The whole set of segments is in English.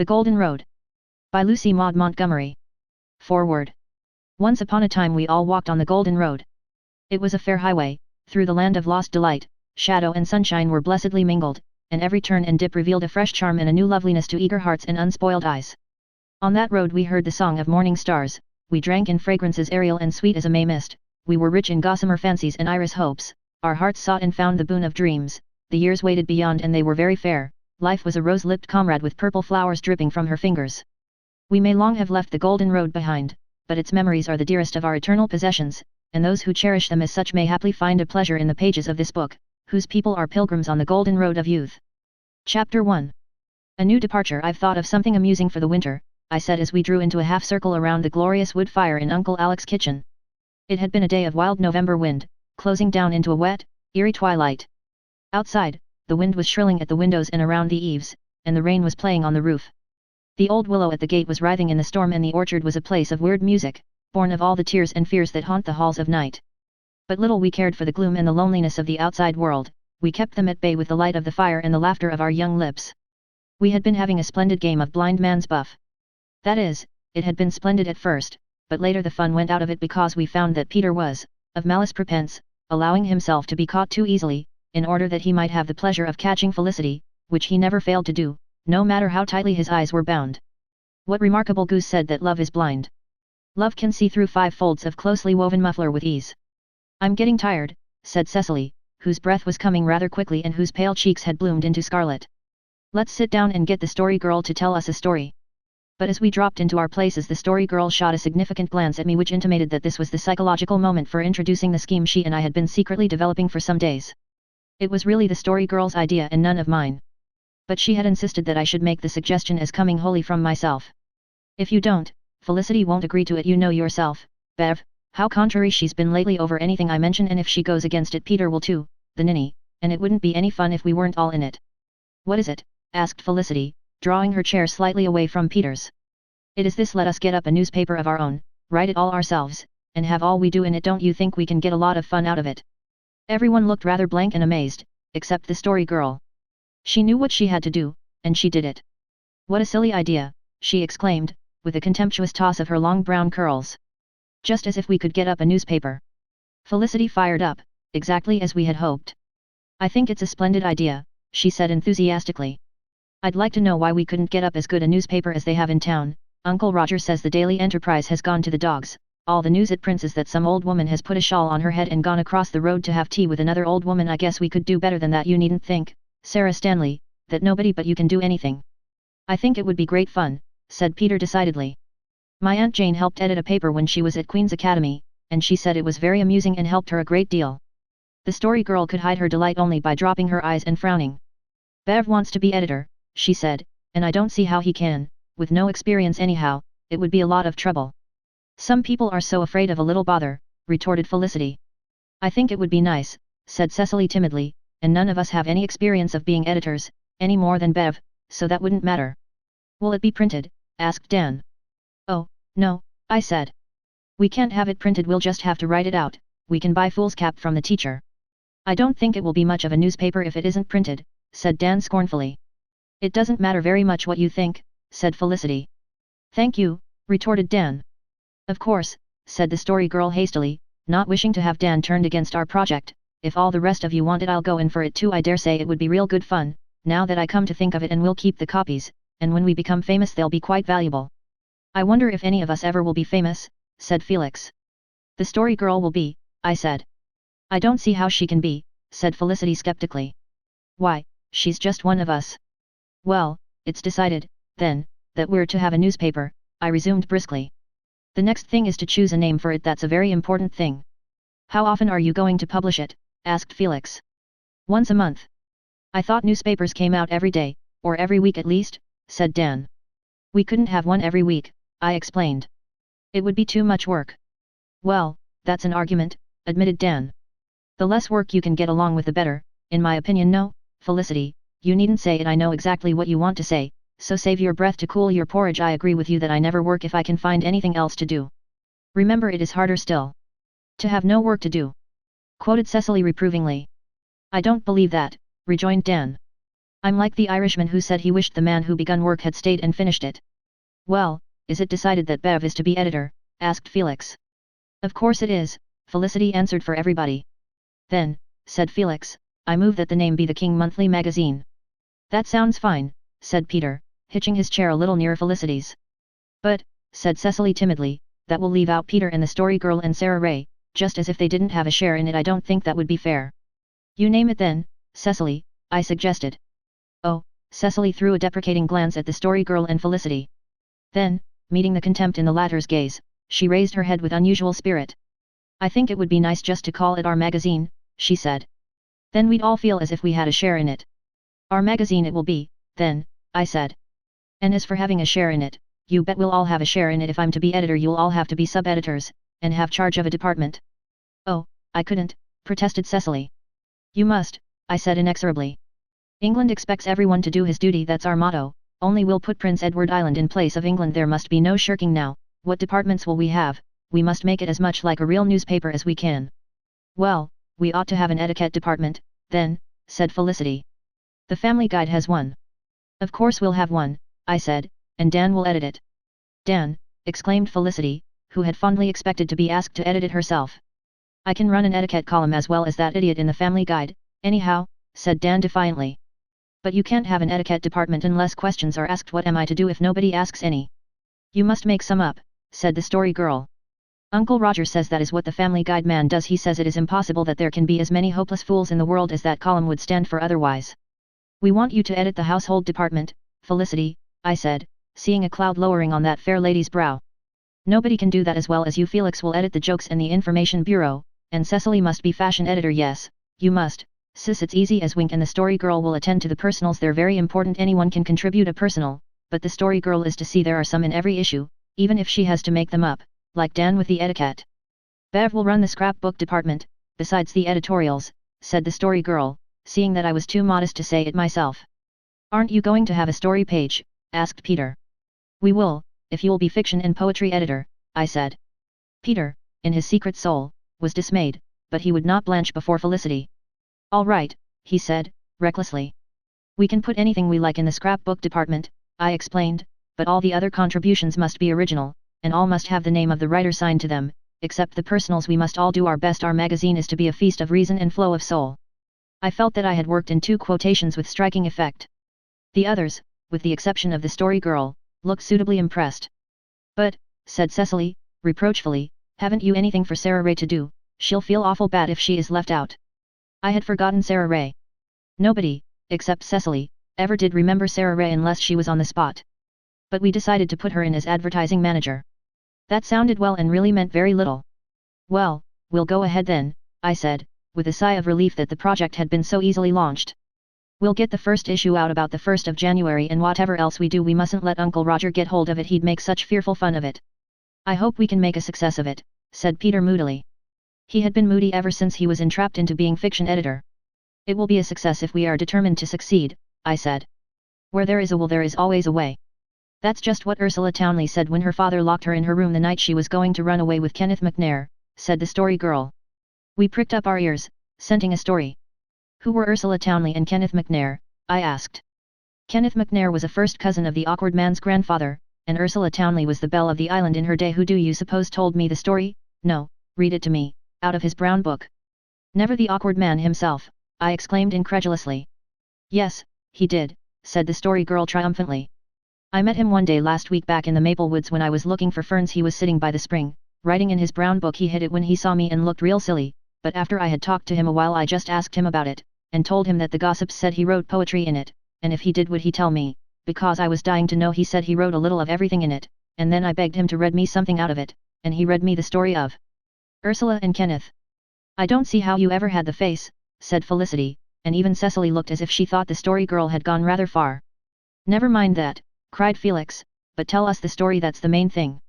The Golden Road. By Lucy Maud Montgomery. Foreword. Once upon a time we all walked on the Golden Road. It was a fair highway, through the land of lost delight, shadow and sunshine were blessedly mingled, and every turn and dip revealed a fresh charm and a new loveliness to eager hearts and unspoiled eyes. On that road we heard the song of morning stars, we drank in fragrances aerial and sweet as a May mist, we were rich in gossamer fancies and iris hopes, our hearts sought and found the boon of dreams, the years waited beyond and they were very fair, life was a rose-lipped comrade with purple flowers dripping from her fingers. We may long have left the Golden Road behind, but its memories are the dearest of our eternal possessions, and those who cherish them as such may haply find a pleasure in the pages of this book, whose people are pilgrims on the Golden Road of Youth. Chapter 1. A new departure. I've thought of something amusing for the winter, I said as we drew into a half-circle around the glorious wood fire in Uncle Alec's kitchen. It had been a day of wild November wind, closing down into a wet, eerie twilight. Outside, the wind was shrilling at the windows and around the eaves, and the rain was playing on the roof. The old willow at the gate was writhing in the storm and the orchard was a place of weird music, born of all the tears and fears that haunt the halls of night. But little we cared for the gloom and the loneliness of the outside world, we kept them at bay with the light of the fire and the laughter of our young lips. We had been having a splendid game of blind man's buff. That is, it had been splendid at first, but later the fun went out of it because we found that Peter was, of malice prepense, allowing himself to be caught too easily, in order that he might have the pleasure of catching Felicity, which he never failed to do, no matter how tightly his eyes were bound. What remarkable goose said that love is blind? Love can see through 5 folds of closely woven muffler with ease. I'm getting tired, said Cecily, whose breath was coming rather quickly and whose pale cheeks had bloomed into scarlet. Let's sit down and get the story girl to tell us a story. But as we dropped into our places the story girl shot a significant glance at me which intimated that this was the psychological moment for introducing the scheme she and I had been secretly developing for some days. It was really the story girl's idea and none of mine. But she had insisted that I should make the suggestion as coming wholly from myself. If you don't, Felicity won't agree to it, you know yourself, Bev, how contrary she's been lately over anything I mention, and if she goes against it Peter will too, the ninny, and it wouldn't be any fun if we weren't all in it. What is it? Asked Felicity, drawing her chair slightly away from Peter's. It is this: let us get up a newspaper of our own, write it all ourselves, and have all we do in it. Don't you think we can get a lot of fun out of it? Everyone looked rather blank and amazed, except the story girl. She knew what she had to do, and she did it. What a silly idea, she exclaimed, with a contemptuous toss of her long brown curls. Just as if we could get up a newspaper. Felicity fired up, exactly as we had hoped. I think it's a splendid idea, she said enthusiastically. I'd like to know why we couldn't get up as good a newspaper as they have in town. Uncle Roger says the Daily Enterprise has gone to the dogs. All the news it prints is that some old woman has put a shawl on her head and gone across the road to have tea with another old woman. I guess we could do better than that. You needn't think, Sarah Stanley, that nobody but you can do anything. I think it would be great fun, said Peter decidedly. My Aunt Jane helped edit a paper when she was at Queen's Academy, and she said it was very amusing and helped her a great deal. The story girl could hide her delight only by dropping her eyes and frowning. Bev wants to be editor, she said, and I don't see how he can, with no experience anyhow. It would be a lot of trouble. Some people are so afraid of a little bother, retorted Felicity. I think it would be nice, said Cecily timidly, and none of us have any experience of being editors, any more than Bev, so that wouldn't matter. Will it be printed? Asked Dan. Oh, no, I said. We can't have it printed, we'll just have to write it out. We can buy foolscap from the teacher. I don't think it will be much of a newspaper if it isn't printed, said Dan scornfully. It doesn't matter very much what you think, said Felicity. Thank you, retorted Dan. Of course, said the story girl hastily, not wishing to have Dan turned against our project. If all the rest of you want it I'll go in for it too. I dare say it would be real good fun, now that I come to think of it, and we'll keep the copies, and when we become famous they'll be quite valuable. I wonder if any of us ever will be famous, said Felix. The story girl will be, I said. I don't see how she can be, said Felicity skeptically. Why, she's just one of us. Well, it's decided, then, that we're to have a newspaper, I resumed briskly. The next thing is to choose a name for it. That's a very important thing. How often are you going to publish it? Asked Felix. Once a month. I thought newspapers came out every day, or every week at least, said Dan. We couldn't have one every week, I explained. It would be too much work. Well, that's an argument, admitted Dan. The less work you can get along with the better, in my opinion. No, Felicity, you needn't say it. I know exactly what you want to say, so save your breath to cool your porridge. I agree with you that I never work if I can find anything else to do. Remember, it is harder still to have no work to do, quoted Cecily reprovingly. I don't believe that, rejoined Dan. I'm like the Irishman who said he wished the man who begun work had stayed and finished it. Well, is it decided that Bev is to be editor? Asked Felix. Of course it is, Felicity answered for everybody. Then, said Felix, I move that the name be the King Monthly Magazine. That sounds fine, said Peter, hitching his chair a little near Felicity's. But, said Cecily timidly, that will leave out Peter and the Story Girl and Sarah Ray, just as if they didn't have a share in it. I don't think that would be fair. You name it then, Cecily, I suggested. Oh, Cecily threw a deprecating glance at the Story Girl and Felicity. Then, meeting the contempt in the latter's gaze, she raised her head with unusual spirit. I think it would be nice just to call it our magazine, she said. Then we'd all feel as if we had a share in it. Our magazine it will be, then, I said. And as for having a share in it, you bet we'll all have a share in it. If I'm to be editor, you'll all have to be sub-editors, and have charge of a department. Oh, I couldn't, protested Cecily. You must, I said inexorably. England expects everyone to do his duty, that's our motto, only we'll put Prince Edward Island in place of England. There must be no shirking now. What departments will we have? We must make it as much like a real newspaper as we can. Well, we ought to have an etiquette department, then, said Felicity. The Family Guide has one. Of course we'll have one, I said, and Dan will edit it. Dan, exclaimed Felicity, who had fondly expected to be asked to edit it herself. I can run an etiquette column as well as that idiot in the Family Guide, anyhow, said Dan defiantly. But you can't have an etiquette department unless questions are asked. What am I to do if nobody asks any? You must make some up, said the Story Girl. Uncle Roger says that is what the Family Guide man does. He says it is impossible that there can be as many hopeless fools in the world as that column would stand for otherwise. We want you to edit the household department, Felicity, I said, seeing a cloud lowering on that fair lady's brow. Nobody can do that as well as you. Felix will edit the jokes and the information bureau, and Cecily must be fashion editor. Yes, you must, sis, it's easy as wink, and the Story Girl will attend to the personals. They're very important. Anyone can contribute a personal, but the Story Girl is to see there are some in every issue, even if she has to make them up, like Dan with the etiquette. Bev will run the scrapbook department, besides the editorials, said the Story Girl, seeing that I was too modest to say it myself. Aren't you going to have a story page? Asked Peter. We will, if you'll be fiction and poetry editor, I said. Peter, in his secret soul, was dismayed, but he would not blanch before Felicity. All right, he said, recklessly. We can put anything we like in the scrapbook department, I explained, but all the other contributions must be original, and all must have the name of the writer signed to them, except the personals. We must all do our best. Our magazine is to be a feast of reason and flow of soul. I felt that I had worked in two quotations with striking effect. The others, with the exception of the Story Girl, looked suitably impressed. But, said Cecily, reproachfully, haven't you anything for Sarah Ray to do? She'll feel awful bad if she is left out. I had forgotten Sarah Ray. Nobody, except Cecily, ever did remember Sarah Ray unless she was on the spot. But we decided to put her in as advertising manager. That sounded well and really meant very little. Well, we'll go ahead then, I said, with a sigh of relief that the project had been so easily launched. We'll get the first issue out about the 1st of January, and whatever else we do, we mustn't let Uncle Roger get hold of it. He'd make such fearful fun of it. I hope we can make a success of it, said Peter moodily. He had been moody ever since he was entrapped into being fiction editor. It will be a success if we are determined to succeed, I said. Where there is a will there is always a way. That's just what Ursula Townley said when her father locked her in her room the night she was going to run away with Kenneth McNair, said the Story Girl. We pricked up our ears, scenting a story. Who were Ursula Townley and Kenneth McNair? I asked. Kenneth McNair was a first cousin of the awkward man's grandfather, and Ursula Townley was the belle of the island in her day. Who do you suppose told me the story? No, read it to me, out of his brown book. Never the awkward man himself, I exclaimed incredulously. Yes, he did, said the Story Girl triumphantly. I met him one day last week back in the maple woods when I was looking for ferns. He was sitting by the spring, writing in his brown book. He hid it when he saw me and looked real silly, but after I had talked to him a while I just asked him about it, and told him that the gossips said he wrote poetry in it, and if he did would he tell me, because I was dying to know. He said he wrote a little of everything in it, and then I begged him to read me something out of it, and he read me the story of Ursula and Kenneth. I don't see how you ever had the face, said Felicity, and even Cecily looked as if she thought the Story Girl had gone rather far. Never mind that, cried Felix, but tell us the story, that's the main thing.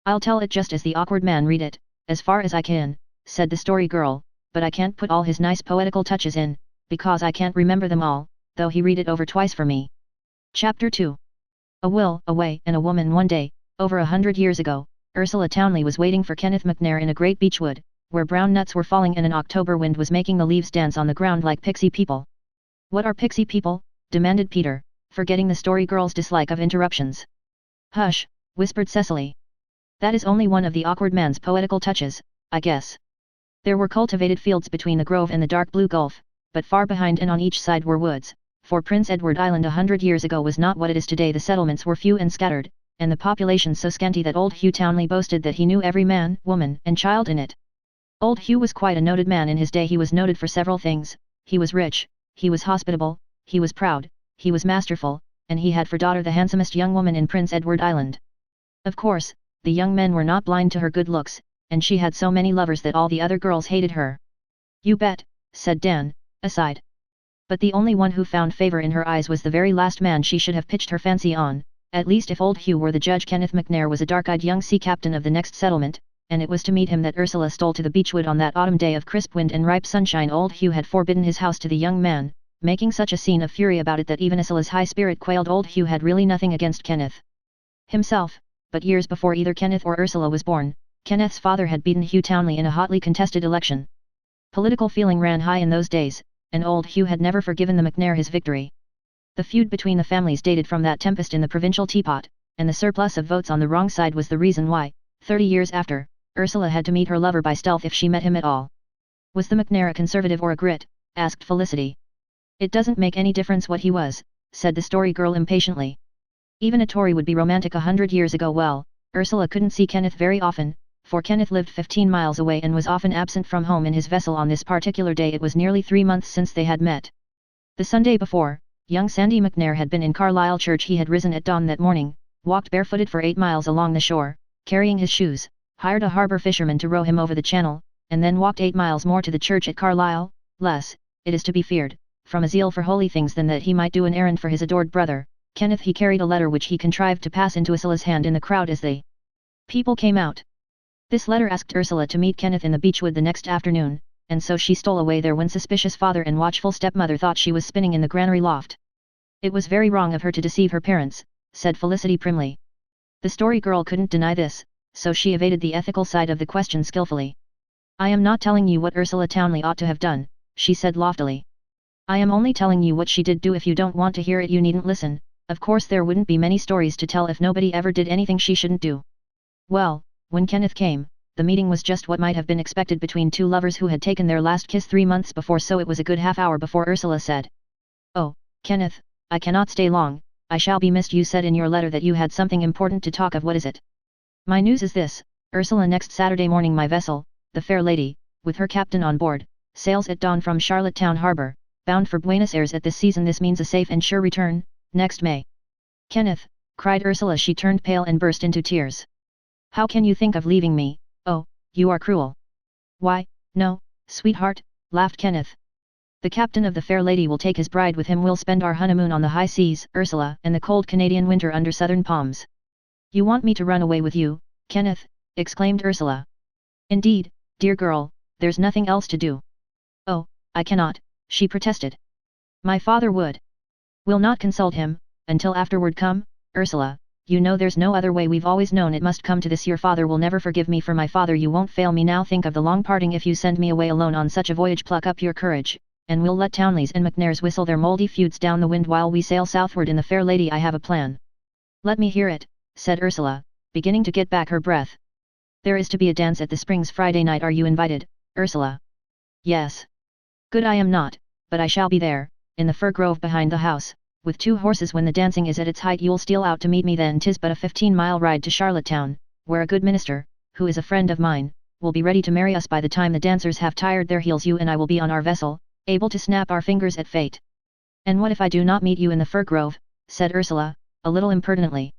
I'll tell it just as the awkward man read it, as far as I can, said the Story Girl, but I can't put all his nice poetical touches in, because I can't remember them all, though he read it over twice for me. Chapter 2. A will, a way, and a woman. One day, over 100 years ago, Ursula Townley was waiting for Kenneth McNair in a great beechwood, where brown nuts were falling and an October wind was making the leaves dance on the ground like pixie people. What are pixie people? demanded Peter, forgetting the story girl's dislike of interruptions. Hush, whispered Cecily. That is only one of the awkward man's poetical touches, I guess. There were cultivated fields between the grove and the dark blue gulf, but far behind and on each side were woods, for Prince Edward Island 100 years ago was not what it is today. The settlements were few and scattered, and the population so scanty that old Hugh Townley boasted that he knew every man, woman, and child in it. Old Hugh was quite a noted man in his day. He was noted for several things: he was rich, he was hospitable, he was proud, he was masterful, and he had for daughter the handsomest young woman in Prince Edward Island. Of course, the young men were not blind to her good looks, and she had so many lovers that all the other girls hated her. You bet, said Dan, aside. But the only one who found favor in her eyes was the very last man she should have pitched her fancy on, at least if old Hugh were the judge. Kenneth McNair was a dark-eyed young sea captain of the next settlement, and it was to meet him that Ursula stole to the beechwood on that autumn day of crisp wind and ripe sunshine. Old Hugh had forbidden his house to the young man, making such a scene of fury about it that even Ursula's high spirit quailed. Old Hugh had really nothing against Kenneth himself, but years before either Kenneth or Ursula was born, Kenneth's father had beaten Hugh Townley in a hotly contested election. Political feeling ran high in those days, and old Hugh had never forgiven the McNair his victory. The feud between the families dated from that tempest in the provincial teapot, and the surplus of votes on the wrong side was the reason why, 30 years after, Ursula had to meet her lover by stealth if she met him at all. Was the McNair a conservative or a grit? Asked Felicity. It doesn't make any difference what he was, said the story girl impatiently. Even a Tory would be romantic 100 years ago. Well, Ursula couldn't see Kenneth very often, for Kenneth lived 15 miles away and was often absent from home in his vessel. On this particular day it was nearly 3 months since they had met. The Sunday before, young Sandy McNair had been in Carlisle church. He had risen at dawn that morning, walked barefooted for 8 miles along the shore, carrying his shoes, hired a harbour fisherman to row him over the channel, and then walked 8 miles more to the church at Carlisle, less, it is to be feared, from a zeal for holy things than that he might do an errand for his adored brother, Kenneth. He carried a letter which he contrived to pass into Ursula's hand in the crowd as the people came out. This letter asked Ursula to meet Kenneth in the beechwood the next afternoon, and so she stole away there when suspicious father and watchful stepmother thought she was spinning in the granary loft. It was very wrong of her to deceive her parents, said Felicity primly. The story girl couldn't deny this, so she evaded the ethical side of the question skillfully. I am not telling you what Ursula Townley ought to have done, she said loftily. I am only telling you what she did do. If you don't want to hear it you needn't listen. Of course there wouldn't be many stories to tell if nobody ever did anything she shouldn't do. Well, when Kenneth came, the meeting was just what might have been expected between two lovers who had taken their last kiss 3 months before, so it was a good half-hour before Ursula said, "Oh, Kenneth, I cannot stay long, I shall be missed. You said in your letter that you had something important to talk of. What is it?" "My news is this, Ursula. Next Saturday morning my vessel, the Fair Lady, with her captain on board, sails at dawn from Charlottetown Harbour, bound for Buenos Aires. At this season this means a safe and sure return, next May." "Kenneth," cried Ursula. She turned pale and burst into tears. "How can you think of leaving me? Oh, you are cruel." "Why, no, sweetheart," laughed Kenneth. "The captain of the Fair Lady will take his bride with him. We'll spend our honeymoon on the high seas, Ursula, and the cold Canadian winter under southern palms." "You want me to run away with you, Kenneth?" exclaimed Ursula. "Indeed, dear girl, there's nothing else to do." "Oh, I cannot," she protested. "My father would." "We'll not consult him, until afterward. Come, Ursula, you know there's no other way. We've always known it must come to this. Your father will never forgive me for my father. You won't fail me now. Think of the long parting if you send me away alone on such a voyage. Pluck up your courage, and we'll let Townleys and McNairs whistle their mouldy feuds down the wind while we sail southward in the Fair Lady. I have a plan." "Let me hear it," said Ursula, beginning to get back her breath. "There is to be a dance at the Springs Friday night. Are you invited, Ursula?" "Yes." "Good. I am not, but I shall be there, in the fir grove behind the house, with 2 horses. When the dancing is at its height you'll steal out to meet me then. 'Tis but a 15-mile ride to Charlottetown, where a good minister, who is a friend of mine, will be ready to marry us by the time the dancers have tired their heels. You and I will be on our vessel, able to snap our fingers at fate." "And what if I do not meet you in the fir grove?" said Ursula, a little impertinently.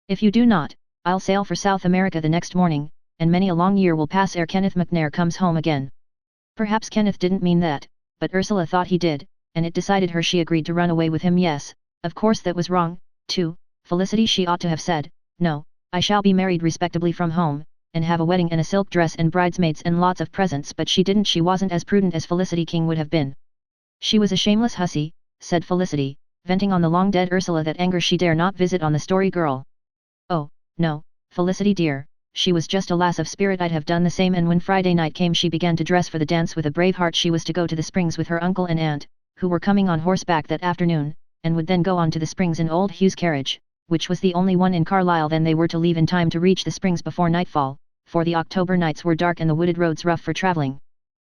"If you do not, I'll sail for South America the next morning, and many a long year will pass ere Kenneth McNair comes home again." Perhaps Kenneth didn't mean that, but Ursula thought he did, and it decided her. She agreed to run away with him. Yes, of course that was wrong, too, Felicity. She ought to have said, "No, I shall be married respectably from home, and have a wedding and a silk dress and bridesmaids and lots of presents." But she didn't. She wasn't as prudent as Felicity King would have been. "She was a shameless hussy," said Felicity, venting on the long-dead Ursula that anger she dare not visit on the story girl. "Oh, no, Felicity dear, she was just a lass of spirit. I'd have done the same." And when Friday night came she began to dress for the dance with a brave heart. She was to go to the Springs with her uncle and aunt, who were coming on horseback that afternoon, and would then go on to the Springs in old Hugh's carriage, which was the only one in Carlisle. Then they were to leave in time to reach the Springs before nightfall, for the October nights were dark and the wooded roads rough for travelling.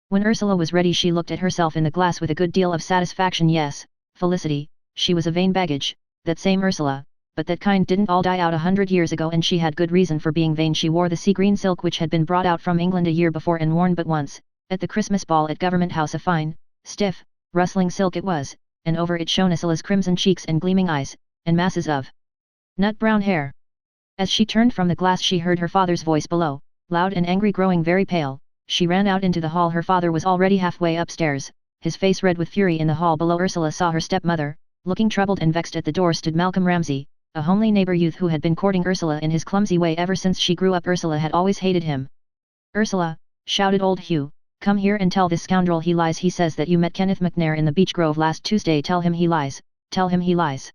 When Ursula was ready she looked at herself in the glass with a good deal of satisfaction. Yes, Felicity, she was a vain baggage, that same Ursula, but that kind didn't all die out 100 years ago, and she had good reason for being vain. She wore the sea green silk which had been brought out from England a year before and worn but once, at the Christmas ball at Government House. A fine, stiff, rustling silk it was, and over it shone Ursula's crimson cheeks and gleaming eyes, and masses of nut brown hair. As she turned from the glass she heard her father's voice below, loud and angry, growing very pale. She ran out into the hall. Her father was already halfway upstairs, his face red with fury. In the hall below Ursula saw her stepmother. Looking troubled and vexed at the door stood Malcolm Ramsay, a homely neighbour youth who had been courting Ursula in his clumsy way ever since she grew up. Ursula had always hated him. "Ursula," shouted old Hugh, "come here and tell this scoundrel he lies. He says that you met Kenneth McNair in the beech grove last Tuesday. Tell him he lies, tell him he lies."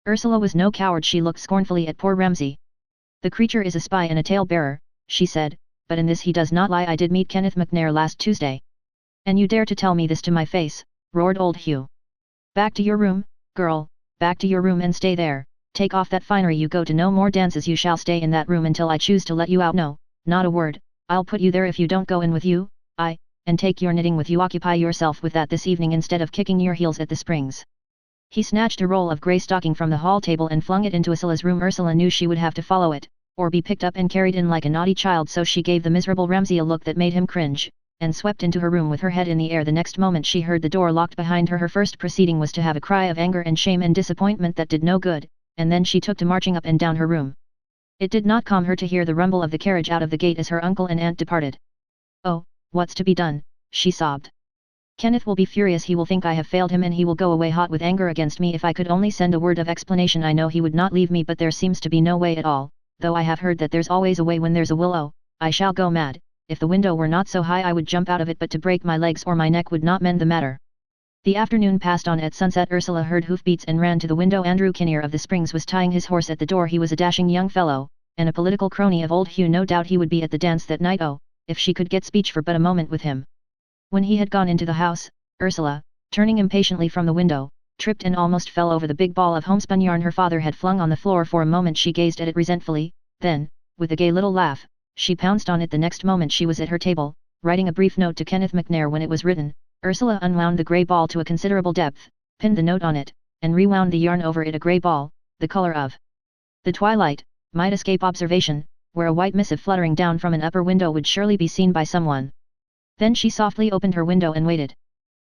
Ursula was no coward. She looked scornfully at poor Ramsay. "The creature is a spy and a tale-bearer," she said, "but in this he does not lie. I did meet Kenneth McNair last Tuesday." "And you dare to tell me this to my face?" roared old Hugh. "Back to your room, girl, back to your room and stay there. Take off that finery. You go to no more dances. You shall stay in that room until I choose to let you out. No, not a word. I'll put you there if you don't go in with you, and take your knitting with you. Occupy yourself with that this evening instead of kicking your heels at the Springs." He snatched a roll of grey stocking from the hall table and flung it into Ursula's room. Ursula knew she would have to follow it, or be picked up and carried in like a naughty child, so she gave the miserable Ramsay a look that made him cringe, and swept into her room with her head in the air. The next moment she heard the door locked behind her. Her first proceeding was to have a cry of anger and shame and disappointment that did no good, and then she took to marching up and down her room. It did not calm her to hear the rumble of the carriage out of the gate as her uncle and aunt departed. "Oh, what's to be done?" she sobbed. "Kenneth will be furious. He will think I have failed him, and he will go away hot with anger against me. If I could only send a word of explanation I know he would not leave me, but there seems to be no way at all, though I have heard that there's always a way when there's a will. Oh, I shall go mad. If the window were not so high I would jump out of it, but to break my legs or my neck would not mend the matter." The afternoon passed on. At sunset Ursula heard hoofbeats and ran to the window. Andrew Kinnear of the Springs was tying his horse at the door. He was a dashing young fellow, and a political crony of old Hugh. No doubt he would be at the dance that night. Oh, if she could get speech for but a moment with him. When he had gone into the house, Ursula, turning impatiently from the window, tripped and almost fell over the big ball of homespun yarn her father had flung on the floor. For a moment she gazed at it resentfully, then, with a gay little laugh, she pounced on it. The next moment she was at her table, writing a brief note to Kenneth McNair. When it was written, Ursula unwound the grey ball to a considerable depth, pinned the note on it, and rewound the yarn over it. A grey ball, the colour of the twilight, might escape observation, where a white missive fluttering down from an upper window would surely be seen by someone. Then she softly opened her window and waited.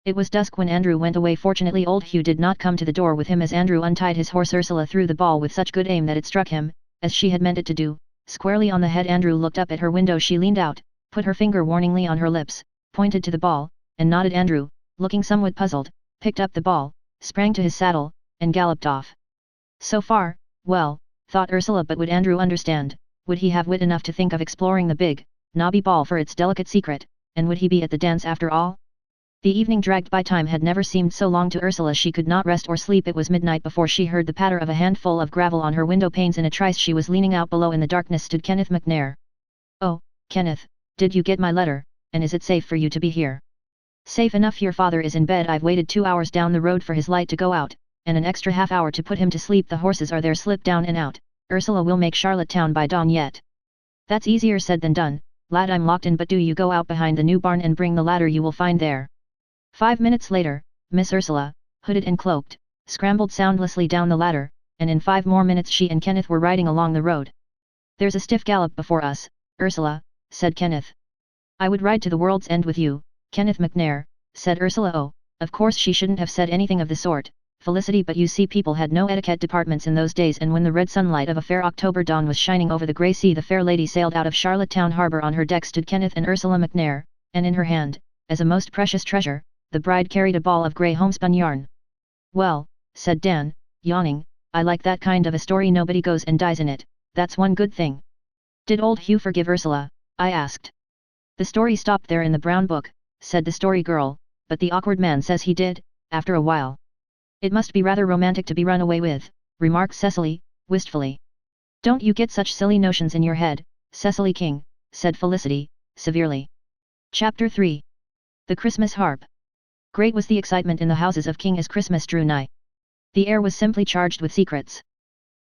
It was dusk when Andrew went away. Fortunately old Hugh did not come to the door with him. As Andrew untied his horse Ursula threw the ball with such good aim that it struck him, as she had meant it to do, squarely on the head. Andrew looked up at her window. She leaned out, put her finger warningly on her lips, pointed to the ball, and nodded. Andrew, looking somewhat puzzled, picked up the ball, sprang to his saddle, and galloped off. So far, well, thought Ursula, but would Andrew understand? Would he have wit enough to think of exploring the big, knobby ball for its delicate secret, and would he be at the dance after all? The evening dragged by. Time had never seemed so long to Ursula. She could not rest or sleep. It was midnight before she heard the patter of a handful of gravel on her window panes. In a trice she was leaning out below. In the darkness stood Kenneth McNair. "Oh, Kenneth, did you get my letter, and is it safe for you to be here?" "Safe enough. Your father is in bed. I've waited 2 hours down the road for his light to go out, and an extra half hour to put him to sleep. The horses are there. Slip down and out. Ursula will make Charlottetown by dawn yet." "That's easier said than done, lad. I'm locked in, but do you go out behind the new barn and bring the ladder you will find there." 5 minutes later, Miss Ursula, hooded and cloaked, scrambled soundlessly down the ladder, and in 5 more minutes she and Kenneth were riding along the road. "There's a stiff gallop before us, Ursula," said Kenneth. "I would ride to the world's end with you, Kenneth McNair," said Ursula. "Oh, of course she shouldn't have said anything of the sort, Felicity, but you see people had no etiquette departments in those days." And when the red sunlight of a fair October dawn was shining over the grey sea, the fair lady sailed out of Charlottetown harbour. On her deck stood Kenneth and Ursula McNair, and in her hand, as a most precious treasure, the bride carried a ball of grey homespun yarn. "Well," said Dan, yawning, "I like that kind of a story. Nobody goes and dies in it, that's one good thing." "Did old Hugh forgive Ursula?" I asked. "The story stopped there in the brown book," said the story girl, "but the awkward man says he did, after a while." "It must be rather romantic to be run away with," remarked Cecily, wistfully. "Don't you get such silly notions in your head, Cecily King," said Felicity, severely. Chapter 3. The Christmas Harp. Great was the excitement in the houses of King as Christmas drew nigh. The air was simply charged with secrets.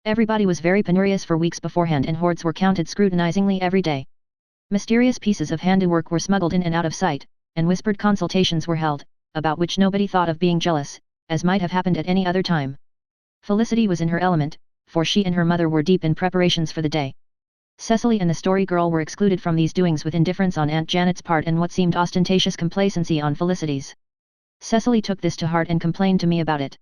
Everybody was very penurious for weeks beforehand and hoards were counted scrutinizingly every day. Mysterious pieces of handiwork were smuggled in and out of sight, and whispered consultations were held, about which nobody thought of being jealous, as might have happened at any other time. Felicity was in her element, for she and her mother were deep in preparations for the day. Cecily and the story girl were excluded from these doings with indifference on Aunt Janet's part and what seemed ostentatious complacency on Felicity's. Cecily took this to heart and complained to me about it.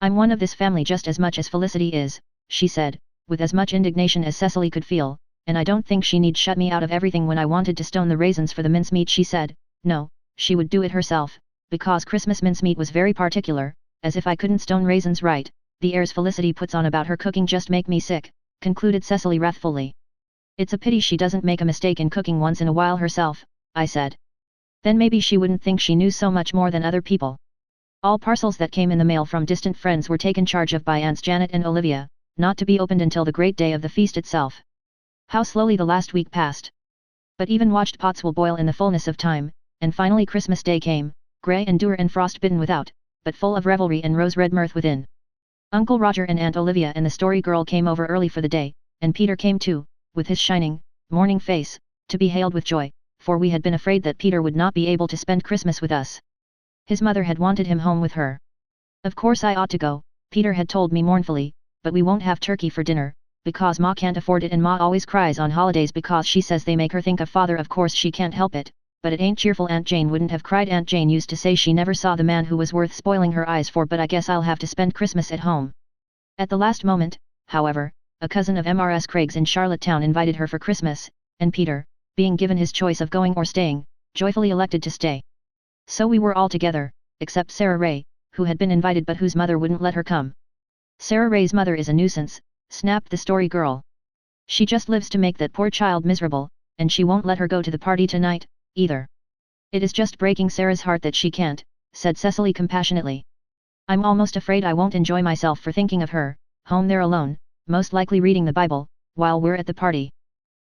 "I'm one of this family just as much as Felicity is," she said, with as much indignation as Cecily could feel, "and I don't think she need shut me out of everything when I wanted to stone the raisins for the mincemeat." She said, no, she would do it herself, because Christmas mincemeat was very particular, as if I couldn't stone raisins right. "The airs Felicity puts on about her cooking just make me sick," concluded Cecily wrathfully. "It's a pity she doesn't make a mistake in cooking once in a while herself," I said. "Then maybe she wouldn't think she knew so much more than other people." All parcels that came in the mail from distant friends were taken charge of by Aunts Janet and Olivia, not to be opened until the great day of the feast itself. How slowly the last week passed. But even watched pots will boil in the fullness of time, and finally Christmas Day came, grey and dour and frost-bitten without, but full of revelry and rose-red mirth within. Uncle Roger and Aunt Olivia and the story girl came over early for the day, and Peter came too, with his shining, morning face, to be hailed with joy, for we had been afraid that Peter would not be able to spend Christmas with us. His mother had wanted him home with her. "Of course I ought to go," Peter had told me mournfully, "but we won't have turkey for dinner, because Ma can't afford it and Ma always cries on holidays because she says they make her think of Father. Of course she can't help it, but it ain't cheerful. Aunt Jane wouldn't have cried. Aunt Jane used to say she never saw the man who was worth spoiling her eyes for, but I guess I'll have to spend Christmas at home." At the last moment, however, a cousin of Mrs. Craig's in Charlottetown invited her for Christmas, and Peter, being given his choice of going or staying, joyfully elected to stay. So we were all together, except Sarah Ray, who had been invited but whose mother wouldn't let her come. "Sarah Ray's mother is a nuisance," snapped the story girl. "She just lives to make that poor child miserable, and she won't let her go to the party tonight, either." "It is just breaking Sarah's heart that she can't," said Cecily compassionately. "I'm almost afraid I won't enjoy myself for thinking of her, home there alone, most likely reading the Bible, while we're at the party."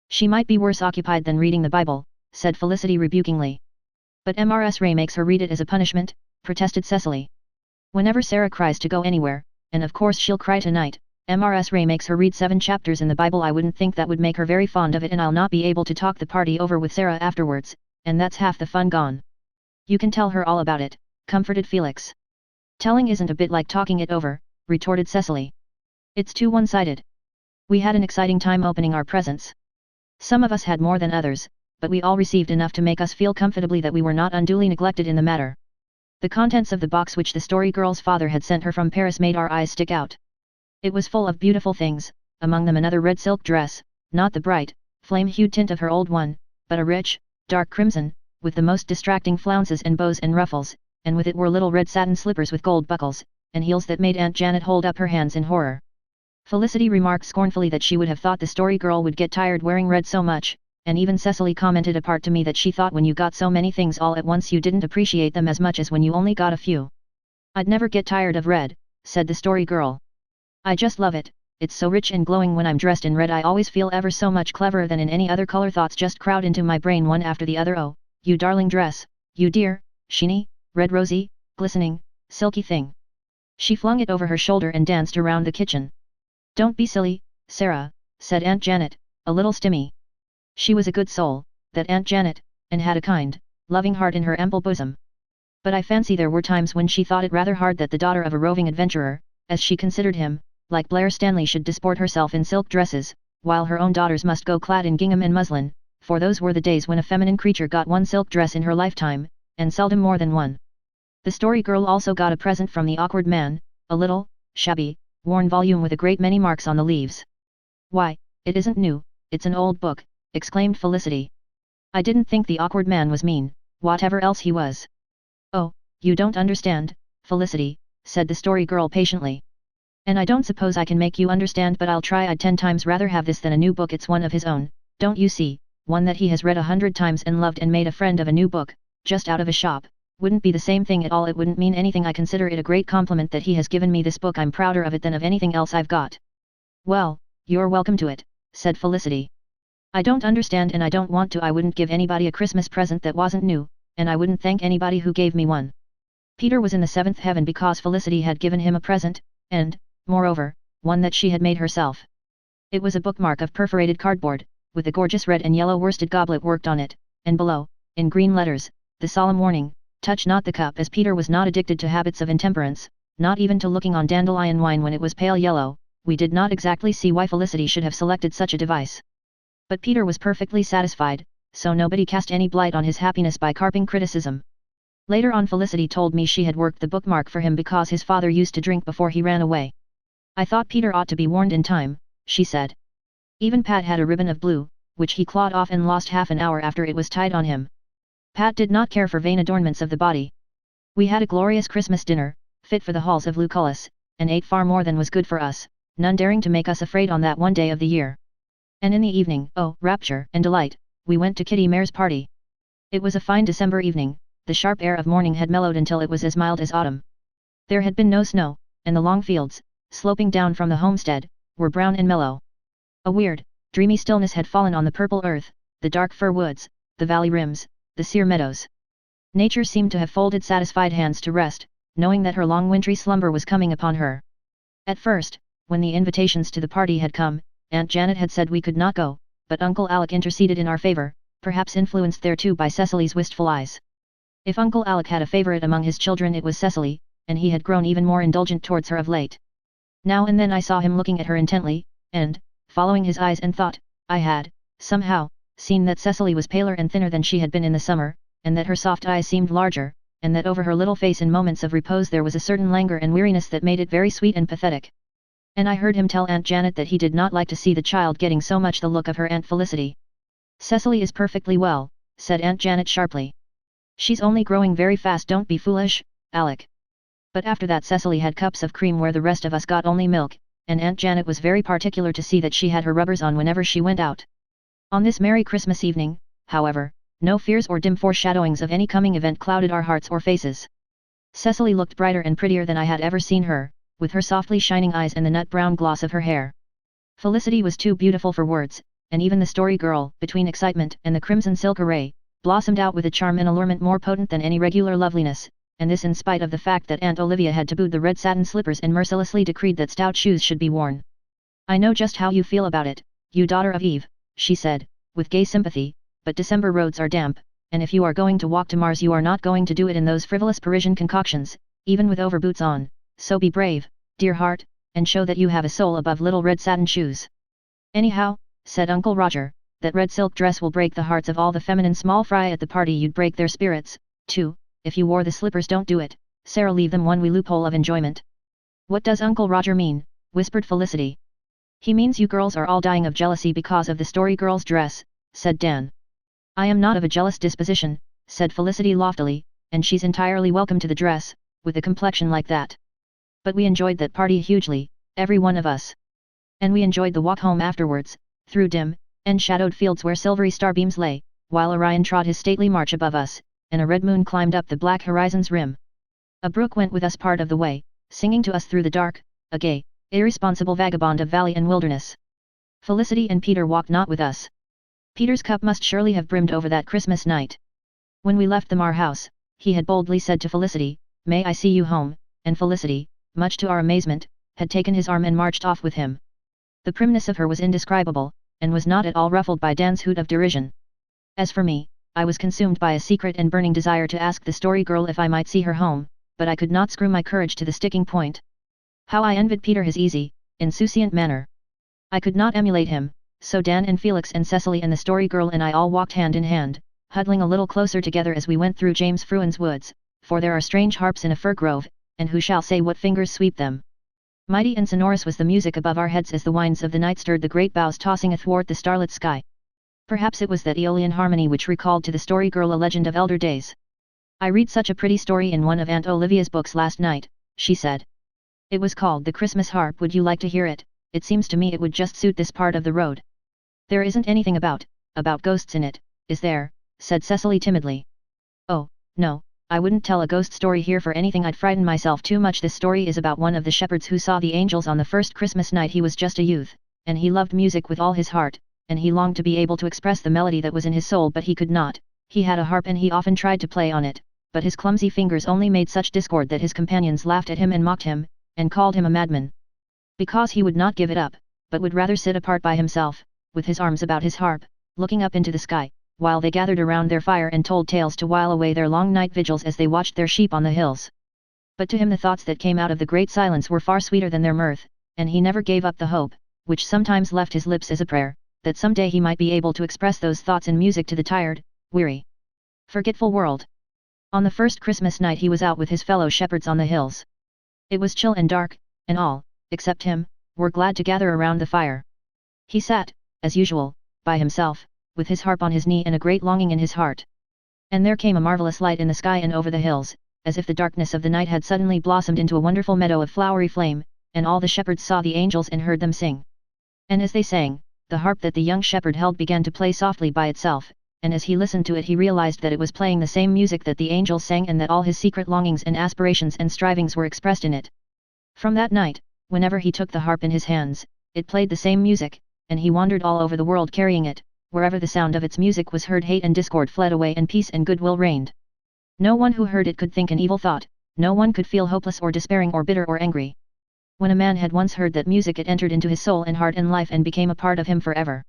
"She might be worse occupied than reading the Bible," said Felicity rebukingly. "But Mrs. Ray makes her read it as a punishment," protested Cecily. "Whenever Sarah cries to go anywhere, and of course she'll cry tonight, Mrs. Ray makes her read 7 chapters in the Bible. I wouldn't think that would make her very fond of it, and I'll not be able to talk the party over with Sarah afterwards, and that's half the fun gone." "You can tell her all about it," comforted Felix. "Telling isn't a bit like talking it over," retorted Cecily. "It's too one-sided. We had an exciting time opening our presents. Some of us had more than others, but we all received enough to make us feel comfortably that we were not unduly neglected in the matter." The contents of the box which the story girl's father had sent her from Paris made our eyes stick out. It was full of beautiful things, among them another red silk dress, not the bright, flame-hued tint of her old one, but a rich, dark crimson, with the most distracting flounces and bows and ruffles, and with it were little red satin slippers with gold buckles, and heels that made Aunt Janet hold up her hands in horror. Felicity remarked scornfully that she would have thought the story girl would get tired wearing red so much, and even Cecily commented apart to me that she thought when you got so many things all at once you didn't appreciate them as much as when you only got a few. "I'd never get tired of red," said the story girl. "I just love it, it's so rich and glowing. When I'm dressed in red I always feel ever so much cleverer than in any other color. Thoughts just crowd into my brain one after the other. Oh, you darling dress, you dear, sheeny, red rosy, glistening, silky thing." She flung it over her shoulder and danced around the kitchen. "Don't be silly, Sarah," said Aunt Janet, a little stimmy. She was a good soul, that Aunt Janet, and had a kind, loving heart in her ample bosom. But I fancy there were times when she thought it rather hard that the daughter of a roving adventurer, as she considered him, like Blair Stanley, should disport herself in silk dresses, while her own daughters must go clad in gingham and muslin, for those were the days when a feminine creature got one silk dress in her lifetime, and seldom more than one. The story girl also got a present from the awkward man, a little, shabby, worn volume with a great many marks on the leaves. "Why, it isn't new, it's an old book," exclaimed Felicity. "I didn't think the awkward man was mean, whatever else he was." "Oh, you don't understand, Felicity," said the story girl patiently. "And I don't suppose I can make you understand, but I'll try. I'd 10 times rather have this than a new book. It's one of his own, don't you see, one that he has read 100 times and loved and made a friend of. A new book, just out of a shop, wouldn't be the same thing at all. It wouldn't mean anything. I consider it a great compliment that he has given me this book. I'm prouder of it than of anything else I've got." "Well, you're welcome to it," said Felicity. "I don't understand and I don't want to. I wouldn't give anybody a Christmas present that wasn't new, and I wouldn't thank anybody who gave me one." Peter was in the 7th heaven because Felicity had given him a present, and, moreover, one that she had made herself. It was a bookmark of perforated cardboard, with a gorgeous red and yellow worsted goblet worked on it, and below, in green letters, the solemn warning, "Touch not the cup," as Peter was not addicted to habits of intemperance, not even to looking on dandelion wine when it was pale yellow. We did not exactly see why Felicity should have selected such a device. But Peter was perfectly satisfied, so nobody cast any blight on his happiness by carping criticism. Later on Felicity told me she had worked the bookmark for him because his father used to drink before he ran away. "I thought Peter ought to be warned in time," she said. Even Pat had a ribbon of blue, which he clawed off and lost half an hour after it was tied on him. Pat did not care for vain adornments of the body. We had a glorious Christmas dinner, fit for the halls of Lucullus, and ate far more than was good for us, none daring to make us afraid on that one day of the year. And in the evening, oh, rapture and delight, we went to Kitty Mare's party. It was a fine December evening, the sharp air of morning had mellowed until it was as mild as autumn. There had been no snow, and the long fields, sloping down from the homestead, were brown and mellow. A weird, dreamy stillness had fallen on the purple earth, the dark fir woods, the valley rims, the sere meadows. Nature seemed to have folded satisfied hands to rest, knowing that her long wintry slumber was coming upon her. At first, when the invitations to the party had come, Aunt Janet had said we could not go, but Uncle Alec interceded in our favor, perhaps influenced thereto by Cecily's wistful eyes. If Uncle Alec had a favorite among his children it was Cecily, and he had grown even more indulgent towards her of late. Now and then I saw him looking at her intently, and, following his eyes and thought, I had, somehow, seen that Cecily was paler and thinner than she had been in the summer, and that her soft eyes seemed larger, and that over her little face in moments of repose there was a certain languor and weariness that made it very sweet and pathetic. And I heard him tell Aunt Janet that he did not like to see the child getting so much the look of her Aunt Felicity. "Cecily is perfectly well," said Aunt Janet sharply. "She's only growing very fast, don't be foolish, Alec." But after that Cecily had cups of cream where the rest of us got only milk, and Aunt Janet was very particular to see that she had her rubbers on whenever she went out. On this merry Christmas evening, however, no fears or dim foreshadowings of any coming event clouded our hearts or faces. Cecily looked brighter and prettier than I had ever seen her, with her softly shining eyes and the nut-brown gloss of her hair. Felicity was too beautiful for words, and even the story girl, between excitement and the crimson silk array, blossomed out with a charm and allurement more potent than any regular loveliness, and this in spite of the fact that Aunt Olivia had tabooed the red satin slippers and mercilessly decreed that stout shoes should be worn. "I know just how you feel about it, you daughter of Eve," she said, with gay sympathy, "but December roads are damp, and if you are going to walk to Mars you are not going to do it in those frivolous Parisian concoctions, even with overboots on, so be brave, dear heart, and show that you have a soul above little red satin shoes." "Anyhow," said Uncle Roger, "that red silk dress will break the hearts of all the feminine small fry at the party, you'd break their spirits, too, if you wore the slippers. Don't do it, Sarah, leave them one wee loophole of enjoyment." "What does Uncle Roger mean?" whispered Felicity. "He means you girls are all dying of jealousy because of the story girl's dress," said Dan. "I am not of a jealous disposition," said Felicity loftily, "and she's entirely welcome to the dress, with a complexion like that. But we enjoyed that party hugely, every one of us. And we enjoyed the walk home afterwards, through dim, enshadowed fields where silvery starbeams lay, while Orion trod his stately march above us, and a red moon climbed up the black horizon's rim. A brook went with us part of the way, singing to us through the dark, a gay, irresponsible vagabond of valley and wilderness. Felicity and Peter walked not with us. Peter's cup must surely have brimmed over that Christmas night. When we left the Marr house, he had boldly said to Felicity, "May I see you home?" and Felicity, much to our amazement, had taken his arm and marched off with him. The primness of her was indescribable, and was not at all ruffled by Dan's hoot of derision. As for me, I was consumed by a secret and burning desire to ask the story girl if I might see her home, but I could not screw my courage to the sticking point. How I envied Peter his easy, insouciant manner. I could not emulate him, so Dan and Felix and Cecily and the story girl and I all walked hand in hand, huddling a little closer together as we went through James Fruin's woods, for there are strange harps in a fir grove, and who shall say what fingers sweep them? Mighty and sonorous was the music above our heads as the winds of the night stirred the great boughs tossing athwart the starlit sky. Perhaps it was that aeolian harmony which recalled to the story girl a legend of elder days. "I read such a pretty story in one of Aunt Olivia's books last night," she said. "It was called The Christmas Harp. Would you like to hear it? It seems to me it would just suit this part of the road." "There isn't anything about ghosts in it, is there?" said Cecily timidly. "Oh, no, I wouldn't tell a ghost story here for anything. I'd frighten myself too much. This story is about one of the shepherds who saw the angels on the first Christmas night. He was just a youth, and he loved music with all his heart, and he longed to be able to express the melody that was in his soul, but he could not. He had a harp and he often tried to play on it, but his clumsy fingers only made such discord that his companions laughed at him and mocked him, and called him a madman. Because he would not give it up, but would rather sit apart by himself, with his arms about his harp, looking up into the sky, while they gathered around their fire and told tales to while away their long night vigils as they watched their sheep on the hills. But to him the thoughts that came out of the great silence were far sweeter than their mirth, and he never gave up the hope, which sometimes left his lips as a prayer, that some day he might be able to express those thoughts in music to the tired, weary, forgetful world. On the first Christmas night he was out with his fellow shepherds on the hills. It was chill and dark, and all, except him, were glad to gather around the fire. He sat, as usual, by himself, with his harp on his knee and a great longing in his heart. And there came a marvelous light in the sky and over the hills, as if the darkness of the night had suddenly blossomed into a wonderful meadow of flowery flame, and all the shepherds saw the angels and heard them sing. And as they sang, the harp that the young shepherd held began to play softly by itself, and as he listened to it he realized that it was playing the same music that the angels sang and that all his secret longings and aspirations and strivings were expressed in it. From that night, whenever he took the harp in his hands, it played the same music, and he wandered all over the world carrying it. Wherever the sound of its music was heard hate and discord fled away and peace and goodwill reigned. No one who heard it could think an evil thought, no one could feel hopeless or despairing or bitter or angry. When a man had once heard that music it entered into his soul and heart and life and became a part of him forever.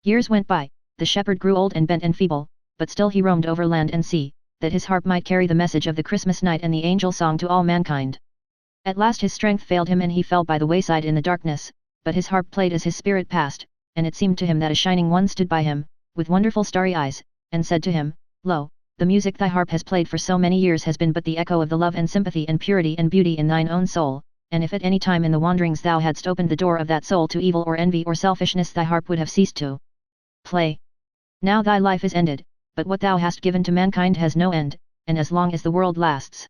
Years went by, the shepherd grew old and bent and feeble, but still he roamed over land and sea, that his harp might carry the message of the Christmas night and the angel song to all mankind. At last his strength failed him and he fell by the wayside in the darkness, but his harp played as his spirit passed, and it seemed to him that a shining one stood by him, with wonderful starry eyes, and said to him, "Lo, the music thy harp has played for so many years has been but the echo of the love and sympathy and purity and beauty in thine own soul, and if at any time in the wanderings thou hadst opened the door of that soul to evil or envy or selfishness thy harp would have ceased to play. Now thy life is ended, but what thou hast given to mankind has no end, and as long as the world lasts,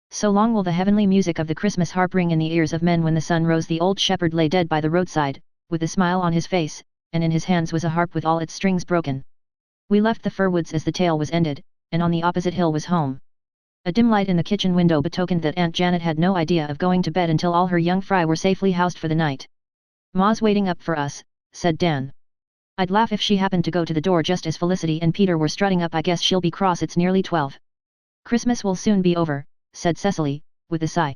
so long will the heavenly music of the Christmas harp ring in the ears of men." When the sun rose the old shepherd lay dead by the roadside, with a smile on his face, and in his hands was a harp with all its strings broken. We left the fir woods as the tale was ended, and on the opposite hill was home. A dim light in the kitchen window betokened that Aunt Janet had no idea of going to bed until all her young fry were safely housed for the night. "Ma's waiting up for us," said Dan. "I'd laugh if she happened to go to the door just as Felicity and Peter were strutting up. I guess she'll be cross, it's nearly 12. "Christmas will soon be over," said Cecily, with a sigh.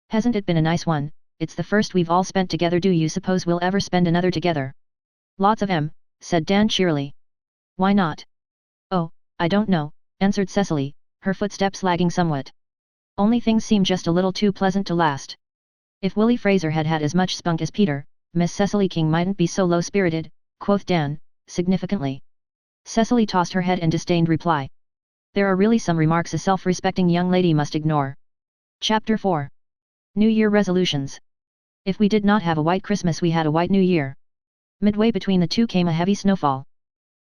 "Hasn't it been a nice one? It's the first we've all spent together. Do you suppose we'll ever spend another together?" "Lots of 'em," said Dan cheerily. "Why not?" "Oh, I don't know," answered Cecily, her footsteps lagging somewhat. "Only things seem just a little too pleasant to last. If Willie Fraser had had as much spunk as Peter, Miss Cecily King mightn't be so low-spirited," quoth Dan, significantly. Cecily tossed her head and disdained reply. There are really some remarks a self-respecting young lady must ignore. Chapter 4. New Year Resolutions. If we did not have a white Christmas we had a white New Year. Midway between the two came a heavy snowfall.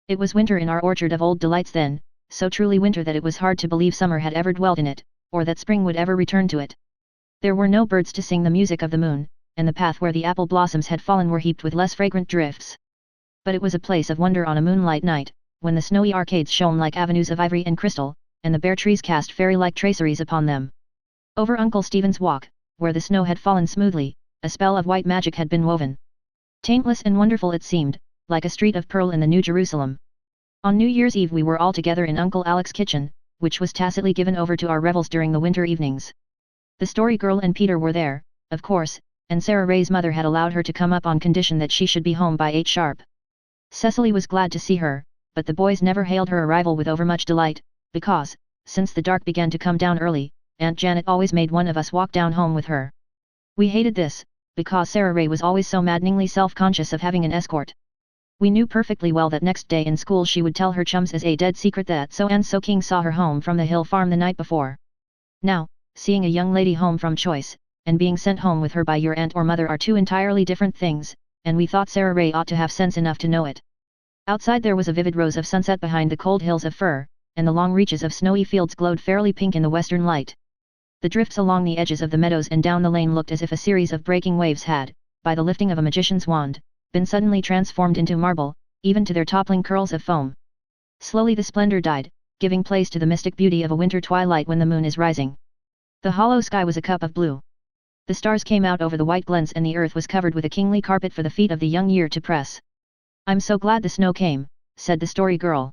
It was winter in our orchard of old delights then, so truly winter that it was hard to believe summer had ever dwelt in it, or that spring would ever return to it. There were no birds to sing the music of the moon, and the path where the apple blossoms had fallen were heaped with less fragrant drifts. But it was a place of wonder on a moonlight night, when the snowy arcades shone like avenues of ivory and crystal, and the bare trees cast fairy-like traceries upon them. Over Uncle Stephen's Walk, where the snow had fallen smoothly, a spell of white magic had been woven. Taintless and wonderful it seemed, like a street of pearl in the New Jerusalem. On New Year's Eve we were all together in Uncle Alec's kitchen, which was tacitly given over to our revels during the winter evenings. The Story Girl and Peter were there, of course, and Sarah Ray's mother had allowed her to come up on condition that she should be home by 8 sharp. Cecily was glad to see her, but the boys never hailed her arrival with overmuch delight, because, since the dark began to come down early, Aunt Janet always made one of us walk down home with her. We hated this, because Sarah Ray was always so maddeningly self-conscious of having an escort. We knew perfectly well that next day in school she would tell her chums as a dead secret that so-and-so King saw her home from the hill farm the night before. Now, seeing a young lady home from choice, and being sent home with her by your aunt or mother are two entirely different things, and we thought Sarah Ray ought to have sense enough to know it. Outside there was a vivid rose of sunset behind the cold hills of fir, and the long reaches of snowy fields glowed fairly pink in the western light. The drifts along the edges of the meadows and down the lane looked as if a series of breaking waves had, by the lifting of a magician's wand, been suddenly transformed into marble, even to their toppling curls of foam. Slowly the splendor died, giving place to the mystic beauty of a winter twilight when the moon is rising. The hollow sky was a cup of blue. The stars came out over the white glens and the earth was covered with a kingly carpet for the feet of the young year to press. "I'm so glad the snow came," said the Story Girl.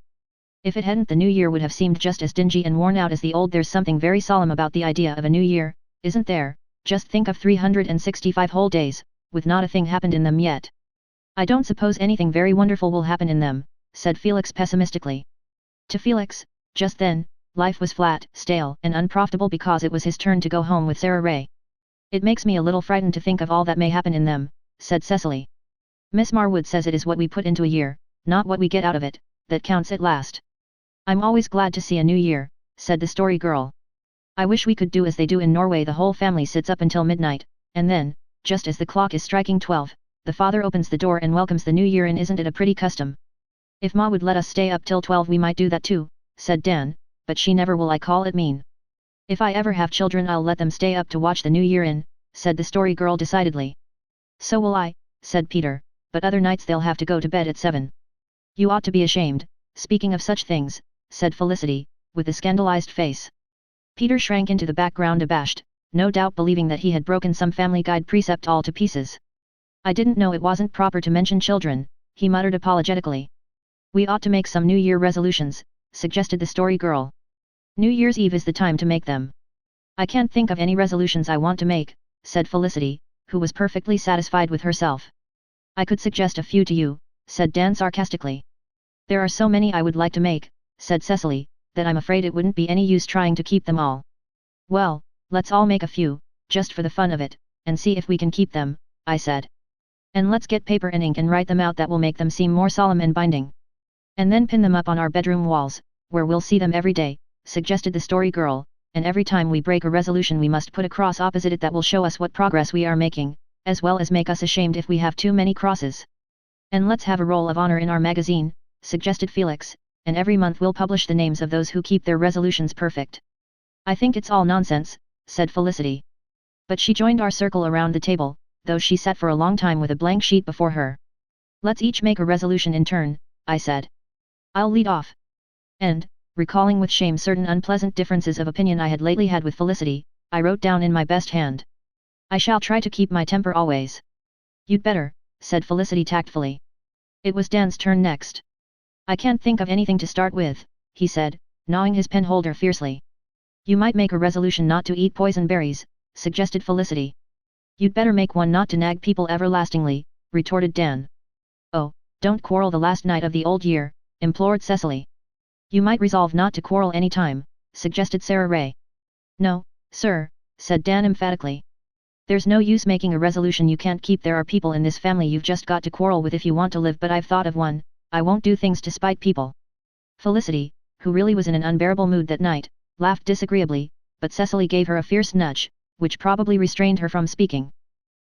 "If it hadn't the new year would have seemed just as dingy and worn out as the old. There's something very solemn about the idea of a new year, isn't there, Just think of 365 whole days, with not a thing happened in them yet. I don't suppose anything very wonderful will happen in them, said Felix pessimistically. To Felix, just then, life was flat, stale, and unprofitable because it was his turn to go home with Sarah Ray. It makes me a little frightened to think of all that may happen in them, said Cecily. Miss Marwood says it is what we put into a year, not what we get out of it, that counts at last. I'm always glad to see a new year, said the Story Girl. I wish we could do as they do in Norway. The whole family sits up until midnight, and then, just as the clock is striking 12, the father opens the door and welcomes the new year in. Isn't it a pretty custom? If Ma would let us stay up till 12 we might do that too, said Dan, but she never will. I call it mean. If I ever have children I'll let them stay up to watch the new year in, said the Story Girl decidedly. So will I, said Peter, but other nights they'll have to go to bed at 7. You ought to be ashamed, speaking of such things, said Felicity, with a scandalized face. Peter shrank into the background abashed, no doubt believing that he had broken some Family Guide precept all to pieces. I didn't know it wasn't proper to mention children, he muttered apologetically. We ought to make some New Year resolutions, suggested the Story Girl. New Year's Eve is the time to make them. I can't think of any resolutions I want to make, said Felicity, who was perfectly satisfied with herself. I could suggest a few to you, said Dan sarcastically. There are so many I would like to make, said Cecily, that I'm afraid it wouldn't be any use trying to keep them all. Well, let's all make a few, just for the fun of it, and see if we can keep them, I said. And let's get paper and ink and write them out. That will make them seem more solemn and binding. And then pin them up on our bedroom walls, where we'll see them every day, suggested the Story Girl, and every time we break a resolution we must put a cross opposite it that will show us what progress we are making, as well as make us ashamed if we have too many crosses. And let's have a roll of honor in our magazine, suggested Felix, and every month we'll publish the names of those who keep their resolutions perfect. I think it's all nonsense, said Felicity. But she joined our circle around the table, though she sat for a long time with a blank sheet before her. Let's each make a resolution in turn, I said. I'll lead off. And, recalling with shame certain unpleasant differences of opinion I had lately had with Felicity, I wrote down in my best hand. I shall try to keep my temper always. You'd better, said Felicity tactfully. It was Dan's turn next. I can't think of anything to start with, he said, gnawing his pen holder fiercely. You might make a resolution not to eat poison berries, suggested Felicity. You'd better make one not to nag people everlastingly, retorted Dan. Oh, don't quarrel the last night of the old year, implored Cecily. You might resolve not to quarrel any time, suggested Sarah Ray. No, sir, said Dan emphatically. There's no use making a resolution you can't keep. There are people in this family you've just got to quarrel with if you want to live. But I've thought of one. I won't do things to spite people. Felicity, who really was in an unbearable mood that night, laughed disagreeably, but Cecily gave her a fierce nudge, which probably restrained her from speaking.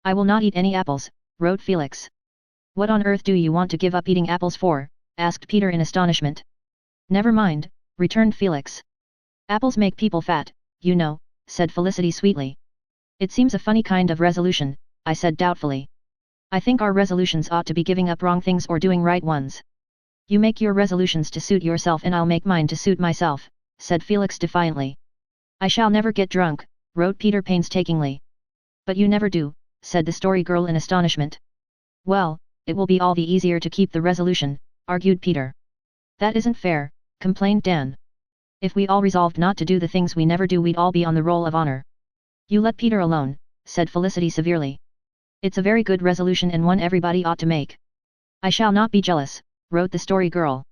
I will not eat any apples, wrote Felix. What on earth do you want to give up eating apples for? Asked Peter in astonishment. Never mind, returned Felix. Apples make people fat, you know, said Felicity sweetly. It seems a funny kind of resolution, I said doubtfully. I think our resolutions ought to be giving up wrong things or doing right ones. You make your resolutions to suit yourself and I'll make mine to suit myself, said Felix defiantly. I shall never get drunk, wrote Peter painstakingly. But you never do, said the Story Girl in astonishment. Well, it will be all the easier to keep the resolution, argued Peter. That isn't fair, complained Dan. If we all resolved not to do the things we never do we'd all be on the roll of honor. You let Peter alone, said Felicity severely. It's a very good resolution and one everybody ought to make. I shall not be jealous, wrote the Story Girl.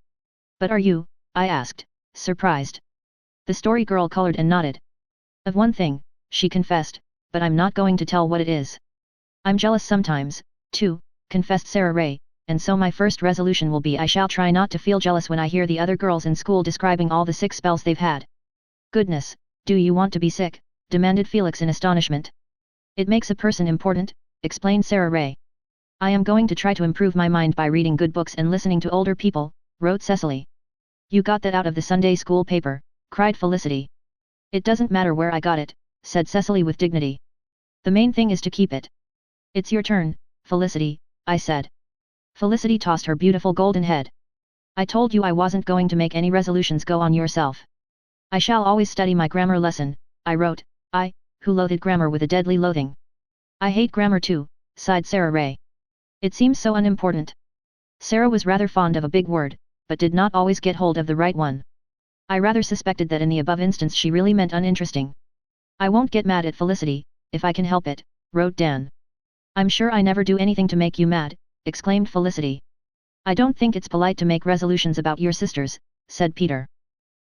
But are you? I asked, surprised. The Story Girl colored and nodded. Of one thing, she confessed, but I'm not going to tell what it is. I'm jealous sometimes, too, confessed Sarah Ray, and so my first resolution will be I shall try not to feel jealous when I hear the other girls in school describing all the sick spells they've had. Goodness, do you want to be sick? Demanded Felix in astonishment. It makes a person important, explained Sarah Ray. I am going to try to improve my mind by reading good books and listening to older people, wrote Cecily. You got that out of the Sunday school paper, cried Felicity. It doesn't matter where I got it, said Cecily with dignity. The main thing is to keep it. It's your turn, Felicity, I said. Felicity tossed her beautiful golden head. I told you I wasn't going to make any resolutions. Go on yourself. I shall always study my grammar lesson, I wrote, who loathed grammar with a deadly loathing. I hate grammar too, sighed Sarah Ray. It seems so unimportant. Sarah was rather fond of a big word, but did not always get hold of the right one. I rather suspected that in the above instance she really meant uninteresting. I won't get mad at Felicity, if I can help it, wrote Dan. I'm sure I never do anything to make you mad, exclaimed Felicity. I don't think it's polite to make resolutions about your sisters, said Peter.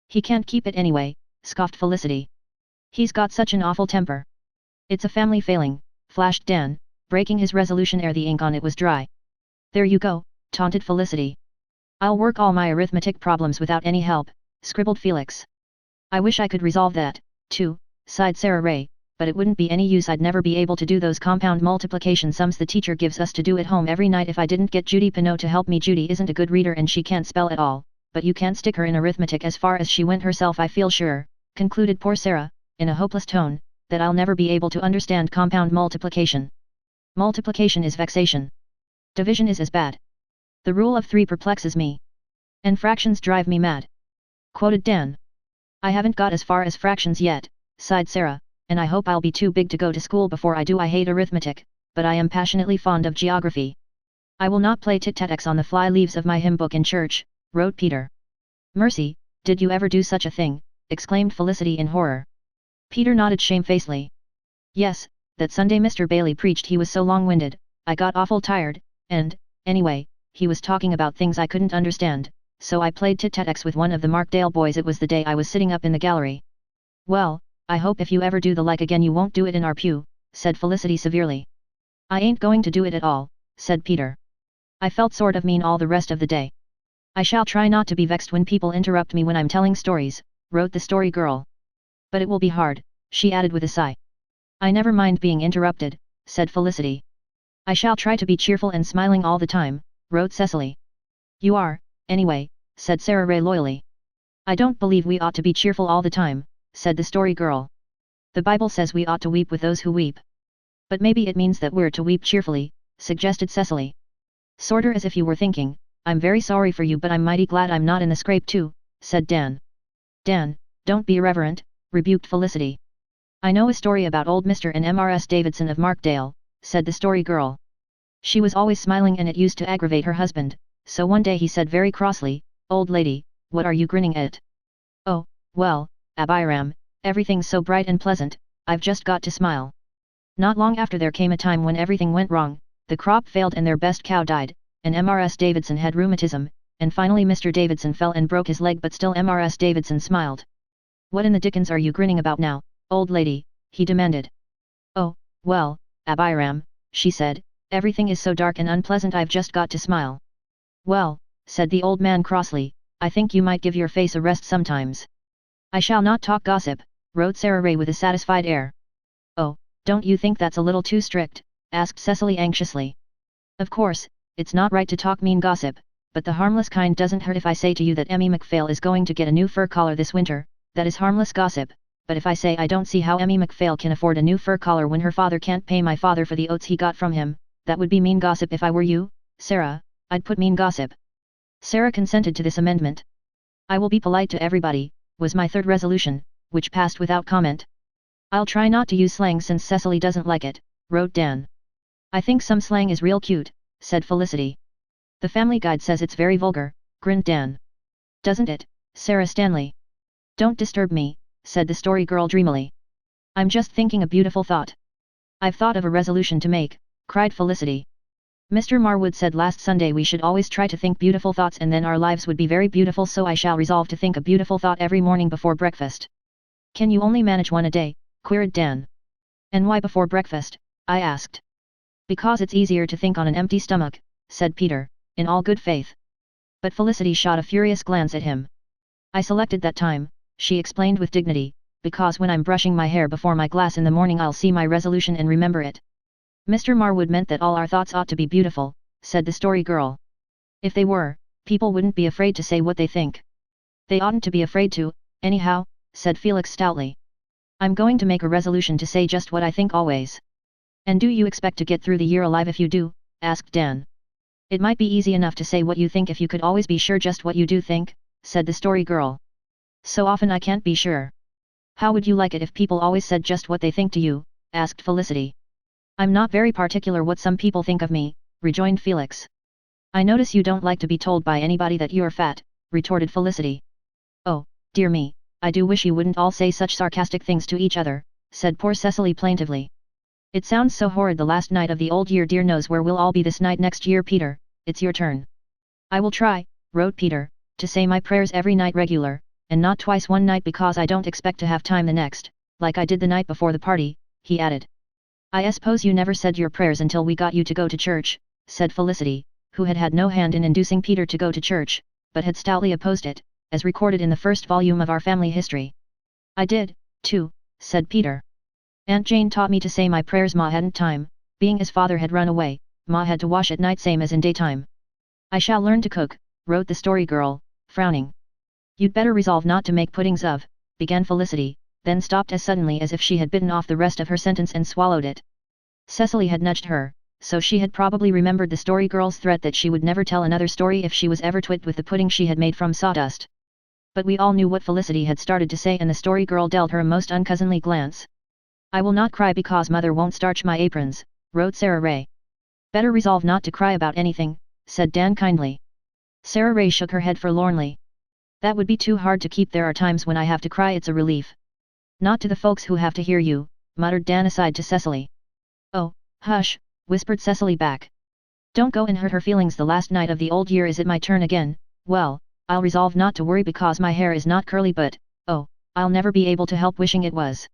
He can't keep it anyway, scoffed Felicity. He's got such an awful temper. It's a family failing, flashed Dan, breaking his resolution ere the ink on it was dry. There you go, taunted Felicity. I'll work all my arithmetic problems without any help, scribbled Felix. I wish I could resolve that, too, sighed Sarah Ray, but it wouldn't be any use. I'd never be able to do those compound multiplication sums the teacher gives us to do at home every night if I didn't get Judy Pineau to help me. Judy isn't a good reader and she can't spell at all, but you can't stick her in arithmetic as far as she went herself. I feel sure, concluded poor Sarah, in a hopeless tone, that I'll never be able to understand compound multiplication. Multiplication is vexation. Division is as bad. The rule of 3 perplexes me. And fractions drive me mad. Quoted Dan. I haven't got as far as fractions yet, sighed Sarah, and I hope I'll be too big to go to school before I do. I hate arithmetic, but I am passionately fond of geography. I will not play tic-tac-toe on the fly leaves of my hymn book in church, wrote Peter. Mercy, did you ever do such a thing? Exclaimed Felicity in horror. Peter nodded shamefacedly. Yes, that Sunday Mr. Bailey preached. He was so long-winded, I got awful tired, and, anyway, he was talking about things I couldn't understand, so I played tic-tac-toe with one of the Markdale boys. It was the day I was sitting up in the gallery. Well, I hope if you ever do the like again you won't do it in our pew, said Felicity severely. I ain't going to do it at all, said Peter. I felt sort of mean all the rest of the day. I shall try not to be vexed when people interrupt me when I'm telling stories, wrote the story girl. But it will be hard, she added with a sigh. I never mind being interrupted, said Felicity. I shall try to be cheerful and smiling all the time, wrote Cecily. You are, anyway, said Sarah Ray loyally. I don't believe we ought to be cheerful all the time, said the story girl. The Bible says we ought to weep with those who weep. But maybe it means that we're to weep cheerfully, suggested Cecily. Sorter as if you were thinking, I'm very sorry for you but I'm mighty glad I'm not in the scrape too, said Dan. Dan, don't be irreverent, rebuked Felicity. I know a story about old Mr. and Mrs. Davidson of Markdale, said the story girl. She was always smiling and it used to aggravate her husband, so one day he said very crossly, Old lady, what are you grinning at? Oh, well, Abiram, everything's so bright and pleasant, I've just got to smile. Not long after there came a time when everything went wrong, the crop failed and their best cow died, and Mrs. Davidson had rheumatism, and finally Mr. Davidson fell and broke his leg but still Mrs. Davidson smiled. What in the dickens are you grinning about now, old lady, he demanded. Oh, well, Abiram, she said, everything is so dark and unpleasant I've just got to smile. Well, said the old man crossly, I think you might give your face a rest sometimes. I shall not talk gossip, wrote Sarah Ray with a satisfied air. Oh, don't you think that's a little too strict? Asked Cecily anxiously. Of course, it's not right to talk mean gossip, but the harmless kind doesn't hurt. If I say to you that Emmy McPhail is going to get a new fur collar this winter, that is harmless gossip, but if I say I don't see how Emmy McPhail can afford a new fur collar when her father can't pay my father for the oats he got from him, that would be mean gossip. If I were you, Sarah, I'd put mean gossip. Sarah consented to this amendment. I will be polite to everybody, was my third resolution, which passed without comment. I'll try not to use slang since Cecily doesn't like it, wrote Dan. I think some slang is real cute, said Felicity. The Family Guide says it's very vulgar, grinned Dan. Doesn't it, Sarah Stanley? Don't disturb me, said the story girl dreamily. I'm just thinking a beautiful thought. I've thought of a resolution to make, cried Felicity. Mr. Marwood said last Sunday we should always try to think beautiful thoughts and then our lives would be very beautiful, so I shall resolve to think a beautiful thought every morning before breakfast. Can you only manage one a day? Queried Dan. And why before breakfast? I asked. Because it's easier to think on an empty stomach, said Peter, in all good faith. But Felicity shot a furious glance at him. I selected that time, she explained with dignity, because when I'm brushing my hair before my glass in the morning I'll see my resolution and remember it. Mr. Marwood meant that all our thoughts ought to be beautiful, said the story girl. If they were, people wouldn't be afraid to say what they think. They oughtn't to be afraid to, anyhow, said Felix stoutly. I'm going to make a resolution to say just what I think always. And do you expect to get through the year alive if you do? Asked Dan. It might be easy enough to say what you think if you could always be sure just what you do think, said the story girl. So often I can't be sure. How would you like it if people always said just what they think to you? Asked Felicity. I'm not very particular what some people think of me, rejoined Felix. I notice you don't like to be told by anybody that you're fat, retorted Felicity. Oh, dear me, I do wish you wouldn't all say such sarcastic things to each other, said poor Cecily plaintively. It sounds so horrid. The last night of the old year. Dear knows where we'll all be this night next year. Peter, it's your turn. I will try, wrote Peter, to say my prayers every night regular, and not twice one night because I don't expect to have time the next, like I did the night before the party, he added. I suppose you never said your prayers until we got you to go to church, said Felicity, who had had no hand in inducing Peter to go to church, but had stoutly opposed it, as recorded in the first volume of our family history. I did, too, said Peter. Aunt Jane taught me to say my prayers. Ma hadn't time, being his father had run away, Ma had to wash at night same as in daytime. I shall learn to cook, wrote the story girl, frowning. You'd better resolve not to make puddings of, began Felicity, then stopped as suddenly as if she had bitten off the rest of her sentence and swallowed it. Cecily had nudged her, so she had probably remembered the story girl's threat that she would never tell another story if she was ever twigged with the pudding she had made from sawdust. But we all knew what Felicity had started to say, and the story girl dealt her a most uncousinly glance. I will not cry because Mother won't starch my aprons, wrote Sarah Ray. Better resolve not to cry about anything, said Dan kindly. Sarah Ray shook her head forlornly. That would be too hard to keep. There are times when I have to cry. It's a relief. Not to the folks who have to hear you, muttered Dan aside to Cecily. Oh, hush, whispered Cecily back. Don't go and hurt her feelings. The last night of the old year. Is it my turn again? Well, I'll resolve not to worry because my hair is not curly, but, oh, I'll never be able to help wishing it was.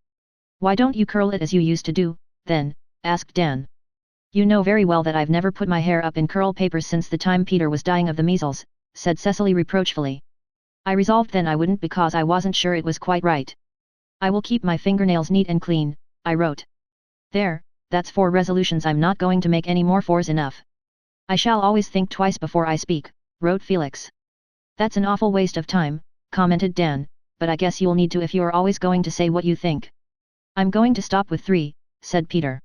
Why don't you curl it as you used to do, then? Asked Dan. You know very well that I've never put my hair up in curl papers since the time Peter was dying of the measles, said Cecily reproachfully. I resolved then I wouldn't because I wasn't sure it was quite right. I will keep my fingernails neat and clean, I wrote. There, that's 4 resolutions. I'm not going to make any more. 4's enough. I shall always think twice before I speak, wrote Felix. That's an awful waste of time, commented Dan, but I guess you'll need to if you're always going to say what you think. I'm going to stop with 3, said Peter.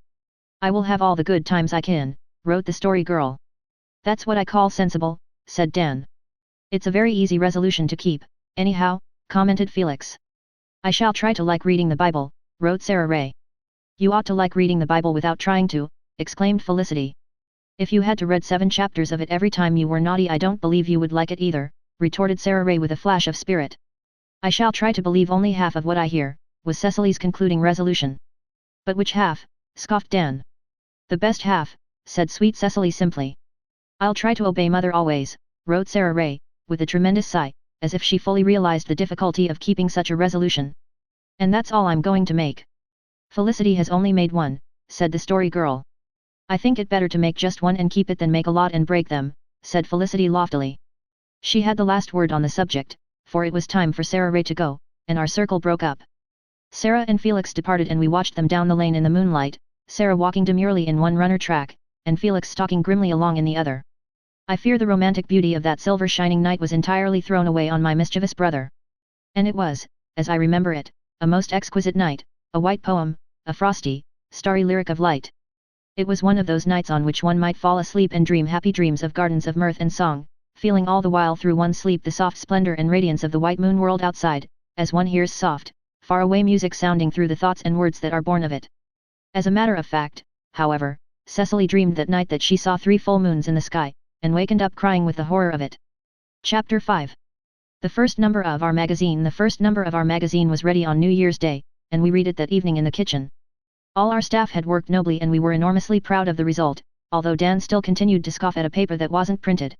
I will have all the good times I can, wrote the story girl. That's what I call sensible, said Dan. It's a very easy resolution to keep, anyhow, commented Felix. I shall try to like reading the Bible, wrote Sarah Ray. You ought to like reading the Bible without trying to, exclaimed Felicity. If you had to read 7 chapters of it every time you were naughty, I don't believe you would like it either, retorted Sarah Ray with a flash of spirit. I shall try to believe only half of what I hear, was Cecily's concluding resolution. But which half? Scoffed Dan. The best half, said sweet Cecily simply. I'll try to obey Mother always, wrote Sarah Ray, with a tremendous sigh, as if she fully realized the difficulty of keeping such a resolution. And that's all I'm going to make. Felicity has only made 1, said the story girl. I think it better to make just 1 and keep it than make a lot and break them, said Felicity loftily. She had the last word on the subject, for it was time for Sarah Ray to go, and our circle broke up. Sarah and Felix departed and we watched them down the lane in the moonlight, Sarah walking demurely in one runner track, and Felix stalking grimly along in the other. I fear the romantic beauty of that silver shining night was entirely thrown away on my mischievous brother. And it was, as I remember it, a most exquisite night, a white poem, a frosty, starry lyric of light. It was one of those nights on which one might fall asleep and dream happy dreams of gardens of mirth and song, feeling all the while through one's sleep the soft splendor and radiance of the white moon world outside, as one hears soft, far-away music sounding through the thoughts and words that are born of it. As a matter of fact, however, Cecily dreamed that night that she saw 3 full moons in the sky, and wakened up crying with the horror of it. Chapter 5. The first number of our magazine was ready on New Year's Day, and we read it that evening in the kitchen. All our staff had worked nobly and we were enormously proud of the result, although Dan still continued to scoff at a paper that wasn't printed.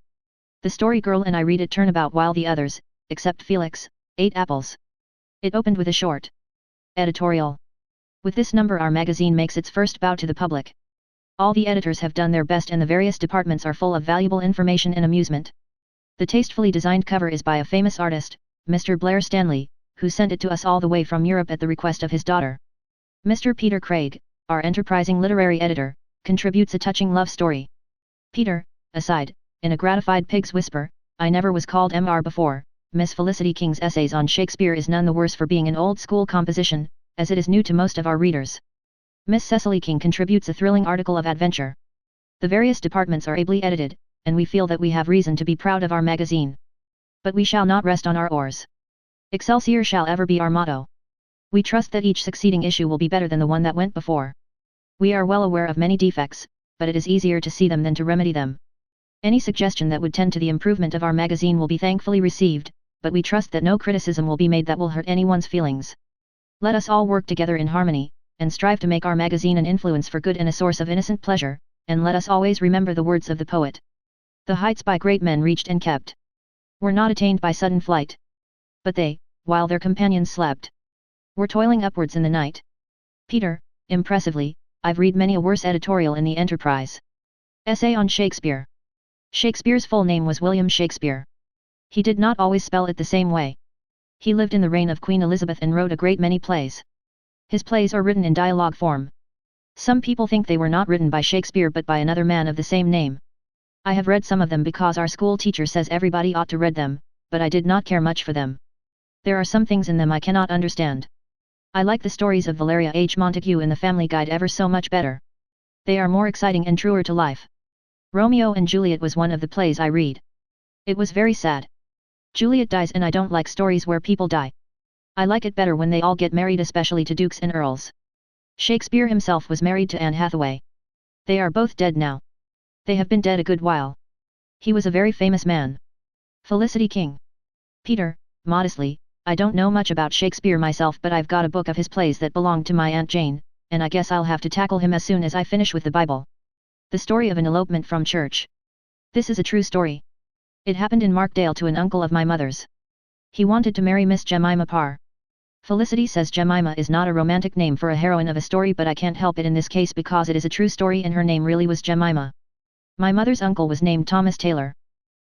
The story girl and I read it turnabout while the others, except Felix, ate apples. It opened with a short editorial. With this number our magazine makes its first bow to the public. All the editors have done their best and the various departments are full of valuable information and amusement. The tastefully designed cover is by a famous artist, Mr. Blair Stanley, who sent it to us all the way from Europe at the request of his daughter. Mr. Peter Craig, our enterprising literary editor, contributes a touching love story. Peter, aside, in a gratified pig's whisper, I never was called Mr. before. Miss Felicity King's essays on Shakespeare is none the worse for being an old-school composition, as it is new to most of our readers. Miss Cecily King contributes a thrilling article of adventure. The various departments are ably edited, and we feel that we have reason to be proud of our magazine. But we shall not rest on our oars. Excelsior shall ever be our motto. We trust that each succeeding issue will be better than the one that went before. We are well aware of many defects, but it is easier to see them than to remedy them. Any suggestion that would tend to the improvement of our magazine will be thankfully received, but we trust that no criticism will be made that will hurt anyone's feelings. Let us all work together in harmony, and strive to make our magazine an influence for good and a source of innocent pleasure, and let us always remember the words of the poet. The heights by great men reached and kept were not attained by sudden flight. But they, while their companions slept, were toiling upwards in the night. Peter, impressively, I've read many a worse editorial in the Enterprise. Essay on Shakespeare. Shakespeare's full name was William Shakespeare. He did not always spell it the same way. He lived in the reign of Queen Elizabeth and wrote a great many plays. His plays are written in dialogue form. Some people think they were not written by Shakespeare but by another man of the same name. I have read some of them because our school teacher says everybody ought to read them, but I did not care much for them. There are some things in them I cannot understand. I like the stories of Valeria H. Montague in the Family Guide ever so much better. They are more exciting and truer to life. Romeo and Juliet was one of the plays I read. It was very sad. Juliet dies and I don't like stories where people die. I like it better when they all get married, especially to dukes and earls. Shakespeare himself was married to Anne Hathaway. They are both dead now. They have been dead a good while. He was a very famous man. Felicity King. Peter, modestly, I don't know much about Shakespeare myself, but I've got a book of his plays that belonged to my Aunt Jane, and I guess I'll have to tackle him as soon as I finish with the Bible. The story of an elopement from church. This is a true story. It happened in Markdale to an uncle of my mother's. He wanted to marry Miss Jemima Parr. Felicity says Jemima is not a romantic name for a heroine of a story, but I can't help it in this case because it is a true story and her name really was Jemima. My mother's uncle was named Thomas Taylor.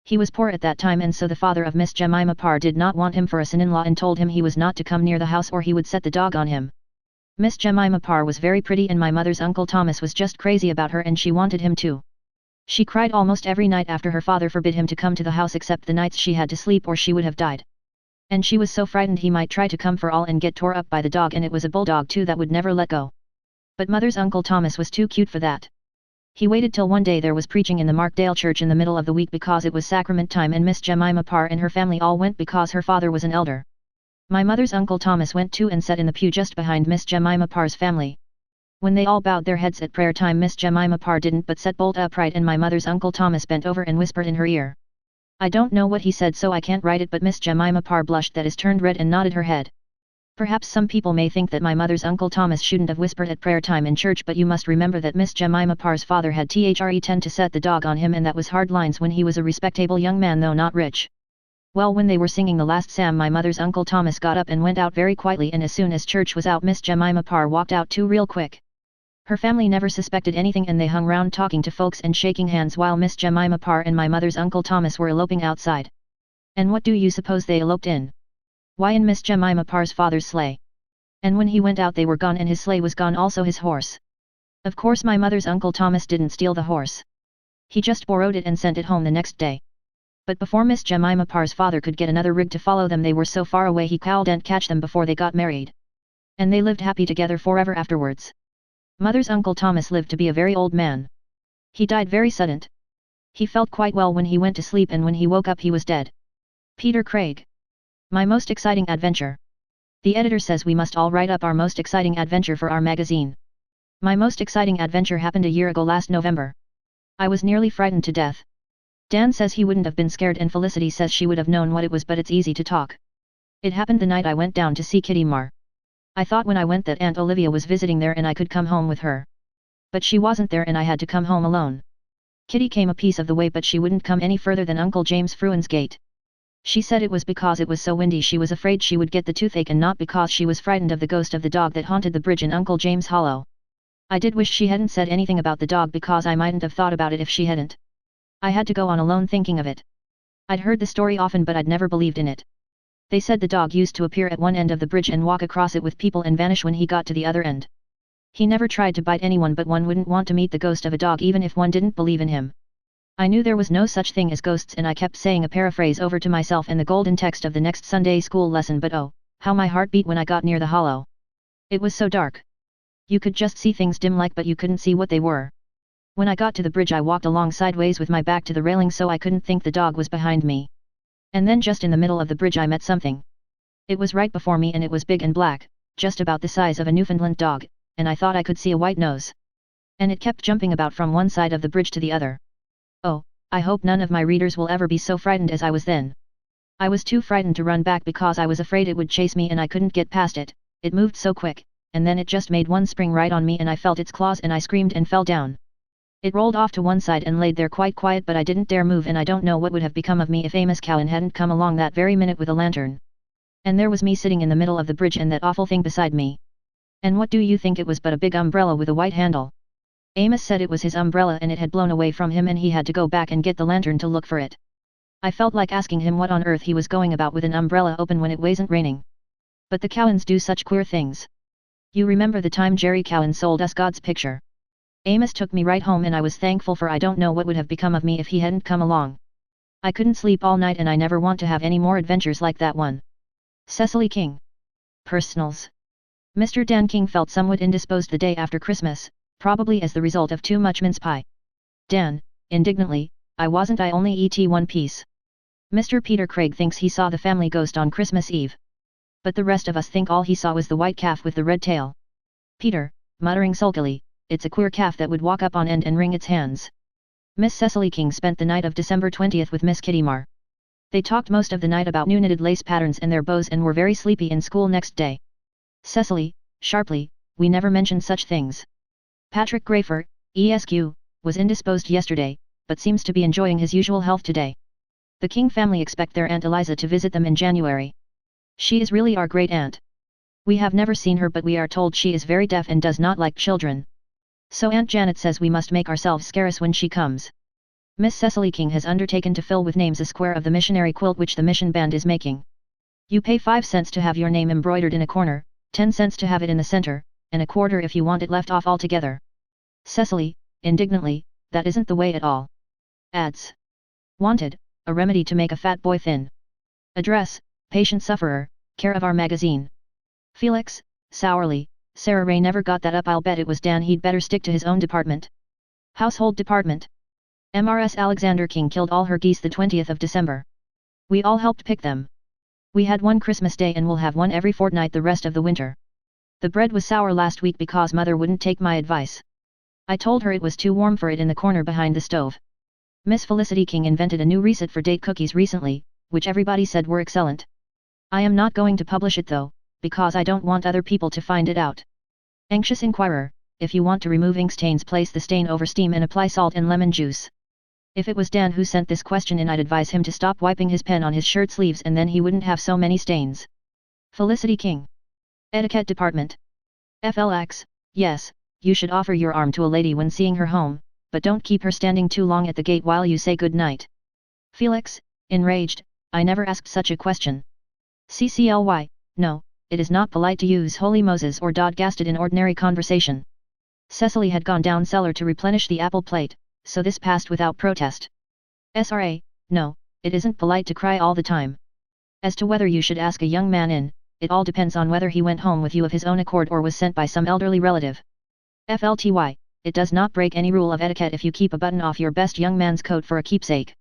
He was poor at that time, and so the father of Miss Jemima Parr did not want him for a son-in-law and told him he was not to come near the house or he would set the dog on him. Miss Jemima Parr was very pretty and my mother's uncle Thomas was just crazy about her and she wanted him too. She cried almost every night after her father forbid him to come to the house except the nights she had to sleep or she would have died. And she was so frightened he might try to come for all and get tore up by the dog, and it was a bulldog too that would never let go. But mother's uncle Thomas was too cute for that. He waited till one day there was preaching in the Markdale church in the middle of the week because it was sacrament time, and Miss Jemima Parr and her family all went because her father was an elder. My mother's uncle Thomas went too and sat in the pew just behind Miss Jemima Parr's family. When they all bowed their heads at prayer time, Miss Jemima Parr didn't but sat bolt upright, and my mother's uncle Thomas bent over and whispered in her ear. I don't know what he said so I can't write it, but Miss Jemima Parr blushed that is, turned red and nodded her head. Perhaps some people may think that my mother's uncle Thomas shouldn't have whispered at prayer time in church, but you must remember that Miss Jemima Parr's father had tend to set the dog on him, and that was hard lines when he was a respectable young man though not rich. Well, when they were singing the last psalm, my mother's uncle Thomas got up and went out very quietly, and as soon as church was out Miss Jemima Parr walked out too real quick. Her family never suspected anything and they hung round talking to folks and shaking hands while Miss Jemima Parr and my mother's uncle Thomas were eloping outside. And what do you suppose they eloped in? Why, in Miss Jemima Parr's father's sleigh. And when he went out they were gone, and his sleigh was gone, also his horse. Of course my mother's uncle Thomas didn't steal the horse. He just borrowed it and sent it home the next day. But before Miss Jemima Parr's father could get another rig to follow them, they were so far away he couldn't catch them before they got married. And they lived happy together forever afterwards. Mother's uncle Thomas lived to be a very old man. He died very sudden. He felt quite well when he went to sleep, and when he woke up he was dead. Peter Craig. My most exciting adventure. The editor says we must all write up our most exciting adventure for our magazine. My most exciting adventure happened a year ago last November. I was nearly frightened to death. Dan says he wouldn't have been scared and Felicity says she would have known what it was, but it's easy to talk. It happened the night I went down to see Kitty Marr. I thought when I went that Aunt Olivia was visiting there and I could come home with her. But she wasn't there and I had to come home alone. Kitty came a piece of the way, but she wouldn't come any further than Uncle James Fruin's gate. She said it was because it was so windy she was afraid she would get the toothache, and not because she was frightened of the ghost of the dog that haunted the bridge in Uncle James Hollow. I did wish she hadn't said anything about the dog, because I mightn't have thought about it if she hadn't. I had to go on alone thinking of it. I'd heard the story often but I'd never believed in it. They said the dog used to appear at one end of the bridge and walk across it with people and vanish when he got to the other end. He never tried to bite anyone, but one wouldn't want to meet the ghost of a dog even if one didn't believe in him. I knew there was no such thing as ghosts, and I kept saying a paraphrase over to myself and the golden text of the next Sunday school lesson, but oh, how my heart beat when I got near the hollow. It was so dark. You could just see things dim like, but you couldn't see what they were. When I got to the bridge I walked along sideways with my back to the railing so I couldn't think the dog was behind me. And then just in the middle of the bridge I met something. It was right before me and it was big and black, just about the size of a Newfoundland dog, and I thought I could see a white nose. And it kept jumping about from one side of the bridge to the other. Oh, I hope none of my readers will ever be so frightened as I was then. I was too frightened to run back because I was afraid it would chase me and I couldn't get past it. It moved so quick, and then it just made one spring right on me and I felt its claws and I screamed and fell down. It rolled off to one side and laid there quite quiet, but I didn't dare move, and I don't know what would have become of me if Amos Cowan hadn't come along that very minute with a lantern. And there was me sitting in the middle of the bridge and that awful thing beside me. And what do you think it was but a big umbrella with a white handle? Amos said it was his umbrella and it had blown away from him and he had to go back and get the lantern to look for it. I felt like asking him what on earth he was going about with an umbrella open when it wasn't raining. But the Cowans do such queer things. You remember the time Jerry Cowan sold us God's picture? Amos took me right home and I was thankful, for I don't know what would have become of me if he hadn't come along. I couldn't sleep all night and I never want to have any more adventures like that one. Cecily King. Personals. Mr. Dan King felt somewhat indisposed the day after Christmas, probably as the result of too much mince pie. Dan, indignantly, I only eat one piece. Mr. Peter Craig thinks he saw the family ghost on Christmas Eve. But the rest of us think all he saw was the white calf with the red tail. Peter, muttering sulkily, it's a queer calf that would walk up on end and wring its hands. Miss Cecily King spent the night of December 20th with Miss Kitty Marr. They talked most of the night about new knitted lace patterns and their bows and were very sleepy in school next day. Cecily, sharply, we never mentioned such things. Patrick Grafer, ESQ, was indisposed yesterday, but seems to be enjoying his usual health today. The King family expect their Aunt Eliza to visit them in January. She is really our great aunt. We have never seen her, but we are told she is very deaf and does not like children. So Aunt Janet says we must make ourselves scarce when she comes. Miss Cecily King has undertaken to fill with names a square of the missionary quilt which the mission band is making. You pay 5 cents to have your name embroidered in a corner, 10 cents to have it in the center, and a quarter if you want it left off altogether. Cecily, indignantly, that isn't the way at all. Ads. Wanted, a remedy to make a fat boy thin. Address, patient sufferer, care of our magazine. Felix, sourly, Sarah Ray never got that up. I'll bet it was Dan. He'd better stick to his own department. Household department. MRS Alexander King killed all her geese the 20th of December. We all helped pick them. We had one Christmas Day and we'll have one every fortnight the rest of the winter. The bread was sour last week because Mother wouldn't take my advice. I told her it was too warm for it in the corner behind the stove. Miss Felicity King invented a new recipe for date cookies recently, which everybody said were excellent. I am not going to publish it though, because I don't want other people to find it out. Anxious Inquirer, if you want to remove ink stains, place the stain over steam and apply salt and lemon juice. If it was Dan who sent this question in, I'd advise him to stop wiping his pen on his shirt sleeves and then he wouldn't have so many stains. Felicity King. Etiquette Department. FLX, yes, you should offer your arm to a lady when seeing her home, but don't keep her standing too long at the gate while you say good night. Felix, enraged, I never asked such a question. CCLY, no, it is not polite to use Holy Moses or Dodgasted in ordinary conversation. Cecily had gone down cellar to replenish the apple plate, so this passed without protest. SRA, no, it isn't polite to cry all the time. As to whether you should ask a young man in, it all depends on whether he went home with you of his own accord or was sent by some elderly relative. FLTY, it does not break any rule of etiquette if you keep a button off your best young man's coat for a keepsake.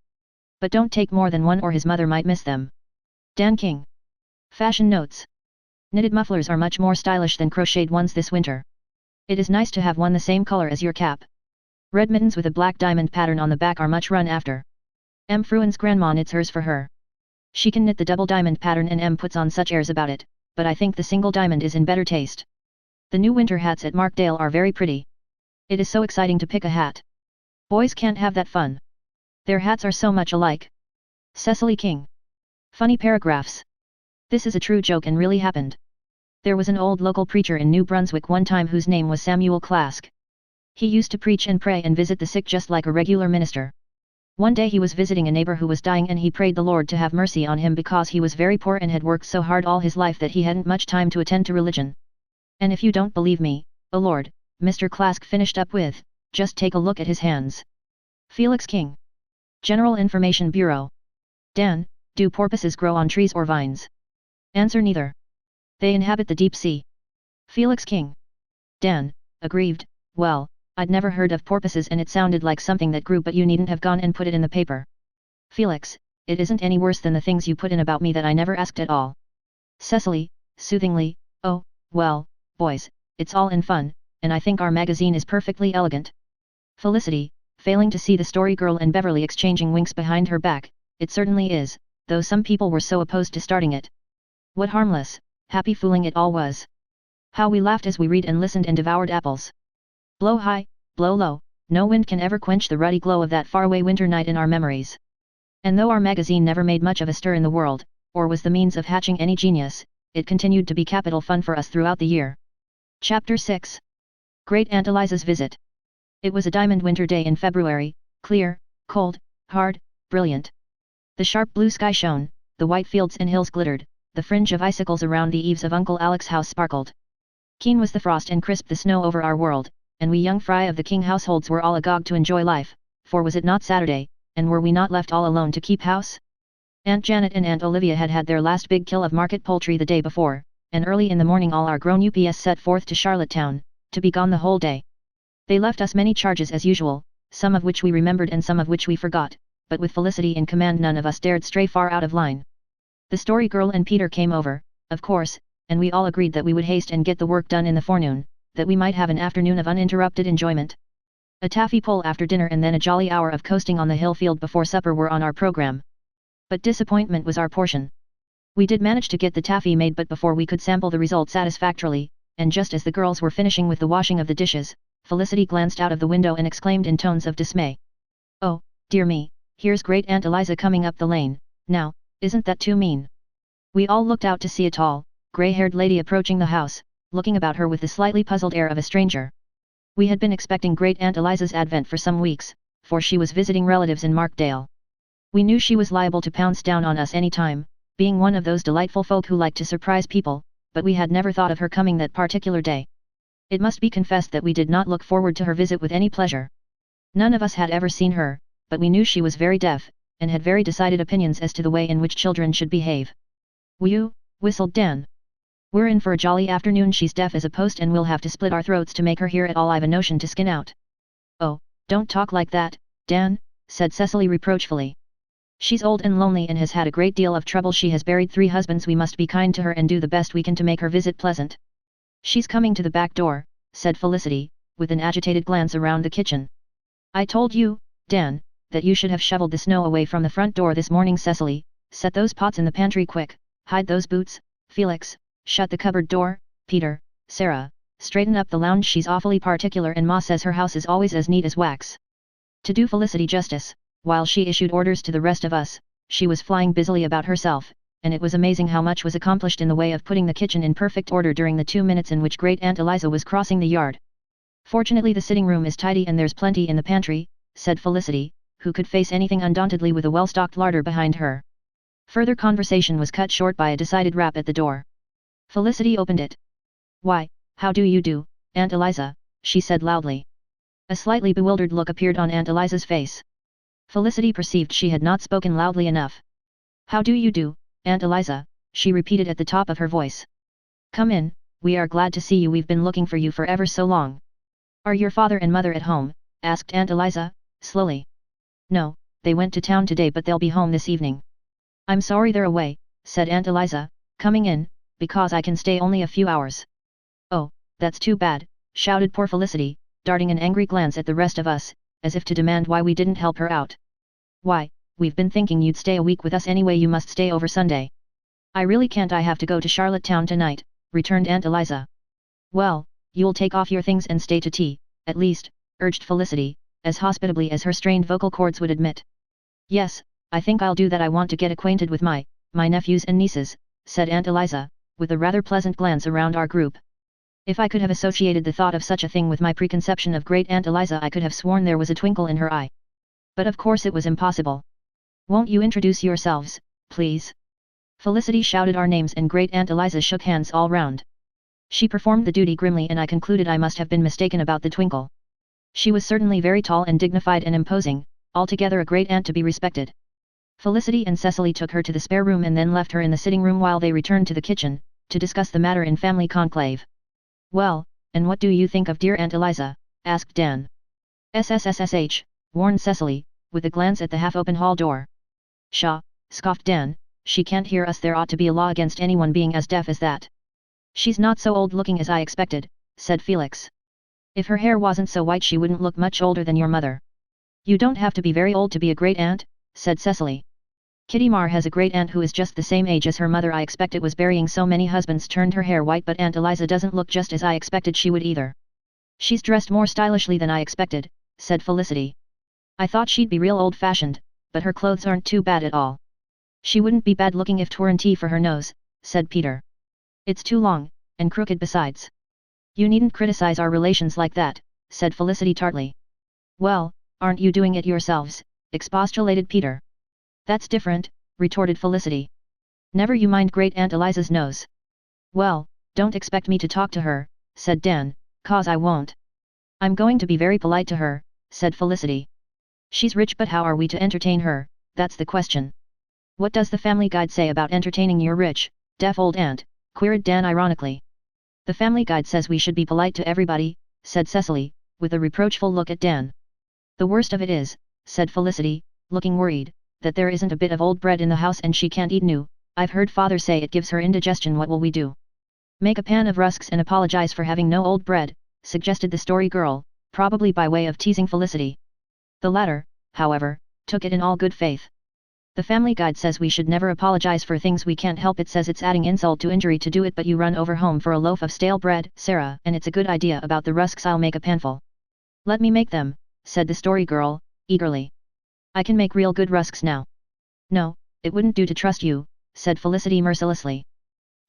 But don't take more than one or his mother might miss them. Dan King. Fashion notes. Knitted mufflers are much more stylish than crocheted ones this winter. It is nice to have one the same color as your cap. Red mittens with a black diamond pattern on the back are much run after. M. Fruin's grandma knits hers for her. She can knit the double diamond pattern and M puts on such airs about it, but I think the single diamond is in better taste. The new winter hats at Markdale are very pretty. It is so exciting to pick a hat. Boys can't have that fun. Their hats are so much alike. Cecily King. Funny paragraphs. This is a true joke and really happened. There was an old local preacher in New Brunswick one time whose name was Samuel Clask. He used to preach and pray and visit the sick just like a regular minister. One day he was visiting a neighbor who was dying and he prayed the Lord to have mercy on him because he was very poor and had worked so hard all his life that he hadn't much time to attend to religion. And if you don't believe me, O Lord, Mr. Clask finished up with, just take a look at his hands. Felix King. General Information Bureau. Dan, do porpoises grow on trees or vines? Answer: neither. They inhabit the deep sea. Felix King. Dan, aggrieved, well, I'd never heard of porpoises and it sounded like something that grew, but you needn't have gone and put it in the paper. Felix, it isn't any worse than the things you put in about me that I never asked at all. Cecily, soothingly, oh, well, boys, it's all in fun, and I think our magazine is perfectly elegant. Felicity, failing to see the story girl and Beverly exchanging winks behind her back, it certainly is, though some people were so opposed to starting it. What harmless, happy fooling it all was. How we laughed as we read and listened and devoured apples. Blow high, blow low, no wind can ever quench the ruddy glow of that faraway winter night in our memories. And though our magazine never made much of a stir in the world, or was the means of hatching any genius, it continued to be capital fun for us throughout the year. Chapter 6. Great Aunt Eliza's Visit. It was a diamond winter day in February, clear, cold, hard, brilliant. The sharp blue sky shone, the white fields and hills glittered, the fringe of icicles around the eaves of Uncle Alec's house sparkled. Keen was the frost and crisp the snow over our world, and we young fry of the King households were all agog to enjoy life, for was it not Saturday, and were we not left all alone to keep house? Aunt Janet and Aunt Olivia had had their last big kill of market poultry the day before, and early in the morning all our grown UPS set forth to Charlottetown, to be gone the whole day. They left us many charges as usual, some of which we remembered and some of which we forgot, but with Felicity in command none of us dared stray far out of line. The Story Girl and Peter came over, of course, and we all agreed that we would haste and get the work done in the forenoon, that we might have an afternoon of uninterrupted enjoyment. A taffy pull after dinner and then a jolly hour of coasting on the hill field before supper were on our program. But disappointment was our portion. We did manage to get the taffy made, but before we could sample the result satisfactorily, and just as the girls were finishing with the washing of the dishes, Felicity glanced out of the window and exclaimed in tones of dismay. "Oh, dear me, here's Great Aunt Eliza coming up the lane, now, isn't that too mean?" We all looked out to see a tall, grey-haired lady approaching the house, looking about her with the slightly puzzled air of a stranger. We had been expecting Great Aunt Eliza's advent for some weeks, for she was visiting relatives in Markdale. We knew she was liable to pounce down on us any time, being one of those delightful folk who like to surprise people, but we had never thought of her coming that particular day. It must be confessed that we did not look forward to her visit with any pleasure. None of us had ever seen her, but we knew she was very deaf, and had very decided opinions as to the way in which children should behave. "Whew," whistled Dan. "We're in for a jolly afternoon. She's deaf as a post and we'll have to split our throats to make her hear at all. I've a notion to skin out." "Oh, don't talk like that, Dan," said Cecily reproachfully. "She's old and lonely and has had a great deal of trouble. She has buried 3 husbands. We must be kind to her and do the best we can to make her visit pleasant." "She's coming to the back door," said Felicity, with an agitated glance around the kitchen. "I told you, Dan, that you should have shoveled the snow away from the front door this morning. Cecily, set those pots in the pantry quick, hide those boots, Felix, shut the cupboard door, Peter, Sarah, straighten up the lounge. She's awfully particular and Ma says her house is always as neat as wax." To do Felicity justice, while she issued orders to the rest of us, she was flying busily about herself, and it was amazing how much was accomplished in the way of putting the kitchen in perfect order during the 2 minutes in which Great Aunt Eliza was crossing the yard. "Fortunately the sitting room is tidy and there's plenty in the pantry," said Felicity, who could face anything undauntedly with a well-stocked larder behind her. Further conversation was cut short by a decided rap at the door. Felicity opened it. "Why, how do you do, Aunt Eliza?" she said loudly. A slightly bewildered look appeared on Aunt Eliza's face. Felicity perceived she had not spoken loudly enough. "How do you do, Aunt Eliza?" she repeated at the top of her voice. "Come in, we are glad to see you. We've been looking for you for ever so long." "Are your father and mother at home?" asked Aunt Eliza, slowly. "No, they went to town today but they'll be home this evening." "I'm sorry they're away," said Aunt Eliza, coming in, "because I can stay only a few hours." "Oh, that's too bad," shouted poor Felicity, darting an angry glance at the rest of us, as if to demand why we didn't help her out. "Why, we've been thinking you'd stay a week with us anyway. You must stay over Sunday." "I really can't. I have to go to Charlottetown tonight," returned Aunt Eliza. "Well, you'll take off your things and stay to tea, at least," urged Felicity, as hospitably as her strained vocal cords would admit. "Yes, I think I'll do that. I want to get acquainted with my nephews and nieces," said Aunt Eliza, with a rather pleasant glance around our group. If I could have associated the thought of such a thing with my preconception of Great Aunt Eliza, I could have sworn there was a twinkle in her eye. But of course it was impossible. "Won't you introduce yourselves, please?" Felicity shouted our names and Great Aunt Eliza shook hands all round. She performed the duty grimly and I concluded I must have been mistaken about the twinkle. She was certainly very tall and dignified and imposing, altogether a great aunt to be respected. Felicity and Cecily took her to the spare room and then left her in the sitting room while they returned to the kitchen, to discuss the matter in family conclave. "Well, and what do you think of dear Aunt Eliza?" asked Dan. "SSSSH, warned Cecily, with a glance at the half-open hall door. "Pshaw," scoffed Dan, "she can't hear us. There ought to be a law against anyone being as deaf as that." "She's not so old-looking as I expected," said Felix. "If her hair wasn't so white she wouldn't look much older than your mother." "You don't have to be very old to be a great aunt," said Cecily. Kitty Marr has a great aunt who is just the same age as her mother. I expect it was burying so many husbands turned her hair white, but Aunt Eliza doesn't look just as I expected she would either. She's dressed more stylishly than I expected, said Felicity. I thought she'd be real old-fashioned, but her clothes aren't too bad at all. She wouldn't be bad looking if 'tweren tea for her nose, said Peter. It's too long, and crooked besides. You needn't criticize our relations like that, said Felicity tartly. Well, aren't you doing it yourselves, expostulated Peter. That's different, retorted Felicity. Never you mind Great Aunt Eliza's nose. Well, don't expect me to talk to her, said Dan, 'cause I won't. I'm going to be very polite to her, said Felicity. She's rich, but how are we to entertain her, that's the question. What does the Family Guide say about entertaining your rich, deaf old aunt, queried Dan ironically. The Family Guide says we should be polite to everybody, said Cecily, with a reproachful look at Dan. The worst of it is, said Felicity, looking worried, that there isn't a bit of old bread in the house and she can't eat new. I've heard father say it gives her indigestion. What will we do? Make a pan of rusks and apologize for having no old bread, suggested the Story Girl, probably by way of teasing Felicity. The latter, however, took it in all good faith. The Family Guide says we should never apologize for things we can't help. It says it's adding insult to injury to do it, but you run over home for a loaf of stale bread, Sarah, and it's a good idea about the rusks. I'll make a panful. Let me make them, said the Story Girl, eagerly. I can make real good rusks now. No, it wouldn't do to trust you, said Felicity mercilessly.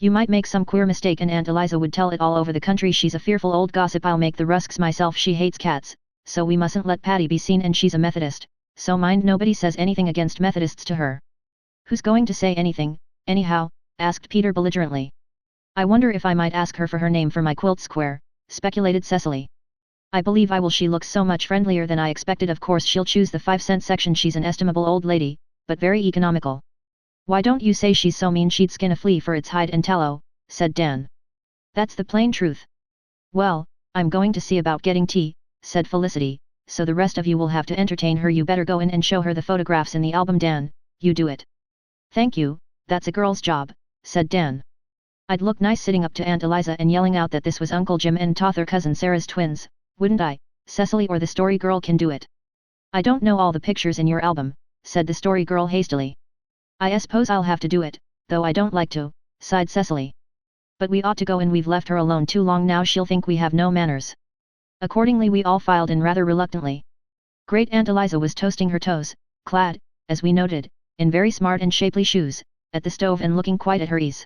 You might make some queer mistake and Aunt Eliza would tell it all over the country. She's a fearful old gossip. I'll make the rusks myself. She hates cats, so we mustn't let Patty be seen, and she's a Methodist, so mind nobody says anything against Methodists to her. Who's going to say anything, anyhow? Asked Peter belligerently. I wonder if I might ask her for her name for my quilt square, speculated Cecily. I believe I will. She looks so much friendlier than I expected. Of course she'll choose the 5-cent section. She's an estimable old lady, but very economical. Why don't you say she's so mean she'd skin a flea for its hide and tallow, said Dan. That's the plain truth. Well, I'm going to see about getting tea, said Felicity, so the rest of you will have to entertain her. You better go in and show her the photographs in the album. Dan, you do it. Thank you, that's a girl's job, said Dan. I'd look nice sitting up to Aunt Eliza and yelling out that this was Uncle Jim and Tother cousin Sarah's twins, wouldn't I? Cecily or the Story Girl can do it. I don't know all the pictures in your album, said the Story Girl hastily. I suppose I'll have to do it, though I don't like to, sighed Cecily. But we ought to go in. We've left her alone too long now. She'll think we have no manners. Accordingly we all filed in rather reluctantly. Great Aunt Eliza was toasting her toes, clad, as we noted, in very smart and shapely shoes, at the stove and looking quite at her ease.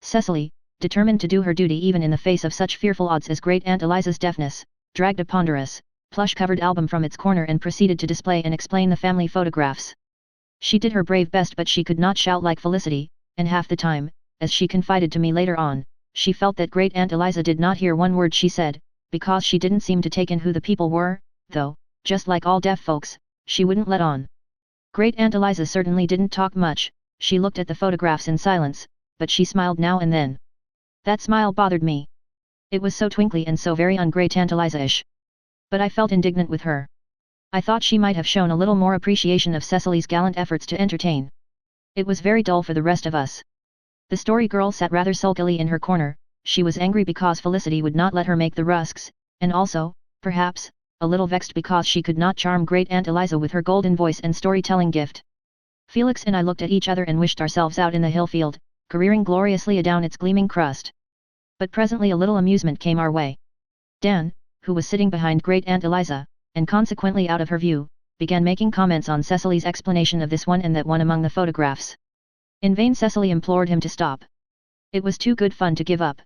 Cecily, determined to do her duty even in the face of such fearful odds as Great Aunt Eliza's deafness, dragged a ponderous, plush-covered album from its corner and proceeded to display and explain the family photographs. She did her brave best, but she could not shout like Felicity, and half the time, as she confided to me later on, she felt that Great Aunt Eliza did not hear one word she said, because she didn't seem to take in who the people were, though, just like all deaf folks, she wouldn't let on. Great Aunt Eliza certainly didn't talk much. She looked at the photographs in silence, but she smiled now and then. That smile bothered me. It was so twinkly and so very un-Great Aunt Eliza-ish. But I felt indignant with her. I thought she might have shown a little more appreciation of Cecily's gallant efforts to entertain. It was very dull for the rest of us. The Story Girl sat rather sulkily in her corner. She was angry because Felicity would not let her make the rusks, and also, perhaps, a little vexed because she could not charm Great Aunt Eliza with her golden voice and storytelling gift. Felix and I looked at each other and wished ourselves out in the hill field, careering gloriously adown its gleaming crust. But presently a little amusement came our way. Dan, who was sitting behind Great Aunt Eliza, and consequently out of her view, began making comments on Cecily's explanation of this one and that one among the photographs. In vain Cecily implored him to stop. It was too good fun to give up.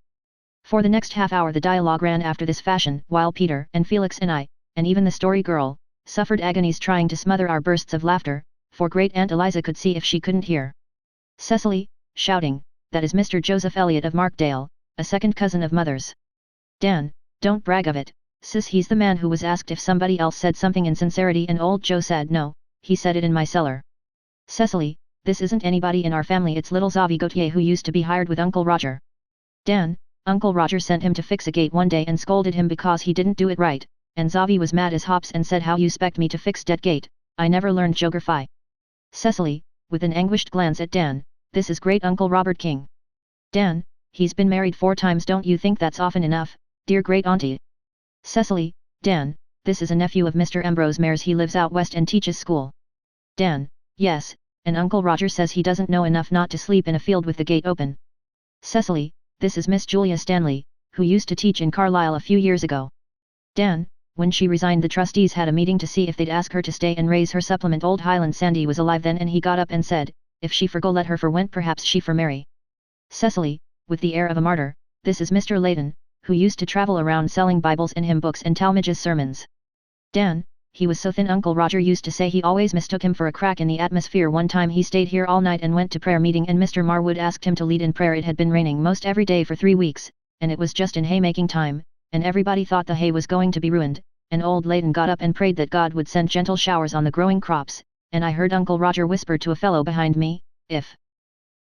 For the next half hour the dialogue ran after this fashion, while Peter and Felix and I, and even the Story Girl, suffered agonies trying to smother our bursts of laughter, for Great Aunt Eliza could see if she couldn't hear. Cecily, shouting, that is Mr. Joseph Elliot of Markdale, a second cousin of Mother's. Dan, don't brag of it, sis. He's the man who was asked if somebody else said something in sincerity and old Joe said no, he said it in my cellar. Cecily, this isn't anybody in our family, it's little Xavi Gautier who used to be hired with Uncle Roger. Dan, Uncle Roger sent him to fix a gate one day and scolded him because he didn't do it right, and Xavi was mad as hops and said, how you expect me to fix dat gate? I never learned geography. Cecily, with an anguished glance at Dan, this is Great Uncle Robert King. Dan, he's been married 4 times, don't you think that's often enough, dear great auntie? Cecily, Dan, this is a nephew of Mr. Ambrose Mares, he lives out west and teaches school. Dan, yes, and Uncle Roger says he doesn't know enough not to sleep in a field with the gate open. Cecily, this is Miss Julia Stanley, who used to teach in Carlisle a few years ago. Dan, when she resigned the trustees had a meeting to see if they'd ask her to stay and raise her supplement. Old Highland Sandy was alive then and he got up and said, if she forgo let her for went perhaps she for marry. Cecily, with the air of a martyr, this is Mr. Layton, who used to travel around selling Bibles and hymn books and Talmage's sermons. Dan, he was so thin Uncle Roger used to say he always mistook him for a crack in the atmosphere. One time he stayed here all night and went to prayer meeting and Mr. Marwood asked him to lead in prayer. It had been raining most every day for 3 weeks, and it was just in haymaking time, and everybody thought the hay was going to be ruined, and old Layton got up and prayed that God would send gentle showers on the growing crops, and I heard Uncle Roger whisper to a fellow behind me, if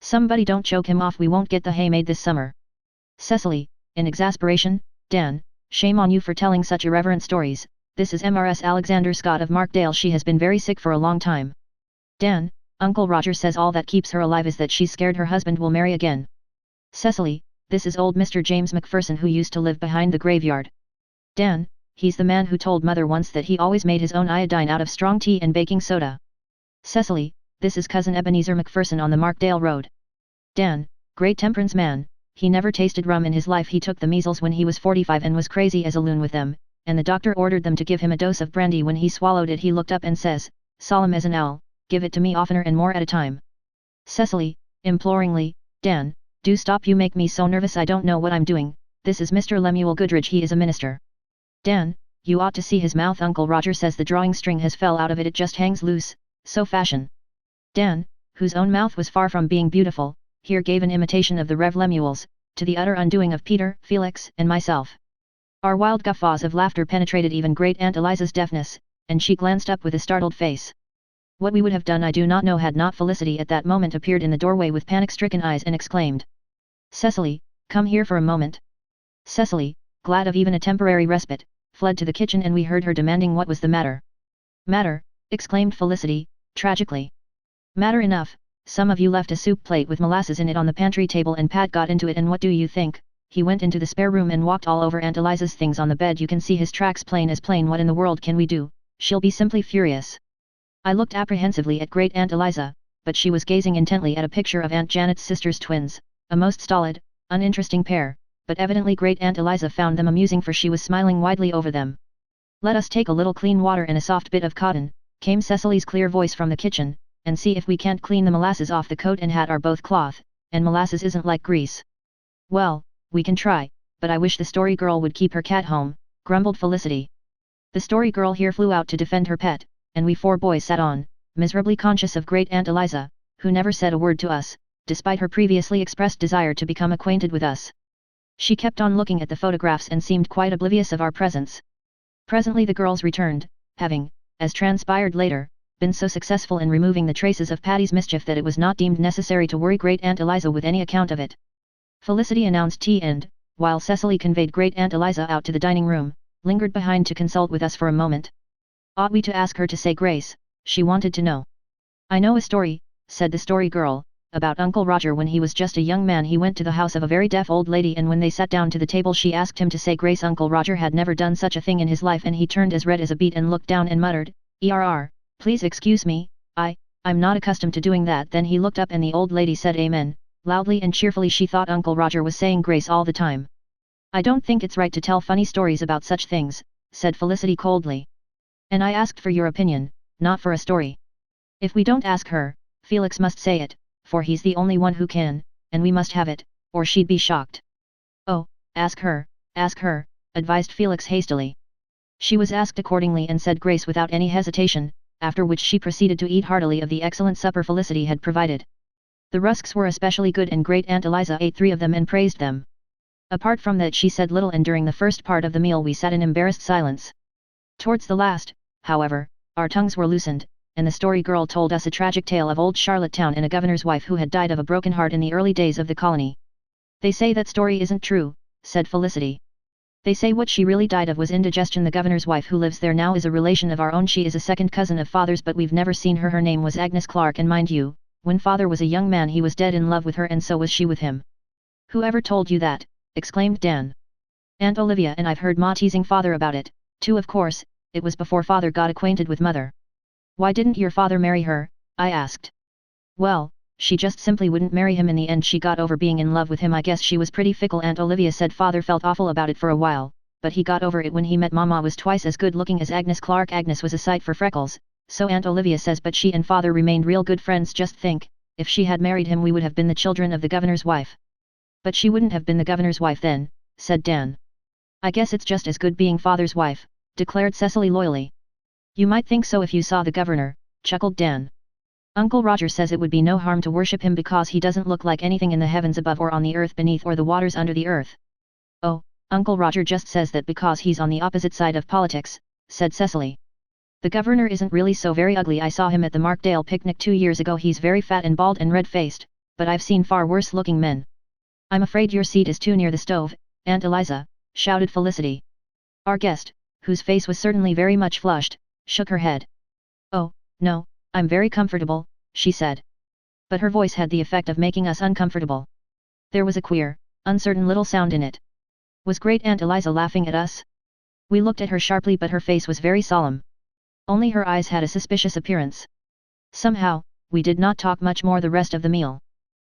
somebody don't choke him off we won't get the hay made this summer. Cecily, in exasperation, Dan, shame on you for telling such irreverent stories. This is Mrs. Alexander Scott of Markdale. She has been very sick for a long time. Dan, Uncle Roger says all that keeps her alive is that she's scared her husband will marry again. Cecily, this is old Mr. James Macpherson who used to live behind the graveyard. Dan, he's the man who told Mother once that he always made his own iodine out of strong tea and baking soda. Cecily, this is cousin Ebenezer Macpherson on the Markdale Road. Dan, great temperance man, he never tasted rum in his life. He took the measles when he was 45 and was crazy as a loon with them, and the doctor ordered them to give him a dose of brandy. When he swallowed it he looked up and says, solemn as an owl, give it to me oftener and more at a time. Cecily, imploringly, Dan, do stop, you make me so nervous I don't know what I'm doing. This is Mr. Lemuel Goodrich, he is a minister. Dan, you ought to see his mouth. Uncle Roger says the drawing string has fell out of it just hangs loose, so fashion. Dan, whose own mouth was far from being beautiful, here gave an imitation of the Rev. Lemuel's, to the utter undoing of Peter, Felix, and myself. Our wild guffaws of laughter penetrated even great Aunt Eliza's deafness, and she glanced up with a startled face. What we would have done I do not know had not Felicity at that moment appeared in the doorway with panic-stricken eyes and exclaimed, Cecily, come here for a moment. Cecily, glad of even a temporary respite, fled to the kitchen and we heard her demanding what was the matter. Matter, exclaimed Felicity, tragically. Matter enough, some of you left a soup plate with molasses in it on the pantry table and Pat got into it and what do you think? He went into the spare room and walked all over Aunt Eliza's things on the bed. You can see his tracks plain as plain. What in the world can we do? She'll be simply furious. I looked apprehensively at great Aunt Eliza, but she was gazing intently at a picture of Aunt Janet's sisters twins, a most stolid, uninteresting pair, but evidently great Aunt Eliza found them amusing for she was smiling widely over them. Let us take a little clean water and a soft bit of cotton, came Cecily's clear voice from the kitchen, and see if we can't clean the molasses off. The coat and hat are both cloth, and molasses isn't like grease. Well, we can try, but I wish the Story Girl would keep her cat home, grumbled Felicity. The Story Girl here flew out to defend her pet, and we 4 boys sat on, miserably conscious of great Aunt Eliza, who never said a word to us, despite her previously expressed desire to become acquainted with us. She kept on looking at the photographs and seemed quite oblivious of our presence. Presently the girls returned, having, as transpired later, been so successful in removing the traces of Patty's mischief that it was not deemed necessary to worry great Aunt Eliza with any account of it. Felicity announced tea and, while Cecily conveyed great Aunt Eliza out to the dining room, lingered behind to consult with us for a moment. Ought we to ask her to say grace? She wanted to know. I know a story, said the Story Girl, about Uncle Roger. When he was just a young man he went to the house of a very deaf old lady and when they sat down to the table she asked him to say grace. Uncle Roger had never done such a thing in his life and he turned as red as a beet and looked down and muttered, Please excuse me, I'm not accustomed to doing that. Then he looked up and the old lady said amen, loudly and cheerfully. She thought Uncle Roger was saying grace all the time. I don't think it's right to tell funny stories about such things, said Felicity coldly. And I asked for your opinion, not for a story. If we don't ask her, Felix must say it, for he's the only one who can, and we must have it, or she'd be shocked. Oh, ask her, advised Felix hastily. She was asked accordingly and said grace without any hesitation, after which she proceeded to eat heartily of the excellent supper Felicity had provided. The rusks were especially good and great Aunt Eliza ate 3 of them and praised them. Apart from that she said little and during the first part of the meal we sat in embarrassed silence. Towards the last, however, our tongues were loosened, and the Story Girl told us a tragic tale of old Charlottetown and a governor's wife who had died of a broken heart in the early days of the colony. They say that story isn't true, said Felicity. They say what she really died of was indigestion. The governor's wife who lives there now is a relation of our own. She is a second cousin of father's but we've never seen her. Her name was Agnes Clark and mind you, when father was a young man he was dead in love with her and so was she with him. Whoever told you that? Exclaimed Dan. Aunt Olivia and I've heard Ma teasing father about it, too. Of course, it was before father got acquainted with mother. Why didn't your father marry her? I asked. Well, she just simply wouldn't marry him in the end. She got over being in love with him. I guess she was pretty fickle. Aunt Olivia said father felt awful about it for a while, but he got over it when he met Mama was twice as good looking as Agnes Clark. Agnes was a sight for freckles, so Aunt Olivia says, but she and father remained real good friends. Just think, if she had married him we would have been the children of the governor's wife. But she wouldn't have been the governor's wife then, said Dan. I guess it's just as good being father's wife, declared Cecily loyally. You might think so if you saw the governor, chuckled Dan. Uncle Roger says it would be no harm to worship him because he doesn't look like anything in the heavens above or on the earth beneath or the waters under the earth. Oh, Uncle Roger just says that because he's on the opposite side of politics, said Cecily. The governor isn't really so very ugly. I saw him at the Markdale picnic 2 years ago. He's very fat and bald and red-faced, but I've seen far worse looking men. I'm afraid your seat is too near the stove, Aunt Eliza, shouted Felicity. Our guest, whose face was certainly very much flushed, shook her head. Oh, no, I'm very comfortable, she said. But her voice had the effect of making us uncomfortable. There was a queer, uncertain little sound in it. Was Great Aunt Eliza laughing at us? We looked at her sharply, but her face was very solemn. Only her eyes had a suspicious appearance. Somehow, we did not talk much more the rest of the meal.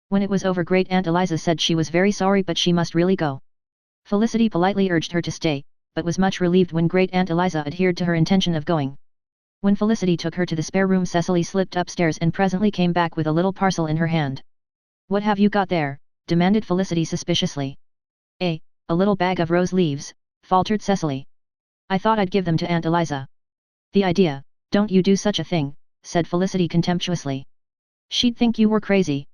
When it was over, Great Aunt Eliza said she was very sorry but she must really go. Felicity politely urged her to stay, but was much relieved when Great Aunt Eliza adhered to her intention of going. When Felicity took her to the spare room, Cecily slipped upstairs and presently came back with a little parcel in her hand. What have you got there? Demanded Felicity suspiciously. A little bag of rose leaves, faltered Cecily. I thought I'd give them to Aunt Eliza. The idea, don't you do such a thing, said Felicity contemptuously. She'd think you were crazy.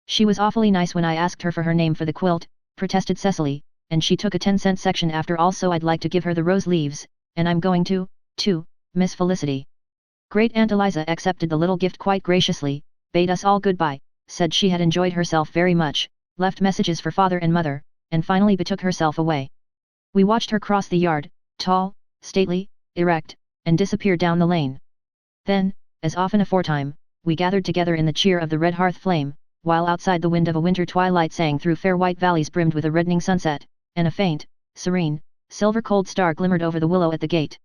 She was awfully nice when I asked her for her name for the quilt, protested Cecily, and she took a 10-cent section after all, so I'd like to give her the rose leaves, and I'm going to, Miss Felicity. Great Aunt Eliza accepted the little gift quite graciously, bade us all goodbye, said she had enjoyed herself very much, left messages for father and mother, and finally betook herself away. We watched her cross the yard, tall, stately, erect, and disappear down the lane. Then, as often aforetime, we gathered together in the cheer of the red hearth flame, while outside the wind of a winter twilight sang through fair white valleys brimmed with a reddening sunset, and a faint, serene, silver-cold star glimmered over the willow at the gate.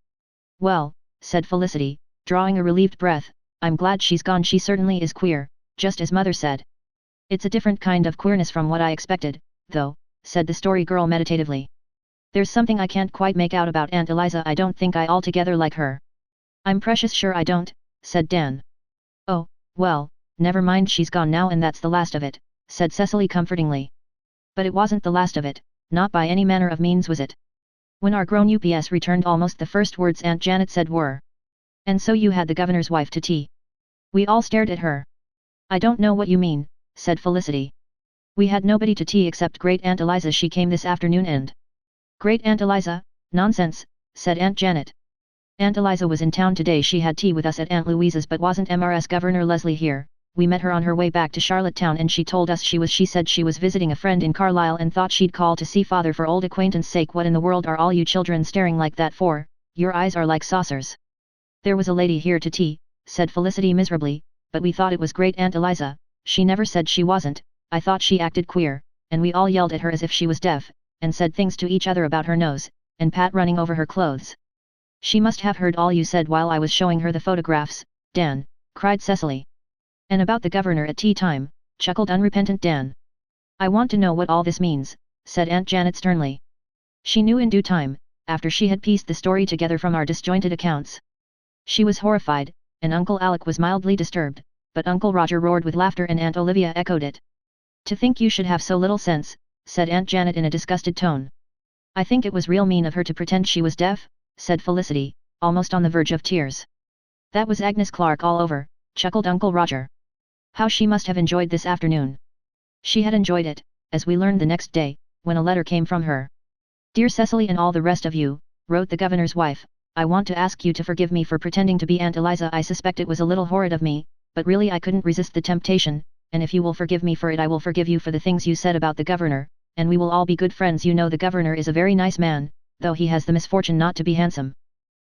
Well, said Felicity, drawing a relieved breath, I'm glad she's gone. She certainly is queer, just as Mother said. It's a different kind of queerness from what I expected, though, said the story girl meditatively. There's something I can't quite make out about Aunt Eliza. I don't think I altogether like her. I'm precious sure I don't, said Dan. Oh, well, never mind, she's gone now and that's the last of it, said Cecily comfortingly. But it wasn't the last of it, not by any manner of means was it. When our grown UPS returned, almost the first words Aunt Janet said were, "And so you had the governor's wife to tea?" We all stared at her. I don't know what you mean, said Felicity. We had nobody to tea except Great Aunt Eliza. She came this afternoon and... Great Aunt Eliza? Nonsense, said Aunt Janet. Aunt Eliza was in town today. She had tea with us at Aunt Louisa's, but wasn't MRS Governor Leslie here. We met her on her way back to Charlottetown and she told us she said she was visiting a friend in Carlisle and thought she'd call to see father for old acquaintance sake. What in the world are all you children staring like that for? Your eyes are like saucers. There was a lady here to tea, said Felicity miserably, but we thought it was Great Aunt Eliza. She never said she wasn't. I thought she acted queer, and we all yelled at her as if she was deaf, and said things to each other about her nose, and Pat running over her clothes. She must have heard all you said while I was showing her the photographs, Dan, cried Cecily. And about the governor at tea time, chuckled unrepentant Dan. I want to know what all this means, said Aunt Janet sternly. She knew in due time, after she had pieced the story together from our disjointed accounts. She was horrified, and Uncle Alec was mildly disturbed, but Uncle Roger roared with laughter and Aunt Olivia echoed it. To think you should have so little sense, said Aunt Janet in a disgusted tone. I think it was real mean of her to pretend she was deaf, said Felicity, almost on the verge of tears. That was Agnes Clark all over, chuckled Uncle Roger. How she must have enjoyed this afternoon. She had enjoyed it, as we learned the next day, when a letter came from her. Dear Cecily and all the rest of you, wrote the governor's wife, I want to ask you to forgive me for pretending to be Aunt Eliza. I suspect it was a little horrid of me, but really I couldn't resist the temptation, and if you will forgive me for it I will forgive you for the things you said about the governor, and we will all be good friends. You know the governor is a very nice man, though he has the misfortune not to be handsome.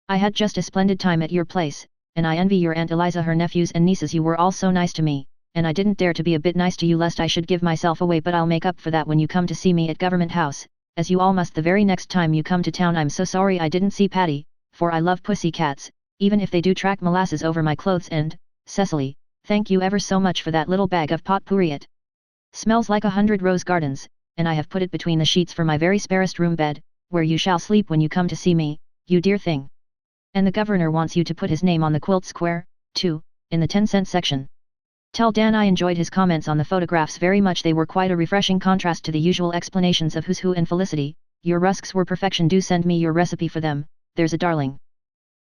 I had just a splendid time at your place, and I envy your Aunt Eliza, her nephews and nieces. You were all so nice to me, and I didn't dare to be a bit nice to you lest I should give myself away, but I'll make up for that when you come to see me at Government House, as you all must the very next time you come to town. I'm so sorry I didn't see Patty, for I love pussy cats, even if they do track molasses over my clothes and, Cecily, Thank you ever so much for that little bag of potpourri. It smells like 100 rose gardens, and I have put it between the sheets for my very sparest room bed, where you shall sleep when you come to see me, you dear thing. And the governor wants you to put his name on the quilt square, too, in the 10-cent section. Tell Dan I enjoyed his comments on the photographs very much. They were quite a refreshing contrast to the usual explanations of who's who and Felicity. Your rusks were perfection. Do send me your recipe for them, there's a darling.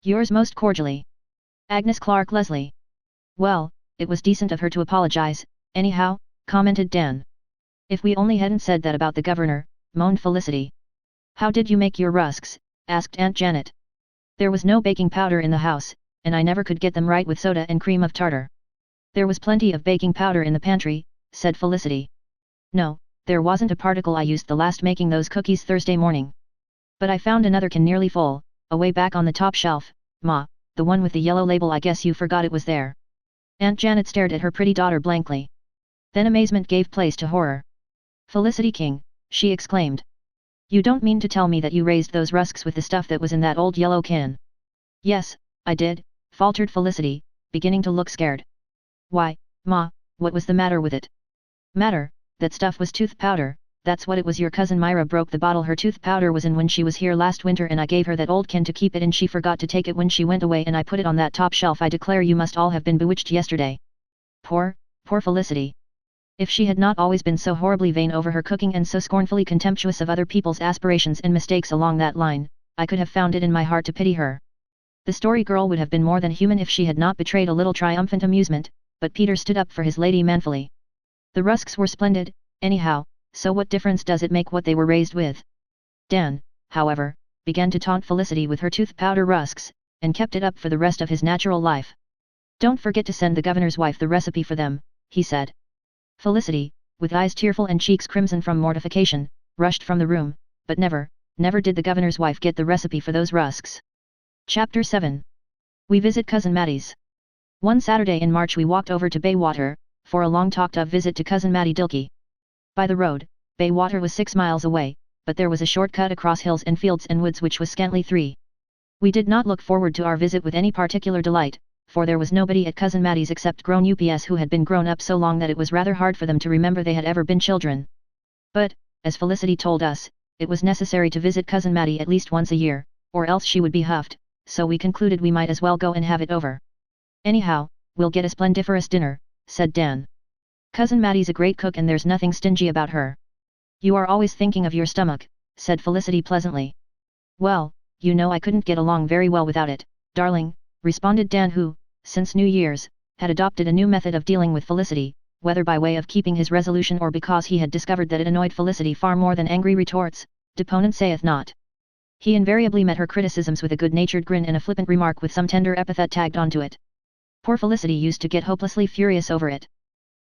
Yours most cordially, Agnes Clark Leslie. Well, it was decent of her to apologize, anyhow, commented Dan. If we only hadn't said that about the governor, moaned Felicity. How did you make your rusks? Asked Aunt Janet. There was no baking powder in the house, and I never could get them right with soda and cream of tartar. There was plenty of baking powder in the pantry, said Felicity. No, there wasn't a particle. I used the last making those cookies Thursday morning. But I found another can nearly full, away back on the top shelf, Ma, the one with the yellow label. I guess you forgot it was there. Aunt Janet stared at her pretty daughter blankly. Then amazement gave place to horror. Felicity King, she exclaimed. You don't mean to tell me that you raised those rusks with the stuff that was in that old yellow can? Yes, I did, faltered Felicity, beginning to look scared. Why, Ma, what was the matter with it? Matter, that stuff was tooth powder, that's what it was. Your cousin Myra broke the bottle her tooth powder was in when she was here last winter, and I gave her that old can to keep it in. She forgot to take it when she went away, and I put it on that top shelf. I declare you must all have been bewitched yesterday. Poor Felicity. If she had not always been so horribly vain over her cooking and so scornfully contemptuous of other people's aspirations and mistakes along that line, I could have found it in my heart to pity her. The story girl would have been more than human if she had not betrayed a little triumphant amusement, but Peter stood up for his lady manfully. The rusks were splendid, anyhow, so what difference does it make what they were raised with? Dan, however, began to taunt Felicity with her tooth powder rusks, and kept it up for the rest of his natural life. Don't forget to send the governor's wife the recipe for them, he said. Felicity, with eyes tearful and cheeks crimson from mortification, rushed from the room, but never did the governor's wife get the recipe for those rusks. Chapter 7. We visit Cousin Mattie's. One Saturday in March we walked over to Baywater, for a long talked-of visit to Cousin Mattie Dilkey. By the road, Baywater was 6 miles away, but there was a short-cut across hills and fields and woods which was scantly 3. We did not look forward to our visit with any particular delight, for there was nobody at Cousin Mattie's except grown UPS who had been grown up so long that it was rather hard for them to remember they had ever been children. But, as Felicity told us, it was necessary to visit Cousin Mattie at least once a year, or else she would be huffed, so we concluded we might as well go and have it over. Anyhow, we'll get a splendiferous dinner, said Dan. Cousin Mattie's a great cook and there's nothing stingy about her. You are always thinking of your stomach, said Felicity pleasantly. Well, you know I couldn't get along very well without it, darling, responded Dan, who, since New Year's, had adopted a new method of dealing with Felicity, whether by way of keeping his resolution or because he had discovered that it annoyed Felicity far more than angry retorts. Deponent saith not. He invariably met her criticisms with a good-natured grin and a flippant remark with some tender epithet tagged onto it. Poor Felicity used to get hopelessly furious over it.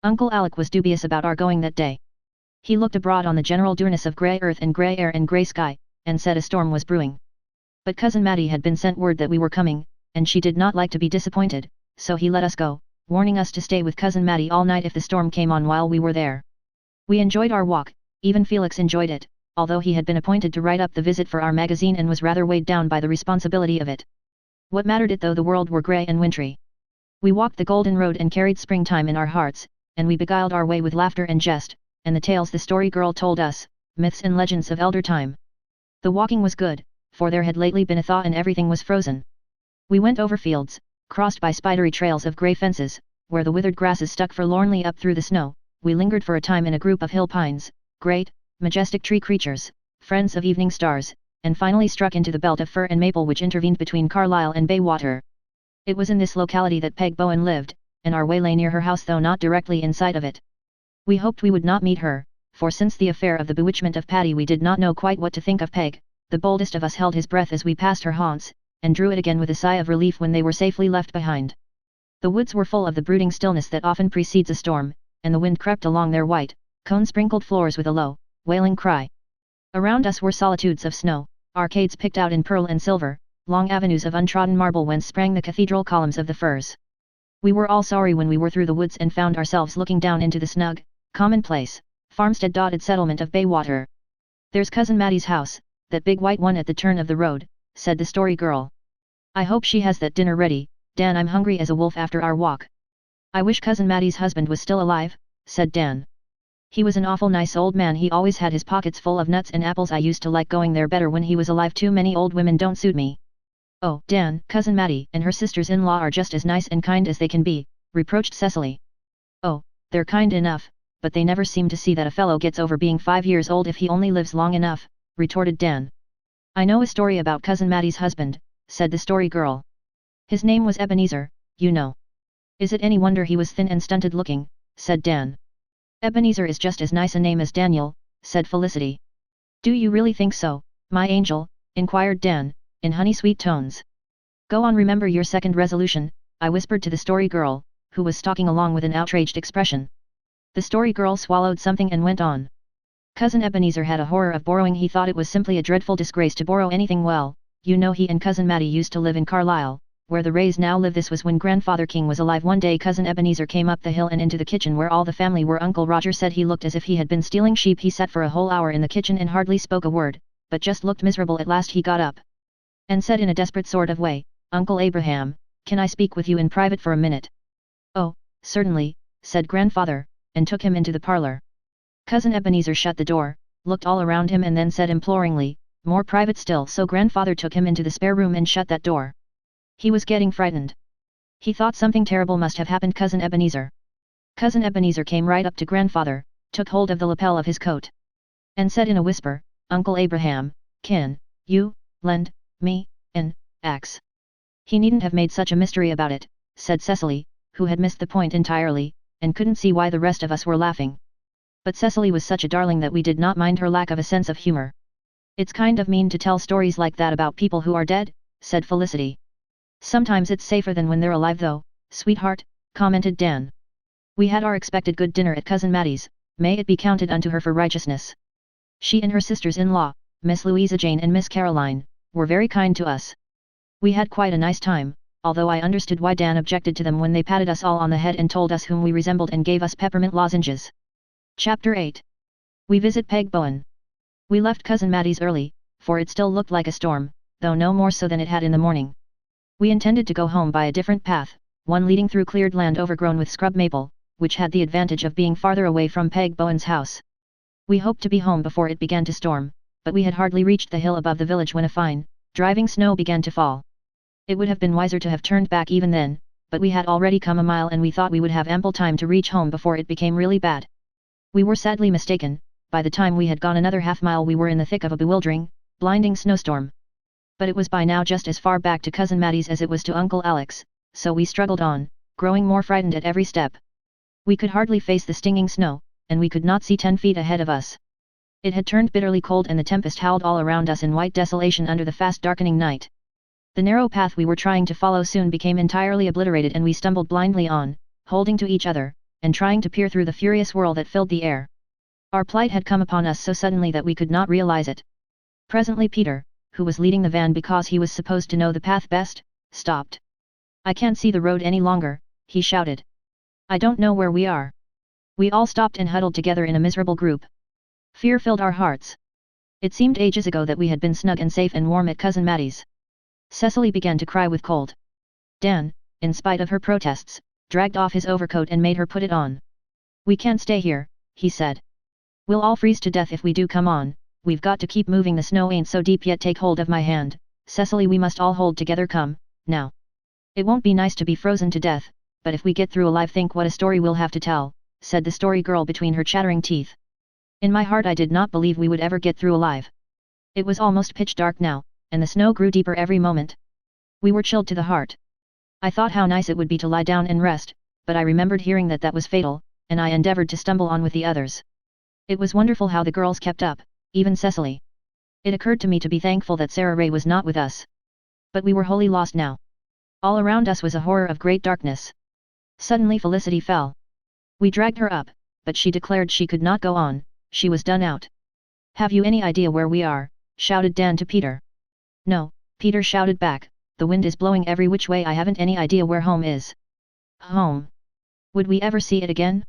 Uncle Alec was dubious about our going that day. He looked abroad on the general dourness of grey earth and grey air and grey sky, and said a storm was brewing. But Cousin Mattie had been sent word that we were coming, and she did not like to be disappointed, so he let us go, warning us to stay with Cousin Mattie all night if the storm came on while we were there. We enjoyed our walk, even Felix enjoyed it, although he had been appointed to write up the visit for our magazine and was rather weighed down by the responsibility of it. What mattered it though the world were grey and wintry? We walked the golden road and carried springtime in our hearts, and we beguiled our way with laughter and jest, and the tales the story girl told us, myths and legends of elder time. The walking was good, for there had lately been a thaw and everything was frozen. We went over fields, crossed by spidery trails of grey fences, where the withered grasses stuck forlornly up through the snow. We lingered for a time in a group of hill pines, great, majestic tree creatures, friends of evening stars, and finally struck into the belt of fir and maple which intervened between Carlisle and Baywater. It was in this locality that Peg Bowen lived, and our way lay near her house though not directly in sight of it. We hoped we would not meet her, for since the affair of the bewitchment of Patty we did not know quite what to think of Peg. The boldest of us held his breath as we passed her haunts, and drew it again with a sigh of relief when they were safely left behind. The woods were full of the brooding stillness that often precedes a storm, and the wind crept along their white, cone-sprinkled floors with a low, wailing cry. Around us were solitudes of snow, arcades picked out in pearl and silver, long avenues of untrodden marble whence sprang the cathedral columns of the firs. We were all sorry when we were through the woods and found ourselves looking down into the snug, commonplace, farmstead-dotted settlement of Baywater. There's Cousin Mattie's house, that big white one at the turn of the road, said the story girl. I hope she has that dinner ready, Dan. I'm hungry as a wolf after our walk. I wish Cousin Maddie's husband was still alive, said Dan. He was an awful nice old man. He always had his pockets full of nuts and apples. I used to like going there better when he was alive. Too many old women don't suit me. Oh, Dan, Cousin Maddie and her sisters-in-law are just as nice and kind as they can be, reproached Cecily. Oh, they're kind enough, but they never seem to see that a fellow gets over being 5 years old if he only lives long enough, retorted Dan. I know a story about Cousin Maddie's husband, said the story girl. His name was Ebenezer, you know. Is it any wonder he was thin and stunted looking, said Dan. Ebenezer is just as nice a name as Daniel, said Felicity. Do you really think so, my angel, inquired Dan, in honey-sweet tones. Go on, remember your second resolution, I whispered to the story girl, who was stalking along with an outraged expression. The story girl swallowed something and went on. Cousin Ebenezer had a horror of borrowing. He thought it was simply a dreadful disgrace to borrow anything. Well, you know, he and Cousin Maddie used to live in Carlisle, where the Rays now live. This was when Grandfather King was alive. One day Cousin Ebenezer came up the hill and into the kitchen where all the family were. Uncle Roger said he looked as if he had been stealing sheep. He sat for a whole hour in the kitchen and hardly spoke a word, but just looked miserable. At last he got up and said in a desperate sort of way, Uncle Abraham, can I speak with you in private for a minute? Oh, certainly, said Grandfather, and took him into the parlor. Cousin Ebenezer shut the door, looked all around him and then said imploringly, more private still. So Grandfather took him into the spare room and shut that door. He was getting frightened. He thought something terrible must have happened. Cousin Ebenezer came right up to Grandfather, took hold of the lapel of his coat, and said in a whisper, Uncle Abraham, can you lend me an axe? He needn't have made such a mystery about it, said Cecily, who had missed the point entirely, and couldn't see why the rest of us were laughing. But Cecily was such a darling that we did not mind her lack of a sense of humor. It's kind of mean to tell stories like that about people who are dead, said Felicity. Sometimes it's safer than when they're alive though, sweetheart, commented Dan. We had our expected good dinner at Cousin Maddie's, may it be counted unto her for righteousness. She and her sisters-in-law, Miss Louisa Jane and Miss Caroline, were very kind to us. We had quite a nice time, although I understood why Dan objected to them when they patted us all on the head and told us whom we resembled and gave us peppermint lozenges. Chapter 8. We visit Peg Bowen. We left Cousin Maddie's early, for it still looked like a storm, though no more so than it had in the morning. We intended to go home by a different path, one leading through cleared land overgrown with scrub maple, which had the advantage of being farther away from Peg Bowen's house. We hoped to be home before it began to storm, but we had hardly reached the hill above the village when a fine, driving snow began to fall. It would have been wiser to have turned back even then, but we had already come a mile and we thought we would have ample time to reach home before it became really bad. We were sadly mistaken. By the time we had gone another half-mile we were in the thick of a bewildering, blinding snowstorm. But it was by now just as far back to Cousin Maddie's as it was to Uncle Alec's, so we struggled on, growing more frightened at every step. We could hardly face the stinging snow, and we could not see 10 feet ahead of us. It had turned bitterly cold and the tempest howled all around us in white desolation under the fast darkening night. The narrow path we were trying to follow soon became entirely obliterated and we stumbled blindly on, holding to each other, and trying to peer through the furious whirl that filled the air. Our plight had come upon us so suddenly that we could not realize it. Presently Peter, who was leading the van because he was supposed to know the path best, stopped. I can't see the road any longer, he shouted. I don't know where we are. We all stopped and huddled together in a miserable group. Fear filled our hearts. It seemed ages ago that we had been snug and safe and warm at Cousin Maddie's. Cecily began to cry with cold. Dan, in spite of her protests, dragged off his overcoat and made her put it on. We can't stay here, he said. We'll all freeze to death if we do. Come on, we've got to keep moving. The snow ain't so deep yet. Take hold of my hand, Cecily. We must all hold together. Come, now. It won't be nice to be frozen to death, but if we get through alive, think what a story we'll have to tell, said the story girl between her chattering teeth. In my heart I did not believe we would ever get through alive. It was almost pitch dark now, and the snow grew deeper every moment. We were chilled to the heart. I thought how nice it would be to lie down and rest, but I remembered hearing that was fatal, and I endeavored to stumble on with the others. It was wonderful how the girls kept up, even Cecily. It occurred to me to be thankful that Sarah Ray was not with us. But we were wholly lost now. All around us was a horror of great darkness. Suddenly Felicity fell. We dragged her up, but she declared she could not go on, she was done out. Have you any idea where we are? Shouted Dan to Peter. No, Peter shouted back, the wind is blowing every which way. I haven't any idea where home is. Home? Would we ever see it again?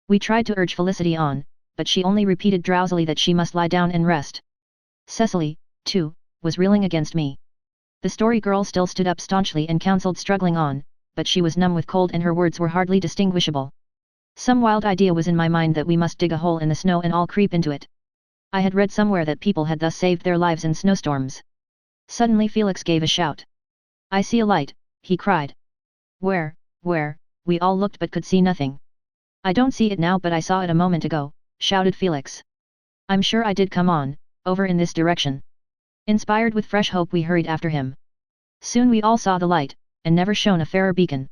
We tried to urge Felicity on, but she only repeated drowsily that she must lie down and rest. Cecily, too, was reeling against me. The story girl still stood up staunchly and counseled struggling on, but she was numb with cold and her words were hardly distinguishable. Some wild idea was in my mind that we must dig a hole in the snow and all creep into it. I had read somewhere that people had thus saved their lives in snowstorms. Suddenly Felix gave a shout. "I see a light," he cried. "Where, where?" We all looked but could see nothing. "I don't see it now but I saw it a moment ago," shouted Felix. "I'm sure I did, come on, over in this direction." Inspired with fresh hope we hurried after him. Soon we all saw the light, and never shone a fairer beacon.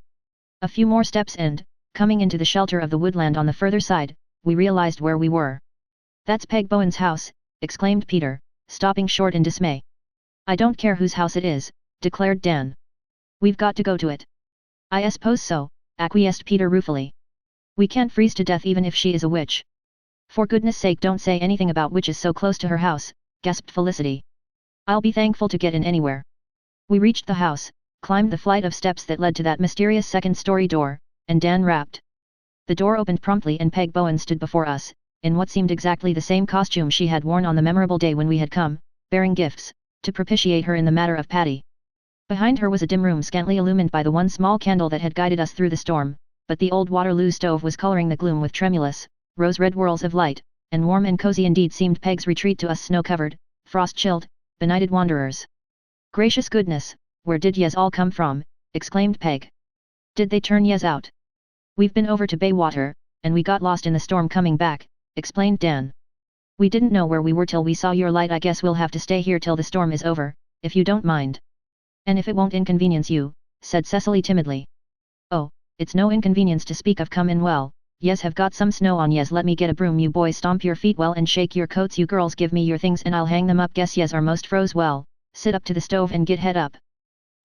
A few more steps and, coming into the shelter of the woodland on the further side, we realized where we were. "That's Peg Bowen's house," exclaimed Peter, stopping short in dismay. "I don't care whose house it is," declared Dan. "We've got to go to it." "I suppose so," acquiesced Peter ruefully. "We can't freeze to death even if she is a witch." "For goodness sake don't say anything about witches so close to her house," gasped Felicity. "I'll be thankful to get in anywhere." We reached the house, climbed the flight of steps that led to that mysterious second-story door, and Dan rapped. The door opened promptly and Peg Bowen stood before us, in what seemed exactly the same costume she had worn on the memorable day when we had come, bearing gifts, to propitiate her in the matter of Patty. Behind her was a dim room scantily illumined by the one small candle that had guided us through the storm, but the old Waterloo stove was coloring the gloom with tremulous, rose-red whirls of light, and warm and cozy indeed seemed Peg's retreat to us snow-covered, frost-chilled, benighted wanderers. "Gracious goodness, where did yez all come from?" exclaimed Peg. "Did they turn yez out?" "We've been over to Baywater, and we got lost in the storm coming back," explained Dan. "We didn't know where we were till we saw your light. I guess we'll have to stay here till the storm is over, if you don't mind." "And if it won't inconvenience you," said Cecily timidly. "Oh, it's no inconvenience to speak of. Come in well, yez have got some snow on yez. Let me get a broom. You boys stomp your feet well and shake your coats. You girls give me your things and I'll hang them up. Guess yez are most froze well, sit up to the stove and get head up."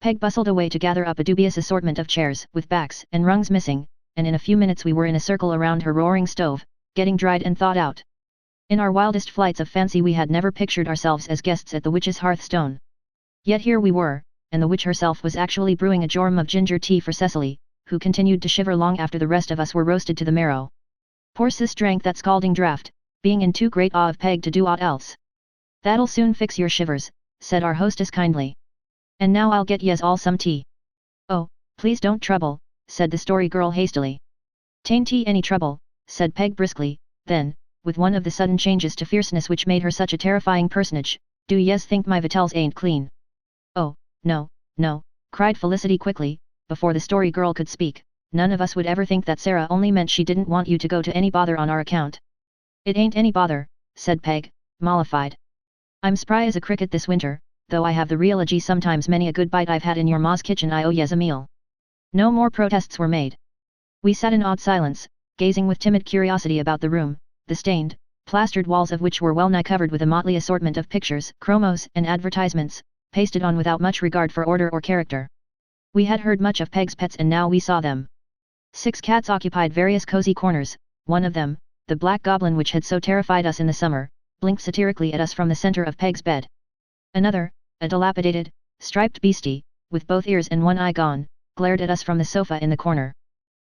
Peg bustled away to gather up a dubious assortment of chairs with backs and rungs missing, and in a few minutes we were in a circle around her roaring stove, getting dried and thawed out. In our wildest flights of fancy we had never pictured ourselves as guests at the witch's hearthstone. Yet here we were, and the witch herself was actually brewing a jorum of ginger tea for Cecily, who continued to shiver long after the rest of us were roasted to the marrow. Poor Sis drank that scalding draught, being in too great awe of Peg to do aught else. "That'll soon fix your shivers," said our hostess kindly. "And now I'll get yez all some tea." "Oh, please don't trouble," said the story girl hastily. "'Tain't tea any trouble," said Peg briskly, then, with one of the sudden changes to fierceness which made her such a terrifying personage, "Do yez think my vitals ain't clean?" "Oh, no, no," cried Felicity quickly, before the story girl could speak. "None of us would ever think that. Sarah only meant she didn't want you to go to any bother on our account." "It ain't any bother," said Peg, mollified. "I'm spry as a cricket this winter, though I have the reology. Sometimes many a good bite I've had in your ma's kitchen. I owe yez a meal." No more protests were made. We sat in awed silence, gazing with timid curiosity about the room, the stained, plastered walls of which were well nigh covered with a motley assortment of pictures, chromos and advertisements, pasted on without much regard for order or character. We had heard much of Peg's pets and now we saw them. 6 cats occupied various cozy corners. One of them, the black goblin which had so terrified us in the summer, blinked satirically at us from the center of Peg's bed. Another, a dilapidated, striped beastie, with both ears and one eye gone, glared at us from the sofa in the corner.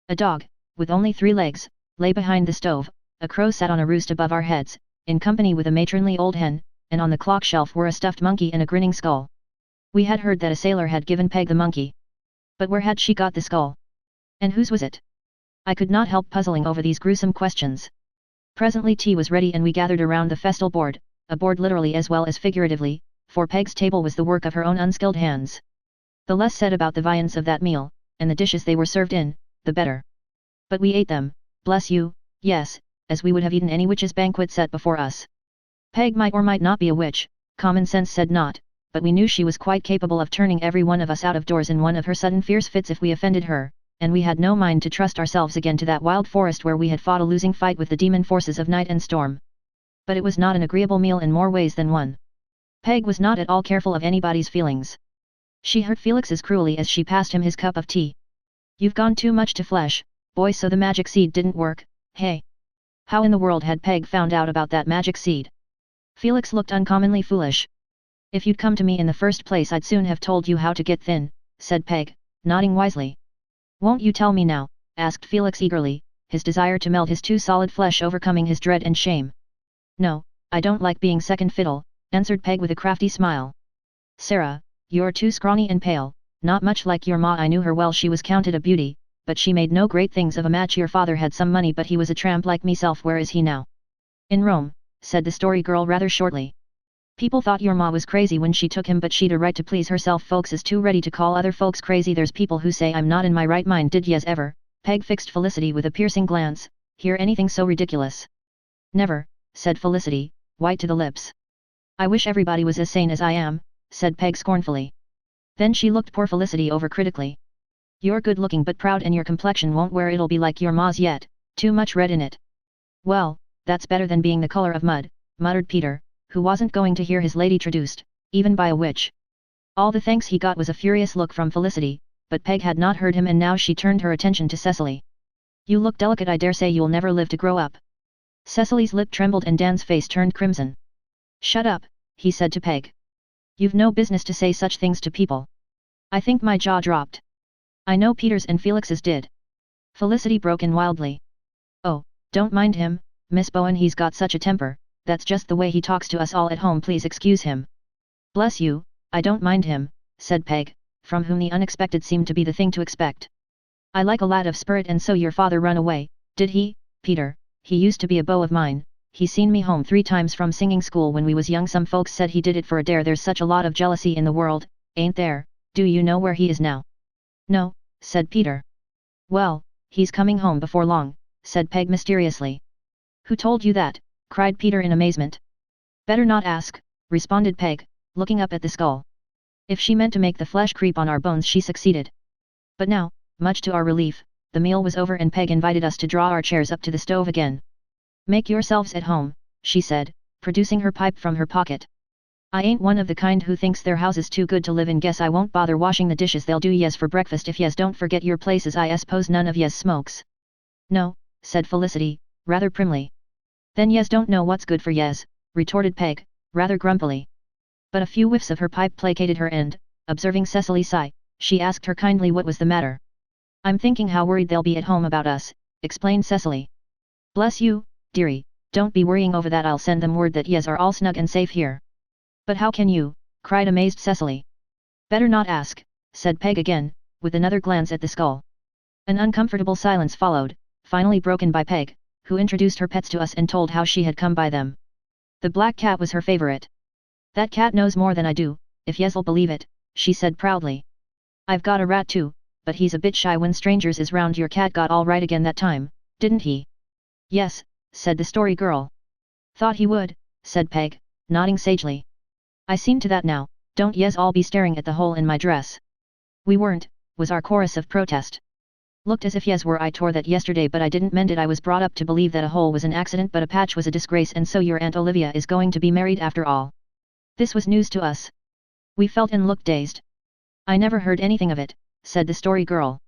A dog, with only 3 legs, lay behind the stove. A crow sat on a roost above our heads, in company with a matronly old hen, and on the clock shelf were a stuffed monkey and a grinning skull. We had heard that a sailor had given Peg the monkey. But where had she got the skull? And whose was it? I could not help puzzling over these gruesome questions. Presently tea was ready and we gathered around the festal board, a board literally as well as figuratively, for Peg's table was the work of her own unskilled hands. The less said about the viands of that meal, and the dishes they were served in, the better. But we ate them, bless you, yes, as we would have eaten any witch's banquet set before us. Peg might or might not be a witch, common sense said not, but we knew she was quite capable of turning every one of us out of doors in one of her sudden fierce fits if we offended her, and we had no mind to trust ourselves again to that wild forest where we had fought a losing fight with the demon forces of night and storm. But it was not an agreeable meal in more ways than one. Peg was not at all careful of anybody's feelings. She hurt Felix's cruelly as she passed him his cup of tea. "You've gone too much to flesh, boy, so the magic seed didn't work, hey?" How in the world had Peg found out about that magic seed? Felix looked uncommonly foolish. "If you'd come to me in the first place I'd soon have told you how to get thin," said Peg, nodding wisely. "Won't you tell me now?" asked Felix eagerly, his desire to melt his too solid flesh overcoming his dread and shame. "No, I don't like being second fiddle," answered Peg with a crafty smile. "Sarah, you're too scrawny and pale, not much like your ma. I knew her well. She was counted a beauty, but she made no great things of a match. Your father had some money, but he was a tramp like meself. Where is he now?" "In Rome," said the story girl rather shortly. "People thought your ma was crazy when she took him, but she'd a right to please herself. Folks is too ready to call other folks crazy. There's people who say I'm not in my right mind. Did yez ever," Peg fixed Felicity with a piercing glance, "hear anything so ridiculous?" "Never," said Felicity, white to the lips. "I wish everybody was as sane as I am," said Peg scornfully. Then she looked poor Felicity over critically. "You're good looking but proud, and your complexion won't wear. It'll be like your ma's yet, too much red in it." "Well, that's better than being the color of mud," muttered Peter, who wasn't going to hear his lady traduced, even by a witch. All the thanks he got was a furious look from Felicity, but Peg had not heard him, and now she turned her attention to Cecily. "You look delicate. I dare say you'll never live to grow up." Cecily's lip trembled and Dan's face turned crimson. "Shut up," he said to Peg. "You've no business to say such things to people." "I think my jaw dropped. I know Peter's and Felix's did." Felicity broke in wildly. "Oh, don't mind him, Miss Bowen. He's got such a temper, that's just the way he talks to us all at home. Please excuse him." "Bless you, I don't mind him," said Peg, from whom the unexpected seemed to be the thing to expect. "I like a lad of spirit. And so your father run away, did he, Peter? He used to be a beau of mine. He seen me home 3 times from singing school when we was young. Some folks said he did it for a dare. There's such a lot of jealousy in the world, ain't there? Do you know where he is now?" "No," said Peter. "Well, he's coming home before long," said Peg mysteriously. "Who told you that?" cried Peter in amazement. "Better not ask," responded Peg, looking up at the skull. If she meant to make the flesh creep on our bones, she succeeded. But now, much to our relief, the meal was over and Peg invited us to draw our chairs up to the stove again. "Make yourselves at home," she said, producing her pipe from her pocket. "I ain't one of the kind who thinks their house is too good to live in. Guess I won't bother washing the dishes. They'll do yes for breakfast if yes don't forget your places. I suppose none of yes smokes." "No," said Felicity, rather primly. "Then yes don't know what's good for yes," retorted Peg, rather grumpily. But a few whiffs of her pipe placated her and, observing Cecily sigh, she asked her kindly what was the matter. "I'm thinking how worried they'll be at home about us," explained Cecily. "Bless you, dearie, don't be worrying over that. I'll send them word that yes are all snug and safe here." "But how can you?" cried amazed Cecily. "Better not ask," said Peg again, with another glance at the skull. An uncomfortable silence followed, finally broken by Peg, who introduced her pets to us and told how she had come by them. The black cat was her favorite. "That cat knows more than I do, if yes'll believe it," she said proudly. "I've got a rat too, but he's a bit shy when strangers is round. Your cat got all right again that time, didn't he?" "Yes," said the story girl. "Thought he would," said Peg, nodding sagely. "I seen to that now, don't yes all be staring at the hole in my dress." "We weren't," was our chorus of protest. "Looked as if yes were. I tore that yesterday but I didn't mend it. I was brought up to believe that a hole was an accident but a patch was a disgrace. And so your Aunt Olivia is going to be married after all." This was news to us. We felt and looked dazed. "I never heard anything of it," said the story girl.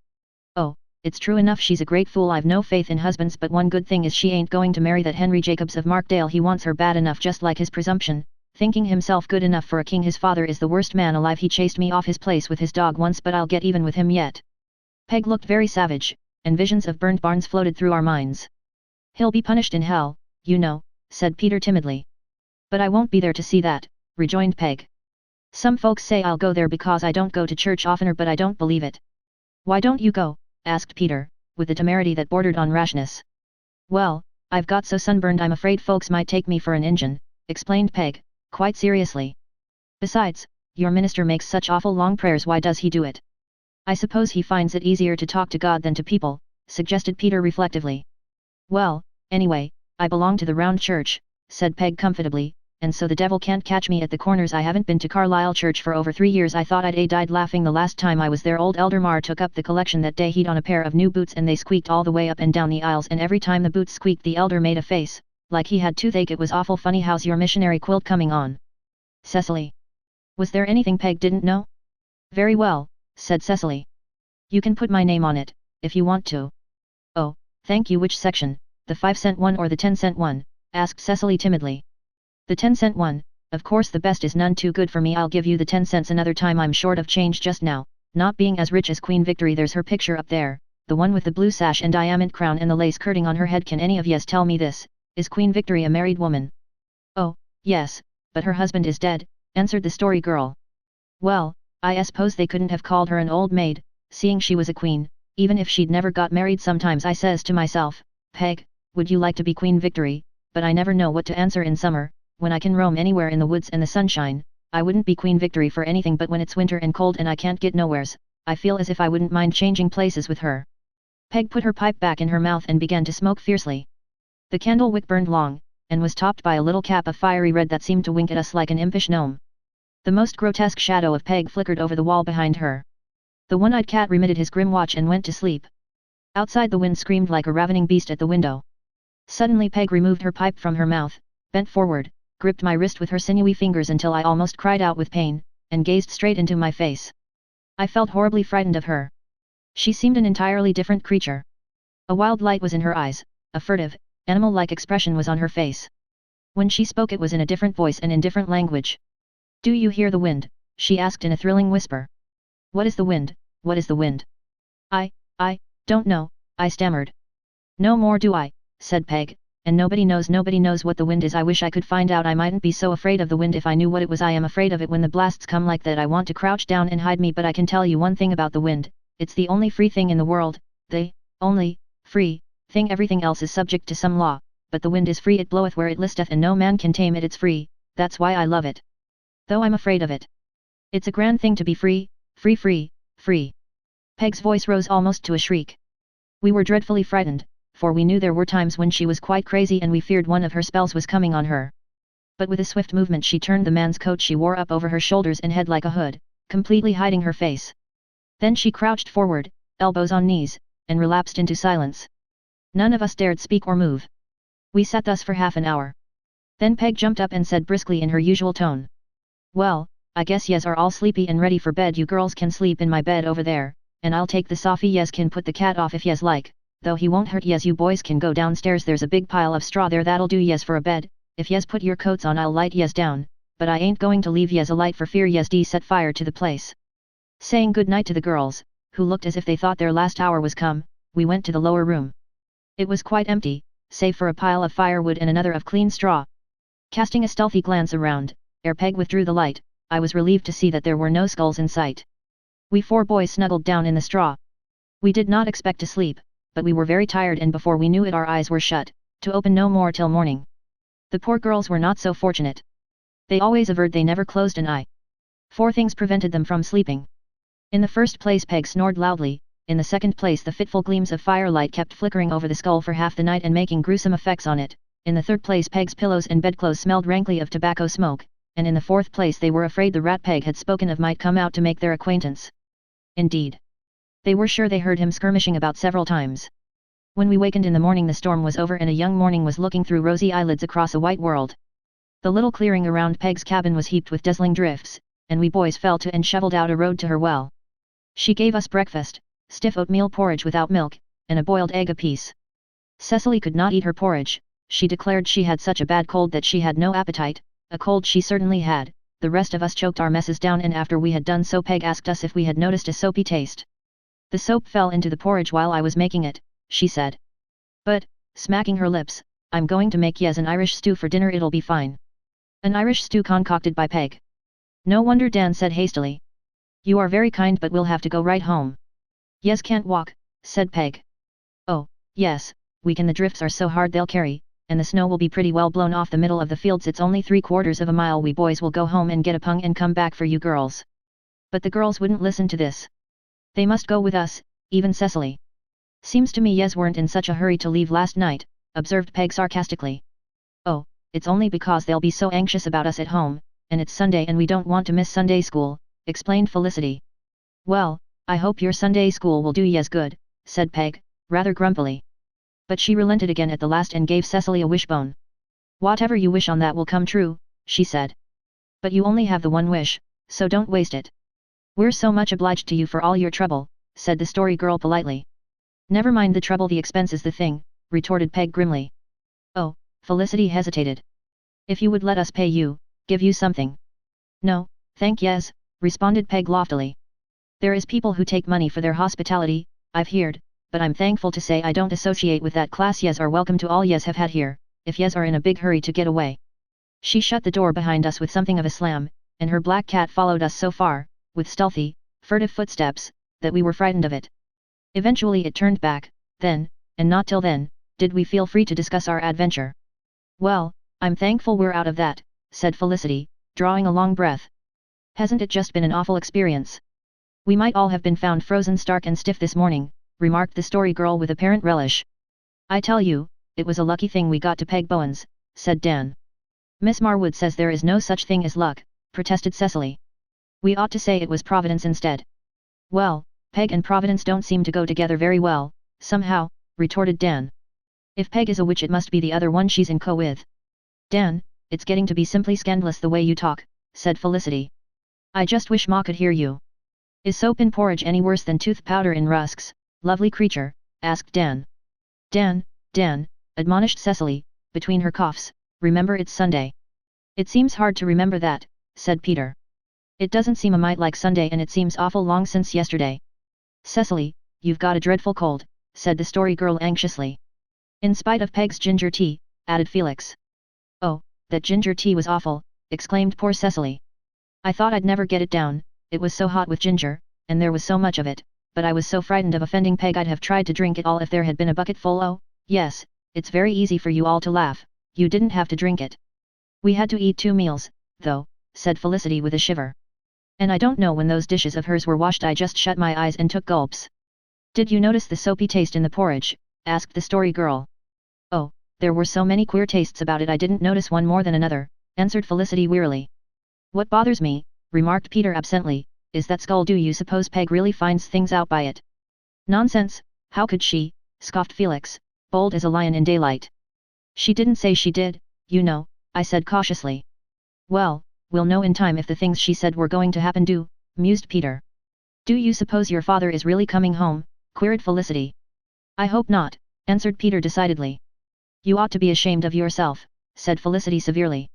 "Oh, it's true enough. She's a great fool. I've no faith in husbands, but one good thing is she ain't going to marry that Henry Jacobs of Markdale. He wants her bad enough, just like his presumption, thinking himself good enough for a king. His father is the worst man alive. He chased me off his place with his dog once, but I'll get even with him yet." Peg looked very savage, and visions of burned barns floated through our minds. "He'll be punished in hell, you know," said Peter timidly. "But I won't be there to see that," rejoined Peg. "Some folks say I'll go there because I don't go to church oftener, but I don't believe it." "Why don't you go?" asked Peter, with a temerity that bordered on rashness. "Well, I've got so sunburned I'm afraid folks might take me for an Injun," explained Peg, quite seriously. "Besides, your minister makes such awful long prayers. Why does he do it?" "I suppose he finds it easier to talk to God than to people," suggested Peter reflectively. "Well, anyway, I belong to the Round Church," said Peg comfortably, "and so the devil can't catch me at the corners. I haven't been to Carlisle Church for over 3 years. I thought I'd died laughing the last time I was there. Old Elder Marr took up the collection that day. He'd on a pair of new boots and they squeaked all the way up and down the aisles, and every time the boots squeaked the elder made a face, like he had toothache. It was awful funny. How's your missionary quilt coming on, Cecily?" Was there anything Peg didn't know? "Very well," said Cecily. "You can put my name on it, if you want to." "Oh, thank you. Which section, the 5-cent one or the 10-cent one?" asked Cecily timidly. "The 10-cent one, of course. The best is none too good for me. I'll give you the 10 cents another time. I'm short of change just now, not being as rich as Queen Victory. There's her picture up there, the one with the blue sash and diamond crown and the lace curtain on her head. Can any of yes tell me this, is Queen Victory a married woman?" "Oh, yes, but her husband is dead," answered the story girl. "Well, I suppose they couldn't have called her an old maid, seeing she was a queen, even if she'd never got married. Sometimes I says to myself, Peg, would you like to be Queen Victory, but I never know what to answer in summer, when I can roam anywhere in the woods and the sunshine. I wouldn't be Queen Victory for anything, but when it's winter and cold and I can't get nowheres, I feel as if I wouldn't mind changing places with her. Peg put her pipe back in her mouth and began to smoke fiercely. The candle wick burned long, and was topped by a little cap of fiery red that seemed to wink at us like an impish gnome. The most grotesque shadow of Peg flickered over the wall behind her. The one-eyed cat remitted his grim watch and went to sleep. Outside the wind screamed like a ravening beast at the window. Suddenly Peg removed her pipe from her mouth, bent forward, gripped my wrist with her sinewy fingers until I almost cried out with pain, and gazed straight into my face. I felt horribly frightened of her. She seemed an entirely different creature. A wild light was in her eyes, a furtive, animal-like expression was on her face. When she spoke it was in a different voice and in different language. Do you hear the wind? She asked in a thrilling whisper. What is the wind? What is the wind? I don't know, I stammered. No more do I, said Peg, and nobody knows what the wind is. I wish I could find out. I mightn't be so afraid of the wind if I knew what it was. I am afraid of it when the blasts come like that. I want to crouch down and hide me, but I can tell you one thing about the wind, it's the only free thing in the world, the only free thing. Everything else is subject to some law, but the wind is free. It bloweth where it listeth and no man can tame it. It's free, that's why I love it. Though I'm afraid of it. It's a grand thing to be free, free free, free. Peg's voice rose almost to a shriek. We were dreadfully frightened, for we knew there were times when she was quite crazy and we feared one of her spells was coming on her. But with a swift movement she turned the man's coat she wore up over her shoulders and head like a hood, completely hiding her face. Then she crouched forward, elbows on knees, and relapsed into silence. None of us dared speak or move. We sat thus for half an hour. Then Peg jumped up and said briskly in her usual tone. Well, I guess yez are all sleepy and ready for bed. You girls can sleep in my bed over there, and I'll take the Sophie. Yez can put the cat off if yez like, though he won't hurt yez. You boys can go downstairs. There's a big pile of straw there that'll do yez for a bed. If yez put your coats on I'll light yez down, but I ain't going to leave yez a light for fear yez set fire to the place. Saying good night to the girls, who looked as if they thought their last hour was come, we went to the lower room. It was quite empty, save for a pile of firewood and another of clean straw. Casting a stealthy glance around, ere Peg withdrew the light, I was relieved to see that there were no skulls in sight. We 4 boys snuggled down in the straw. We did not expect to sleep, but we were very tired and before we knew it our eyes were shut, to open no more till morning. The poor girls were not so fortunate. They always averred they never closed an eye. 4 things prevented them from sleeping. In the first place Peg snored loudly, in the second place the fitful gleams of firelight kept flickering over the skull for half the night and making gruesome effects on it, in the third place Peg's pillows and bedclothes smelled rankly of tobacco smoke, and in the fourth place they were afraid the rat Peg had spoken of might come out to make their acquaintance. Indeed, they were sure they heard him skirmishing about several times. When we wakened in the morning the storm was over and a young morning was looking through rosy eyelids across a white world. The little clearing around Peg's cabin was heaped with dazzling drifts, and we boys fell to and shoveled out a road to her well. She gave us breakfast, stiff oatmeal porridge without milk, and a boiled egg apiece. Cecily could not eat her porridge. She declared she had such a bad cold that she had no appetite, a cold she certainly had. The rest of us choked our messes down and after we had done so Peg asked us if we had noticed a soapy taste. The soap fell into the porridge while I was making it, she said. But, smacking her lips, I'm going to make yez an Irish stew for dinner. It'll be fine. An Irish stew concocted by Peg. No wonder, Dan said hastily. You are very kind but we'll have to go right home. Yez can't walk, said Peg. Oh, yes, we can. The drifts are so hard they'll carry, and the snow will be pretty well blown off the middle of the fields. It's only 3/4 of a mile. We boys will go home and get a pung and come back for you girls. But the girls wouldn't listen to this. They must go with us, even Cecily. Seems to me yez weren't in such a hurry to leave last night, observed Peg sarcastically. Oh, it's only because they'll be so anxious about us at home, and it's Sunday and we don't want to miss Sunday school, explained Felicity. Well, I hope your Sunday school will do yez good, said Peg, rather grumpily. But she relented again at the last and gave Cecily a wishbone. Whatever you wish on that will come true, she said. But you only have the one wish, so don't waste it. We're so much obliged to you for all your trouble, said the story girl politely. Never mind the trouble, the expense is the thing, retorted Peg grimly. Oh, Felicity hesitated. If you would let us pay you, give you something. No, thank yez, responded Peg loftily. There is people who take money for their hospitality, I've heard, but I'm thankful to say I don't associate with that class. Yez are welcome to all yez have had here, if yez are in a big hurry to get away. She shut the door behind us with something of a slam, and her black cat followed us so far, with stealthy, furtive footsteps, that we were frightened of it. Eventually it turned back, then, and not till then, did we feel free to discuss our adventure. Well, I'm thankful we're out of that, said Felicity, drawing a long breath. Hasn't it just been an awful experience? We might all have been found frozen stark and stiff this morning, remarked the story girl with apparent relish. I tell you, it was a lucky thing we got to Peg Bowen's, said Dan. Miss Marwood says there is no such thing as luck, protested Cecily. We ought to say it was Providence instead. Well, Peg and Providence don't seem to go together very well, somehow, retorted Dan. If Peg is a witch it must be the other one she's in co with. Dan, it's getting to be simply scandalous the way you talk, said Felicity. I just wish Ma could hear you. Is soap in porridge any worse than tooth powder in rusks, lovely creature? Asked Dan. Dan, admonished Cecily, between her coughs, remember it's Sunday. It seems hard to remember that, said Peter. It doesn't seem a mite like Sunday and it seems awful long since yesterday. Cecily, you've got a dreadful cold, said the story girl anxiously. In spite of Peg's ginger tea, added Felix. Oh, that ginger tea was awful, exclaimed poor Cecily. I thought I'd never get it down, it was so hot with ginger, and there was so much of it, but I was so frightened of offending Peg I'd have tried to drink it all if there had been a bucket full. Oh, yes, it's very easy for you all to laugh, you didn't have to drink it. We had to eat 2 meals, though, said Felicity with a shiver. And I don't know when those dishes of hers were washed. I just shut my eyes and took gulps. Did you notice the soapy taste in the porridge? Asked the story girl. Oh, there were so many queer tastes about it I didn't notice one more than another, answered Felicity wearily. What bothers me, remarked Peter absently, is that skull. Do you suppose Peg really finds things out by it? Nonsense, how could she, scoffed Felix, bold as a lion in daylight. She didn't say she did, you know, I said cautiously. Well, we'll know in time if the things she said were going to happen do, mused Peter. Do you suppose your father is really coming home? Queried Felicity. I hope not, answered Peter decidedly. You ought to be ashamed of yourself, said Felicity severely.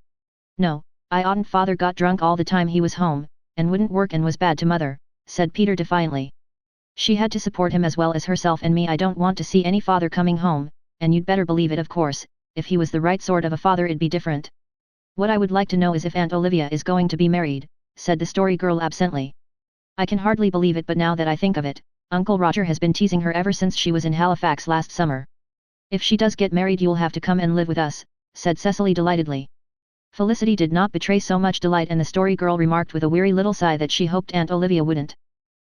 No, I oughtn't. Father got drunk all the time he was home, and wouldn't work and was bad to Mother, said Peter defiantly. She had to support him as well as herself and me. I don't want to see any father coming home, and you'd better believe it. Of course, if he was the right sort of a father it'd be different. What I would like to know is if Aunt Olivia is going to be married, said the story girl absently. I can hardly believe it, but now that I think of it, Uncle Roger has been teasing her ever since she was in Halifax last summer. If she does get married you'll have to come and live with us, said Cecily delightedly. Felicity did not betray so much delight, and the story girl remarked with a weary little sigh that she hoped Aunt Olivia wouldn't.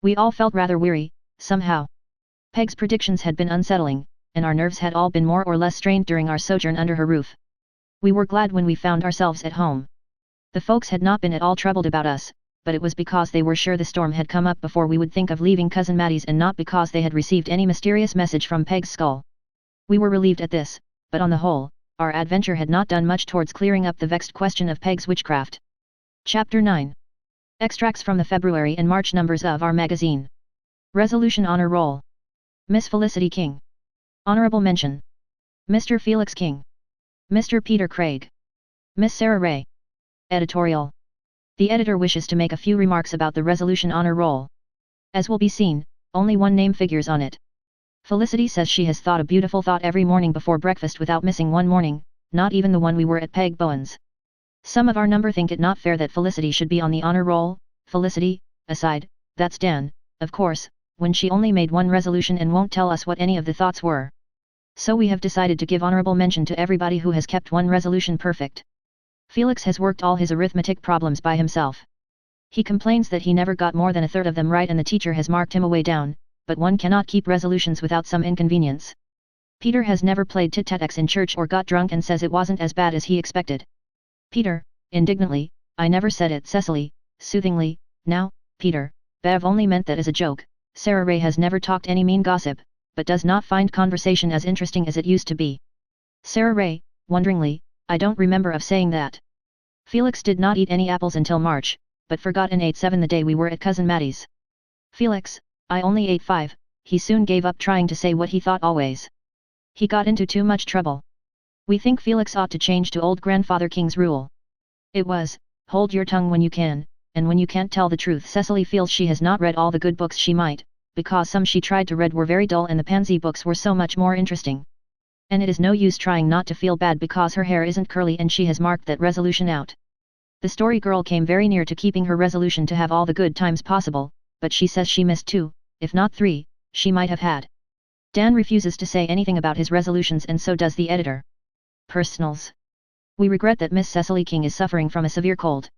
We all felt rather weary, somehow. Peg's predictions had been unsettling, and our nerves had all been more or less strained during our sojourn under her roof. We were glad when we found ourselves at home. The folks had not been at all troubled about us, but it was because they were sure the storm had come up before we would think of leaving Cousin Mattie's, and not because they had received any mysterious message from Peg's skull. We were relieved at this, but on the whole, our adventure had not done much towards clearing up the vexed question of Peg's witchcraft. Chapter 9. Extracts from the February and March numbers of our magazine. Resolution Honor Roll. Miss Felicity King. Honorable Mention. Mr. Felix King. Mr. Peter Craig. Miss Sarah Ray. Editorial. The editor wishes to make a few remarks about the Resolution Honor Roll. As will be seen, only one name figures on it. Felicity says she has thought a beautiful thought every morning before breakfast without missing one morning, not even the one we were at Peg Bowen's. Some of our number think it not fair that Felicity should be on the honor roll. Felicity, aside, that's Dan, of course, when she only made one resolution and won't tell us what any of the thoughts were. So we have decided to give honorable mention to everybody who has kept one resolution perfect. Felix has worked all his arithmetic problems by himself. He complains that he never got more than a third of them right and the teacher has marked him away down, but one cannot keep resolutions without some inconvenience. Peter has never played tit-tat-x in church or got drunk and says it wasn't as bad as he expected. Peter, indignantly, I never said it. Cecily, soothingly, now, Peter, Bev only meant that as a joke. Sarah Ray has never talked any mean gossip, but does not find conversation as interesting as it used to be. Sarah Ray, wonderingly, I don't remember of saying that. Felix did not eat any apples until March, but forgot and ate 7 the day we were at Cousin Mattie's. Felix, I only ate 5, he soon gave up trying to say what he thought always. He got into too much trouble. We think Felix ought to change to old Grandfather King's rule. It was, hold your tongue when you can, and when you can't tell the truth. Cecily feels she has not read all the good books she might, because some she tried to read were very dull and the pansy books were so much more interesting. And it is no use trying not to feel bad because her hair isn't curly and she has marked that resolution out. The story girl came very near to keeping her resolution to have all the good times possible, but she says she missed 2, if not 3, she might have had. Dan refuses to say anything about his resolutions and so does the editor. Personals. We regret that Miss Cecily King is suffering from a severe cold.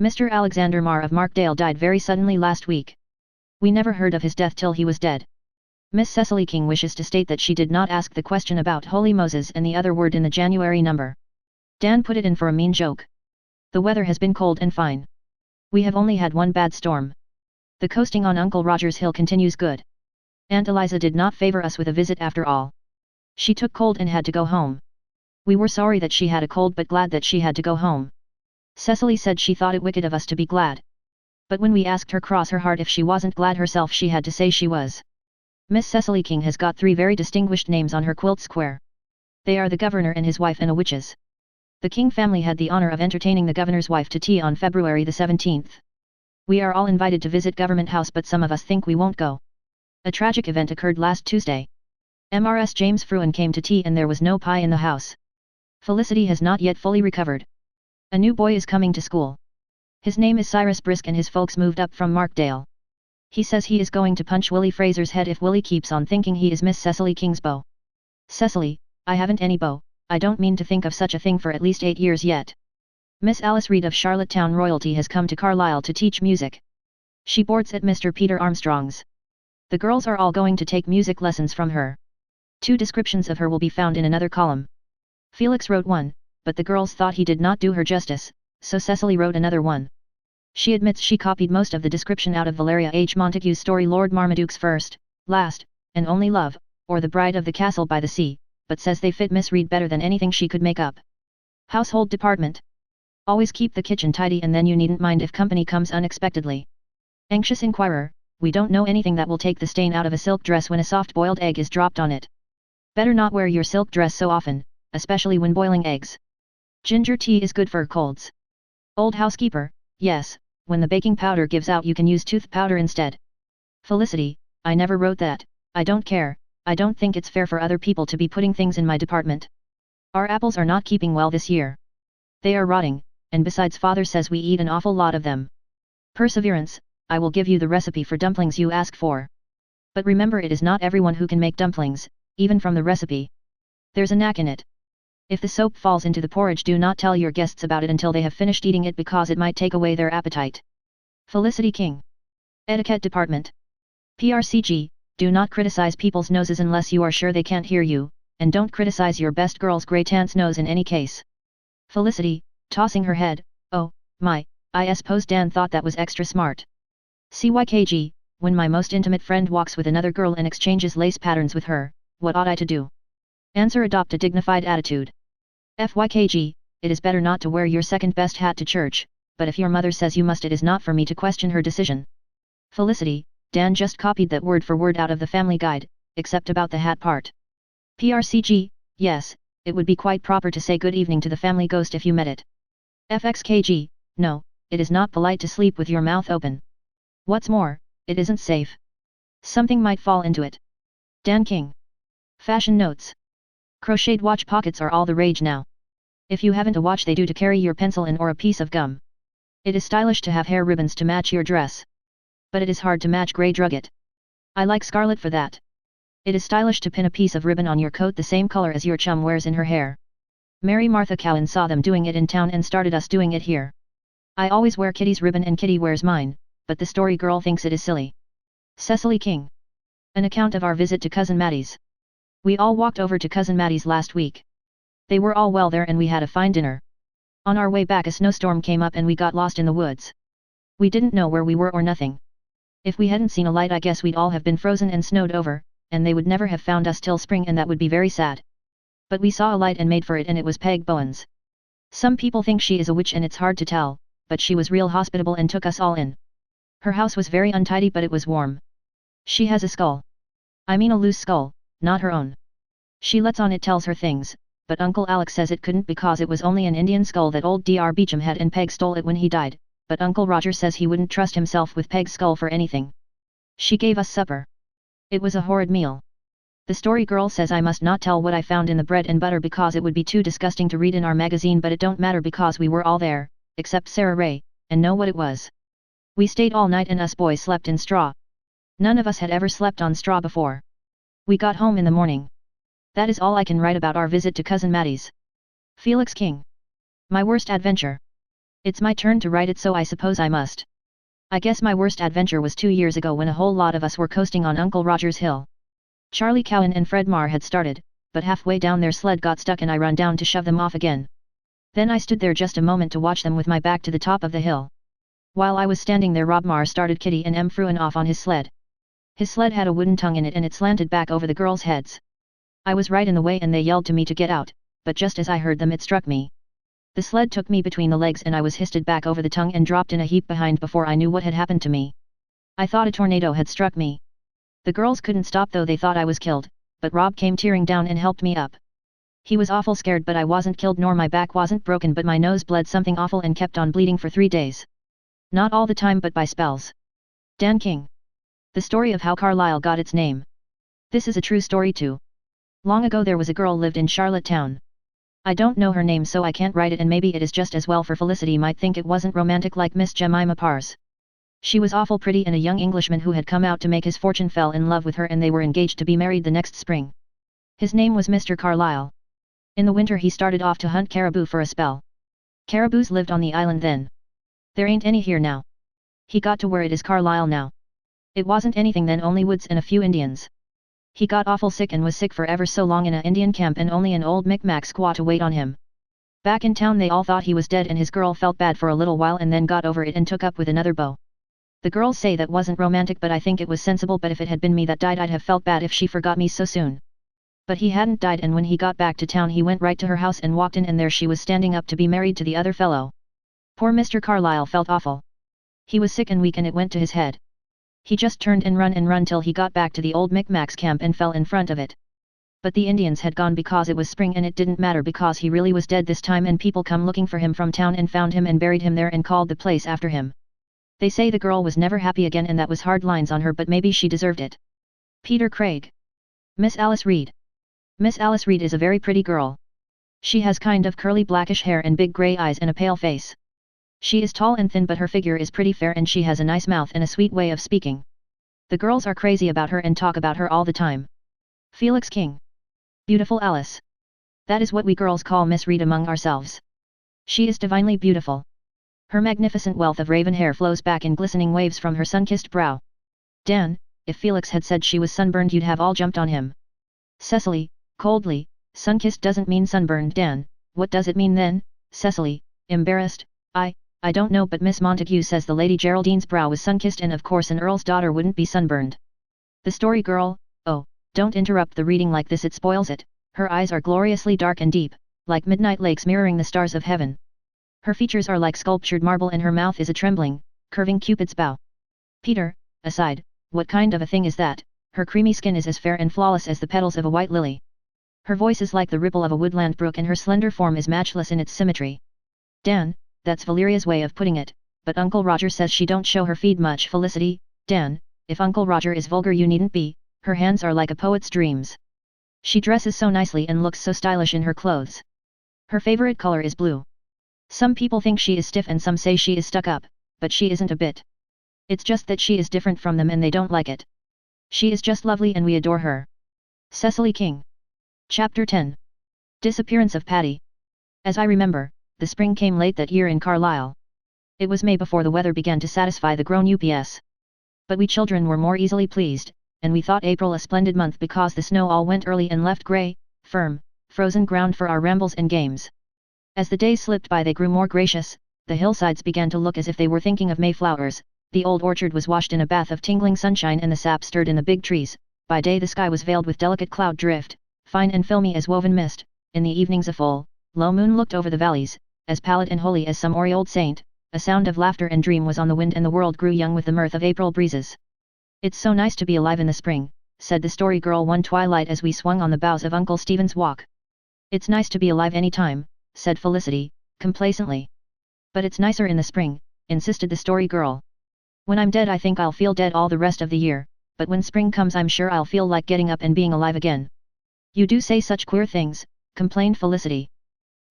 Mr. Alexander Marr of Markdale died very suddenly last week. We never heard of his death till he was dead. Miss Cecily King wishes to state that she did not ask the question about Holy Moses and the other word in the January number. Dan put it in for a mean joke. The weather has been cold and fine. We have only had one bad storm. The coasting on Uncle Roger's hill continues good. Aunt Eliza did not favor us with a visit after all. She took cold and had to go home. We were sorry that she had a cold but glad that she had to go home. Cecily said she thought it wicked of us to be glad. But when we asked her cross her heart if she wasn't glad herself she had to say she was. Miss Cecily King has got 3 very distinguished names on her quilt square. They are the governor and his wife and a witches. The King family had the honor of entertaining the governor's wife to tea on February the 17th. We are all invited to visit Government House but some of us think we won't go. A tragic event occurred last Tuesday. MRS James Fruin came to tea and there was no pie in the house. Felicity has not yet fully recovered. A new boy is coming to school. His name is Cyrus Brisk and his folks moved up from Markdale. He says he is going to punch Willie Fraser's head if Willie keeps on thinking he is Miss Cecily King's beau. Cecily, I haven't any beau, I don't mean to think of such a thing for at least 8 years yet. Miss Alice Reed of Charlottetown Royalty has come to Carlisle to teach music. She boards at Mr. Peter Armstrong's. The girls are all going to take music lessons from her. 2 descriptions of her will be found in another column. Felix wrote one, but the girls thought he did not do her justice, so Cecily wrote another one. She admits she copied most of the description out of Valeria H. Montague's story Lord Marmaduke's First, Last, and Only Love, or The Bride of the Castle by the Sea, but says they fit Miss Reed better than anything she could make up. Household Department. Always keep the kitchen tidy and then you needn't mind if company comes unexpectedly. Anxious Inquirer, we don't know anything that will take the stain out of a silk dress when a soft-boiled egg is dropped on it. Better not wear your silk dress so often, especially when boiling eggs. Ginger tea is good for colds. Old Housekeeper, yes, when the baking powder gives out you can use tooth powder instead. Felicity, I never wrote that, I don't care, I don't think it's fair for other people to be putting things in my department. Our apples are not keeping well this year. They are rotting, and besides father says we eat an awful lot of them. Perseverance, I will give you the recipe for dumplings you ask for. But remember it is not everyone who can make dumplings, even from the recipe. There's a knack in it. If the soap falls into the porridge do not tell your guests about it until they have finished eating it because it might take away their appetite. Felicity King. Etiquette Department. PRCG, do not criticize people's noses unless you are sure they can't hear you, and don't criticize your best girl's grey tant's nose in any case. Felicity, tossing her head, oh, my, I suppose Dan thought that was extra smart. CYKG, when my most intimate friend walks with another girl and exchanges lace patterns with her, what ought I to do? Answer: adopt a dignified attitude. FYKG, it is better not to wear your second best hat to church, but if your mother says you must it is not for me to question her decision. Felicity, Dan just copied that word for word out of the Family Guide, except about the hat part. PRCG, yes, it would be quite proper to say good evening to the family ghost if you met it. FXKG, no, it is not polite to sleep with your mouth open. What's more, it isn't safe. Something might fall into it. Dan King. Fashion Notes. Crocheted watch pockets are all the rage now. If you haven't a watch they do to carry your pencil in or a piece of gum. It is stylish to have hair ribbons to match your dress. But it is hard to match grey drugget. I like scarlet for that. It is stylish to pin a piece of ribbon on your coat the same color as your chum wears in her hair. Mary Martha Cowan saw them doing it in town and started us doing it here. I always wear Kitty's ribbon and Kitty wears mine, but the story girl thinks it is silly. Cecily King. An account of our visit to Cousin Mattie's. We all walked over to Cousin Mattie's last week. They were all well there and we had a fine dinner. On our way back a snowstorm came up and we got lost in the woods. We didn't know where we were or nothing. If we hadn't seen a light I guess we'd all have been frozen and snowed over, and they would never have found us till spring and that would be very sad. But we saw a light and made for it and it was Peg Bowen's. Some people think she is a witch and it's hard to tell, but she was real hospitable and took us all in. Her house was very untidy but it was warm. She has a skull. I mean a loose skull, not her own. She lets on it tells her things, but Uncle Alex says it couldn't because it was only an Indian skull that old Dr. Beecham had and Peg stole it when he died, but Uncle Roger says he wouldn't trust himself with Peg's skull for anything. She gave us supper. It was a horrid meal. The story girl says I must not tell what I found in the bread and butter because it would be too disgusting to read in our magazine but it don't matter because we were all there, except Sarah Ray, and know what it was. We stayed all night and us boys slept in straw. None of us had ever slept on straw before. We got home in the morning. That is all I can write about our visit to Cousin Maddie's. Felix King. My worst adventure. It's my turn to write it, so I suppose I must. I guess my worst adventure was 2 years ago when a whole lot of us were coasting on Uncle Roger's hill. Charlie Cowan and Fred Marr had started, but halfway down their sled got stuck and I ran down to shove them off again. Then I stood there just a moment to watch them with my back to the top of the hill. While I was standing there, Rob Marr started Kitty and Em Fruin off on his sled. His sled had a wooden tongue in it and it slanted back over the girls' heads. I was right in the way and they yelled to me to get out, but just as I heard them it struck me. The sled took me between the legs and I was histed back over the tongue and dropped in a heap behind before I knew what had happened to me. I thought a tornado had struck me. The girls couldn't stop though, they thought I was killed, but Rob came tearing down and helped me up. He was awful scared, but I wasn't killed nor my back wasn't broken, but my nose bled something awful and kept on bleeding for 3 days. Not all the time but by spells. Dan King. The story of how Carlisle got its name. This is a true story too. Long ago there was a girl lived in Charlottetown. I don't know her name so I can't write it, and maybe it is just as well, for Felicity might think it wasn't romantic like Miss Jemima Parr's. She was awful pretty and a young Englishman who had come out to make his fortune fell in love with her and they were engaged to be married the next spring. His name was Mr. Carlisle. In the winter he started off to hunt caribou for a spell. Caribous lived on the island then. There ain't any here now. He got to where it is Carlisle now. It wasn't anything then, only woods and a few Indians. He got awful sick and was sick for ever so long in a Indian camp and only an old Micmac squaw to wait on him. Back in town they all thought he was dead and his girl felt bad for a little while and then got over it and took up with another beau. The girls say that wasn't romantic, but I think it was sensible, but if it had been me that died I'd have felt bad if she forgot me so soon. But he hadn't died, and when he got back to town he went right to her house and walked in and there she was standing up to be married to the other fellow. Poor Mr. Carlisle felt awful. He was sick and weak and it went to his head. He just turned and run till he got back to the old Micmac's camp and fell in front of it. But the Indians had gone because it was spring and it didn't matter because he really was dead this time, and people come looking for him from town and found him and buried him there and called the place after him. They say the girl was never happy again and that was hard lines on her, but maybe she deserved it. Peter Craig. Miss Alice Reed. Miss Alice Reed is a very pretty girl. She has kind of curly blackish hair and big grey eyes and a pale face. She is tall and thin, but her figure is pretty fair and she has a nice mouth and a sweet way of speaking. The girls are crazy about her and talk about her all the time. Felix King. Beautiful Alice. That is what we girls call Miss Reed among ourselves. She is divinely beautiful. Her magnificent wealth of raven hair flows back in glistening waves from her sun-kissed brow. Dan, if Felix had said she was sunburned you'd have all jumped on him. Cecily, coldly, sun-kissed doesn't mean sunburned. Dan, what does it mean then? Cecily, embarrassed, I don't know, but Miss Montague says the Lady Geraldine's brow was sun-kissed and of course an earl's daughter wouldn't be sunburned. The story girl, oh, don't interrupt the reading like this, it spoils it. Her eyes are gloriously dark and deep, like midnight lakes mirroring the stars of heaven. Her features are like sculptured marble and her mouth is a trembling, curving Cupid's bow. Peter, aside, what kind of a thing is that? Her creamy skin is as fair and flawless as the petals of a white lily. Her voice is like the ripple of a woodland brook and her slender form is matchless in its symmetry. Dan, that's Valeria's way of putting it, but Uncle Roger says she don't show her feed much. Felicity, Dan, if Uncle Roger is vulgar you needn't be, her hands are like a poet's dreams. She dresses so nicely and looks so stylish in her clothes. Her favorite color is blue. Some people think she is stiff and some say she is stuck up, but she isn't a bit. It's just that she is different from them and they don't like it. She is just lovely and we adore her. Cecily King. Chapter 10. Disappearance of Patty. As I remember, the spring came late that year in Carlisle. It was May before the weather began to satisfy the grown ups. But we children were more easily pleased, and we thought April a splendid month because the snow all went early and left grey, firm, frozen ground for our rambles and games. As the days slipped by they grew more gracious, the hillsides began to look as if they were thinking of Mayflowers, the old orchard was washed in a bath of tingling sunshine and the sap stirred in the big trees, by day the sky was veiled with delicate cloud drift, fine and filmy as woven mist, in the evenings a full, low moon looked over the valleys, as pallid and holy as some hoary old saint, a sound of laughter and dream was on the wind and the world grew young with the mirth of April breezes. It's so nice to be alive in the spring, said the story girl one twilight as we swung on the boughs of Uncle Stephen's walk. It's nice to be alive any time, said Felicity, complacently. But it's nicer in the spring, insisted the story girl. When I'm dead I think I'll feel dead all the rest of the year, but when spring comes I'm sure I'll feel like getting up and being alive again. You do say such queer things, complained Felicity.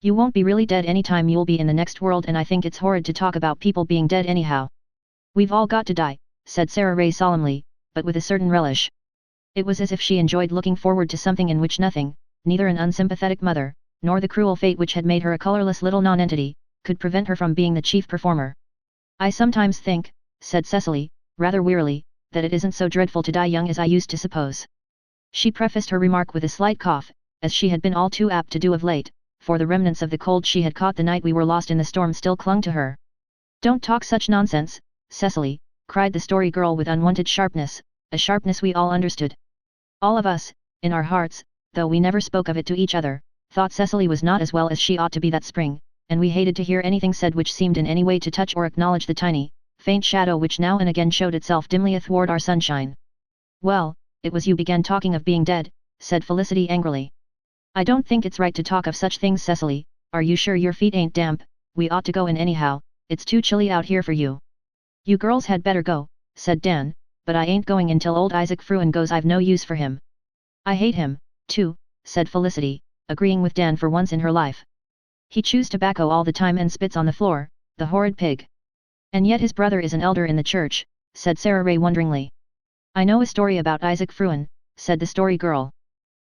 You won't be really dead anytime, you'll be in the next world, and I think it's horrid to talk about people being dead anyhow. We've all got to die, said Sarah Ray solemnly, but with a certain relish. It was as if she enjoyed looking forward to something in which nothing, neither an unsympathetic mother, nor the cruel fate which had made her a colorless little nonentity, could prevent her from being the chief performer. I sometimes think, said Cecily, rather wearily, that it isn't so dreadful to die young as I used to suppose. She prefaced her remark with a slight cough, as she had been all too apt to do of late, for the remnants of the cold she had caught the night we were lost in the storm still clung to her. Don't talk such nonsense, Cecily, cried the Story Girl with unwonted sharpness, a sharpness we all understood. All of us, in our hearts, though we never spoke of it to each other, thought Cecily was not as well as she ought to be that spring, and we hated to hear anything said which seemed in any way to touch or acknowledge the tiny, faint shadow which now and again showed itself dimly athwart our sunshine. Well, it was you began talking of being dead, said Felicity angrily. I don't think it's right to talk of such things, Cecily. Are you sure your feet ain't damp? We ought to go in anyhow, it's too chilly out here for you. You girls had better go, said Dan, but I ain't going until old Isaac Fruin goes. I've no use for him. I hate him, too, said Felicity, agreeing with Dan for once in her life. He chews tobacco all the time and spits on the floor, the horrid pig. And yet his brother is an elder in the church, said Sarah Ray wonderingly. I know a story about Isaac Fruin, said the Story Girl.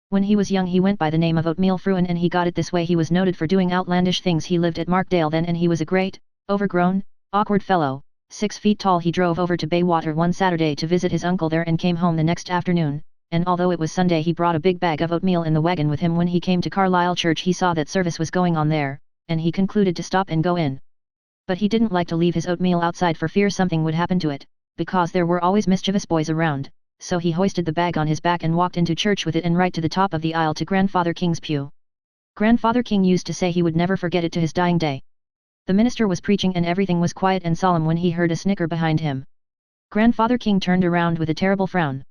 When he was young he went by the name of Oatmeal Fruin, and he got it this way: he was noted for doing outlandish things. He lived at Markdale then, and he was a great, overgrown, awkward fellow, 6 feet tall. He drove over to Baywater one Saturday to visit his uncle there and came home the next afternoon, and although it was Sunday he brought a big bag of oatmeal in the wagon with him. When he came to Carlisle Church he saw that service was going on there, and he concluded to stop and go in. But he didn't like to leave his oatmeal outside for fear something would happen to it, because there were always mischievous boys around. So he hoisted the bag on his back and walked into church with it, and right to the top of the aisle to Grandfather King's pew. Grandfather King used to say he would never forget it to his dying day. The minister was preaching and everything was quiet and solemn when he heard a snicker behind him. Grandfather King turned around with a terrible frown.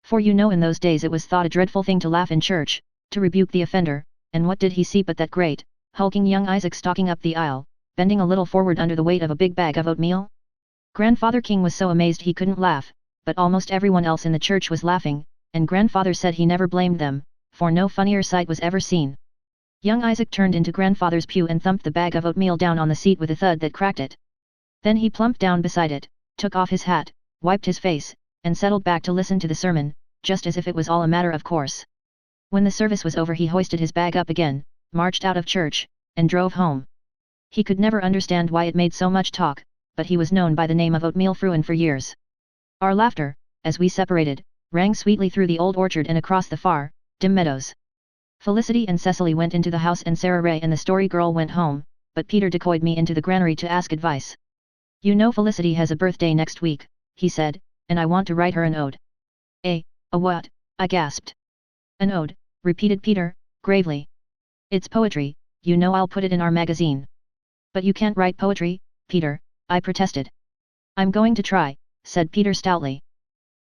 For you know in those days it was thought a dreadful thing to laugh in church, to rebuke the offender, and what did he see but that great, hulking young Isaac stalking up the aisle, bending a little forward under the weight of a big bag of oatmeal? Grandfather King was so amazed he couldn't laugh, but almost everyone else in the church was laughing, and Grandfather said he never blamed them, for no funnier sight was ever seen. Young Isaac turned into Grandfather's pew and thumped the bag of oatmeal down on the seat with a thud that cracked it. Then he plumped down beside it, took off his hat, wiped his face, and settled back to listen to the sermon, just as if it was all a matter of course. When the service was over he hoisted his bag up again, marched out of church, and drove home. He could never understand why it made so much talk, but he was known by the name of Oatmeal Fruin for years. Our laughter, as we separated, rang sweetly through the old orchard and across the far, dim meadows. Felicity and Cecily went into the house and Sarah Ray and the Story Girl went home, but Peter decoyed me into the granary to ask advice. You know Felicity has a birthday next week, he said, and I want to write her an ode. A what? I gasped. An ode, repeated Peter, gravely. It's poetry, you know. I'll put it in our magazine. But you can't write poetry, Peter, I protested. I'm going to try, said Peter stoutly.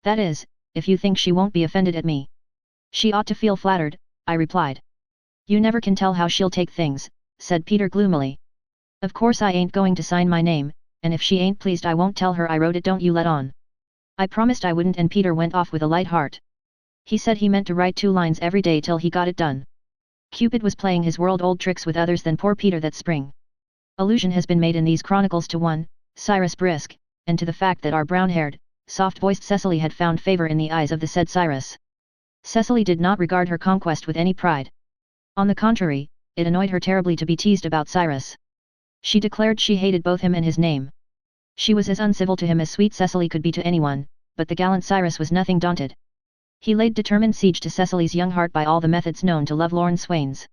That is, if you think she won't be offended at me. She ought to feel flattered, I replied. You never can tell how she'll take things, said Peter gloomily. Of course I ain't going to sign my name, and if she ain't pleased I won't tell her I wrote it. Don't you let on. I promised I wouldn't, and Peter went off with a light heart. He said he meant to write 2 lines every day till he got it done. Cupid was playing his world-old tricks with others than poor Peter that spring. Allusion has been made in these chronicles to one, Cyrus Brisk, and to the fact that our brown-haired, soft-voiced Cecily had found favor in the eyes of the said Cyrus. Cecily did not regard her conquest with any pride. On the contrary, it annoyed her terribly to be teased about Cyrus. She declared she hated both him and his name. She was as uncivil to him as sweet Cecily could be to anyone, but the gallant Cyrus was nothing daunted. He laid determined siege to Cecily's young heart by all the methods known to lovelorn swains.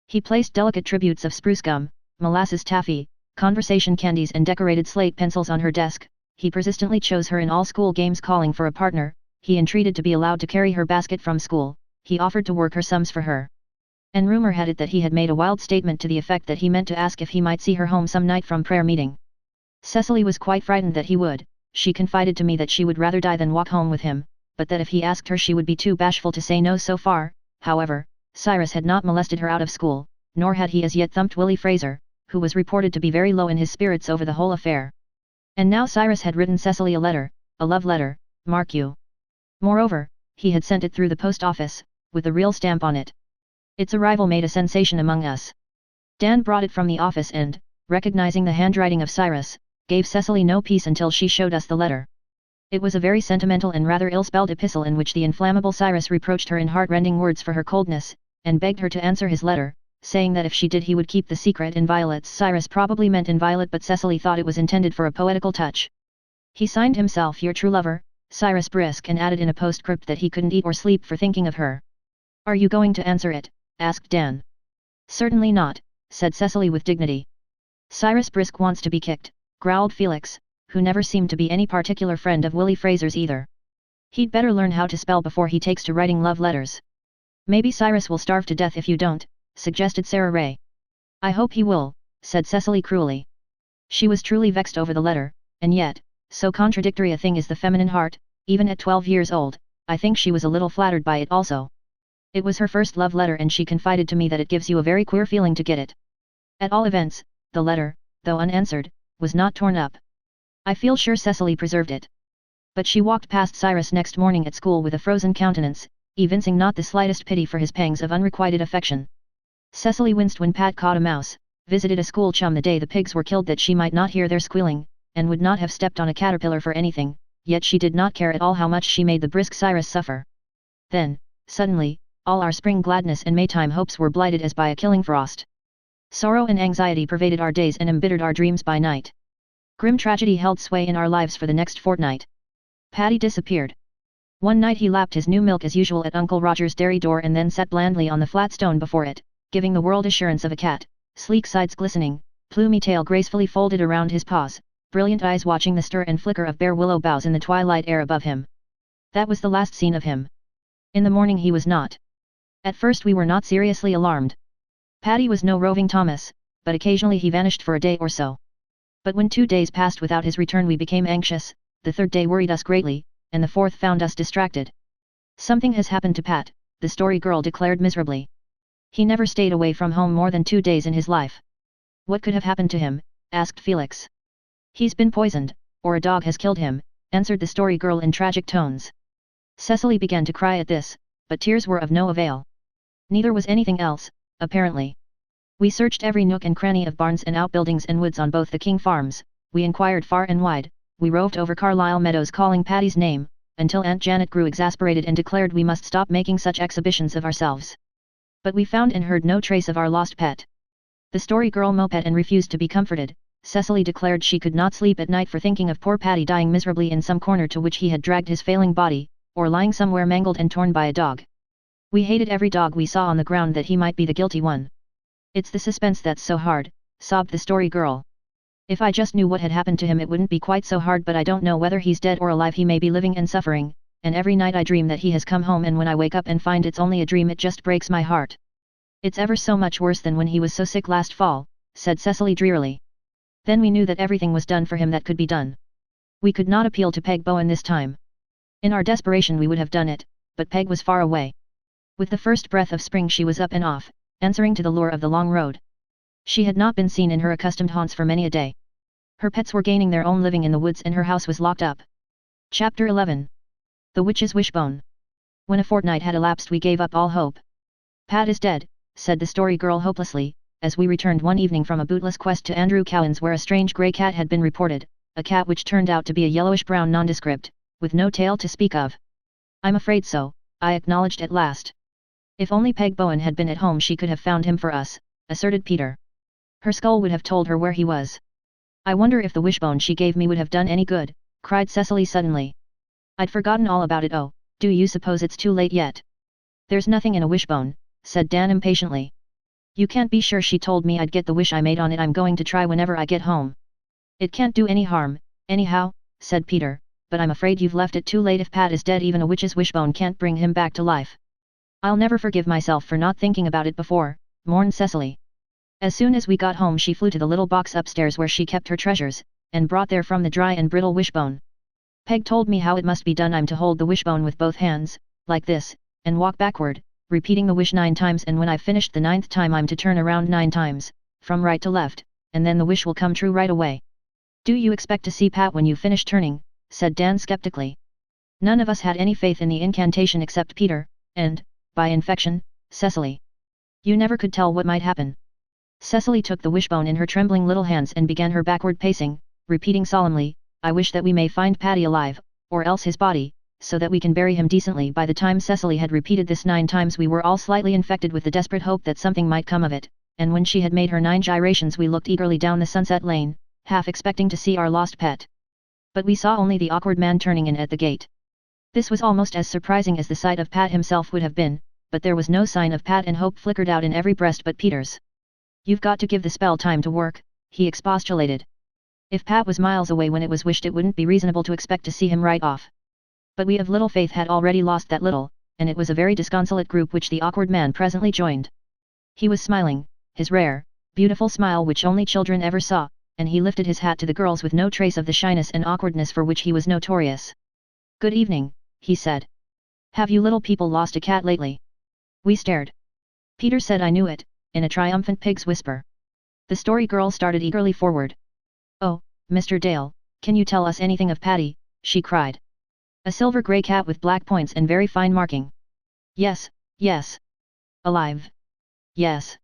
He placed delicate tributes of spruce gum, molasses taffy, conversation candies and decorated slate pencils on her desk. He persistently chose her in all school games, calling for a partner. He entreated to be allowed to carry her basket from school. He offered to work her sums for her. And rumor had it that he had made a wild statement to the effect that he meant to ask if he might see her home some night from prayer meeting. Cecily was quite frightened that he would. She confided to me that she would rather die than walk home with him, but that if he asked her she would be too bashful to say no. So far, however, Cyrus had not molested her out of school, nor had he as yet thumped Willie Fraser, who was reported to be very low in his spirits over the whole affair. And now Cyrus had written Cecily a letter, a love letter, mark you. Moreover, he had sent it through the post office, with the real stamp on it. Its arrival made a sensation among us. Dan brought it from the office and, recognizing the handwriting of Cyrus, gave Cecily no peace until she showed us the letter. It was a very sentimental and rather ill-spelled epistle in which the inflammable Cyrus reproached her in heart-rending words for her coldness, and begged her to answer his letter, saying that if she did he would keep the secret inviolate. Cyrus probably meant inviolate, but Cecily thought it was intended for a poetical touch. He signed himself your true lover, Cyrus Brisk, and added in a postscript that he couldn't eat or sleep for thinking of her. Are you going to answer it? Asked Dan. Certainly not, said Cecily with dignity. Cyrus Brisk wants to be kicked, growled Felix, who never seemed to be any particular friend of Willie Fraser's either. He'd better learn how to spell before he takes to writing love letters. Maybe Cyrus will starve to death if you don't, suggested Sarah Ray. I hope he will, said Cecily cruelly. She was truly vexed over the letter, and yet, so contradictory a thing is the feminine heart, even at 12 years old, I think she was a little flattered by it also. It was her first love letter and she confided to me that it gives you a very queer feeling to get it. At all events, the letter, though unanswered, was not torn up. I feel sure Cecily preserved it. But she walked past Cyrus next morning at school with a frozen countenance, evincing not the slightest pity for his pangs of unrequited affection. Cecily winced when Pat caught a mouse, visited a school chum the day the pigs were killed that she might not hear their squealing, and would not have stepped on a caterpillar for anything, yet she did not care at all how much she made the brisk Cyrus suffer. Then, suddenly, all our spring gladness and Maytime hopes were blighted as by a killing frost. Sorrow and anxiety pervaded our days and embittered our dreams by night. Grim tragedy held sway in our lives for the next fortnight. Paddy disappeared. One night he lapped his new milk as usual at Uncle Roger's dairy door and then sat blandly on the flat stone before it, giving the world assurance of a cat, sleek sides glistening, plumy tail gracefully folded around his paws, brilliant eyes watching the stir and flicker of bare willow boughs in the twilight air above him. That was the last seen of him. In the morning he was not. At first we were not seriously alarmed. Paddy was no roving Thomas, but occasionally he vanished for a day or so. But when 2 days passed without his return we became anxious, the third day worried us greatly, and the fourth found us distracted. Something has happened to Pat, the Story Girl declared miserably. He never stayed away from home more than 2 days in his life. What could have happened to him? Asked Felix. He's been poisoned, or a dog has killed him, answered the Story Girl in tragic tones. Cecily began to cry at this, but tears were of no avail. Neither was anything else, apparently. We searched every nook and cranny of barns and outbuildings and woods on both the King farms, we inquired far and wide, we roved over Carlisle meadows calling Paddy's name, until Aunt Janet grew exasperated and declared we must stop making such exhibitions of ourselves. But we found and heard no trace of our lost pet. The Story Girl moped and refused to be comforted. Cecily declared she could not sleep at night for thinking of poor Paddy dying miserably in some corner to which he had dragged his failing body, or lying somewhere mangled and torn by a dog. We hated every dog we saw on the ground that he might be the guilty one. It's the suspense that's so hard, sobbed the Story Girl. If I just knew what had happened to him it wouldn't be quite so hard, but I don't know whether he's dead or alive. He may be living and suffering, and every night I dream that he has come home, and when I wake up and find it's only a dream it just breaks my heart. It's ever so much worse than when he was so sick last fall, said Cecily drearily. Then we knew that everything was done for him that could be done. We could not appeal to Peg Bowen this time. In our desperation we would have done it, but Peg was far away. With the first breath of spring she was up and off, answering to the lure of the long road. She had not been seen in her accustomed haunts for many a day. Her pets were gaining their own living in the woods and her house was locked up. Chapter 11. The Witch's Wishbone. When a fortnight had elapsed we gave up all hope. Pat is dead, said the Story Girl hopelessly, as we returned one evening from a bootless quest to Andrew Cowan's where a strange grey cat had been reported, a cat which turned out to be a yellowish-brown nondescript, with no tail to speak of. I'm afraid so, I acknowledged at last. If only Peg Bowen had been at home she could have found him for us, asserted Peter. Her skull would have told her where he was. I wonder if the wishbone she gave me would have done any good, cried Cecily suddenly. I'd forgotten all about it. Oh, do you suppose it's too late yet? There's nothing in a wishbone, said Dan impatiently. You can't be sure she told me I'd get the wish I made on it. I'm going to try whenever I get home. It can't do any harm, anyhow, said Peter, but I'm afraid you've left it too late. If Pat is dead even a witch's wishbone can't bring him back to life. I'll never forgive myself for not thinking about it before, mourned Cecily. As soon as we got home she flew to the little box upstairs where she kept her treasures, and brought therefrom the dry and brittle wishbone. Peg told me how it must be done. I'm to hold the wishbone with both hands, like this, and walk backward, repeating the wish 9 times, and when I've finished the 9th time I'm to turn around 9 times, from right to left, and then the wish will come true right away. Do you expect to see Pat when you finish turning? Said Dan skeptically. None of us had any faith in the incantation except Peter, and, by infection, Cecily. You never could tell what might happen. Cecily took the wishbone in her trembling little hands and began her backward pacing, repeating solemnly, I wish that we may find Paddy alive, or else his body, so that we can bury him decently. By the time Cecily had repeated this 9 times we were all slightly infected with the desperate hope that something might come of it, and when she had made her 9 gyrations we looked eagerly down the sunset lane, half expecting to see our lost pet. But we saw only the awkward man turning in at the gate. This was almost as surprising as the sight of Pat himself would have been, but there was no sign of Pat and hope flickered out in every breast but Peter's. You've got to give the spell time to work, he expostulated. If Pat was miles away when it was wished it wouldn't be reasonable to expect to see him right off. But we of little faith had already lost that little, and it was a very disconsolate group which the awkward man presently joined. He was smiling, his rare, beautiful smile which only children ever saw, and he lifted his hat to the girls with no trace of the shyness and awkwardness for which he was notorious. Good evening, he said. Have you little people lost a cat lately? We stared. Peter said I knew it, in a triumphant pig's whisper. The story girl started eagerly forward. Oh, Mr. Dale, can you tell us anything of Paddy? She cried. A silver-grey cat with black points and very fine marking. Yes, yes. Alive. Yes.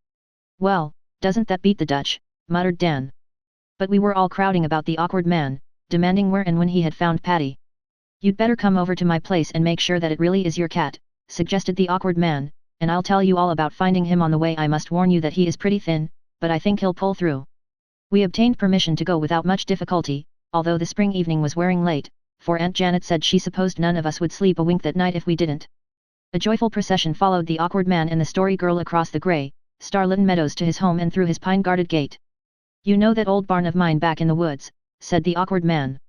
Well, doesn't that beat the Dutch, muttered Dan. But we were all crowding about the awkward man, demanding where and when he had found Paddy. You'd better come over to my place and make sure that it really is your cat, suggested the awkward man, and I'll tell you all about finding him on the way. I must warn you that he is pretty thin, but I think he'll pull through. We obtained permission to go without much difficulty, although the spring evening was wearing late, for Aunt Janet said she supposed none of us would sleep a wink that night if we didn't. A joyful procession followed the awkward man and the story girl across the grey, starlit meadows to his home and through his pine-guarded gate. You know that old barn of mine back in the woods, said the awkward man.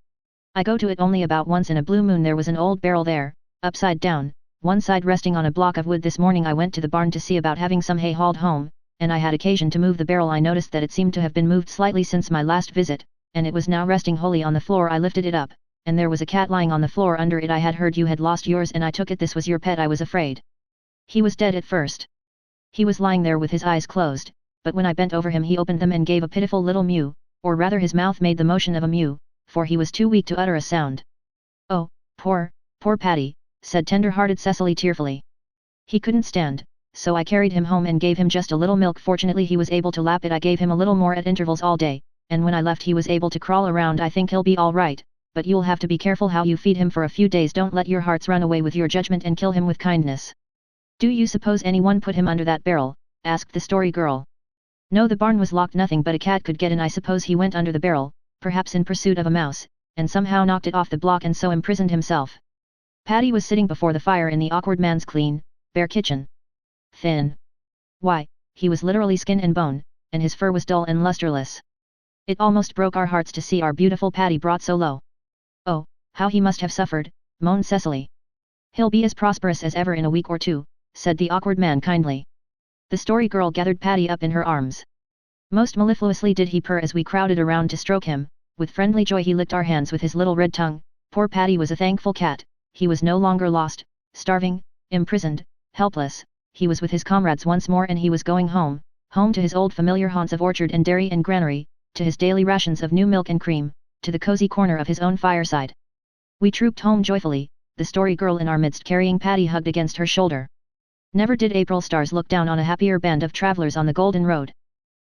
I go to it only about once in a blue moon. There was an old barrel there, upside down, one side resting on a block of wood. This morning I went to the barn to see about having some hay hauled home, and I had occasion to move the barrel. I noticed that it seemed to have been moved slightly since my last visit, and it was now resting wholly on the floor. I lifted it up, and there was a cat lying on the floor under it. I had heard you had lost yours and I took it this was your pet. I was afraid he was dead at first. He was lying there with his eyes closed, but when I bent over him he opened them and gave a pitiful little mew, or rather his mouth made the motion of a mew, for he was too weak to utter a sound. Oh, poor Paddy, said tender-hearted Cecily tearfully. He couldn't stand, so I carried him home and gave him just a little milk. Fortunately he was able to lap it. I gave him a little more at intervals all day, and when I left he was able to crawl around. I think he'll be all right, but you'll have to be careful how you feed him for a few days. Don't let your hearts run away with your judgment and kill him with kindness. Do you suppose anyone put him under that barrel? Asked the story girl. No, the barn was locked. Nothing but a cat could get in. I suppose he went under the barrel, perhaps in pursuit of a mouse, and somehow knocked it off the block and so imprisoned himself. Paddy was sitting before the fire in the awkward man's clean, bare kitchen. Thin. Why, he was literally skin and bone, and his fur was dull and lusterless. It almost broke our hearts to see our beautiful Paddy brought so low. Oh, how he must have suffered, moaned Cecily. He'll be as prosperous as ever in a week or two, said the awkward man kindly. The story girl gathered Paddy up in her arms. Most mellifluously did he purr as we crowded around to stroke him. With friendly joy he licked our hands with his little red tongue. Poor Paddy was a thankful cat. He was no longer lost, starving, imprisoned, helpless. He was with his comrades once more and he was going home, home to his old familiar haunts of orchard and dairy and granary, to his daily rations of new milk and cream, to the cozy corner of his own fireside. We trooped home joyfully, the story girl in our midst carrying Paddy hugged against her shoulder. Never did April stars look down on a happier band of travelers on the golden road.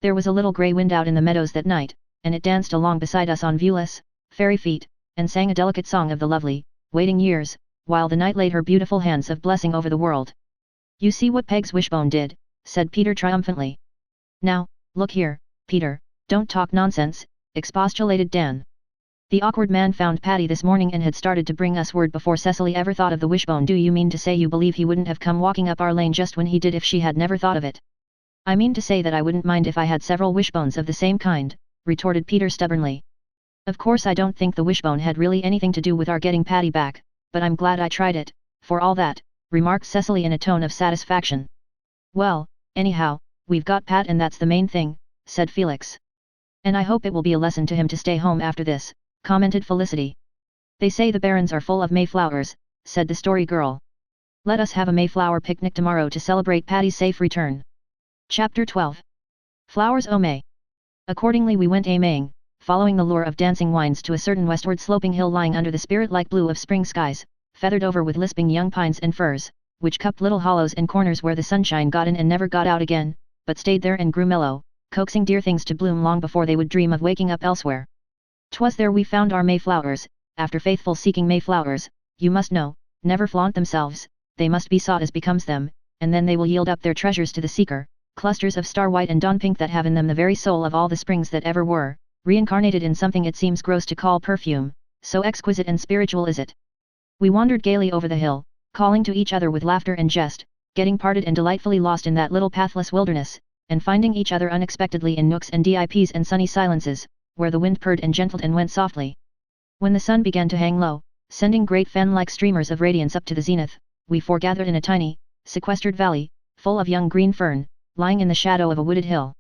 There was a little grey wind out in the meadows that night, and it danced along beside us on viewless, fairy feet, and sang a delicate song of the lovely, waiting years, while the night laid her beautiful hands of blessing over the world. You see what Peg's wishbone did, said Peter triumphantly. Now, look here, Peter, don't talk nonsense, expostulated Dan. The awkward man found Paddy this morning and had started to bring us word before Cecily ever thought of the wishbone. Do you mean to say you believe he wouldn't have come walking up our lane just when he did if she had never thought of it? I mean to say that I wouldn't mind if I had several wishbones of the same kind, retorted Peter stubbornly. Of course I don't think the wishbone had really anything to do with our getting Paddy back, but I'm glad I tried it, for all that, remarked Cecily in a tone of satisfaction. Well, anyhow, we've got Pat and that's the main thing, said Felix. And I hope it will be a lesson to him to stay home after this, commented Felicity. They say the barrens are full of mayflowers, said the story girl. Let us have a mayflower picnic tomorrow to celebrate Paddy's safe return. Chapter 12. Flowers o' May. Accordingly we went a-maying, following the lure of dancing winds to a certain westward sloping hill lying under the spirit-like blue of spring skies, feathered over with lisping young pines and firs, which cupped little hollows and corners where the sunshine got in and never got out again, but stayed there and grew mellow, coaxing dear things to bloom long before they would dream of waking up elsewhere. 'Twas there we found our Mayflowers. After faithful seeking Mayflowers, you must know, never flaunt themselves, they must be sought as becomes them, and then they will yield up their treasures to the seeker, clusters of star white and dawn pink that have in them the very soul of all the springs that ever were, reincarnated in something it seems gross to call perfume, so exquisite and spiritual is it. We wandered gaily over the hill, calling to each other with laughter and jest, getting parted and delightfully lost in that little pathless wilderness, and finding each other unexpectedly in nooks and dips and sunny silences, where the wind purred and gentled and went softly. When the sun began to hang low, sending great fan-like streamers of radiance up to the zenith, we foregathered in a tiny, sequestered valley, full of young green fern, lying in the shadow of a wooded hill.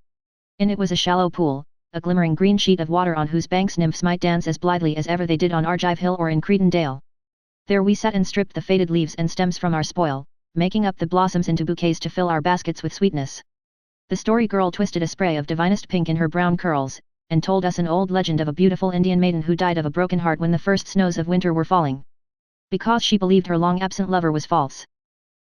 In it was a shallow pool, a glimmering green sheet of water on whose banks nymphs might dance as blithely as ever they did on Argive Hill or in Cretan Dale. There we sat and stripped the faded leaves and stems from our spoil, making up the blossoms into bouquets to fill our baskets with sweetness. The story girl twisted a spray of divinest pink in her brown curls, and told us an old legend of a beautiful Indian maiden who died of a broken heart when the first snows of winter were falling. Because she believed her long-absent lover was false.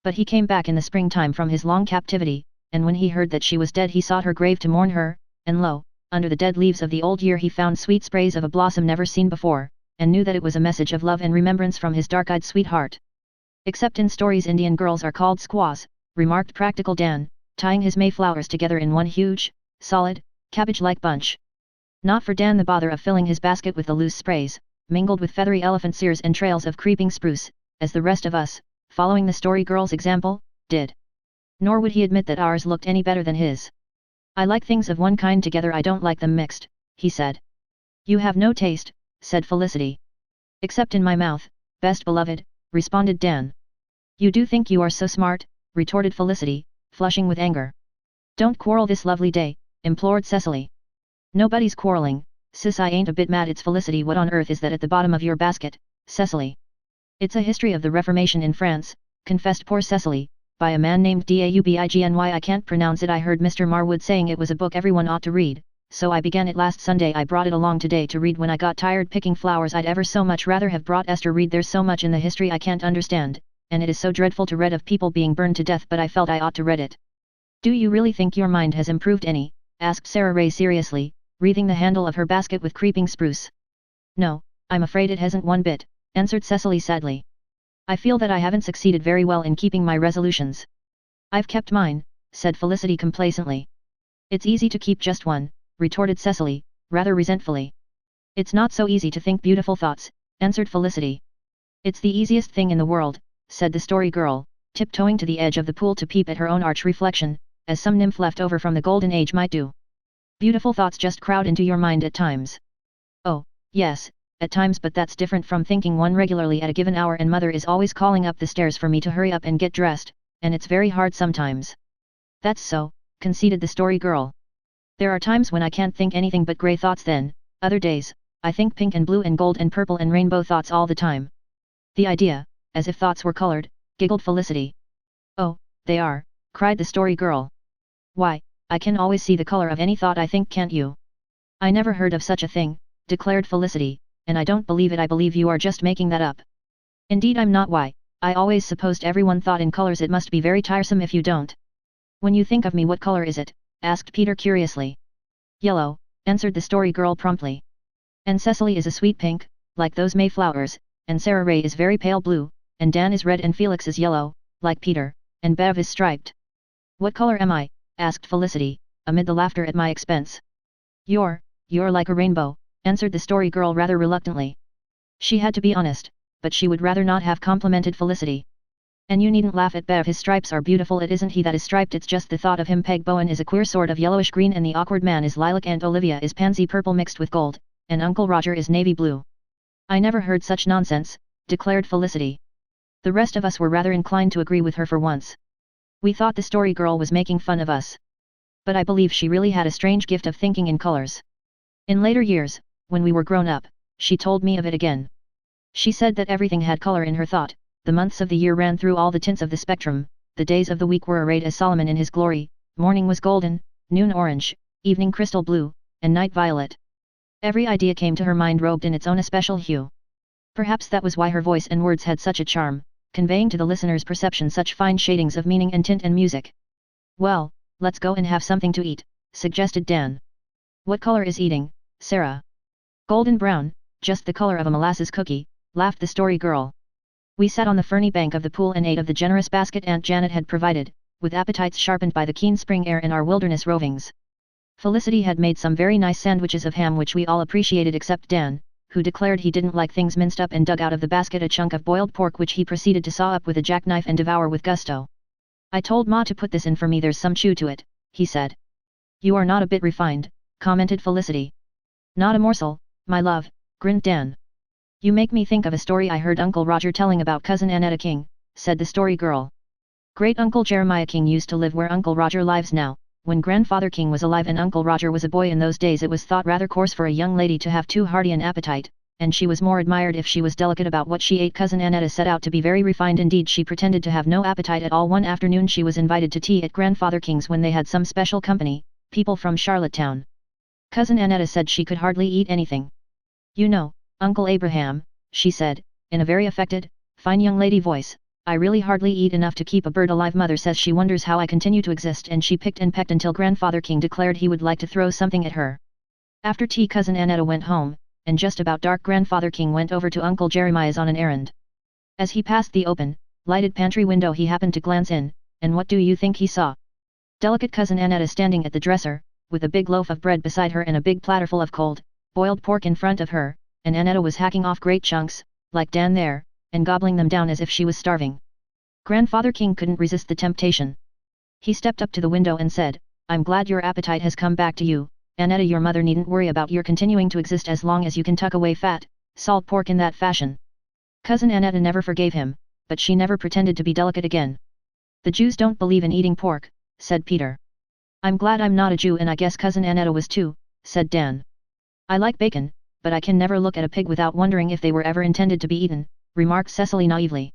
But he came back in the springtime from his long captivity, and when he heard that she was dead he sought her grave to mourn her, and lo, under the dead leaves of the old year he found sweet sprays of a blossom never seen before, and knew that it was a message of love and remembrance from his dark-eyed sweetheart. Except in stories Indian girls are called squaws, remarked practical Dan, tying his Mayflowers together in one huge, solid, cabbage-like bunch. Not for Dan the bother of filling his basket with the loose sprays, mingled with feathery elephant ears and trails of creeping spruce, as the rest of us, following the story girl's example, did. Nor would he admit that ours looked any better than his. I like things of one kind together, I don't like them mixed, he said. You have no taste, said Felicity. Except in my mouth, best beloved, responded Dan. You do think you are so smart, retorted Felicity, flushing with anger. Don't quarrel this lovely day, implored Cecily. Nobody's quarreling, sis, I ain't a bit mad. It's Felicity. What on earth is that at the bottom of your basket, Cecily? It's a history of the Reformation in France, confessed poor Cecily, by a man named Daubigny. I can't pronounce it. I heard Mr. Marwood saying it was a book everyone ought to read, so I began it last Sunday. I brought it along today to read when I got tired picking flowers. I'd ever so much rather have brought Esther read. There's so much in the history I can't understand, and it is so dreadful to read of people being burned to death, but I felt I ought to read it. Do you really think your mind has improved any? Asked Sarah Ray seriously, wreathing the handle of her basket with creeping spruce. No, I'm afraid it hasn't one bit, answered Cecily sadly. I feel that I haven't succeeded very well in keeping my resolutions. I've kept mine, said Felicity complacently. It's easy to keep just one, retorted Cecily, rather resentfully. It's not so easy to think beautiful thoughts, answered Felicity. It's the easiest thing in the world, said the story girl, tiptoeing to the edge of the pool to peep at her own arch reflection, as some nymph left over from the golden age might do. Beautiful thoughts just crowd into your mind at times. Oh, yes, at times, but that's different from thinking one regularly at a given hour, and mother is always calling up the stairs for me to hurry up and get dressed, and it's very hard sometimes. That's so, conceded the story girl. There are times when I can't think anything but grey thoughts, then, other days, I think pink and blue and gold and purple and rainbow thoughts all the time. The idea, as if thoughts were colored, giggled Felicity. Oh, they are, cried the story girl. Why, I can always see the color of any thought I think, can't you? I never heard of such a thing, declared Felicity, and I don't believe it. I believe you are just making that up. Indeed I'm not. Why, I always supposed everyone thought in colors. It must be very tiresome if you don't. When you think of me, what color is it? Asked Peter curiously. Yellow, answered the story girl promptly. And Cecily is a sweet pink, like those Mayflowers, and Sarah Ray is very pale blue, and Dan is red and Felix is yellow, like Peter, and Bev is striped. What color am I? Asked Felicity, amid the laughter at my expense. You're like a rainbow, answered the story girl rather reluctantly. She had to be honest, but she would rather not have complimented Felicity. And you needn't laugh at Bev. His stripes are beautiful. It isn't he that is striped, it's just the thought of him. Peg Bowen is a queer sort of yellowish green, and the awkward man is lilac, and Olivia is pansy purple mixed with gold, and Uncle Roger is navy blue. I never heard such nonsense, declared Felicity. The rest of us were rather inclined to agree with her for once. We thought the story girl was making fun of us. But I believe she really had a strange gift of thinking in colors. In later years, when we were grown up, she told me of it again. She said that everything had color in her thought. The months of the year ran through all the tints of the spectrum, the days of the week were arrayed as Solomon in his glory, morning was golden, noon orange, evening crystal blue, and night violet. Every idea came to her mind robed in its own especial hue. Perhaps that was why her voice and words had such a charm, conveying to the listener's perception such fine shadings of meaning and tint and music. Well, let's go and have something to eat, suggested Dan. What color is eating, Sarah? Golden brown, just the color of a molasses cookie, laughed the story girl. We sat on the ferny bank of the pool and ate of the generous basket Aunt Janet had provided, with appetites sharpened by the keen spring air in our wilderness rovings. Felicity had made some very nice sandwiches of ham which we all appreciated except Dan, who declared he didn't like things minced up, and dug out of the basket a chunk of boiled pork which he proceeded to saw up with a jackknife and devour with gusto. I told Ma to put this in for me, there's some chew to it, he said. You are not a bit refined, commented Felicity. Not a morsel, my love, grinned Dan. You make me think of a story I heard Uncle Roger telling about Cousin Annetta King, said the story girl. Great Uncle Jeremiah King used to live where Uncle Roger lives now. When Grandfather King was alive and Uncle Roger was a boy in those days, it was thought rather coarse for a young lady to have too hearty an appetite, and she was more admired if she was delicate about what she ate. Cousin Annetta set out to be very refined indeed. She pretended to have no appetite at all. One afternoon she was invited to tea at Grandfather King's when they had some special company, people from Charlottetown. Cousin Annetta said she could hardly eat anything. You know, Uncle Abraham, she said, in a very affected, fine young lady voice, I really hardly eat enough to keep a bird alive. Mother says she wonders how I continue to exist, and she picked and pecked until Grandfather King declared he would like to throw something at her. After tea Cousin Annetta went home, and just about dark Grandfather King went over to Uncle Jeremiah's on an errand. As he passed the open, lighted pantry window he happened to glance in, and what do you think he saw? Delicate Cousin Annetta standing at the dresser, with a big loaf of bread beside her and a big platterful of cold, boiled pork in front of her, and Annetta was hacking off great chunks, like Dan there, and gobbling them down as if she was starving. Grandfather King couldn't resist the temptation. He stepped up to the window and said, I'm glad your appetite has come back to you, Annetta. Your mother needn't worry about your continuing to exist as long as you can tuck away fat, salt pork in that fashion. Cousin Annetta never forgave him, but she never pretended to be delicate again. The Jews don't believe in eating pork, said Peter. I'm glad I'm not a Jew, and I guess Cousin Annetta was too, said Dan. I like bacon, but I can never look at a pig without wondering if they were ever intended to be eaten, remarked Cecily naively.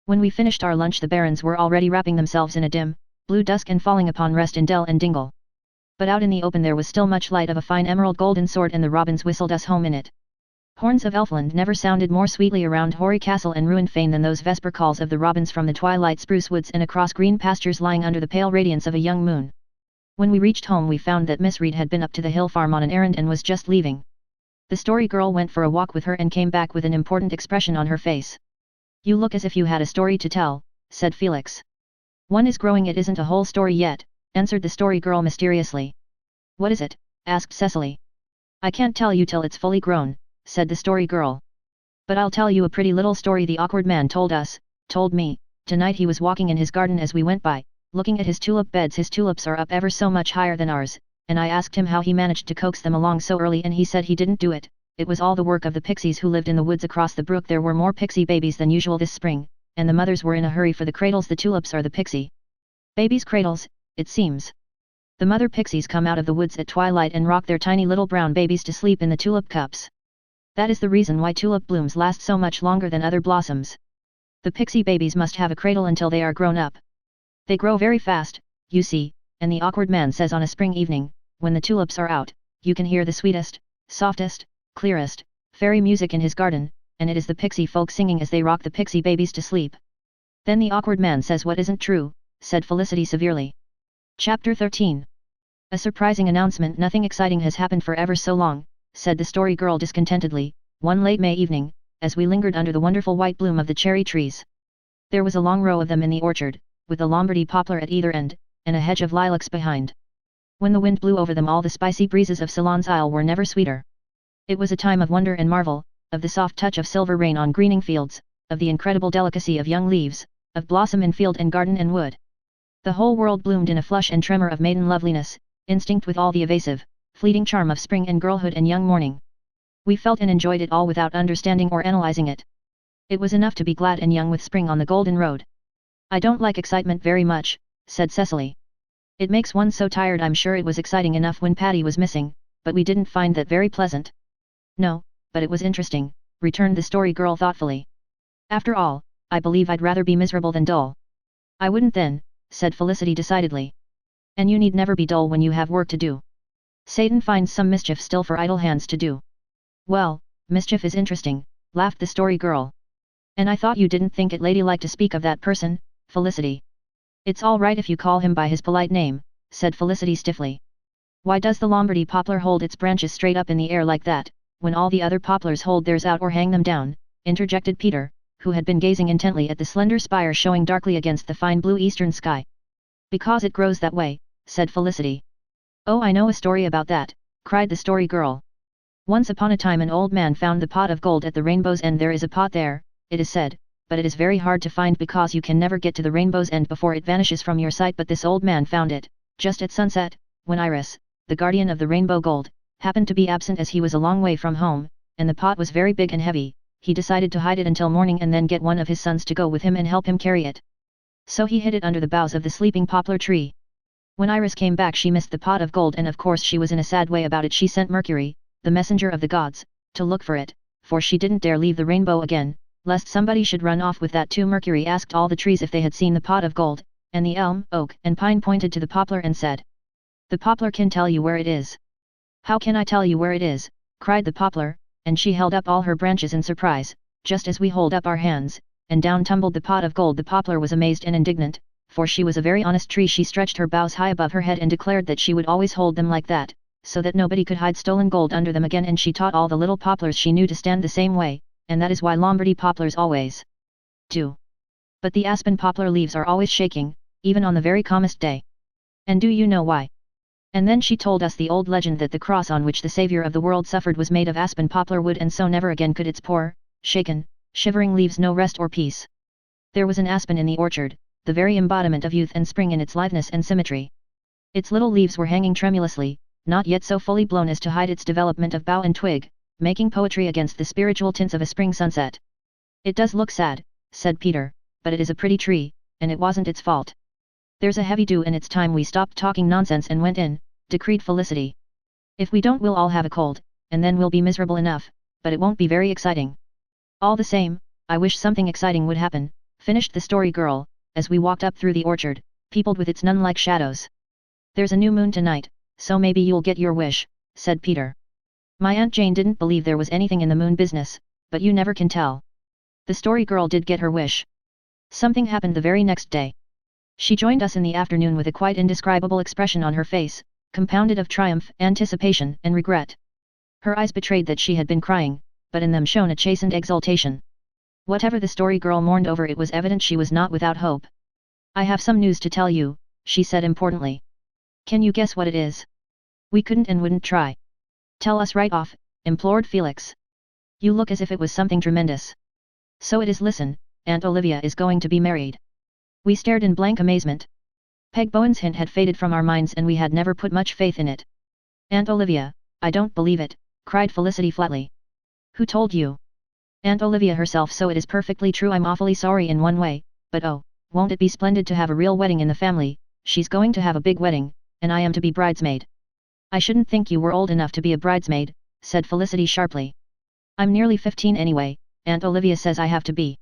When we finished our lunch the Barons were already wrapping themselves in a dim, blue dusk and falling upon rest in dell and dingle. But out in the open there was still much light of a fine emerald golden sword, and the robins whistled us home in it. Horns of Elfland never sounded more sweetly around hoary castle and ruined fane than those vesper calls of the robins from the twilight spruce woods and across green pastures lying under the pale radiance of a young moon. When we reached home we found that Miss Reed had been up to the hill farm on an errand and was just leaving. The story girl went for a walk with her and came back with an important expression on her face. You look as if you had a story to tell, said Felix. One is growing. It isn't a whole story yet, answered the story girl mysteriously. What is it? Asked Cecily. I can't tell you till it's fully grown, said the story girl. But I'll tell you a pretty little story the awkward man told me, tonight. He was walking in his garden as we went by, looking at his tulip beds. His tulips are up ever so much higher than ours, and I asked him how he managed to coax them along so early, and he said he didn't do it. It was all the work of the pixies who lived in the woods across the brook. There were more pixie babies than usual this spring, and the mothers were in a hurry for the cradles. The tulips are the pixie babies' cradles, it seems. The mother pixies come out of the woods at twilight and rock their tiny little brown babies to sleep in the tulip cups. That is the reason why tulip blooms last so much longer than other blossoms. The pixie babies must have a cradle until they are grown up. They grow very fast, you see, and the awkward man says on a spring evening, when the tulips are out, you can hear the sweetest, softest, clearest, fairy music in his garden, and it is the pixie folk singing as they rock the pixie babies to sleep. Then the awkward man says what isn't true, said Felicity severely. Chapter 13. A surprising announcement. Nothing exciting has happened for ever so long, said the story girl discontentedly, one late May evening, as we lingered under the wonderful white bloom of the cherry trees. There was a long row of them in the orchard, with a Lombardy poplar at either end, and a hedge of lilacs behind. When the wind blew over them all the spicy breezes of Ceylon's Isle were never sweeter. It was a time of wonder and marvel, of the soft touch of silver rain on greening fields, of the incredible delicacy of young leaves, of blossom in field and garden and wood. The whole world bloomed in a flush and tremor of maiden loveliness, instinct with all the evasive, fleeting charm of spring and girlhood and young morning. We felt and enjoyed it all without understanding or analyzing it. It was enough to be glad and young with spring on the golden road. I don't like excitement very much, said Cecily. It makes one so tired. I'm sure it was exciting enough when Patty was missing, but we didn't find that very pleasant. No, but it was interesting, returned the story girl thoughtfully. After all, I believe I'd rather be miserable than dull. I wouldn't then, said Felicity decidedly. And you need never be dull when you have work to do. Satan finds some mischief still for idle hands to do. Well, mischief is interesting, laughed the story girl. And I thought you didn't think it ladylike to speak of that person, Felicity. It's all right if you call him by his polite name, said Felicity stiffly. Why does the Lombardy poplar hold its branches straight up in the air like that, when all the other poplars hold theirs out or hang them down? Interjected Peter, who had been gazing intently at the slender spire showing darkly against the fine blue eastern sky. Because it grows that way, said Felicity. Oh, I know a story about that, cried the Story Girl. Once upon a time an old man found the pot of gold at the rainbow's end. There is a pot there, it is said, but it is very hard to find because you can never get to the rainbow's end before it vanishes from your sight. But this old man found it, just at sunset, when Iris, the guardian of the rainbow gold, happened to be absent as he was a long way from home, and the pot was very big and heavy. He decided to hide it until morning and then get one of his sons to go with him and help him carry it. So he hid it under the boughs of the sleeping poplar tree. When Iris came back she missed the pot of gold, and of course she was in a sad way about it. She sent Mercury, the messenger of the gods, to look for it, for she didn't dare leave the rainbow again, lest somebody should run off with that too. Mercury asked all the trees if they had seen the pot of gold, and the elm, oak, and pine pointed to the poplar and said, "The poplar can tell you where it is." "How can I tell you where it is?" cried the poplar, and she held up all her branches in surprise, just as we hold up our hands, and down tumbled the pot of gold. The poplar was amazed and indignant, for she was a very honest tree. She stretched her boughs high above her head and declared that she would always hold them like that, so that nobody could hide stolen gold under them again. And she taught all the little poplars she knew to stand the same way, and that is why Lombardy poplars always do. But the aspen poplar leaves are always shaking, even on the very calmest day. And do you know why? And then she told us the old legend that the cross on which the Savior of the world suffered was made of aspen poplar wood, and so never again could its poor, shaken, shivering leaves know rest or peace. There was an aspen in the orchard, the very embodiment of youth and spring in its litheness and symmetry. Its little leaves were hanging tremulously, not yet so fully blown as to hide its development of bough and twig, making poetry against the spiritual tints of a spring sunset. "It does look sad," said Peter, "but it is a pretty tree, and it wasn't its fault." "There's a heavy dew and it's time we stopped talking nonsense and went in," decreed Felicity. "If we don't we'll all have a cold, and then we'll be miserable enough, but it won't be very exciting." "All the same, I wish something exciting would happen," finished the Story Girl, as we walked up through the orchard, peopled with its nun-like shadows. "There's a new moon tonight, so maybe you'll get your wish," said Peter. "My Aunt Jane didn't believe there was anything in the moon business, but you never can tell." The Story Girl did get her wish. Something happened the very next day. She joined us in the afternoon with a quite indescribable expression on her face, compounded of triumph, anticipation, and regret. Her eyes betrayed that she had been crying, but in them shone a chastened exultation. Whatever the Story Girl mourned over, it was evident she was not without hope. "I have some news to tell you," she said importantly. "Can you guess what it is?" "We couldn't and wouldn't try." "Tell us right off," implored Felix. "You look as if it was something tremendous." "So it is. Listen, Aunt Olivia is going to be married." We stared in blank amazement. Peg Bowen's hint had faded from our minds and we had never put much faith in it. "Aunt Olivia, I don't believe it," cried Felicity flatly. "Who told you?" "Aunt Olivia herself. So it is perfectly true. I'm awfully sorry in one way, but oh, won't it be splendid to have a real wedding in the family? She's going to have a big wedding, and I am to be bridesmaid." "I shouldn't think you were old enough to be a bridesmaid," said Felicity sharply. "I'm nearly 15 anyway, Aunt Olivia says I have to be."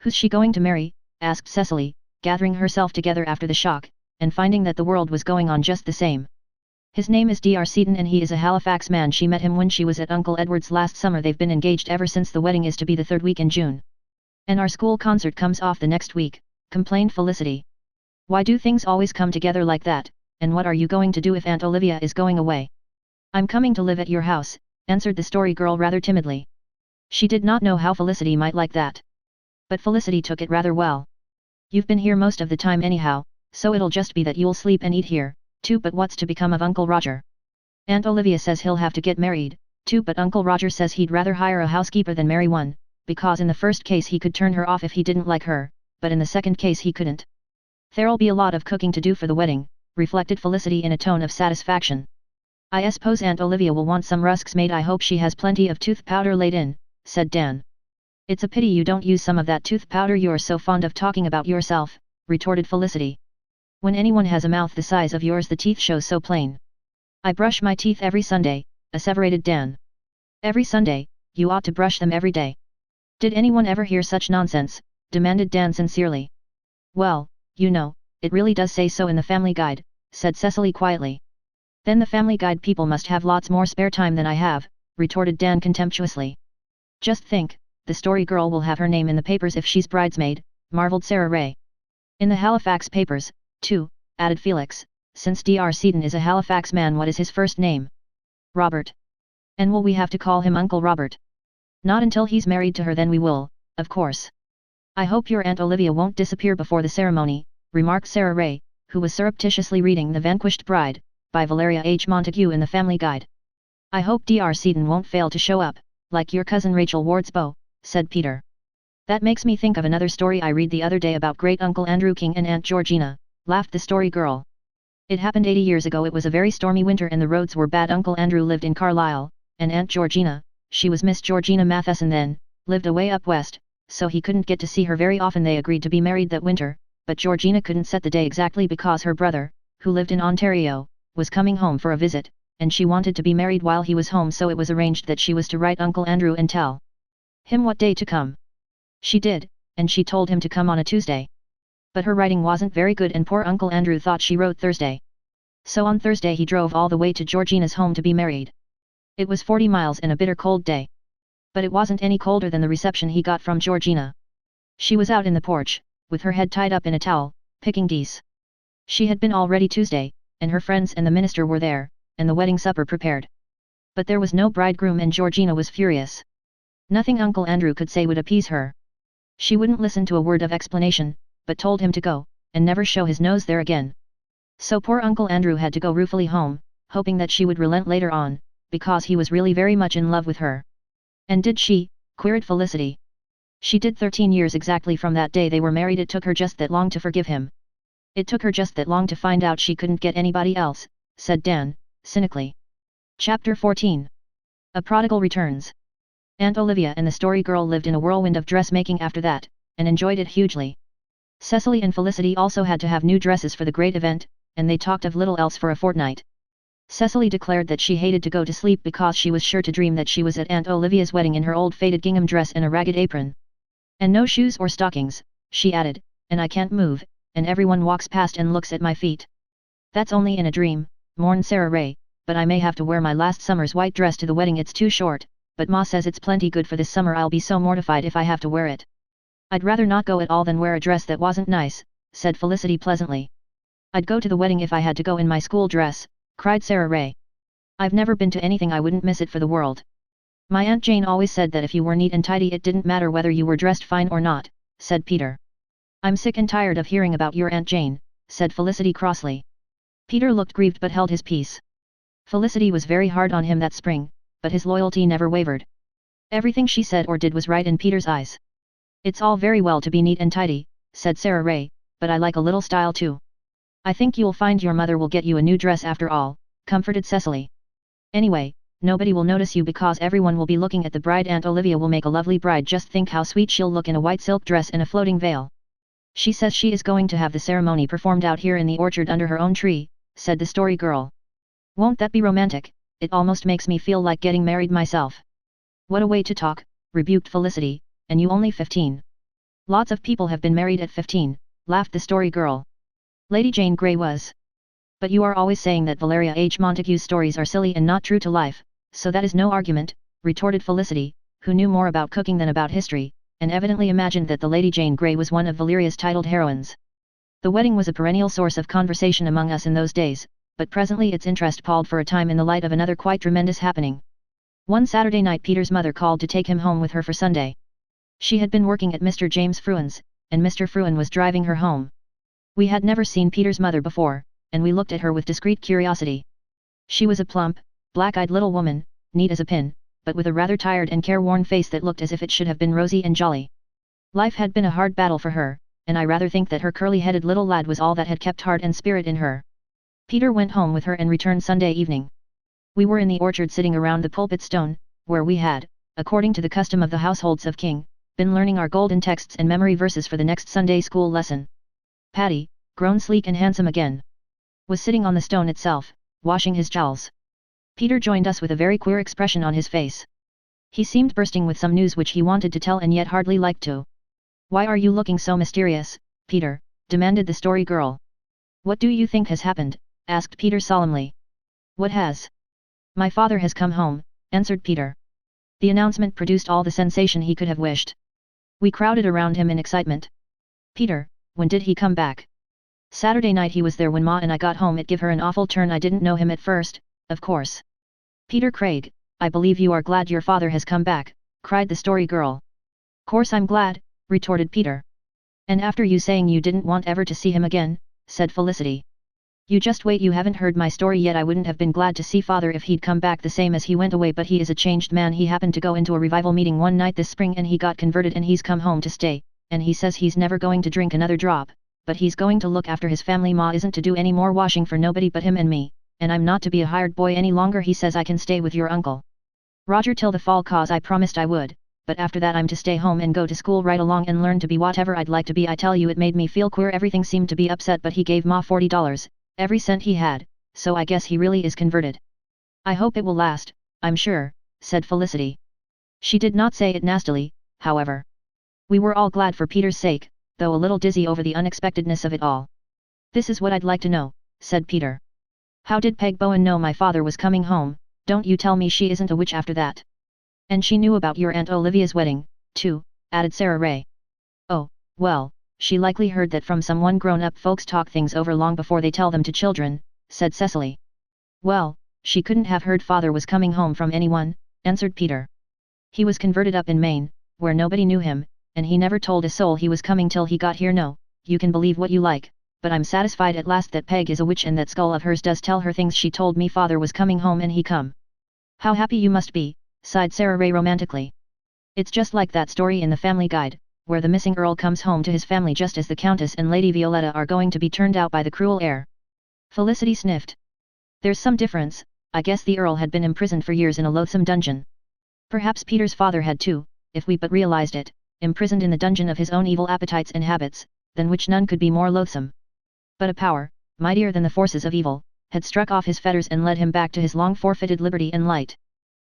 "Who's she going to marry?" asked Cecily, gathering herself together after the shock, and finding that the world was going on just the same. "His name is Dr. Seaton and he is a Halifax man. She met him when she was at Uncle Edward's last summer. They've been engaged ever since. The wedding is to be the 3rd week in June. And our school concert comes off the next week," complained Felicity. "Why do things always come together like that, and what are you going to do if Aunt Olivia is going away?" "I'm coming to live at your house," answered the Story Girl rather timidly. She did not know how Felicity might like that. But Felicity took it rather well. "You've been here most of the time anyhow, so it'll just be that you'll sleep and eat here, too. But what's to become of Uncle Roger? Aunt Olivia says he'll have to get married, too, but Uncle Roger says he'd rather hire a housekeeper than marry one, because in the first case he could turn her off if he didn't like her, but in the second case he couldn't." "There'll be a lot of cooking to do for the wedding," reflected Felicity in a tone of satisfaction. "I suppose Aunt Olivia will want some rusks made. I hope she has plenty of tooth powder laid in," said Dan. "It's a pity you don't use some of that tooth powder you're so fond of talking about yourself," retorted Felicity. "When anyone has a mouth the size of yours the teeth show so plain." "I brush my teeth every Sunday," asseverated Dan. "Every Sunday? You ought to brush them every day." "Did anyone ever hear such nonsense?" demanded Dan sincerely. "Well, you know, it really does say so in the Family Guide," said Cecily quietly. "Then the Family Guide people must have lots more spare time than I have," retorted Dan contemptuously. "Just think, the Story Girl will have her name in the papers if she's bridesmaid," marveled Sarah Ray. "In the Halifax papers, too," added Felix, since Dr. Seaton is a Halifax man, what is his first name? Robert. And will we have to call him Uncle Robert? Not until he's married to her, then we will, of course. I hope your Aunt Olivia won't disappear before the ceremony, remarked Sarah Ray, who was surreptitiously reading The Vanquished Bride, by Valeria H. Montague in the Family Guide. I hope Dr. Seaton won't fail to show up, like your cousin Rachel Ward's beau, said Peter. That makes me think of another story I read the other day about Great Uncle Andrew King and Aunt Georgina, laughed the story girl. It happened 80 years ago. It was a very stormy winter and the roads were bad. Uncle Andrew lived in Carlisle, and Aunt Georgina, she was Miss Georgina Matheson then, lived away up west, so he couldn't get to see her very often. They agreed to be married that winter, but Georgina couldn't set the day exactly because her brother, who lived in Ontario, was coming home for a visit, and she wanted to be married while he was home, so it was arranged that she was to write Uncle Andrew and tell him what day to come. She did, and she told him to come on a Tuesday. But her writing wasn't very good and poor Uncle Andrew thought she wrote Thursday. So on Thursday he drove all the way to Georgina's home to be married. It was 40 miles and a bitter cold day. But it wasn't any colder than the reception he got from Georgina. She was out in the porch, with her head tied up in a towel, picking geese. She had been all ready Tuesday, and her friends and the minister were there, and the wedding supper prepared. But there was no bridegroom and Georgina was furious. Nothing Uncle Andrew could say would appease her. She wouldn't listen to a word of explanation, but told him to go, and never show his nose there again. So poor Uncle Andrew had to go ruefully home, hoping that she would relent later on, because he was really very much in love with her. And did she? Queried Felicity. She did. 13 years exactly from that day they were married. It took her just that long to forgive him. It took her just that long to find out she couldn't get anybody else, said Dan, cynically. Chapter 14. A Prodigal Returns. Aunt Olivia and the story girl lived in a whirlwind of dressmaking after that, and enjoyed it hugely. Cecily and Felicity also had to have new dresses for the great event, and they talked of little else for a fortnight. Cecily declared that she hated to go to sleep because she was sure to dream that she was at Aunt Olivia's wedding in her old faded gingham dress and a ragged apron. And no shoes or stockings, she added, and I can't move, and everyone walks past and looks at my feet. That's only in a dream, mourned Sarah Ray, but I may have to wear my last summer's white dress to the wedding. It's too short, but Ma says it's plenty good for this summer. I'll be so mortified if I have to wear it. I'd rather not go at all than wear a dress that wasn't nice, said Felicity pleasantly. I'd go to the wedding if I had to go in my school dress, cried Sarah Ray. I've never been to anything. I wouldn't miss it for the world. My Aunt Jane always said that if you were neat and tidy it didn't matter whether you were dressed fine or not, said Peter. I'm sick and tired of hearing about your Aunt Jane, said Felicity crossly. Peter looked grieved but held his peace. Felicity was very hard on him that spring, but his loyalty never wavered. Everything she said or did was right in Peter's eyes. It's all very well to be neat and tidy, said Sarah Ray, but I like a little style too. I think you'll find your mother will get you a new dress after all, comforted Cecily. Anyway, nobody will notice you because everyone will be looking at the bride. Aunt Olivia will make a lovely bride. Just think how sweet she'll look in a white silk dress and a floating veil. She says she is going to have the ceremony performed out here in the orchard under her own tree, said the story girl. Won't that be romantic? It almost makes me feel like getting married myself. What a way to talk, rebuked Felicity, and you only 15. Lots of people have been married at 15, laughed the story girl. Lady Jane Grey was. But you are always saying that Valeria H. Montague's stories are silly and not true to life, so that is no argument, retorted Felicity, who knew more about cooking than about history, and evidently imagined that the Lady Jane Grey was one of Valeria's titled heroines. The wedding was a perennial source of conversation among us in those days, but presently its interest palled for a time in the light of another quite tremendous happening. One Saturday night Peter's mother called to take him home with her for Sunday. She had been working at Mr. James Fruin's, and Mr. Fruin was driving her home. We had never seen Peter's mother before, and we looked at her with discreet curiosity. She was a plump, black-eyed little woman, neat as a pin, but with a rather tired and careworn face that looked as if it should have been rosy and jolly. Life had been a hard battle for her, and I rather think that her curly-headed little lad was all that had kept heart and spirit in her. Peter went home with her and returned Sunday evening. We were in the orchard sitting around the pulpit stone, where we had, according to the custom of the households of King, been learning our golden texts and memory verses for the next Sunday school lesson. Paddy, grown sleek and handsome again, was sitting on the stone itself, washing his jowls. Peter joined us with a very queer expression on his face. He seemed bursting with some news which he wanted to tell and yet hardly liked to. Why are you looking so mysterious, Peter? Demanded the story girl. What do you think has happened? Asked Peter solemnly. What has? My father has come home, answered Peter. The announcement produced all the sensation he could have wished. We crowded around him in excitement. Peter, when did he come back? Saturday night he was there when Ma and I got home. It give her an awful turn. I didn't know him at first, of course. Peter Craig, I believe you are glad your father has come back, cried the story girl. Course I'm glad, retorted Peter. And after you saying you didn't want ever to see him again, said Felicity. You just wait, you haven't heard my story yet. I wouldn't have been glad to see father if he'd come back the same as he went away, but he is a changed man. He happened to go into a revival meeting one night this spring and he got converted and he's come home to stay, and he says he's never going to drink another drop, but he's going to look after his family. Ma isn't to do any more washing for nobody but him and me, and I'm not to be a hired boy any longer. He says I can stay with your uncle Roger till the fall, cause I promised I would, but after that I'm to stay home and go to school right along and learn to be whatever I'd like to be. I tell you, it made me feel queer. Everything seemed to be upset, but he gave Ma $40, every cent he had, so I guess he really is converted. I hope it will last, I'm sure, said Felicity. She did not say it nastily, however. We were all glad for Peter's sake, though a little dizzy over the unexpectedness of it all. This is what I'd like to know, said Peter. How did Peg Bowen know my father was coming home? Don't you tell me she isn't a witch after that. And she knew about your Aunt Olivia's wedding, too, added Sarah Ray. Oh, well, she likely heard that from someone. Grown-up folks talk things over long before they tell them to children, said Cecily. Well, she couldn't have heard father was coming home from anyone, answered Peter. He was converted up in Maine, where nobody knew him, and he never told a soul he was coming till he got here. No, you can believe what you like, but I'm satisfied at last that Peg is a witch and that skull of hers does tell her things. She told me father was coming home and he come. How happy you must be, sighed Sarah Ray romantically. It's just like that story in the Family Guide, where the missing Earl comes home to his family just as the Countess and Lady Violetta are going to be turned out by the cruel heir. Felicity sniffed. There's some difference. I guess the Earl had been imprisoned for years in a loathsome dungeon. Perhaps Peter's father had too, if we but realized it, imprisoned in the dungeon of his own evil appetites and habits, than which none could be more loathsome. But a power, mightier than the forces of evil, had struck off his fetters and led him back to his long forfeited liberty and light.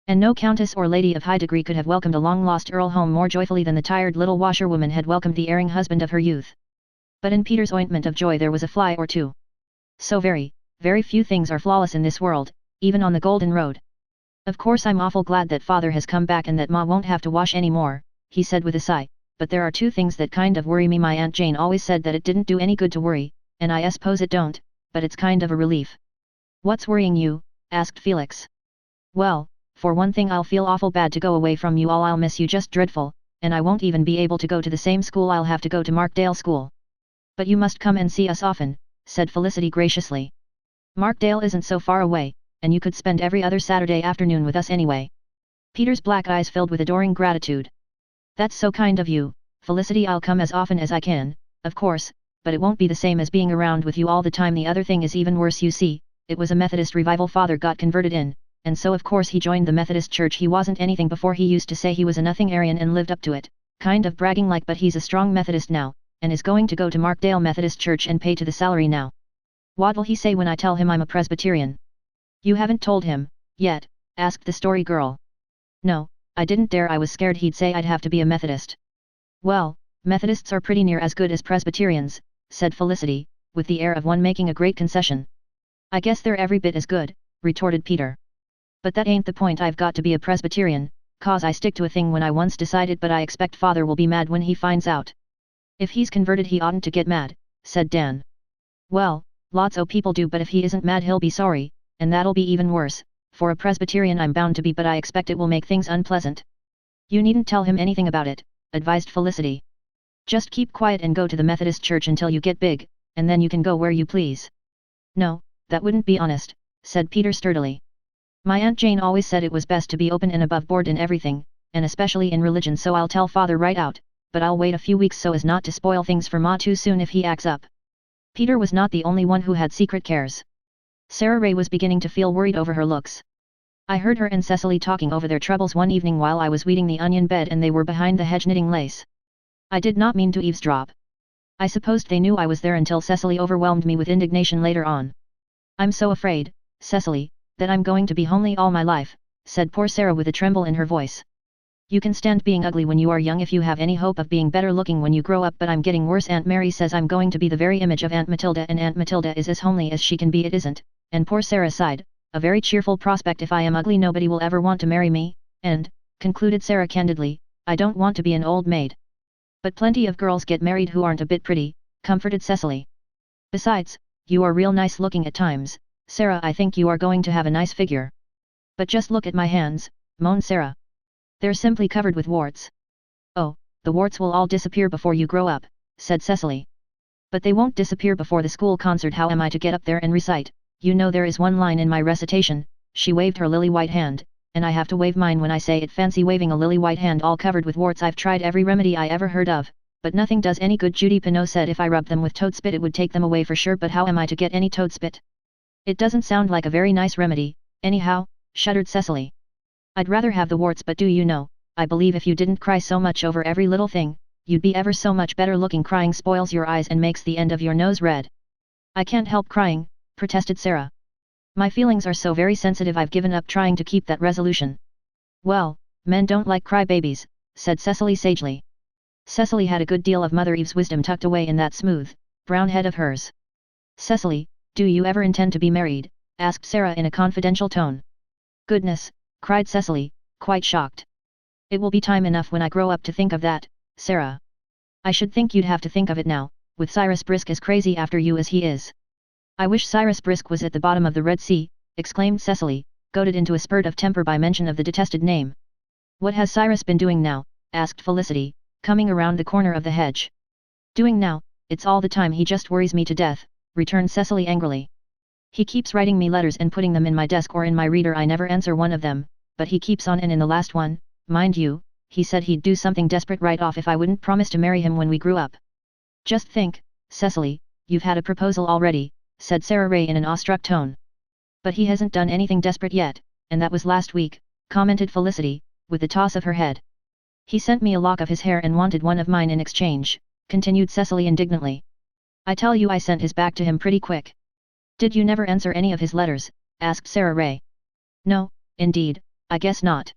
And no countess or lady of high degree could have welcomed a long-lost Earl home more joyfully than the tired little washerwoman had welcomed the erring husband of her youth. But in Peter's ointment of joy there was a fly or two. So very, very few things are flawless in this world, even on the golden road. Of course I'm awful glad that father has come back and that Ma won't have to wash any more, he said with a sigh, but there are two things that kind of worry me. My Aunt Jane always said that it didn't do any good to worry, and I suppose it don't, but it's kind of a relief. What's worrying you? Asked Felix. Well, for one thing I'll feel awful bad to go away from you all. I'll miss you just dreadful, and I won't even be able to go to the same school. I'll have to go to Markdale School. But you must come and see us often, said Felicity graciously. Markdale isn't so far away, and you could spend every other Saturday afternoon with us anyway. Peter's black eyes filled with adoring gratitude. That's so kind of you, Felicity. I'll come as often as I can, of course, but it won't be the same as being around with you all the time. The other thing is even worse. You see, it was a Methodist revival father got converted in, and so of course he joined the Methodist Church. He wasn't anything before. He used to say he was a nothing Aryan and lived up to it, kind of bragging like, but he's a strong Methodist now, and is going to go to Markdale Methodist Church and pay to the salary now. What'll he say when I tell him I'm a Presbyterian? You haven't told him, yet? Asked the story girl. No, I didn't dare. I was scared he'd say I'd have to be a Methodist. Well, Methodists are pretty near as good as Presbyterians, said Felicity, with the air of one making a great concession. I guess they're every bit as good, retorted Peter. But that ain't the point. I've got to be a Presbyterian, cause I stick to a thing when I once decided, but I expect father will be mad when he finds out. If he's converted he oughtn't to get mad, said Dan. Well, lots o' people do, but if he isn't mad he'll be sorry, and that'll be even worse. For a Presbyterian I'm bound to be, but I expect it will make things unpleasant. You needn't tell him anything about it, advised Felicity. Just keep quiet and go to the Methodist Church until you get big, and then you can go where you please. No, that wouldn't be honest, said Peter sturdily. My Aunt Jane always said it was best to be open and above board in everything, and especially in religion, so I'll tell father right out, but I'll wait a few weeks so as not to spoil things for Ma too soon if he acts up. Peter was not the only one who had secret cares. Sarah Ray was beginning to feel worried over her looks. I heard her and Cecily talking over their troubles one evening while I was weeding the onion bed and they were behind the hedge knitting lace. I did not mean to eavesdrop. I supposed they knew I was there until Cecily overwhelmed me with indignation later on. I'm so afraid, Cecily, that I'm going to be homely all my life, said poor Sarah with a tremble in her voice. You can stand being ugly when you are young if you have any hope of being better looking when you grow up, but I'm getting worse. Aunt Mary says I'm going to be the very image of Aunt Matilda, and Aunt Matilda is as homely as she can be. It isn't, and poor Sarah sighed, a very cheerful prospect. If I am ugly nobody will ever want to marry me, and, concluded Sarah candidly, I don't want to be an old maid. But plenty of girls get married who aren't a bit pretty, comforted Cecily. Besides, you are real nice looking at times, Sarah. I think you are going to have a nice figure. But just look at my hands, moaned Sarah. They're simply covered with warts. Oh, the warts will all disappear before you grow up, said Cecily. But they won't disappear before the school concert. How am I to get up there and recite? You know there is one line in my recitation. She waved her lily white hand, and I have to wave mine when I say it. Fancy waving a lily white hand all covered with warts. I've tried every remedy I ever heard of, but nothing does any good. Judy Pineau said if I rubbed them with toad spit it would take them away for sure. But how am I to get any toad spit? It doesn't sound like a very nice remedy, anyhow, shuddered Cecily. I'd rather have the warts, but do you know, I believe if you didn't cry so much over every little thing, you'd be ever so much better looking. Crying spoils your eyes and makes the end of your nose red. I can't help crying, protested Sarah. My feelings are so very sensitive. I've given up trying to keep that resolution. Well, men don't like crybabies, said Cecily sagely. Cecily had a good deal of Mother Eve's wisdom tucked away in that smooth, brown head of hers. Cecily, do you ever intend to be married? Asked Sarah in a confidential tone. Goodness, cried Cecily, quite shocked. It will be time enough when I grow up to think of that, Sarah. I should think you'd have to think of it now, with Cyrus Brisk as crazy after you as he is. I wish Cyrus Brisk was at the bottom of the Red Sea, exclaimed Cecily, goaded into a spurt of temper by mention of the detested name. What has Cyrus been doing now? Asked Felicity, coming around the corner of the hedge. Doing now? It's all the time. He just worries me to death, returned Cecily angrily. He keeps writing me letters and putting them in my desk or in my reader. I never answer one of them, but he keeps on, and in the last one, mind you, he said he'd do something desperate right off if I wouldn't promise to marry him when we grew up. Just think, Cecily, you've had a proposal already, said Sarah Ray in an awestruck tone. But he hasn't done anything desperate yet, and that was last week, commented Felicity, with a toss of her head. He sent me a lock of his hair and wanted one of mine in exchange, continued Cecily indignantly. I tell you I sent his back to him pretty quick. Did you never answer any of his letters? Asked Sarah Ray. No, indeed, I guess not.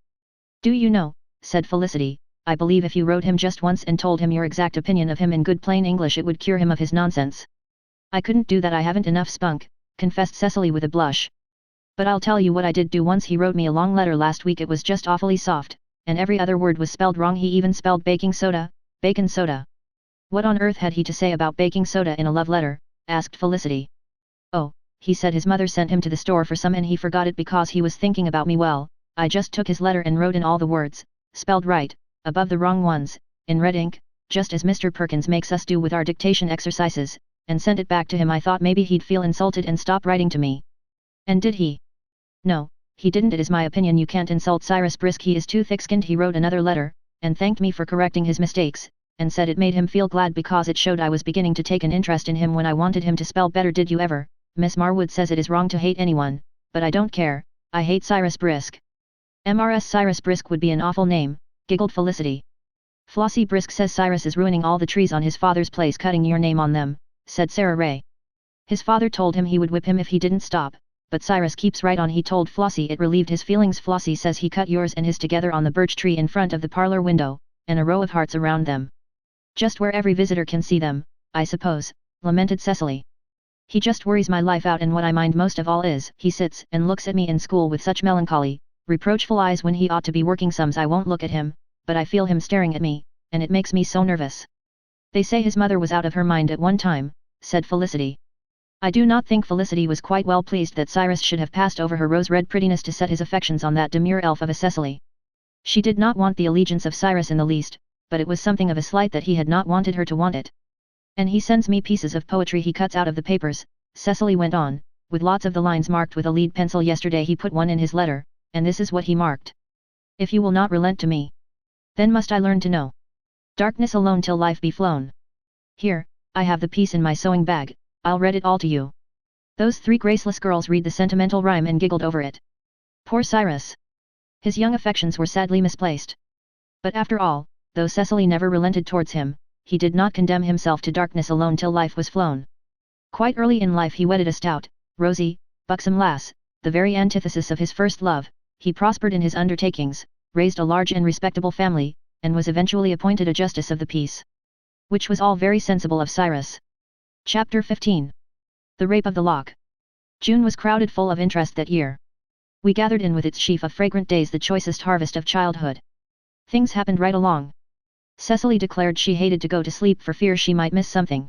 Do you know, said Felicity, I believe if you wrote him just once and told him your exact opinion of him in good plain English it would cure him of his nonsense. I couldn't do that. I haven't enough spunk, confessed Cecily with a blush. But I'll tell you what I did do once. He wrote me a long letter last week. It was just awfully soft, and every other word was spelled wrong. He even spelled baking soda, bacon soda. What on earth had he to say about baking soda in a love letter? Asked Felicity. Oh, he said his mother sent him to the store for some and he forgot it because he was thinking about me. Well, I just took his letter and wrote in all the words, spelled right, above the wrong ones, in red ink, just as Mr. Perkins makes us do with our dictation exercises, and sent it back to him. I thought maybe he'd feel insulted and stop writing to me. And did he? No, he didn't. It is my opinion you can't insult Cyrus Brisk. He is too thick-skinned. He wrote another letter, and thanked me for correcting his mistakes, and said it made him feel glad because it showed I was beginning to take an interest in him when I wanted him to spell better. Did you ever? Miss Marwood says it is wrong to hate anyone, but I don't care, I hate Cyrus Brisk. MRS Cyrus Brisk would be an awful name, giggled Felicity. Flossie Brisk says Cyrus is ruining all the trees on his father's place, cutting your name on them, said Sarah Ray. His father told him he would whip him if he didn't stop, but Cyrus keeps right on. He told Flossie it relieved his feelings. Flossie says he cut yours and his together on the birch tree in front of the parlor window, and a row of hearts around them. Just where every visitor can see them, I suppose, lamented Cecily. He just worries my life out, and what I mind most of all is, he sits and looks at me in school with such melancholy, reproachful eyes when he ought to be working sums. I won't look at him, but I feel him staring at me, and it makes me so nervous. They say his mother was out of her mind at one time, said Felicity. I do not think Felicity was quite well pleased that Cyrus should have passed over her rose-red prettiness to set his affections on that demure elf of a Cecily. She did not want the allegiance of Cyrus in the least, but it was something of a slight that he had not wanted her to want it. And he sends me pieces of poetry he cuts out of the papers, Cecily went on, with lots of the lines marked with a lead pencil. Yesterday he put one in his letter, and this is what he marked. If you will not relent to me, then must I learn to know darkness alone till life be flown. Here, I have the piece in my sewing bag, I'll read it all to you. Those three graceless girls read the sentimental rhyme and giggled over it. Poor Cyrus! His young affections were sadly misplaced. But after all, though Cecily never relented towards him, he did not condemn himself to darkness alone till life was flown. Quite early in life he wedded a stout, rosy, buxom lass, the very antithesis of his first love. He prospered in his undertakings, raised a large and respectable family, and was eventually appointed a justice of the peace. Which was all very sensible of Cyrus. Chapter 15. The Rape of the Lock. June was crowded full of interest that year. We gathered in with its sheaf of fragrant days the choicest harvest of childhood. Things happened right along. Cecily declared she hated to go to sleep for fear she might miss something.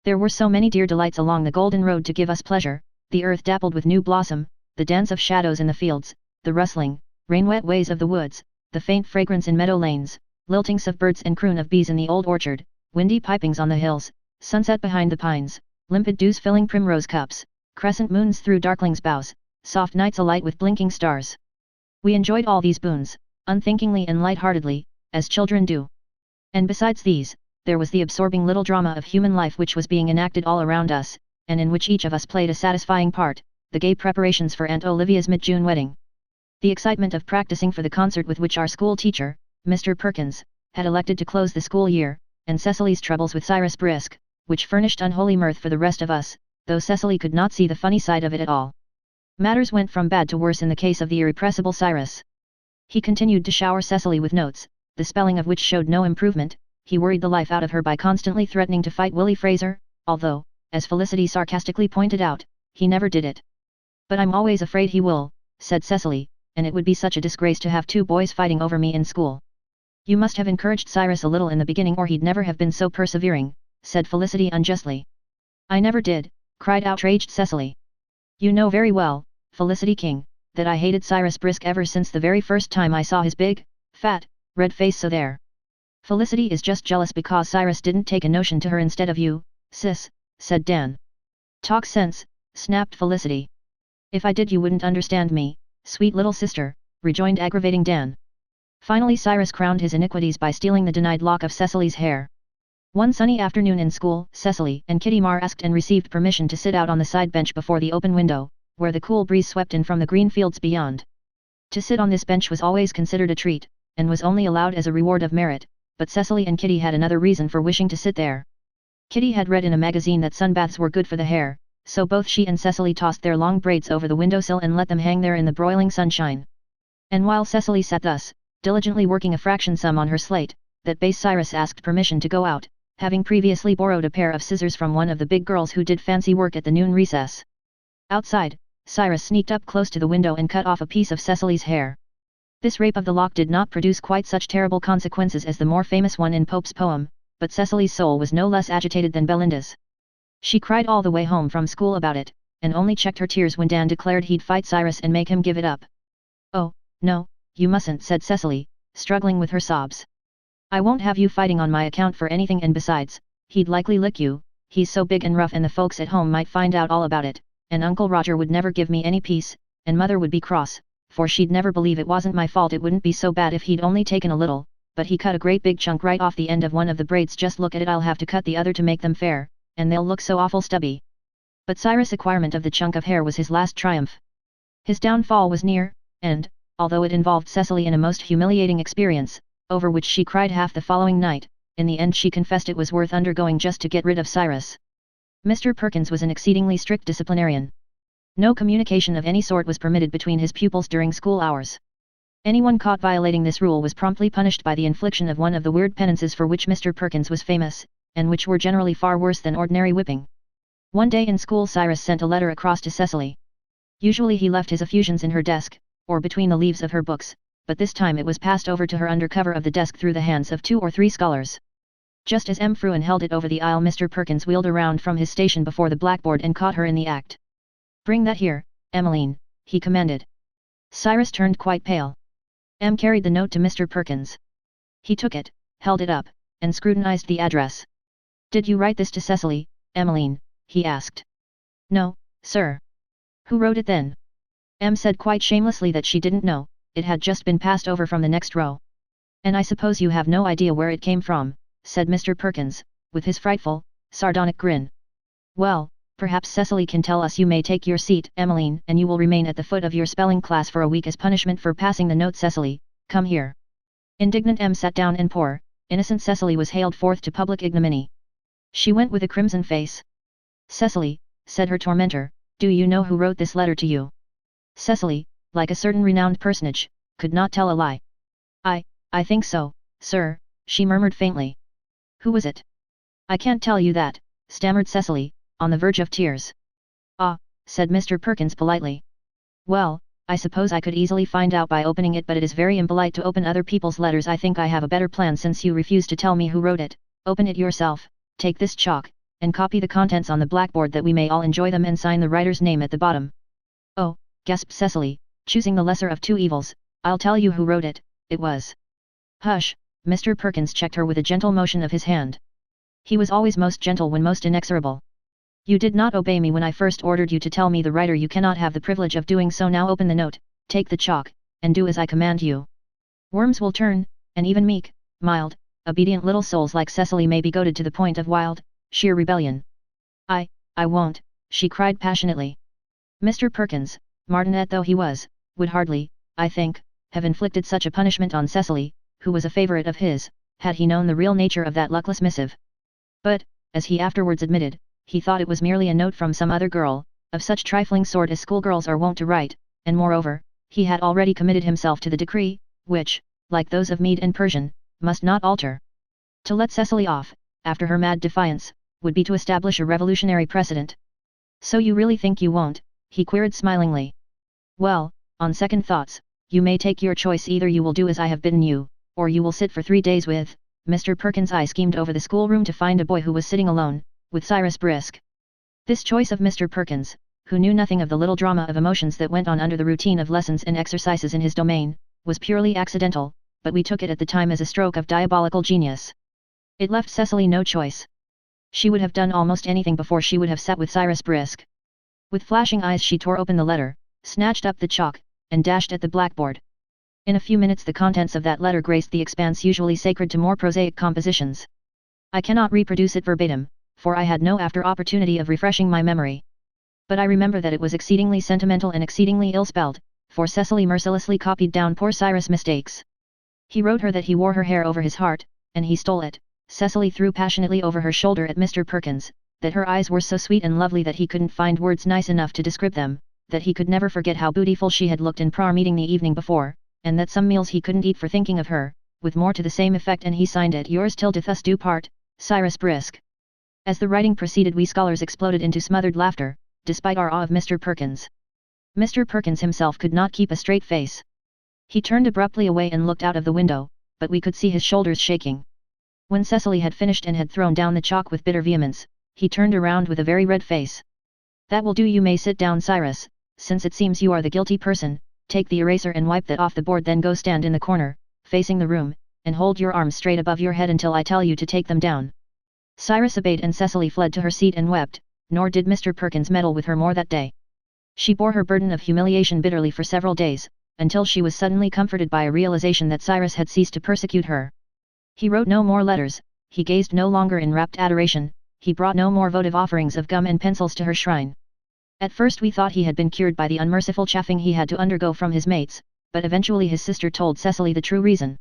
There were so many dear delights along the golden road to give us pleasure, the earth dappled with new blossom, the dance of shadows in the fields, the rustling, rain-wet ways of the woods, the faint fragrance in meadow lanes, liltings of birds and croon of bees in the old orchard, windy pipings on the hills, sunset behind the pines, limpid dews filling primrose cups, crescent moons through darkling's boughs, soft nights alight with blinking stars. We enjoyed all these boons, unthinkingly and light-heartedly, as children do. And besides these, there was the absorbing little drama of human life which was being enacted all around us, and in which each of us played a satisfying part, the gay preparations for Aunt Olivia's mid-June wedding. The excitement of practicing for the concert with which our school teacher, Mr. Perkins, had elected to close the school year, and Cecily's troubles with Cyrus Brisk, which furnished unholy mirth for the rest of us, though Cecily could not see the funny side of it at all. Matters went from bad to worse in the case of the irrepressible Cyrus. He continued to shower Cecily with notes, the spelling of which showed no improvement. He worried the life out of her by constantly threatening to fight Willie Fraser, although, as Felicity sarcastically pointed out, he never did it. "But I'm always afraid he will," said Cecily, "and it would be such a disgrace to have two boys fighting over me in school." "You must have encouraged Cyrus a little in the beginning or he'd never have been so persevering," said Felicity unjustly. "I never did," cried outraged Cecily. "You know very well, Felicity King, that I hated Cyrus Brisk ever since the very first time I saw his big, fat, red face, so there. Felicity is just jealous because Cyrus didn't take a notion to her instead of you, sis," said Dan. "Talk sense," snapped Felicity. "If I did you wouldn't understand me, sweet little sister," rejoined aggravating Dan. Finally Cyrus crowned his iniquities by stealing the denied lock of Cecily's hair. One sunny afternoon in school, Cecily and Kitty Marr asked and received permission to sit out on the side bench before the open window, where the cool breeze swept in from the green fields beyond. To sit on this bench was always considered a treat, and was only allowed as a reward of merit, but Cecily and Kitty had another reason for wishing to sit there. Kitty had read in a magazine that sunbaths were good for the hair, so both she and Cecily tossed their long braids over the windowsill and let them hang there in the broiling sunshine. And while Cecily sat thus, diligently working a fraction sum on her slate, that base Cyrus asked permission to go out, having previously borrowed a pair of scissors from one of the big girls who did fancy work at the noon recess. Outside, Cyrus sneaked up close to the window and cut off a piece of Cecily's hair. This rape of the lock did not produce quite such terrible consequences as the more famous one in Pope's poem, but Cecily's soul was no less agitated than Belinda's. She cried all the way home from school about it, and only checked her tears when Dan declared he'd fight Cyrus and make him give it up. "Oh, no, you mustn't," said Cecily, struggling with her sobs. "I won't have you fighting on my account for anything, and besides, he'd likely lick you, he's so big and rough, and the folks at home might find out all about it, and Uncle Roger would never give me any peace, and Mother would be cross, for she'd never believe it wasn't my fault. It wouldn't be so bad if he'd only taken a little, but he cut a great big chunk right off the end of one of the braids. Just look at it. I'll have to cut the other to make them fair, and they'll look so awful stubby." But Cyrus' acquirement of the chunk of hair was his last triumph. His downfall was near, and, although it involved Cecily in a most humiliating experience, over which she cried half the following night, in the end she confessed it was worth undergoing just to get rid of Cyrus. Mr. Perkins was an exceedingly strict disciplinarian. No communication of any sort was permitted between his pupils during school hours. Anyone caught violating this rule was promptly punished by the infliction of one of the weird penances for which Mr. Perkins was famous, and which were generally far worse than ordinary whipping. One day in school Cyrus sent a letter across to Cecily. Usually he left his effusions in her desk, or between the leaves of her books, but this time it was passed over to her under cover of the desk through the hands of 2 or 3 scholars. Just as M. Fruin held it over the aisle, Mr. Perkins wheeled around from his station before the blackboard and caught her in the act. "Bring that here, Emmeline," he commanded. Cyrus turned quite pale. M. carried the note to Mr. Perkins. He took it, held it up, and scrutinized the address. "Did you write this to Cecily, Emmeline?" he asked. "No, sir." "Who wrote it then?" M. said quite shamelessly that she didn't know, it had just been passed over from the next row. "And I suppose you have no idea where it came from," said Mr. Perkins, with his frightful, sardonic grin. "Well, perhaps Cecily can tell us. You may take your seat, Emmeline, and you will remain at the foot of your spelling class for a week as punishment for passing the note. Cecily, come here." Indignant M sat down, and poor, innocent Cecily was haled forth to public ignominy. She went with a crimson face. "Cecily," said her tormentor, "do you know who wrote this letter to you?" Cecily, like a certain renowned personage, could not tell a lie. I think so, sir," she murmured faintly. "Who was it?" "I can't tell you that," stammered Cecily, on the verge of tears. "Ah," said Mr. Perkins politely. "Well, I suppose I could easily find out by opening it, but it is very impolite to open other people's letters. I think I have a better plan. Since you refuse to tell me who wrote it, open it yourself. Take this chalk, and copy the contents on the blackboard that we may all enjoy them and sign the writer's name at the bottom." "Oh," gasped Cecily, choosing the lesser of two evils, "I'll tell you who wrote it, it was—" "Hush," Mr. Perkins checked her with a gentle motion of his hand. He was always most gentle when most inexorable. "You did not obey me when I first ordered you to tell me the writer. You cannot have the privilege of doing so now. Open the note, take the chalk, and do as I command you. Worms will turn, and even meek, mild, obedient little souls like Cecily may be goaded to the point of wild, sheer rebellion." I won't," she cried passionately. Mr. Perkins, martinet though he was, would hardly, I think, have inflicted such a punishment on Cecily, who was a favourite of his, had he known the real nature of that luckless missive. But, as he afterwards admitted, he thought it was merely a note from some other girl, of such trifling sort as schoolgirls are wont to write, and moreover, he had already committed himself to the decree, which, like those of Mede and Persian, must not alter. To let Cecily off, after her mad defiance, would be to establish a revolutionary precedent. "So you really think you won't?" he queried smilingly. "Well, on second thoughts, you may take your choice. Either you will do as I have bidden you, or you will sit for 3 days with—" Mr. Perkins' eye schemed over the schoolroom to find a boy who was sitting alone, with Cyrus Brisk. This choice of Mr. Perkins, who knew nothing of the little drama of emotions that went on under the routine of lessons and exercises in his domain, was purely accidental, but we took it at the time as a stroke of diabolical genius. It left Cecily no choice. She would have done almost anything before she would have sat with Cyrus Brisk. With flashing eyes she tore open the letter, snatched up the chalk, and dashed at the blackboard. In a few minutes the contents of that letter graced the expanse usually sacred to more prosaic compositions. I cannot reproduce it verbatim, for I had no after opportunity of refreshing my memory. But I remember that it was exceedingly sentimental and exceedingly ill-spelled, for Cecily mercilessly copied down poor Cyrus' mistakes. He wrote her that he wore her hair over his heart, and he stole it. Cecily threw passionately over her shoulder at Mr. Perkins, that her eyes were so sweet and lovely that he couldn't find words nice enough to describe them, that he could never forget how beautiful she had looked in prayer meeting the evening before, and that some meals he couldn't eat for thinking of her, with more to the same effect, and he signed it "Yours till death us do part, Cyrus Brisk." As the writing proceeded we scholars exploded into smothered laughter, despite our awe of Mr. Perkins. Mr. Perkins himself could not keep a straight face. He turned abruptly away and looked out of the window, but we could see his shoulders shaking. When Cecily had finished and had thrown down the chalk with bitter vehemence, he turned around with a very red face. "That will do. You may sit down, Cyrus, since it seems you are the guilty person. Take the eraser and wipe that off the board, then go stand in the corner, facing the room, and hold your arms straight above your head until I tell you to take them down." Cyrus obeyed and Cecily fled to her seat and wept, nor did Mr. Perkins meddle with her more that day. She bore her burden of humiliation bitterly for several days, until she was suddenly comforted by a realization that Cyrus had ceased to persecute her. He wrote no more letters, he gazed no longer in rapt adoration, he brought no more votive offerings of gum and pencils to her shrine. At first we thought he had been cured by the unmerciful chaffing he had to undergo from his mates, but eventually his sister told Cecily the true reason.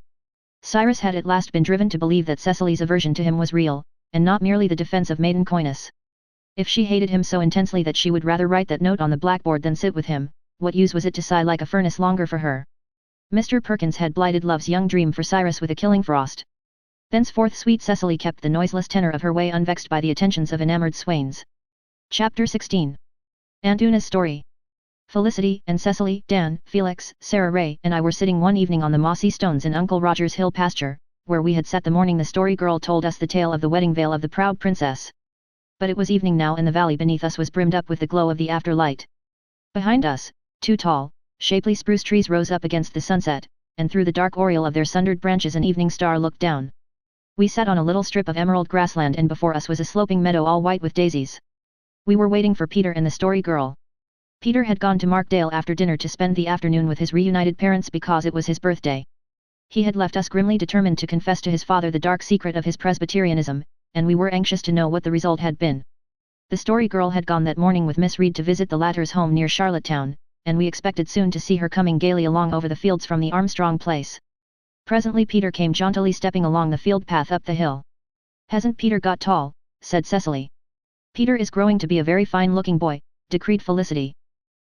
Cyrus had at last been driven to believe that Cecily's aversion to him was real, and not merely the defense of maiden coyness. If she hated him so intensely that she would rather write that note on the blackboard than sit with him, what use was it to sigh like a furnace longer for her? Mr. Perkins had blighted love's young dream for Cyrus with a killing frost. Thenceforth sweet Cecily kept the noiseless tenor of her way unvexed by the attentions of enamoured swains. Chapter 16. Aunt Una's Story. Felicity and Cecily, Dan, Felix, Sarah Ray and I were sitting one evening on the mossy stones in Uncle Roger's hill pasture, where we had sat the morning the story girl told us the tale of the wedding veil of the proud princess. But it was evening now and the valley beneath us was brimmed up with the glow of the afterlight. Behind us, 2 tall, shapely spruce trees rose up against the sunset, and through the dark oriel of their sundered branches an evening star looked down. We sat on a little strip of emerald grassland and before us was a sloping meadow all white with daisies. We were waiting for Peter and the story girl. Peter had gone to Markdale after dinner to spend the afternoon with his reunited parents because it was his birthday. He had left us grimly determined to confess to his father the dark secret of his Presbyterianism, and we were anxious to know what the result had been. The story girl had gone that morning with Miss Reed to visit the latter's home near Charlottetown, and we expected soon to see her coming gaily along over the fields from the Armstrong place. Presently Peter came jauntily stepping along the field path up the hill. "Hasn't Peter got tall?" said Cecily. "Peter is growing to be a very fine-looking boy," decreed Felicity.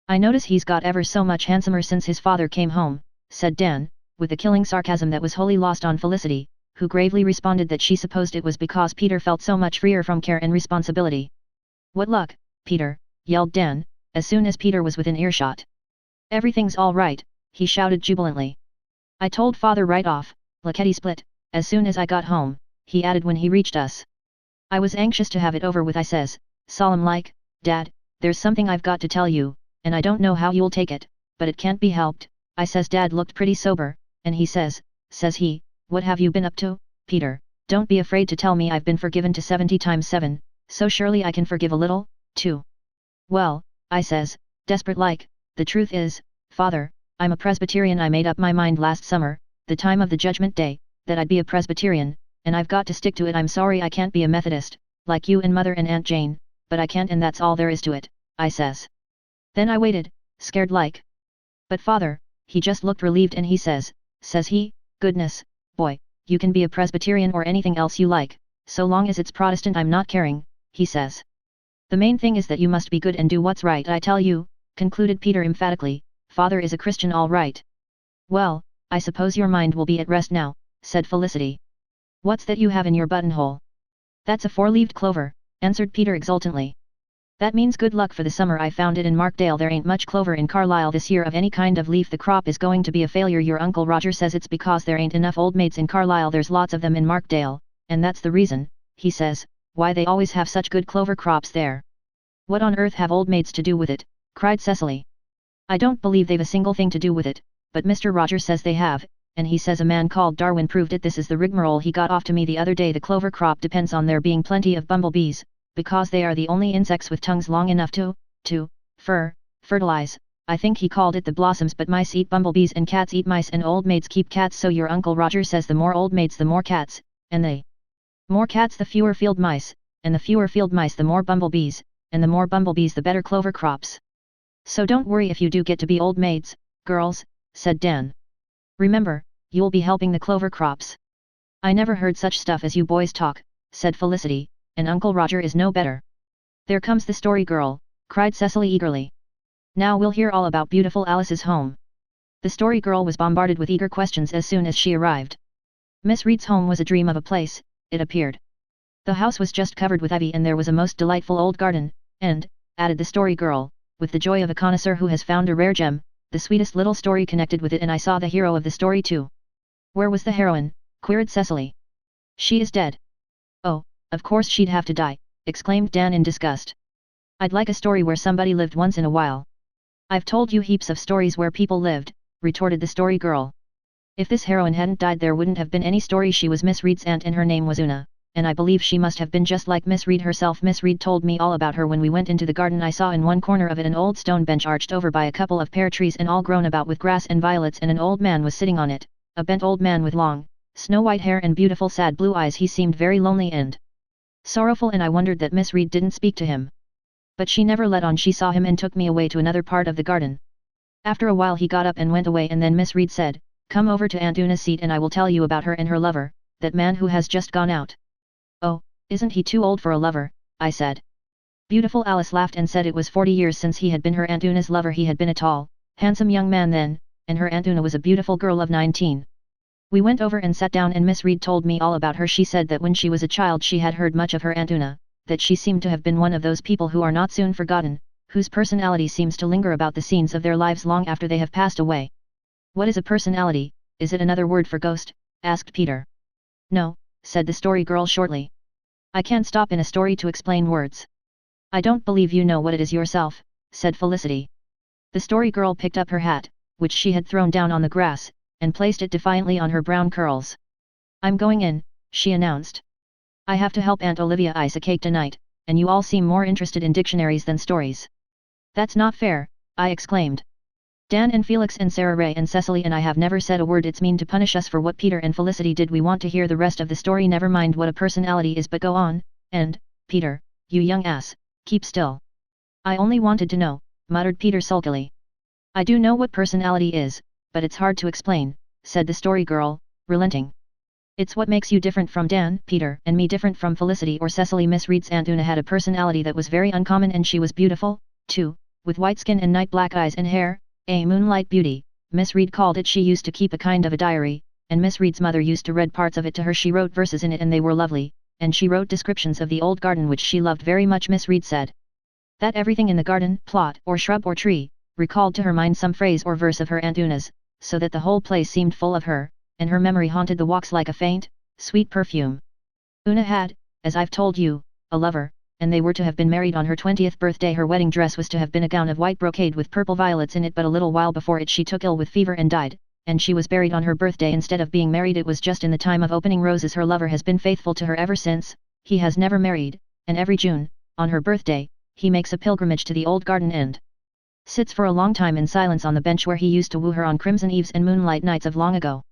"I notice he's got ever so much handsomer since his father came home," said Dan, with a killing sarcasm that was wholly lost on Felicity, who gravely responded that she supposed it was because Peter felt so much freer from care and responsibility. "What luck, Peter!" yelled Dan, as soon as Peter was within earshot. "Everything's all right," he shouted jubilantly. "I told father right off, lickety-split, as soon as I got home," he added when he reached us. I was anxious to have it over with, I says, solemn like, Dad, there's something I've got to tell you, and I don't know how you'll take it, but it can't be helped, I says. Dad looked pretty sober, and he says he, what have you been up to, Peter? Don't be afraid to tell me. I've been forgiven to 70 times 7, so surely I can forgive a little, too. Well, I says, desperate like, the truth is, Father, I'm a Presbyterian. I made up my mind last summer, the time of the Judgment Day, that I'd be a Presbyterian, and I've got to stick to it. I'm sorry I can't be a Methodist, like you and Mother and Aunt Jane, but I can't, and that's all there is to it, I says. Then I waited, scared like. But Father, he just looked relieved, and he says he, goodness, boy, you can be a Presbyterian or anything else you like, so long as it's Protestant I'm not caring, he says. The main thing is that you must be good and do what's right, I tell you, concluded Peter emphatically. Father is a Christian, all right. Well, I suppose your mind will be at rest now, said Felicity. What's that you have in your buttonhole? That's a 4-leaved clover, answered Peter exultantly. That means good luck for the summer. I found it in Markdale. There ain't much clover in Carlisle this year of any kind of leaf. The crop is going to be a failure. Your Uncle Roger says it's because there ain't enough old maids in Carlisle. There's lots of them in Markdale, and that's the reason, he says, why they always have such good clover crops there. What on earth have old maids to do with it? Cried Cecily. I don't believe they've a single thing to do with it, but Mr. Rogers says they have, and he says a man called Darwin proved it. This is the rigmarole he got off to me the other day. The clover crop depends on there being plenty of bumblebees, because they are the only insects with tongues long enough to fertilize. I think he called it the blossoms, but mice eat bumblebees and cats eat mice and old maids keep cats. So your Uncle Roger says the more old maids the more cats, and the more cats the fewer field mice, and the fewer field mice the more bumblebees, and the more bumblebees the better clover crops. So don't worry if you do get to be old maids, girls, said Dan. Remember, you'll be helping the clover crops. I never heard such stuff as you boys talk, said Felicity, and Uncle Roger is no better. There comes the story girl, cried Cecily eagerly. Now we'll hear all about beautiful Alice's home. The story girl was bombarded with eager questions as soon as she arrived. Miss Reed's home was a dream of a place, it appeared. The house was just covered with ivy and there was a most delightful old garden, and, added the story girl, with the joy of a connoisseur who has found a rare gem, the sweetest little story connected with it, and I saw the hero of the story too. Where was the heroine? Queried Cecily. She is dead. Oh, of course she'd have to die, exclaimed Dan in disgust. I'd like a story where somebody lived once in a while. I've told you heaps of stories where people lived, retorted the story girl. If this heroine hadn't died there wouldn't have been any story. She was Miss Reed's aunt and her name was Una, and I believe she must have been just like Miss Reed herself. Miss Reed told me all about her when we went into the garden. I saw in one corner of it an old stone bench arched over by a couple of pear trees and all grown about with grass and violets, and an old man was sitting on it, a bent old man with long, snow-white hair and beautiful sad blue eyes. He seemed very lonely and sorrowful, and I wondered that Miss Reed didn't speak to him. But she never let on. She saw him and took me away to another part of the garden. After a while he got up and went away, and then Miss Reed said, "Come over to Aunt Una's seat and I will tell you about her and her lover, that man who has just gone out." "Oh, isn't he too old for a lover?" I said. Beautiful Alice laughed and said it was 40 years since he had been her Aunt Una's lover. He had been a tall, handsome young man then, and her Aunt Una was a beautiful girl of 19. We went over and sat down and Miss Reed told me all about her. She said that when she was a child she had heard much of her Aunt Una, that she seemed to have been one of those people who are not soon forgotten, whose personality seems to linger about the scenes of their lives long after they have passed away. "What is a personality? Is it another word for ghost?" asked Peter. "No," said the story girl shortly. "I can't stop in a story to explain words." "I don't believe you know what it is yourself," said Felicity. The story girl picked up her hat, which she had thrown down on the grass, and placed it defiantly on her brown curls. "I'm going in," she announced. "I have to help Aunt Olivia ice a cake tonight, and you all seem more interested in dictionaries than stories." "That's not fair," I exclaimed. "Dan and Felix and Sarah Ray and Cecily and I have never said a word. It's mean to punish us for what Peter and Felicity did. We want to hear the rest of the story. Never mind what a personality is, but go on, and, Peter, you young ass, keep still." "I only wanted to know," muttered Peter sulkily. "I do know what personality is, but it's hard to explain," said the story girl, relenting. "It's what makes you different from Dan, Peter, and me different from Felicity or Cecily. Miss Reed's Aunt Una had a personality that was very uncommon, and she was beautiful, too, with white skin and night black eyes and hair, a moonlight beauty, Miss Reed called it. She used to keep a kind of a diary, and Miss Reed's mother used to read parts of it to her. She wrote verses in it and they were lovely, and she wrote descriptions of the old garden which she loved very much. Miss Reed said that everything in the garden, plot or shrub or tree, recalled to her mind some phrase or verse of her Aunt Una's, so that the whole place seemed full of her, and her memory haunted the walks like a faint, sweet perfume. Una had, as I've told you, a lover, and they were to have been married on her 20th birthday. Her wedding dress was to have been a gown of white brocade with purple violets in it, but a little while before it she took ill with fever and died, and she was buried on her birthday instead of being married. It was just in the time of opening roses. Her lover has been faithful to her ever since. He has never married, and every June, on her birthday, he makes a pilgrimage to the old garden and sits for a long time in silence on the bench where he used to woo her on crimson eves and moonlight nights of long ago.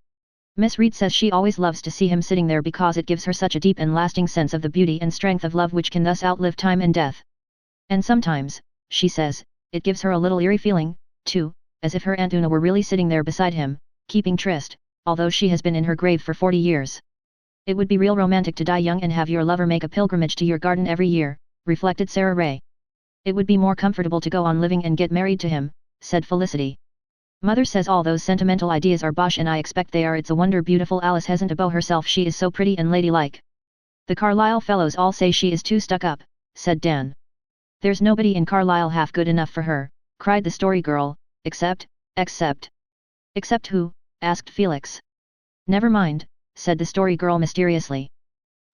Miss Reed says she always loves to see him sitting there because it gives her such a deep and lasting sense of the beauty and strength of love which can thus outlive time and death. And sometimes, she says, it gives her a little eerie feeling, too, as if her Aunt Una were really sitting there beside him, keeping tryst, although she has been in her grave for 40 years. It would be real romantic to die young and have your lover make a pilgrimage to your garden every year, reflected Sarah Ray. It would be more comfortable to go on living and get married to him, said Felicity. Mother says all those sentimental ideas are bosh, and I expect they are. It's a wonder beautiful Alice hasn't a beau herself. She is so pretty and ladylike. The Carlisle fellows all say she is too stuck up, said Dan. There's nobody in Carlisle half good enough for her, cried the Story Girl, except who? Asked Felix. Never mind, said the Story Girl mysteriously.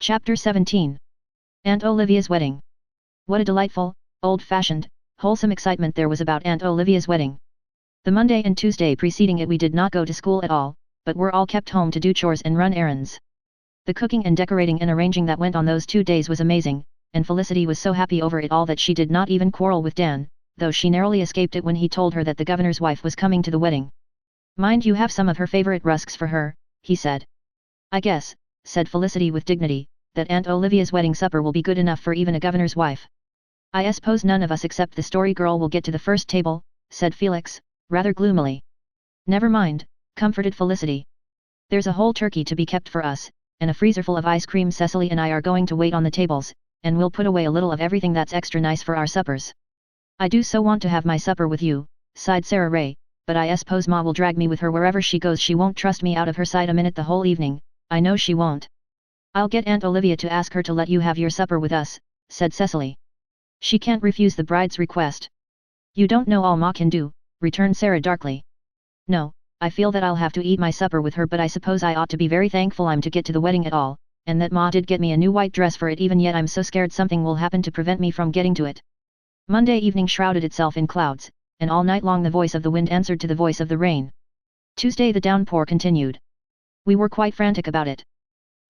Chapter 17. Aunt Olivia's Wedding. What a delightful, old-fashioned, wholesome excitement there was about Aunt Olivia's wedding. The Monday and Tuesday preceding it we did not go to school at all, but were all kept home to do chores and run errands. The cooking and decorating and arranging that went on those 2 days was amazing, and Felicity was so happy over it all that she did not even quarrel with Dan, though she narrowly escaped it when he told her that the governor's wife was coming to the wedding. Mind you have some of her favorite rusks for her, he said. I guess, said Felicity with dignity, that Aunt Olivia's wedding supper will be good enough for even a governor's wife. I suppose none of us except the Story Girl will get to the first table, said Felix, rather gloomily. Never mind, comforted Felicity. There's a whole turkey to be kept for us, and a freezer full of ice cream. Cecily and I are going to wait on the tables, and we'll put away a little of everything that's extra nice for our suppers. I do so want to have my supper with you, sighed Sarah Ray, but I suppose Ma will drag me with her wherever she goes. She won't trust me out of her sight a minute the whole evening, I know she won't. I'll get Aunt Olivia to ask her to let you have your supper with us, said Cecily. She can't refuse the bride's request. You don't know all Ma can do, returned Sarah darkly. No, I feel that I'll have to eat my supper with her, but I suppose I ought to be very thankful I'm to get to the wedding at all, and that Ma did get me a new white dress for it. Even yet I'm so scared something will happen to prevent me from getting to it. Monday evening shrouded itself in clouds, and all night long the voice of the wind answered to the voice of the rain. Tuesday the downpour continued. We were quite frantic about it.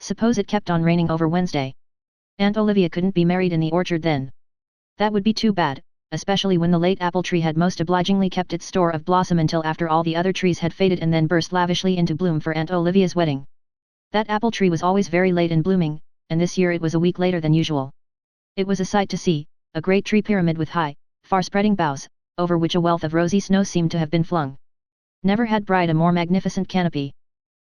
Suppose it kept on raining over Wednesday. Aunt Olivia couldn't be married in the orchard then. That would be too bad, especially when the late apple tree had most obligingly kept its store of blossom until after all the other trees had faded and then burst lavishly into bloom for Aunt Olivia's wedding. That apple tree was always very late in blooming, and this year it was a week later than usual. It was a sight to see, a great tree pyramid with high, far-spreading boughs, over which a wealth of rosy snow seemed to have been flung. Never had bride a more magnificent canopy.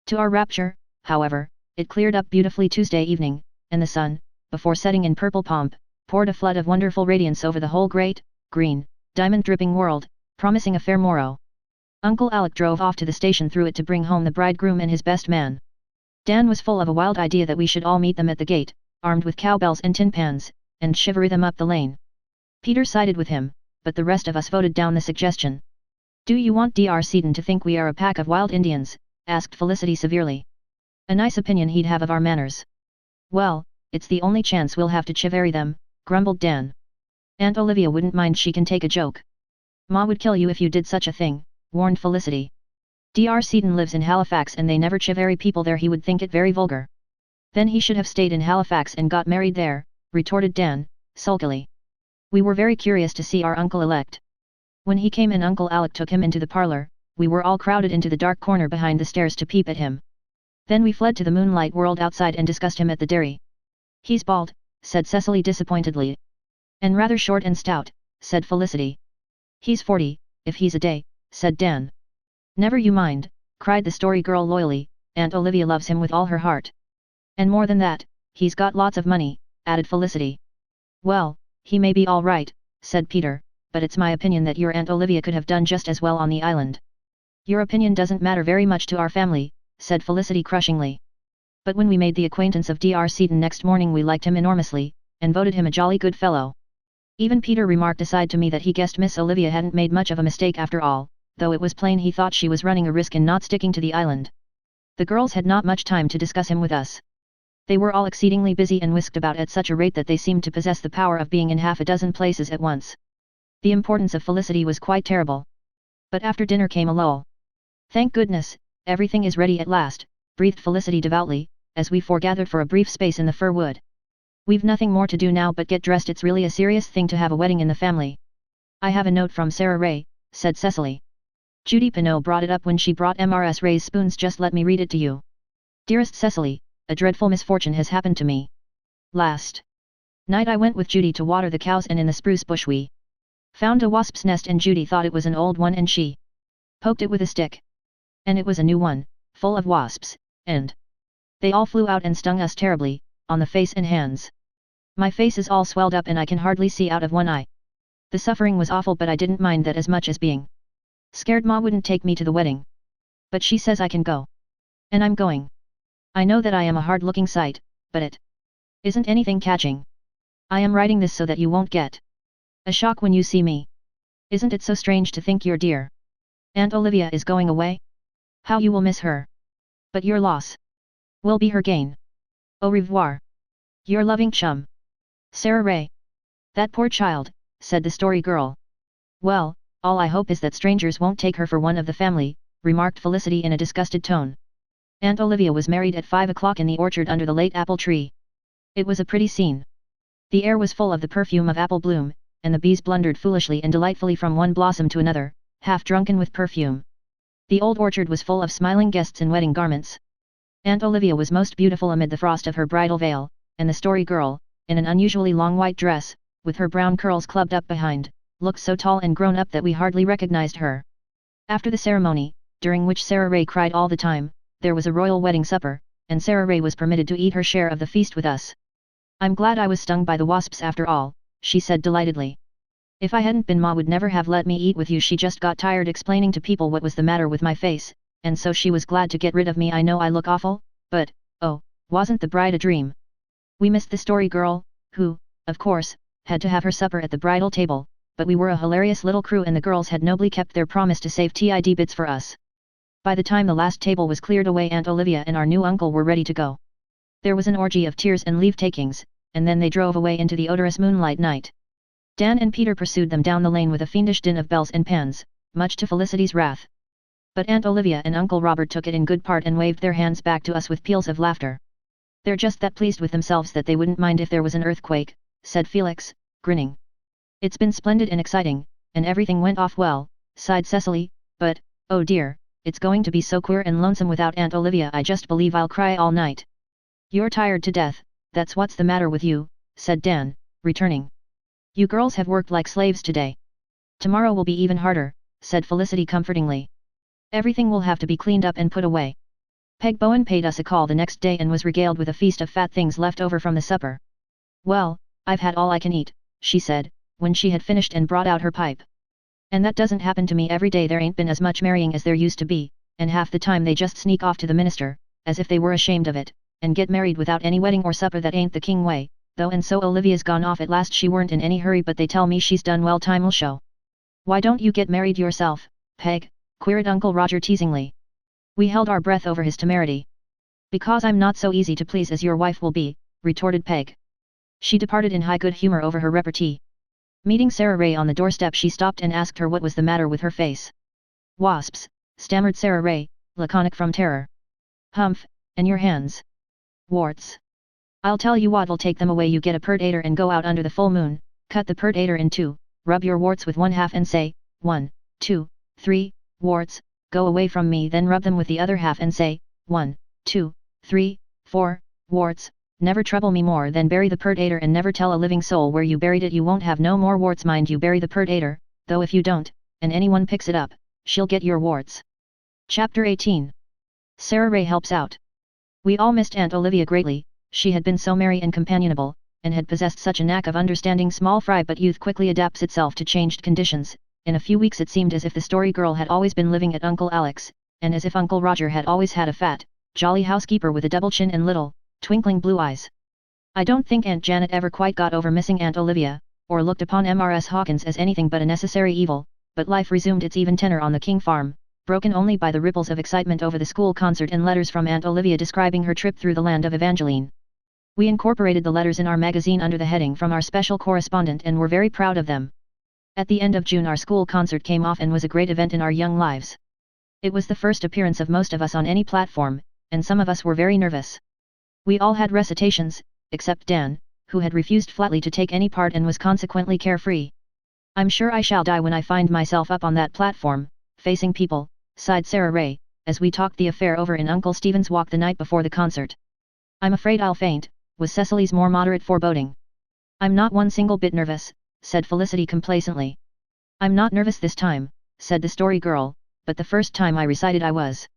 To our rapture, however, it cleared up beautifully Tuesday evening, and the sun, before setting in purple pomp, poured a flood of wonderful radiance over the whole great, green, diamond-dripping world, promising a fair morrow. Uncle Alec drove off to the station through it to bring home the bridegroom and his best man. Dan was full of a wild idea that we should all meet them at the gate, armed with cowbells and tin pans, and chivalry them up the lane. Peter sided with him, but the rest of us voted down the suggestion. Do you want Dr. Seaton to think we are a pack of wild Indians? Asked Felicity severely. A nice opinion he'd have of our manners. Well, it's the only chance we'll have to chivalry them, grumbled Dan. Aunt Olivia wouldn't mind, she can take a joke. Ma would kill you if you did such a thing, warned Felicity. Dr. Seaton lives in Halifax and they never chivalry people there. He would think it very vulgar. Then he should have stayed in Halifax and got married there, retorted Dan, sulkily. We were very curious to see our uncle-elect. When he came and Uncle Alec took him into the parlor, we were all crowded into the dark corner behind the stairs to peep at him. Then we fled to the moonlight world outside and discussed him at the dairy. He's bald, said Cecily disappointedly. And rather short and stout, said Felicity. He's 40, if he's a day, said Dan. Never you mind, cried the Story Girl loyally, Aunt Olivia loves him with all her heart. And more than that, he's got lots of money, added Felicity. Well, he may be all right, said Peter, but it's my opinion that your Aunt Olivia could have done just as well on the island. Your opinion doesn't matter very much to our family, said Felicity crushingly. But when we made the acquaintance of Dr. Seaton next morning we liked him enormously, and voted him a jolly good fellow. Even Peter remarked aside to me that he guessed Miss Olivia hadn't made much of a mistake after all, though it was plain he thought she was running a risk in not sticking to the island. The girls had not much time to discuss him with us. They were all exceedingly busy and whisked about at such a rate that they seemed to possess the power of being in half a dozen places at once. The importance of Felicity was quite terrible. But after dinner came a lull. "Thank goodness, everything is ready at last," breathed Felicity devoutly, as we foregathered for a brief space in the fir wood. "We've nothing more to do now but get dressed. It's really a serious thing to have a wedding in the family." "I have a note from Sarah Ray," said Cecily. Judy Pineau brought it up when she brought Mrs. Ray's spoons. "Just let me read it to you. Dearest Cecily, a dreadful misfortune has happened to me. Last night I went with Judy to water the cows, and in the spruce bush we found a wasp's nest, and Judy thought it was an old one and she poked it with a stick. And it was a new one, full of wasps, and they all flew out and stung us terribly, on the face and hands. My face is all swelled up and I can hardly see out of one eye. The suffering was awful, but I didn't mind that as much as being scared Ma wouldn't take me to the wedding. But she says I can go. And I'm going. I know that I am a hard-looking sight, but it isn't anything catching. I am writing this so that you won't get a shock when you see me. Isn't it so strange to think your dear Aunt Olivia is going away? How you will miss her. But your loss will be her gain. Au revoir. Your loving chum, Sarah Ray." "That poor child," said the story girl. "Well, all I hope is that strangers won't take her for one of the family," remarked Felicity in a disgusted tone. Aunt Olivia was married at 5 o'clock in the orchard under the late apple tree. It was a pretty scene. The air was full of the perfume of apple bloom, and the bees blundered foolishly and delightfully from one blossom to another, half drunken with perfume. The old orchard was full of smiling guests in wedding garments. Aunt Olivia was most beautiful amid the frost of her bridal veil, and the story girl, in an unusually long white dress, with her brown curls clubbed up behind, looked so tall and grown up that we hardly recognized her. After the ceremony, during which Sarah Ray cried all the time, there was a royal wedding supper, and Sarah Ray was permitted to eat her share of the feast with us. "I'm glad I was stung by the wasps after all," she said delightedly. "If I hadn't been, Ma would never have let me eat with you. She just got tired explaining to people what was the matter with my face, and so she was glad to get rid of me. I know I look awful, but, oh, wasn't the bride a dream?" We missed the story girl, who, of course, had to have her supper at the bridal table, but we were a hilarious little crew and the girls had nobly kept their promise to save TID bits for us. By the time the last table was cleared away, Aunt Olivia and our new uncle were ready to go. There was an orgy of tears and leave-takings, and then they drove away into the odorous moonlight night. Dan and Peter pursued them down the lane with a fiendish din of bells and pans, much to Felicity's wrath. But Aunt Olivia and Uncle Robert took it in good part and waved their hands back to us with peals of laughter. "They're just that pleased with themselves that they wouldn't mind if there was an earthquake," said Felix, grinning. "It's been splendid and exciting, and everything went off well," sighed Cecily, "but, oh dear, it's going to be so queer and lonesome without Aunt Olivia. I just believe I'll cry all night." "You're tired to death, that's what's the matter with you," said Dan, returning. "You girls have worked like slaves today. Tomorrow will be even harder," said Felicity comfortingly. "Everything will have to be cleaned up and put away." Peg Bowen paid us a call the next day and was regaled with a feast of fat things left over from the supper. "Well, I've had all I can eat," she said, when she had finished and brought out her pipe. "And that doesn't happen to me every day. There ain't been as much marrying as there used to be, and half the time they just sneak off to the minister, as if they were ashamed of it, and get married without any wedding or supper. That ain't the king way, though, and so Olivia's gone off at last. She weren't in any hurry, but they tell me she's done well. Time will show." "Why don't you get married yourself, Peg?" queried Uncle Roger teasingly. We held our breath over his temerity. "Because I'm not so easy to please as your wife will be," retorted Peg. She departed in high good humor over her repartee. Meeting Sarah Ray on the doorstep, she stopped and asked her what was the matter with her face. "Wasps," stammered Sarah Ray, laconic from terror. "Humph, and your hands?" "Warts. I'll tell you what'll take them away. You get a pertator and go out under the full moon, cut the pertator in two, rub your warts with one half and say, 1, 2, 3, warts, go away from me. Then rub them with the other half and say, 1, 2, 3, 4, warts, never trouble me more. Then bury the pertator and never tell a living soul where you buried it. You won't have no more warts. Mind you bury the pertator, though if you don't, and anyone picks it up, she'll get your warts." Chapter 18. Sarah Ray helps out. We all missed Aunt Olivia greatly. She had been so merry and companionable, and had possessed such a knack of understanding small fry. But youth quickly adapts itself to changed conditions. In a few weeks it seemed as if the story girl had always been living at Uncle Alec's, and as if Uncle Roger had always had a fat, jolly housekeeper with a double chin and little, twinkling blue eyes. I don't think Aunt Janet ever quite got over missing Aunt Olivia, or looked upon Mrs. Hawkins as anything but a necessary evil, but life resumed its even tenor on the King farm, broken only by the ripples of excitement over the school concert and letters from Aunt Olivia describing her trip through the land of Evangeline. We incorporated the letters in our magazine under the heading from our special correspondent and were very proud of them. At the end of June our school concert came off and was a great event in our young lives. It was the first appearance of most of us on any platform, and some of us were very nervous. We all had recitations, except Dan, who had refused flatly to take any part and was consequently carefree. "I'm sure I shall die when I find myself up on that platform, facing people," sighed Sarah Ray, as we talked the affair over in Uncle Stephen's Walk the night before the concert. "I'm afraid I'll faint," was Cecily's more moderate foreboding. "I'm not one single bit nervous," said Felicity complacently. "I'm not nervous this time," said the story girl, "but the first time I recited I was."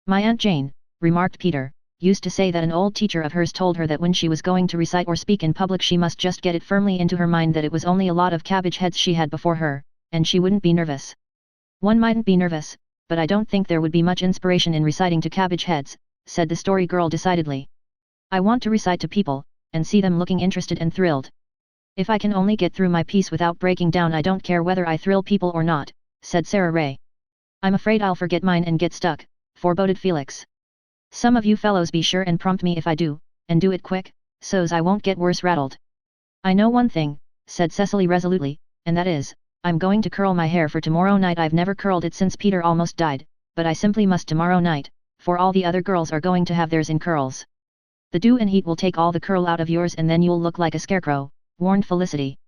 "My Aunt Jane," remarked Peter, "used to say that an old teacher of hers told her that when she was going to recite or speak in public she must just get it firmly into her mind that it was only a lot of cabbage heads she had before her, and she wouldn't be nervous." "One mightn't be nervous, but I don't think there would be much inspiration in reciting to cabbage heads," said the story girl decidedly. "I want to recite to people, and see them looking interested and thrilled. If I can only get through my piece without breaking down I don't care whether I thrill people or not," said Sarah Ray. "I'm afraid I'll forget mine and get stuck," foreboded Felix. "Some of you fellows be sure and prompt me if I do, and do it quick, so's I won't get worse rattled." "I know one thing," said Cecily resolutely, "and that is, I'm going to curl my hair for tomorrow night. I've never curled it since Peter almost died, but I simply must tomorrow night, for all the other girls are going to have theirs in curls." "The dew and heat will take all the curl out of yours and then you'll look like a scarecrow," warned Felicity.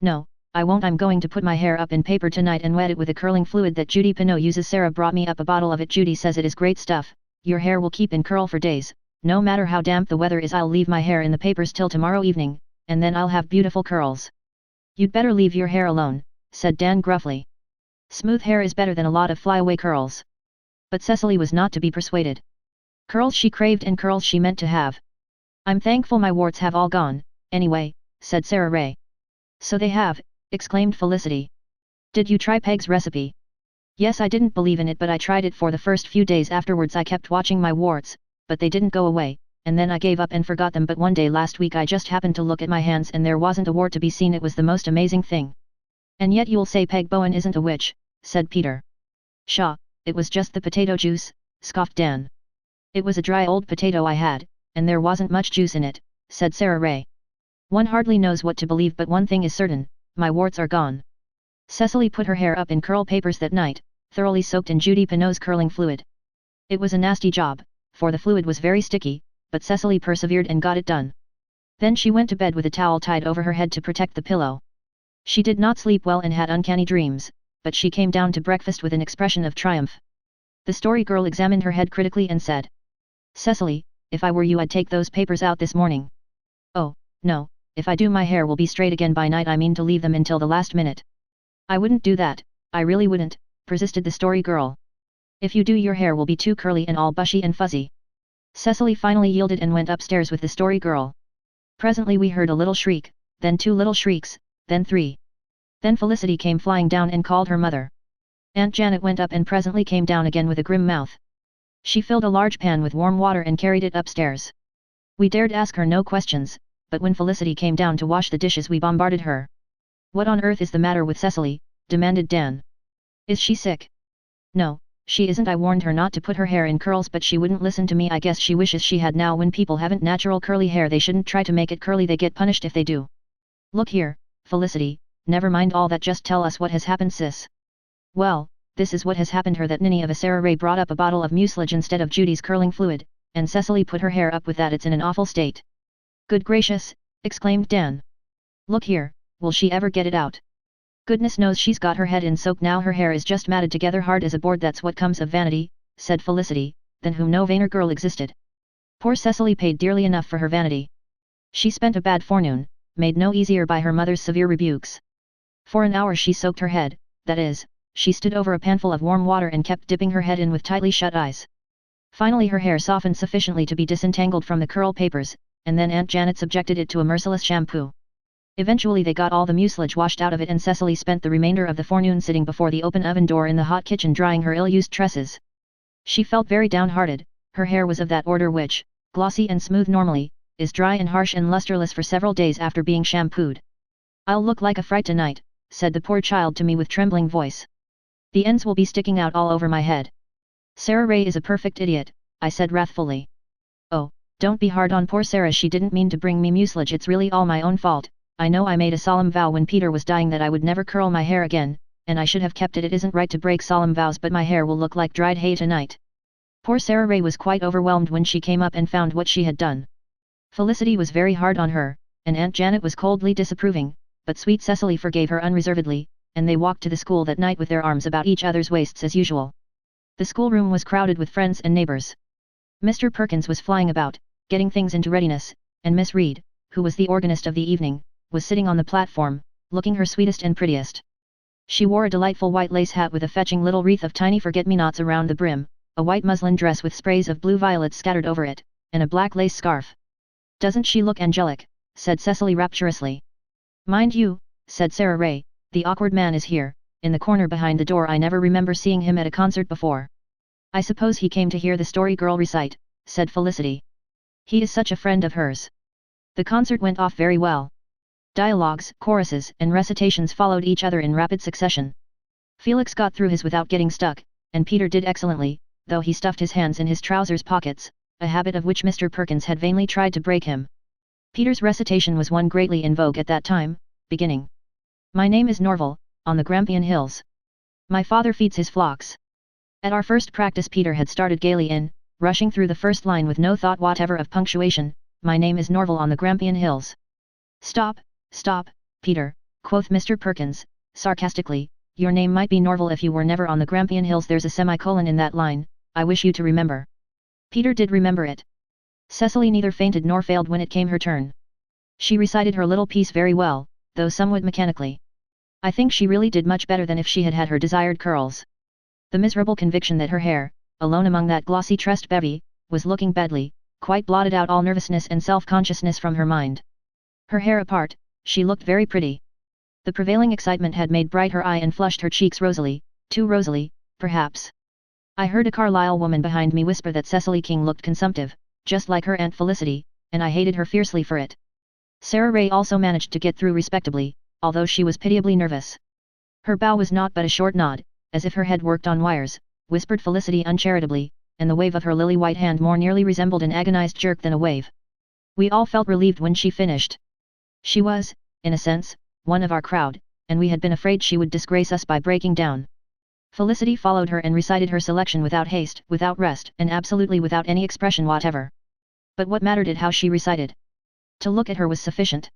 "No, I won't. I'm going to put my hair up in paper tonight and wet it with a curling fluid that Judy Pineau uses. Sarah brought me up a bottle of it. Judy says it is great stuff. Your hair will keep in curl for days, no matter how damp the weather is. I'll leave my hair in the papers till tomorrow evening, and then I'll have beautiful curls." "You'd better leave your hair alone," said Dan gruffly. "Smooth hair is better than a lot of flyaway curls." But Cecily was not to be persuaded. Curls she craved and curls she meant to have. "I'm thankful my warts have all gone, anyway," said Sarah Ray. "So they have," exclaimed Felicity. "Did you try Peg's recipe?" "Yes, I didn't believe in it, but I tried it for the first few days. Afterwards I kept watching my warts, but they didn't go away, and then I gave up and forgot them. But one day last week I just happened to look at my hands and there wasn't a wart to be seen. It was the most amazing thing." "And yet you'll say Peg Bowen isn't a witch," said Peter. "Pshaw, it was just the potato juice," scoffed Dan. "It was a dry old potato I had, and there wasn't much juice in it," said Sarah Ray. "One hardly knows what to believe, but one thing is certain, my warts are gone." Cecily put her hair up in curl papers that night, thoroughly soaked in Judy Pineau's curling fluid. It was a nasty job, for the fluid was very sticky, but Cecily persevered and got it done. Then she went to bed with a towel tied over her head to protect the pillow. She did not sleep well and had uncanny dreams, but she came down to breakfast with an expression of triumph. The story girl examined her head critically and said, "Cecily, if I were you I'd take those papers out this morning." "Oh, no, if I do my hair will be straight again by night. I mean to leave them until the last minute." "I wouldn't do that, I really wouldn't," persisted the story girl. "If you do your hair will be too curly and all bushy and fuzzy." Cecily finally yielded and went upstairs with the story girl. Presently we heard a little shriek, then 2 little shrieks, then 3. Then Felicity came flying down and called her mother. Aunt Janet went up and presently came down again with a grim mouth. She filled a large pan with warm water and carried it upstairs. We dared ask her no questions, but when Felicity came down to wash the dishes we bombarded her. "What on earth is the matter with Cecily?" demanded Dan. "Is she sick?" "No, she isn't. I warned her not to put her hair in curls but she wouldn't listen to me. I guess she wishes she had. Now when people haven't natural curly hair they shouldn't try to make it curly. They get punished if they do." "Look here, Felicity, never mind all that, just tell us what has happened, sis." "Well, this is what has happened her. That ninny of a Sarah Ray brought up a bottle of mucilage instead of Judy's curling fluid, and Cecily put her hair up with that. It's in an awful state." "Good gracious," exclaimed Dan. "Look here, will she ever get it out?" "Goodness knows she's got her head in soak now. Her hair is just matted together hard as a board. That's what comes of vanity," said Felicity, than whom no vainer girl existed. Poor Cecily paid dearly enough for her vanity. She spent a bad forenoon, made no easier by her mother's severe rebukes. For an hour she soaked her head, that is, she stood over a panful of warm water and kept dipping her head in with tightly shut eyes. Finally her hair softened sufficiently to be disentangled from the curl papers, and then Aunt Janet subjected it to a merciless shampoo. Eventually they got all the mucilage washed out of it and Cecily spent the remainder of the forenoon sitting before the open oven door in the hot kitchen drying her ill-used tresses. She felt very downhearted. Her hair was of that order which, glossy and smooth normally, is dry and harsh and lusterless for several days after being shampooed. "I'll look like a fright tonight," said the poor child to me with trembling voice. "The ends will be sticking out all over my head." "Sarah Ray is a perfect idiot," I said wrathfully. "Oh, Don't be hard on poor Sarah, she didn't mean to bring me mucilage, it's really all my own fault. I know I made a solemn vow when Peter was dying that I would never curl my hair again, and I should have kept it. It isn't right to break solemn vows, but my hair will look like dried hay tonight. Poor Sarah Ray was quite overwhelmed when she came up and found what she had done. Felicity was very hard on her, and Aunt Janet was coldly disapproving, but sweet Cecily forgave her unreservedly, and they walked to the school that night with their arms about each other's waists as usual. The schoolroom was crowded with friends and neighbors. Mr. Perkins was flying about, getting things into readiness, and Miss Reed, who was the organist of the evening, was sitting on the platform, looking her sweetest and prettiest. She wore a delightful white lace hat with a fetching little wreath of tiny forget-me-nots around the brim, a white muslin dress with sprays of blue violets scattered over it, and a black lace scarf. "Doesn't she look angelic?" said Cecily rapturously. "Mind you," said Sarah Ray, "the awkward man is here, in the corner behind the door. I never remember seeing him at a concert before." "I suppose he came to hear the story girl recite," said Felicity. "He is such a friend of hers." The concert went off very well. Dialogues, choruses, and recitations followed each other in rapid succession. Felix got through his without getting stuck, and Peter did excellently, though he stuffed his hands in his trousers pockets, a habit of which Mr. Perkins had vainly tried to break him. Peter's recitation was one greatly in vogue at that time, beginning, "My name is Norval, on the Grampian Hills. My father feeds his flocks." At our first practice Peter had started gaily in, rushing through the first line with no thought whatever of punctuation, "My name is Norval on the Grampian Hills." "Stop, stop, Peter," quoth Mr. Perkins, sarcastically, "your name might be Norval if you were never on the Grampian Hills. There's a semicolon in that line, I wish you to remember." Peter did remember it. Cecily neither fainted nor failed when it came her turn. She recited her little piece very well, though somewhat mechanically. I think she really did much better than if she had had her desired curls. The miserable conviction that her hair, alone among that glossy tressed bevy, was looking badly, quite blotted out all nervousness and self-consciousness from her mind. Her hair apart, she looked very pretty. The prevailing excitement had made bright her eye and flushed her cheeks rosily, too rosily, perhaps. I heard a Carlisle woman behind me whisper that Cecily King looked consumptive, just like her Aunt Felicity, and I hated her fiercely for it. Sarah Ray also managed to get through respectably, although she was pitiably nervous. Her bow was naught but a short nod, as if her head worked on wires, whispered Felicity uncharitably, and the wave of her lily-white hand more nearly resembled an agonized jerk than a wave. We all felt relieved when she finished. She was, in a sense, one of our crowd, and we had been afraid she would disgrace us by breaking down. Felicity followed her and recited her selection without haste, without rest, and absolutely without any expression whatever. But what mattered it how she recited? To look at her was sufficient.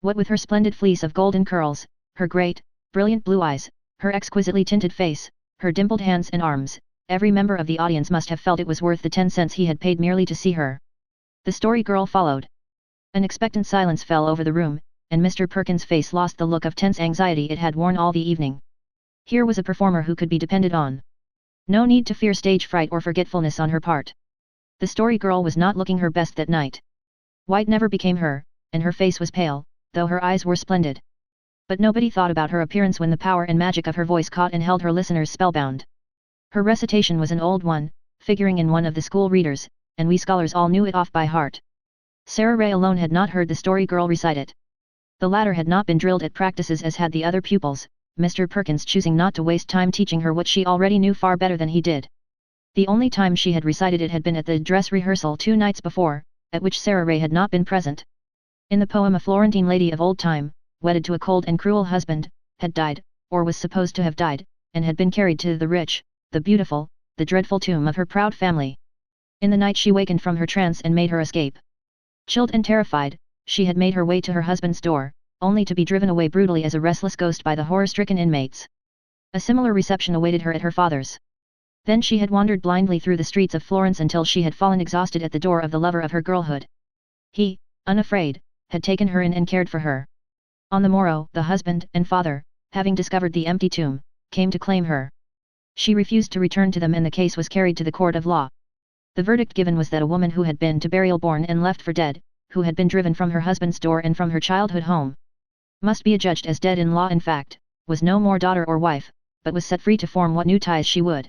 What with her splendid fleece of golden curls, her great, brilliant blue eyes, her exquisitely tinted face, her dimpled hands and arms, every member of the audience must have felt it was worth the 10 cents he had paid merely to see her. The story girl followed. An expectant silence fell over the room, and Mr. Perkins' face lost the look of tense anxiety it had worn all the evening. Here was a performer who could be depended on. No need to fear stage fright or forgetfulness on her part. The story girl was not looking her best that night. White never became her, and her face was pale, though her eyes were splendid. But nobody thought about her appearance when the power and magic of her voice caught and held her listeners spellbound. Her recitation was an old one, figuring in one of the school readers, and we scholars all knew it off by heart. Sarah Ray alone had not heard the story girl recite it. The latter had not been drilled at practices as had the other pupils, Mr. Perkins choosing not to waste time teaching her what she already knew far better than he did. The only time she had recited it had been at the dress rehearsal 2 nights before, at which Sarah Ray had not been present. In the poem a Florentine lady of old time, wedded to a cold and cruel husband, had died, or was supposed to have died, and had been carried to the rich, the beautiful, the dreadful tomb of her proud family. In the night she wakened from her trance and made her escape. Chilled and terrified, she had made her way to her husband's door, only to be driven away brutally as a restless ghost by the horror-stricken inmates. A similar reception awaited her at her father's. Then she had wandered blindly through the streets of Florence until she had fallen exhausted at the door of the lover of her girlhood. He, unafraid, had taken her in and cared for her. On the morrow, the husband and father, having discovered the empty tomb, came to claim her. She refused to return to them and the case was carried to the court of law. The verdict given was that a woman who had been to burial born and left for dead, who had been driven from her husband's door and from her childhood home, must be adjudged as dead in law in fact, was no more daughter or wife, but was set free to form what new ties she would.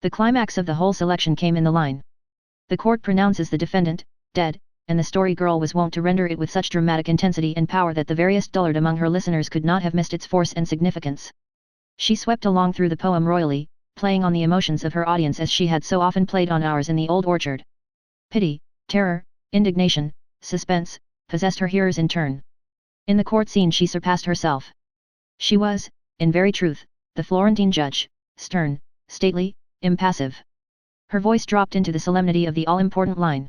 The climax of the whole selection came in the line. The court pronounces the defendant, dead, and the story girl was wont to render it with such dramatic intensity and power that the veriest dullard among her listeners could not have missed its force and significance. She swept along through the poem royally, playing on the emotions of her audience as she had so often played on ours in the old orchard. Pity, terror, Indignation, suspense, possessed her hearers in turn. In the court scene she surpassed herself. She was, in very truth, the Florentine judge, stern, stately, impassive. Her voice dropped into the solemnity of the all-important line.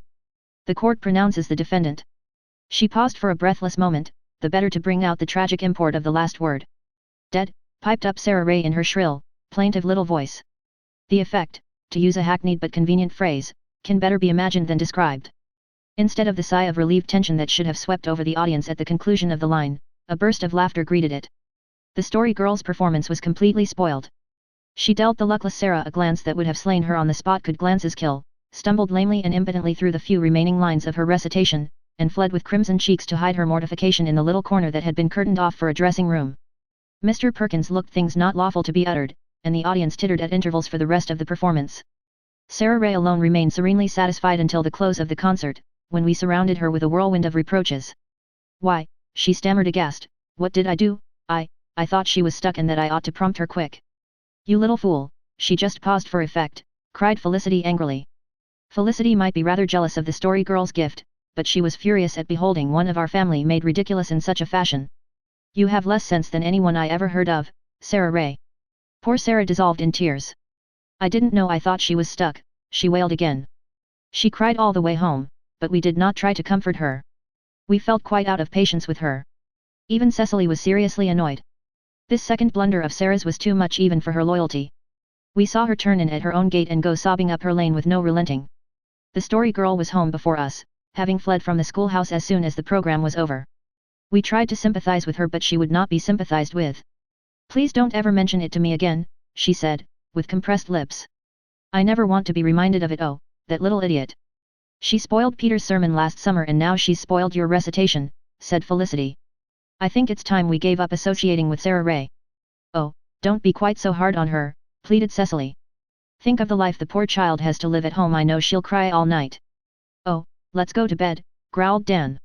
The court pronounces the defendant. She paused for a breathless moment, the better to bring out the tragic import of the last word. Dead, piped up Sarah Ray in her shrill, plaintive little voice. The effect, to use a hackneyed but convenient phrase, can better be imagined than described. Instead of the sigh of relieved tension that should have swept over the audience at the conclusion of the line, a burst of laughter greeted it. The story girl's performance was completely spoiled. She dealt the luckless Sarah a glance that would have slain her on the spot could glances kill, stumbled lamely and impotently through the few remaining lines of her recitation, and fled with crimson cheeks to hide her mortification in the little corner that had been curtained off for a dressing room. Mr. Perkins looked things not lawful to be uttered, and the audience tittered at intervals for the rest of the performance. Sarah Ray alone remained serenely satisfied until the close of the concert, when we surrounded her with a whirlwind of reproaches. "Why," she stammered aghast, "what did I do? I thought she was stuck and that I ought to prompt her quick." "You little fool," she just paused for effect, cried Felicity angrily. Felicity might be rather jealous of the story girl's gift, but she was furious at beholding one of our family made ridiculous in such a fashion. "You have less sense than anyone I ever heard of, Sarah Ray." Poor Sarah dissolved in tears. "I didn't know, I thought she was stuck," she wailed again. She cried all the way home, but we did not try to comfort her. We felt quite out of patience with her. Even Cecily was seriously annoyed. This second blunder of Sarah's was too much even for her loyalty. We saw her turn in at her own gate and go sobbing up her lane with no relenting. The story girl was home before us, having fled from the schoolhouse as soon as the program was over. We tried to sympathize with her, but she would not be sympathized with. "Please don't ever mention it to me again," she said, with compressed lips. "I never want to be reminded of it. Oh, that little idiot. She spoiled Peter's sermon last summer and now she's spoiled your recitation," said Felicity. "I think it's time we gave up associating with Sarah Ray." "Oh, don't be quite so hard on her," pleaded Cecily. "Think of the life the poor child has to live at home. I know she'll cry all night." "Oh, let's go to bed," growled Dan.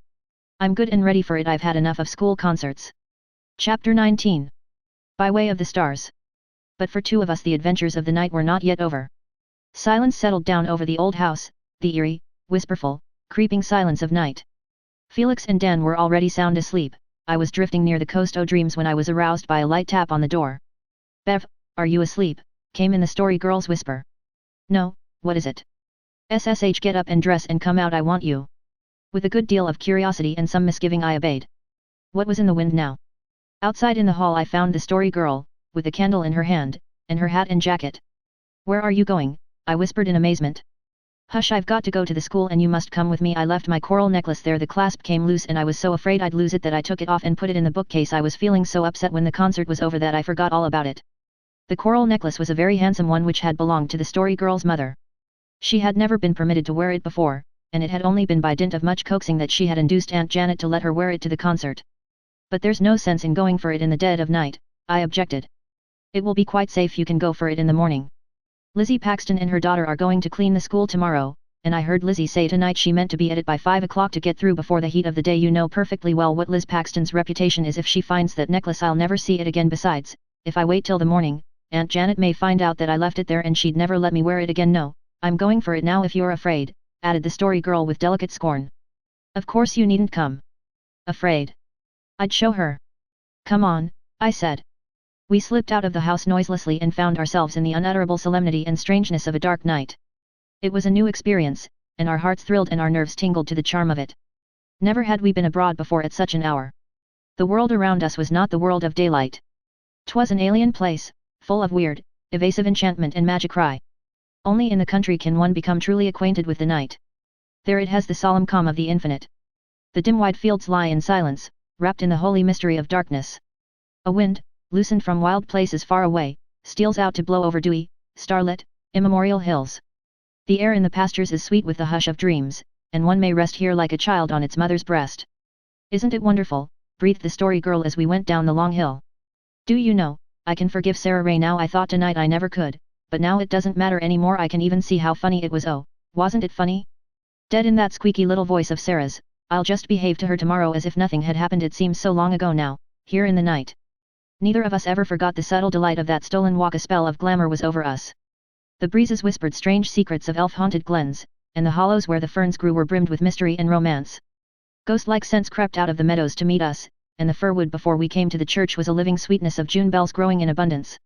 "I'm good and ready for it. I've had enough of school concerts." Chapter 19. By way of the stars. But for two of us the adventures of the night were not yet over. Silence settled down over the old house, the eerie, whisperful, creeping silence of night. Felix and Dan were already sound asleep. I was drifting near the coast o' dreams when I was aroused by a light tap on the door. "Bev, are you asleep?" came in the story girl's whisper. "No, what is it?" "SSH, get up and dress and come out, I want you." With a good deal of curiosity and some misgiving I obeyed. What was in the wind now? Outside in the hall I found the story girl, with a candle in her hand, and her hat and jacket. "Where are you going?" I whispered in amazement. "Hush, I've got to go to the school and you must come with me. I left my coral necklace there. The clasp came loose and I was so afraid I'd lose it that I took it off and put it in the bookcase. I was feeling so upset when the concert was over that I forgot all about it." The coral necklace was a very handsome one which had belonged to the story girl's mother. She had never been permitted to wear it before, and it had only been by dint of much coaxing that she had induced Aunt Janet to let her wear it to the concert. "But there's no sense in going for it in the dead of night," I objected. "It will be quite safe. You can go for it in the morning. Lizzie Paxton and her daughter are going to clean the school tomorrow, and I heard Lizzie say tonight she meant to be at it by 5 o'clock to get through before the heat of the day. You know perfectly well what Liz Paxton's reputation is. If she finds that necklace I'll never see it again. Besides, if I wait till the morning, Aunt Janet may find out that I left it there and she'd never let me wear it again. No, I'm going for it now if you're afraid," added the story girl with delicate scorn. "Of course you needn't come." "Afraid? I'd show her." "Come on," I said. We slipped out of the house noiselessly and found ourselves in the unutterable solemnity and strangeness of a dark night. It was a new experience, and our hearts thrilled and our nerves tingled to the charm of it. Never had we been abroad before at such an hour. The world around us was not the world of daylight. 'Twas an alien place, full of weird, evasive enchantment and magic cry. Only in the country can one become truly acquainted with the night. There it has the solemn calm of the infinite. The dim wide fields lie in silence, wrapped in the holy mystery of darkness. A wind, loosened from wild places far away, steals out to blow over dewy, starlit, immemorial hills. The air in the pastures is sweet with the hush of dreams, and one may rest here like a child on its mother's breast. "Isn't it wonderful?" breathed the story girl as we went down the long hill. "Do you know, I can forgive Sarah Ray now. I thought tonight I never could, but now it doesn't matter anymore. I can even see how funny it was. Oh, wasn't it funny? Dead in that squeaky little voice of Sarah's. I'll just behave to her tomorrow as if nothing had happened. It seems so long ago now, here in the night." Neither of us ever forgot the subtle delight of that stolen walk. A spell of glamour was over us. The breezes whispered strange secrets of elf-haunted glens, and the hollows where the ferns grew were brimmed with mystery and romance. Ghost-like scents crept out of the meadows to meet us, and the fir wood before we came to the church was a living sweetness of June bells growing in abundance.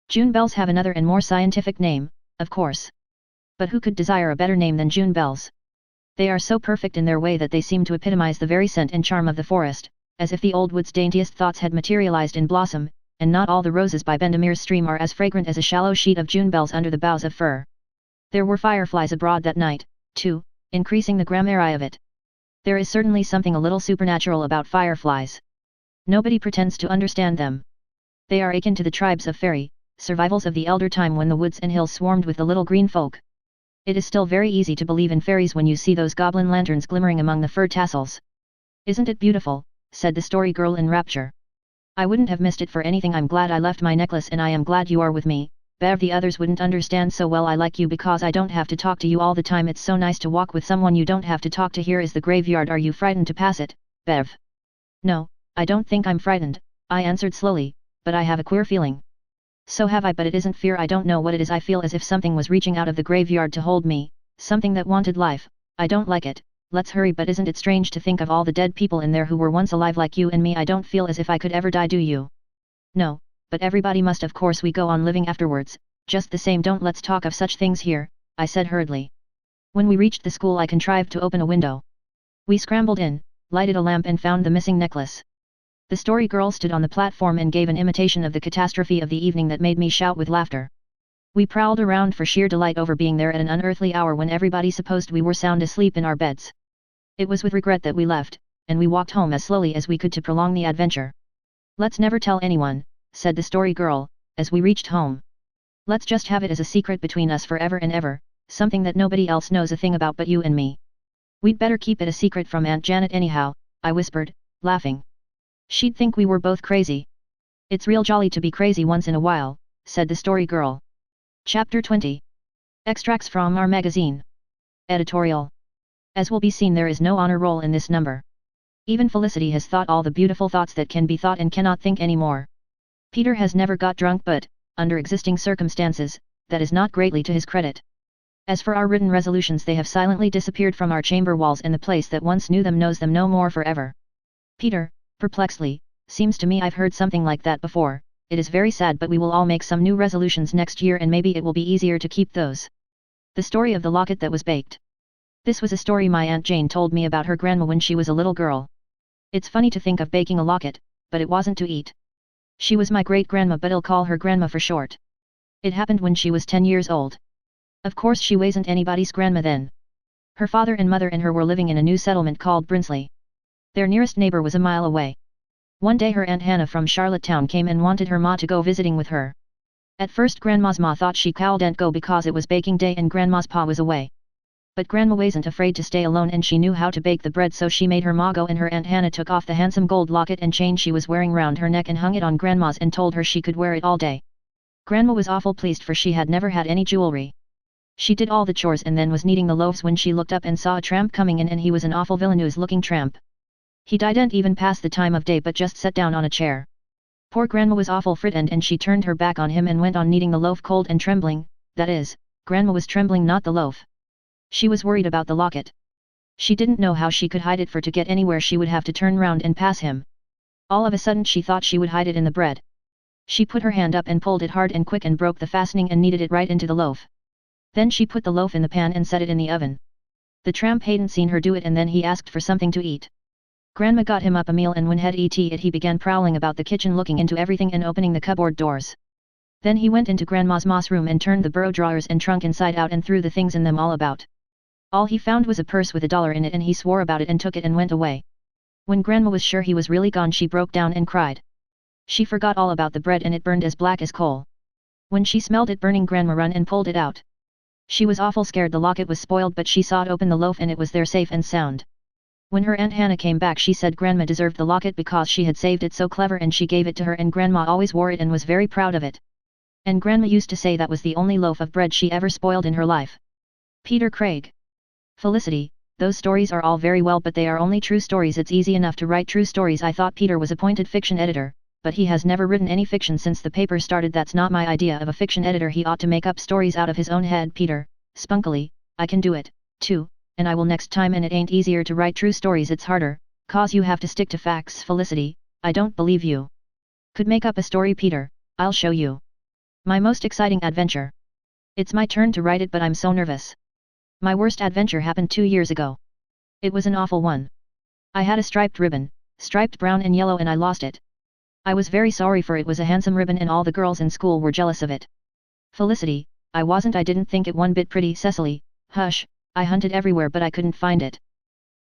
June bells have another and more scientific name, of course. But who could desire a better name than June bells? They are so perfect in their way that they seem to epitomize the very scent and charm of the forest, as if the old wood's daintiest thoughts had materialized in blossom, and not all the roses by Bendemeer's stream are as fragrant as a shallow sheet of June bells under the boughs of fir. There were fireflies abroad that night, too, increasing the gramarye of it. There is certainly something a little supernatural about fireflies. Nobody pretends to understand them. They are akin to the tribes of fairy, survivals of the elder time when the woods and hills swarmed with the little green folk. It is still very easy to believe in fairies when you see those goblin lanterns glimmering among the fir tassels. "Isn't it beautiful?" said the story girl in rapture. "I wouldn't have missed it for anything. I'm glad I left my necklace and I am glad you are with me, Bev. The others wouldn't understand so well. I like you because I don't have to talk to you all the time. It's so nice to walk with someone you don't have to talk to. Here is the graveyard. Are you frightened to pass it, Bev?" "No, I don't think I'm frightened," I answered slowly, "but I have a queer feeling." "So have I, but it isn't fear. I don't know what it is. I feel as if something was reaching out of the graveyard to hold me, something that wanted life. I don't like it. Let's hurry." "But isn't it strange to think of all the dead people in there who were once alive like you and me? I don't feel as if I could ever die, do you?" "No, but everybody must. Of course we go on living afterwards, just the same. Don't let's talk of such things here," I said hurriedly. When we reached the school I contrived to open a window. We scrambled in, lighted a lamp and found the missing necklace. The story girl stood on the platform and gave an imitation of the catastrophe of the evening that made me shout with laughter. We prowled around for sheer delight over being there at an unearthly hour when everybody supposed we were sound asleep in our beds. It was with regret that we left, and we walked home as slowly as we could to prolong the adventure. "Let's never tell anyone," said the story girl, as we reached home. "Let's just have it as a secret between us forever and ever, something that nobody else knows a thing about but you and me." "We'd better keep it a secret from Aunt Janet anyhow," I whispered, laughing. "She'd think we were both crazy." "It's real jolly to be crazy once in a while," said the story girl. Chapter 20. Extracts from our magazine. Editorial. As will be seen, there is no honor roll in this number. Even Felicity has thought all the beautiful thoughts that can be thought and cannot think anymore. Peter has never got drunk, but, under existing circumstances, that is not greatly to his credit. As for our written resolutions, they have silently disappeared from our chamber walls, and the place that once knew them knows them no more forever. Peter, perplexedly, "Seems to me I've heard something like that before. It is very sad, but we will all make some new resolutions next year and maybe it will be easier to keep those." The story of the locket that was baked. This was a story my Aunt Jane told me about her grandma when she was a little girl. It's funny to think of baking a locket, but it wasn't to eat. She was my great-grandma, but I'll call her grandma for short. It happened when she was 10 years old. Of course she wasn't anybody's grandma then. Her father and mother and her were living in a new settlement called Brinsley. Their nearest neighbor was a mile away. One day her Aunt Hannah from Charlottetown came and wanted her ma to go visiting with her. At first Grandma's ma thought she couldn't go because it was baking day and Grandma's pa was away. But Grandma wasn't afraid to stay alone and she knew how to bake the bread, so she made her ma go, and her Aunt Hannah took off the handsome gold locket and chain she was wearing round her neck and hung it on Grandma's and told her she could wear it all day. Grandma was awful pleased, for she had never had any jewelry. She did all the chores and then was kneading the loaves when she looked up and saw a tramp coming in, and he was an awful villainous looking tramp. He didn't even pass the time of day but just sat down on a chair. Poor Grandma was awful frightened and she turned her back on him and went on kneading the loaf, cold and trembling. That is, Grandma was trembling, not the loaf. She was worried about the locket. She didn't know how she could hide it, for to get anywhere she would have to turn round and pass him. All of a sudden she thought she would hide it in the bread. She put her hand up and pulled it hard and quick and broke the fastening and kneaded it right into the loaf. Then she put the loaf in the pan and set it in the oven. The tramp hadn't seen her do it, and then he asked for something to eat. Grandma got him up a meal, and when had eat it he began prowling about the kitchen, looking into everything and opening the cupboard doors. Then he went into Grandma's moss room and turned the bureau drawers and trunk inside out and threw the things in them all about. All he found was a purse with $1 in it, and he swore about it and took it and went away. When Grandma was sure he was really gone, she broke down and cried. She forgot all about the bread, and it burned as black as coal. When she smelled it burning, Grandma ran and pulled it out. She was awful scared the locket was spoiled, but she sawed open the loaf and it was there safe and sound. When her Aunt Hannah came back, she said Grandma deserved the locket because she had saved it so clever, and she gave it to her, and Grandma always wore it and was very proud of it. And Grandma used to say that was the only loaf of bread she ever spoiled in her life. Peter Craig. Felicity, those stories are all very well, but they are only true stories. It's easy enough to write true stories. I thought Peter was appointed fiction editor, but he has never written any fiction since the paper started. That's not my idea of a fiction editor. He ought to make up stories out of his own head. Peter, spunkily, I can do it. 2, and I will next time, and it ain't easier to write true stories, it's harder, cause you have to stick to facts. Felicity, I don't believe you could make up a story. Peter, I'll show you. My most exciting adventure. It's my turn to write it, but I'm so nervous. My worst adventure happened 2 years ago. It was an awful one. I had a striped ribbon, striped brown and yellow, and I lost it. I was very sorry, for it was a handsome ribbon and all the girls in school were jealous of it. Felicity, I wasn't. I didn't think it one bit pretty. Cecily, hush, I hunted everywhere but I couldn't find it.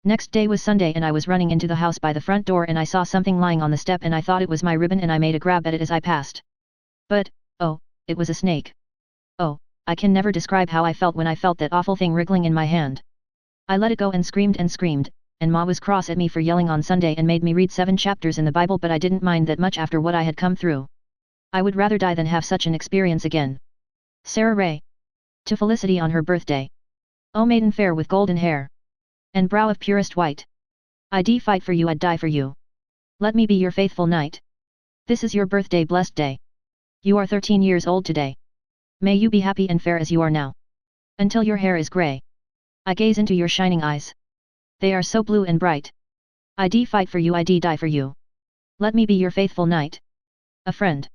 Next day was Sunday and I was running into the house by the front door and I saw something lying on the step and I thought it was my ribbon and I made a grab at it as I passed. But, oh, it was a snake. Oh, I can never describe how I felt when I felt that awful thing wriggling in my hand. I let it go and screamed, and Ma was cross at me for yelling on Sunday and made me read 7 chapters in the Bible, but I didn't mind that much after what I had come through. I would rather die than have such an experience again. Sarah Ray. To Felicity on her birthday. O maiden fair with golden hair and brow of purest white, I'd fight for you, I'd die for you. Let me be your faithful knight. This is your birthday, blessed day. You are 13 years old today. May you be happy and fair as you are now. Until your hair is grey. I gaze into your shining eyes. They are so blue and bright. I'd fight for you, I'd die for you. Let me be your faithful knight. A friend.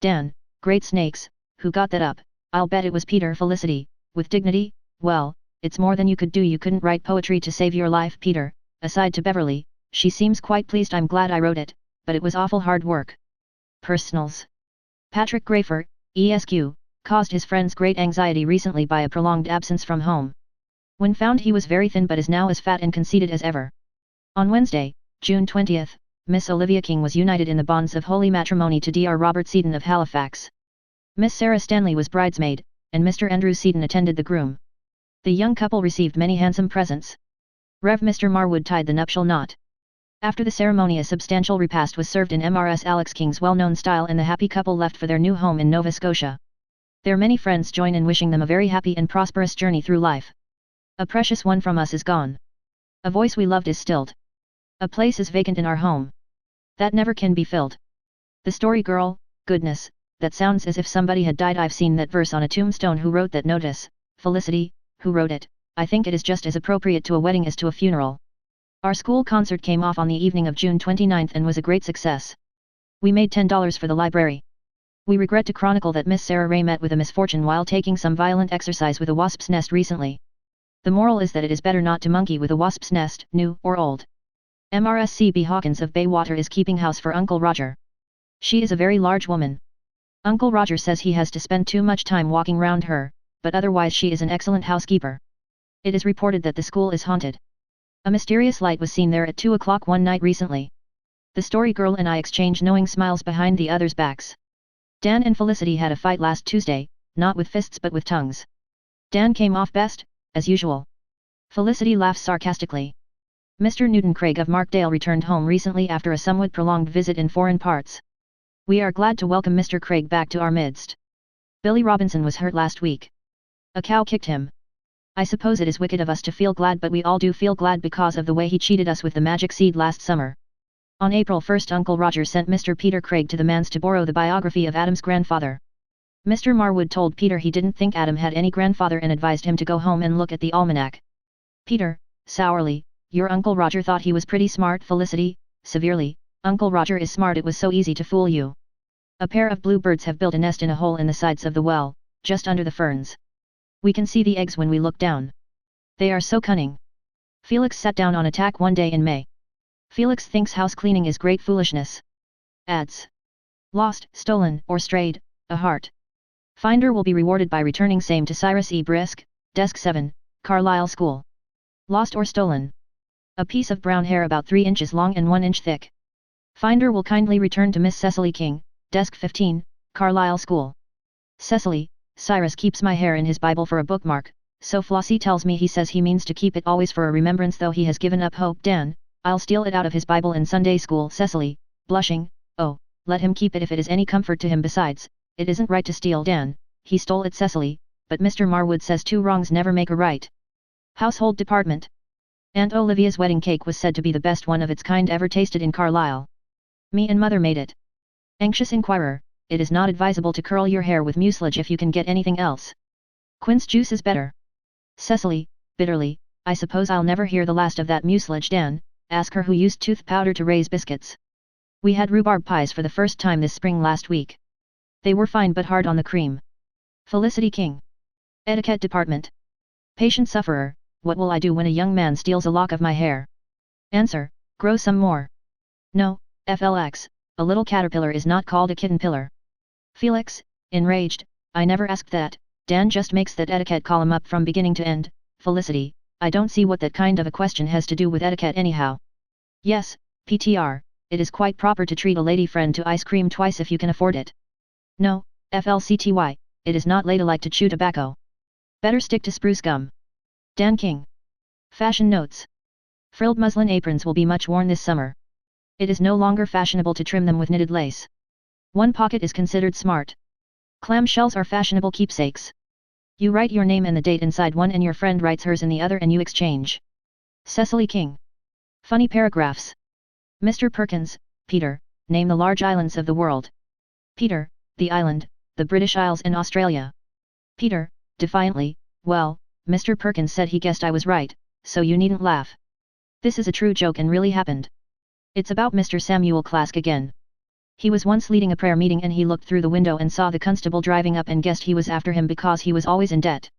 Dan, great snakes, who got that up? I'll bet it was Peter. Felicity, with dignity, well, it's more than you could do. You couldn't write poetry to save your life. Peter, aside to Beverly, she seems quite pleased. I'm glad I wrote it, but it was awful hard work. Personals. Patrick Grafer, ESQ, caused his friends great anxiety recently by a prolonged absence from home. When found, he was very thin but is now as fat and conceited as ever. On Wednesday, June 20th, Miss Olivia King was united in the bonds of holy matrimony to Dr. Robert Seaton of Halifax. Miss Sarah Stanley was bridesmaid, and Mr. Andrew Seaton attended the groom. The young couple received many handsome presents. Rev. Mr. Marwood tied the nuptial knot. After the ceremony, a substantial repast was served in Mrs. Alex King's well-known style, and the happy couple left for their new home in Nova Scotia. Their many friends join in wishing them a very happy and prosperous journey through life. A precious one from us is gone. A voice we loved is stilled. A place is vacant in our home. That never can be filled. The story girl, goodness, that sounds as if somebody had died. I've seen that verse on a tombstone. Who wrote that notice? Felicity, who wrote it? I think it is just as appropriate to a wedding as to a funeral. Our school concert came off on the evening of June 29th and was a great success. We made $10 for the library. We regret to chronicle that Miss Sarah Ray met with a misfortune while taking some violent exercise with a wasp's nest recently. The moral is that it is better not to monkey with a wasp's nest, new or old. MRSCB Hawkins of Baywater is keeping house for Uncle Roger. She is a very large woman. Uncle Roger says he has to spend too much time walking round her, but otherwise she is an excellent housekeeper. It is reported that the school is haunted. A mysterious light was seen there at 2 o'clock one night recently. The story girl and I exchange knowing smiles behind the others' backs. Dan and Felicity had a fight last Tuesday, not with fists but with tongues. Dan came off best, as usual. Felicity laughs sarcastically. Mr. Newton Craig of Markdale returned home recently after a somewhat prolonged visit in foreign parts. We are glad to welcome Mr. Craig back to our midst. Billy Robinson was hurt last week. A cow kicked him. I suppose it is wicked of us to feel glad, but we all do feel glad because of the way he cheated us with the magic seed last summer. On April 1st, Uncle Roger sent Mr. Peter Craig to the manse to borrow the biography of Adam's grandfather. Mr. Marwood told Peter he didn't think Adam had any grandfather and advised him to go home and look at the almanac. Peter, sourly, your Uncle Roger thought he was pretty smart. Felicity, severely, Uncle Roger is smart. It was so easy to fool you. A pair of bluebirds have built a nest in a hole in the sides of the well, just under the ferns. We can see the eggs when we look down. They are so cunning. Felix sat down on a tack one day in May. Felix thinks house cleaning is great foolishness. Ads. Lost, stolen, or strayed, a heart finder will be rewarded by returning same to Cyrus E. Brisk, Desk 7, Carlisle School. Lost or stolen. A piece of brown hair about 3 inches long and 1 inch thick. Finder will kindly return to Miss Cecily King, Desk 15, Carlisle School. Cecily, Cyrus keeps my hair in his Bible for a bookmark, so Flossie tells me he says he means to keep it always for a remembrance, though he has given up hope. Dan, I'll steal it out of his Bible in Sunday school. Cecily, blushing, oh, let him keep it if it is any comfort to him. Besides, it isn't right to steal. Dan, he stole it. Cecily, but Mr. Marwood says 2 wrongs never make a right. Household Department. Aunt Olivia's wedding cake was said to be the best one of its kind ever tasted in Carlisle. Me and Mother made it. Anxious Inquirer, it is not advisable to curl your hair with mucilage if you can get anything else. Quince juice is better. Cecily, bitterly, I suppose I'll never hear the last of that mucilage Dan, ask her who used tooth powder to raise biscuits. We had rhubarb pies for the first time this spring last week. They were fine but hard on the cream. Felicity King. Etiquette Department. Patient sufferer, what will I do when a young man steals a lock of my hair? Answer, grow some more. No, FLX, a little caterpillar is not called a kitten pillar. Felix, enraged, I never asked that, Dan just makes that etiquette column up from beginning to end. Felicity, I don't see what that kind of a question has to do with etiquette anyhow. Yes, PTR, it is quite proper to treat a lady friend to ice cream twice if you can afford it. No, FLCTY, it is not ladylike to chew tobacco. Better stick to spruce gum. Dan King. Fashion notes. Frilled muslin aprons will be much worn this summer. It is no longer fashionable to trim them with knitted lace. One pocket is considered smart. Clamshells are fashionable keepsakes. You write your name and the date inside one and your friend writes hers in the other and you exchange. Cecily King. Funny paragraphs. Mr. Perkins, Peter, name the large islands of the world. Peter, the island, the British Isles in Australia. Peter, defiantly, well, Mr. Perkins said he guessed I was right, so you needn't laugh. This is a true joke and really happened. It's about Mr. Samuel Clask again. He was once leading a prayer meeting and he looked through the window and saw the constable driving up and guessed he was after him because he was always in debt.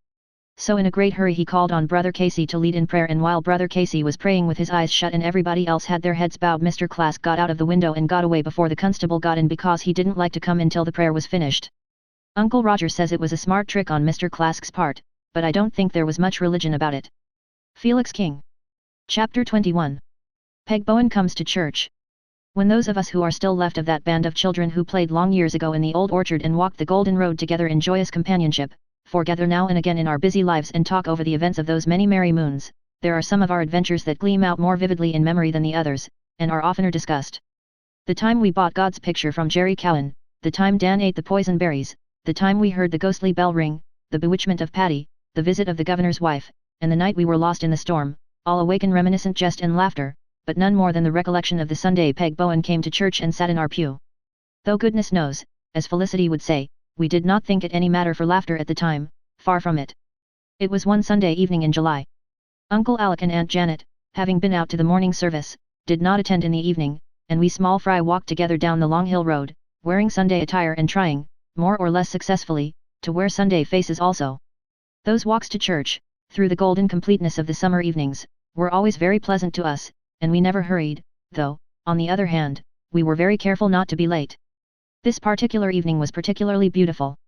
So in a great hurry he called on Brother Casey to lead in prayer, and while Brother Casey was praying with his eyes shut and everybody else had their heads bowed, Mr. Clask got out of the window and got away before the constable got in because he didn't like to come until the prayer was finished. Uncle Roger says it was a smart trick on Mr. Clask's part, but I don't think there was much religion about it. Felix King. Chapter 21. Peg Bowen comes to church. When those of us who are still left of that band of children who played long years ago in the old orchard and walked the golden road together in joyous companionship, foregather now and again in our busy lives and talk over the events of those many merry moons, there are some of our adventures that gleam out more vividly in memory than the others, and are oftener discussed. The time we bought God's picture from Jerry Cowan, the time Dan ate the poison berries, the time we heard the ghostly bell ring, the bewitchment of Patty, the visit of the governor's wife, and the night we were lost in the storm, all awaken reminiscent jest and laughter, but none more than the recollection of the Sunday Peg Bowen came to church and sat in our pew. Though goodness knows, as Felicity would say, we did not think it any matter for laughter at the time, far from it. It was one Sunday evening in July. Uncle Alec and Aunt Janet, having been out to the morning service, did not attend in the evening, and we small fry walked together down the Long Hill Road, wearing Sunday attire and trying, more or less successfully, to wear Sunday faces also. Those walks to church, through the golden completeness of the summer evenings, were always very pleasant to us, and we never hurried, though, on the other hand, we were very careful not to be late. This particular evening was particularly beautiful.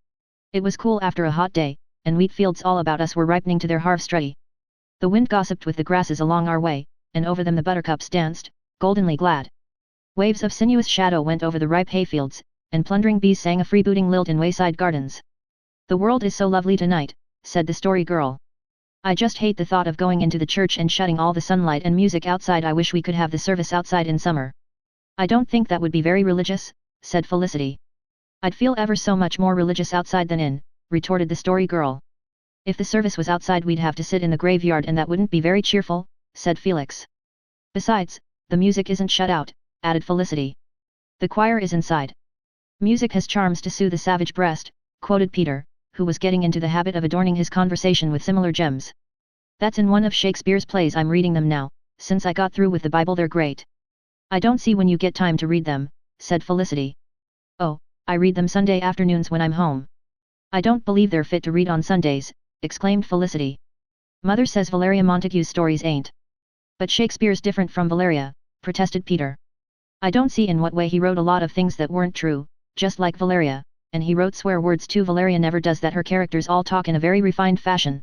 It was cool after a hot day, and wheat fields all about us were ripening to their harvest ready. The wind gossiped with the grasses along our way, and over them the buttercups danced, goldenly glad. Waves of sinuous shadow went over the ripe hayfields, and plundering bees sang a freebooting lilt in wayside gardens. "The world is so lovely tonight," said the Story Girl. "I just hate the thought of going into the church and shutting all the sunlight and music outside. I wish we could have the service outside in summer." "I don't think that would be very religious," said Felicity. "I'd feel ever so much more religious outside than in," retorted the Story Girl. "If the service was outside we'd have to sit in the graveyard and that wouldn't be very cheerful," said Felix. "Besides, the music isn't shut out," added Felicity. "The choir is inside." "Music has charms to soothe the savage breast," quoted Peter, who was getting into the habit of adorning his conversation with similar gems. "That's in one of Shakespeare's plays. I'm reading them now, since I got through with the Bible. They're great." "I don't see when you get time to read them," said Felicity. "Oh, I read them Sunday afternoons when I'm home." "I don't believe they're fit to read on Sundays," exclaimed Felicity. "Mother says Valeria Montague's stories ain't." "But Shakespeare's different from Valeria," protested Peter. "I don't see in what way he wrote a lot of things that weren't true, just like Valeria, and he wrote swear words too. Valeria never does that. Her characters all talk in a very refined fashion."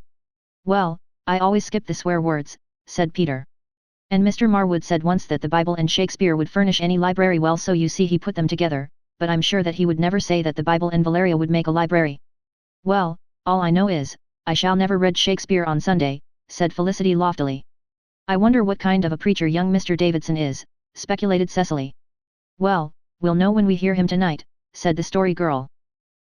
"Well, I always skip the swear words," said Peter. "And Mr. Marwood said once that the Bible and Shakespeare would furnish any library. Well, so you see he put them together, but I'm sure that he would never say that the Bible and Valeria would make a library." "Well, all I know is, I shall never read Shakespeare on Sunday," said Felicity loftily. "I wonder what kind of a preacher young Mr. Davidson is," speculated Cecily. "Well, we'll know when we hear him tonight," said the Story Girl.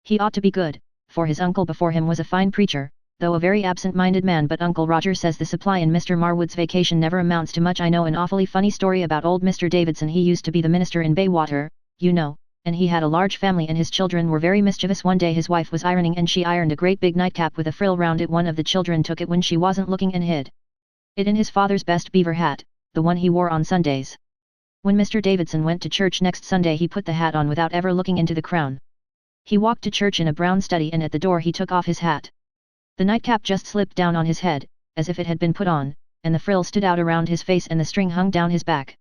"He ought to be good, for his uncle before him was a fine preacher, though a very absent-minded man. But Uncle Roger says the supply in Mr. Marwood's vacation never amounts to much. I know an awfully funny story about old Mr. Davidson. He used to be the minister in Baywater, you know, and he had a large family and his children were very mischievous. One day his wife was ironing and she ironed a great big nightcap with a frill round it. One of the children took it when she wasn't looking and hid it in his father's best beaver hat, the one he wore on Sundays. When Mr. Davidson went to church next Sunday he put the hat on without ever looking into the crown. He walked to church in a brown study and at the door he took off his hat. The nightcap just slipped down on his head, as if it had been put on, and the frill stood out around his face and the string hung down his back.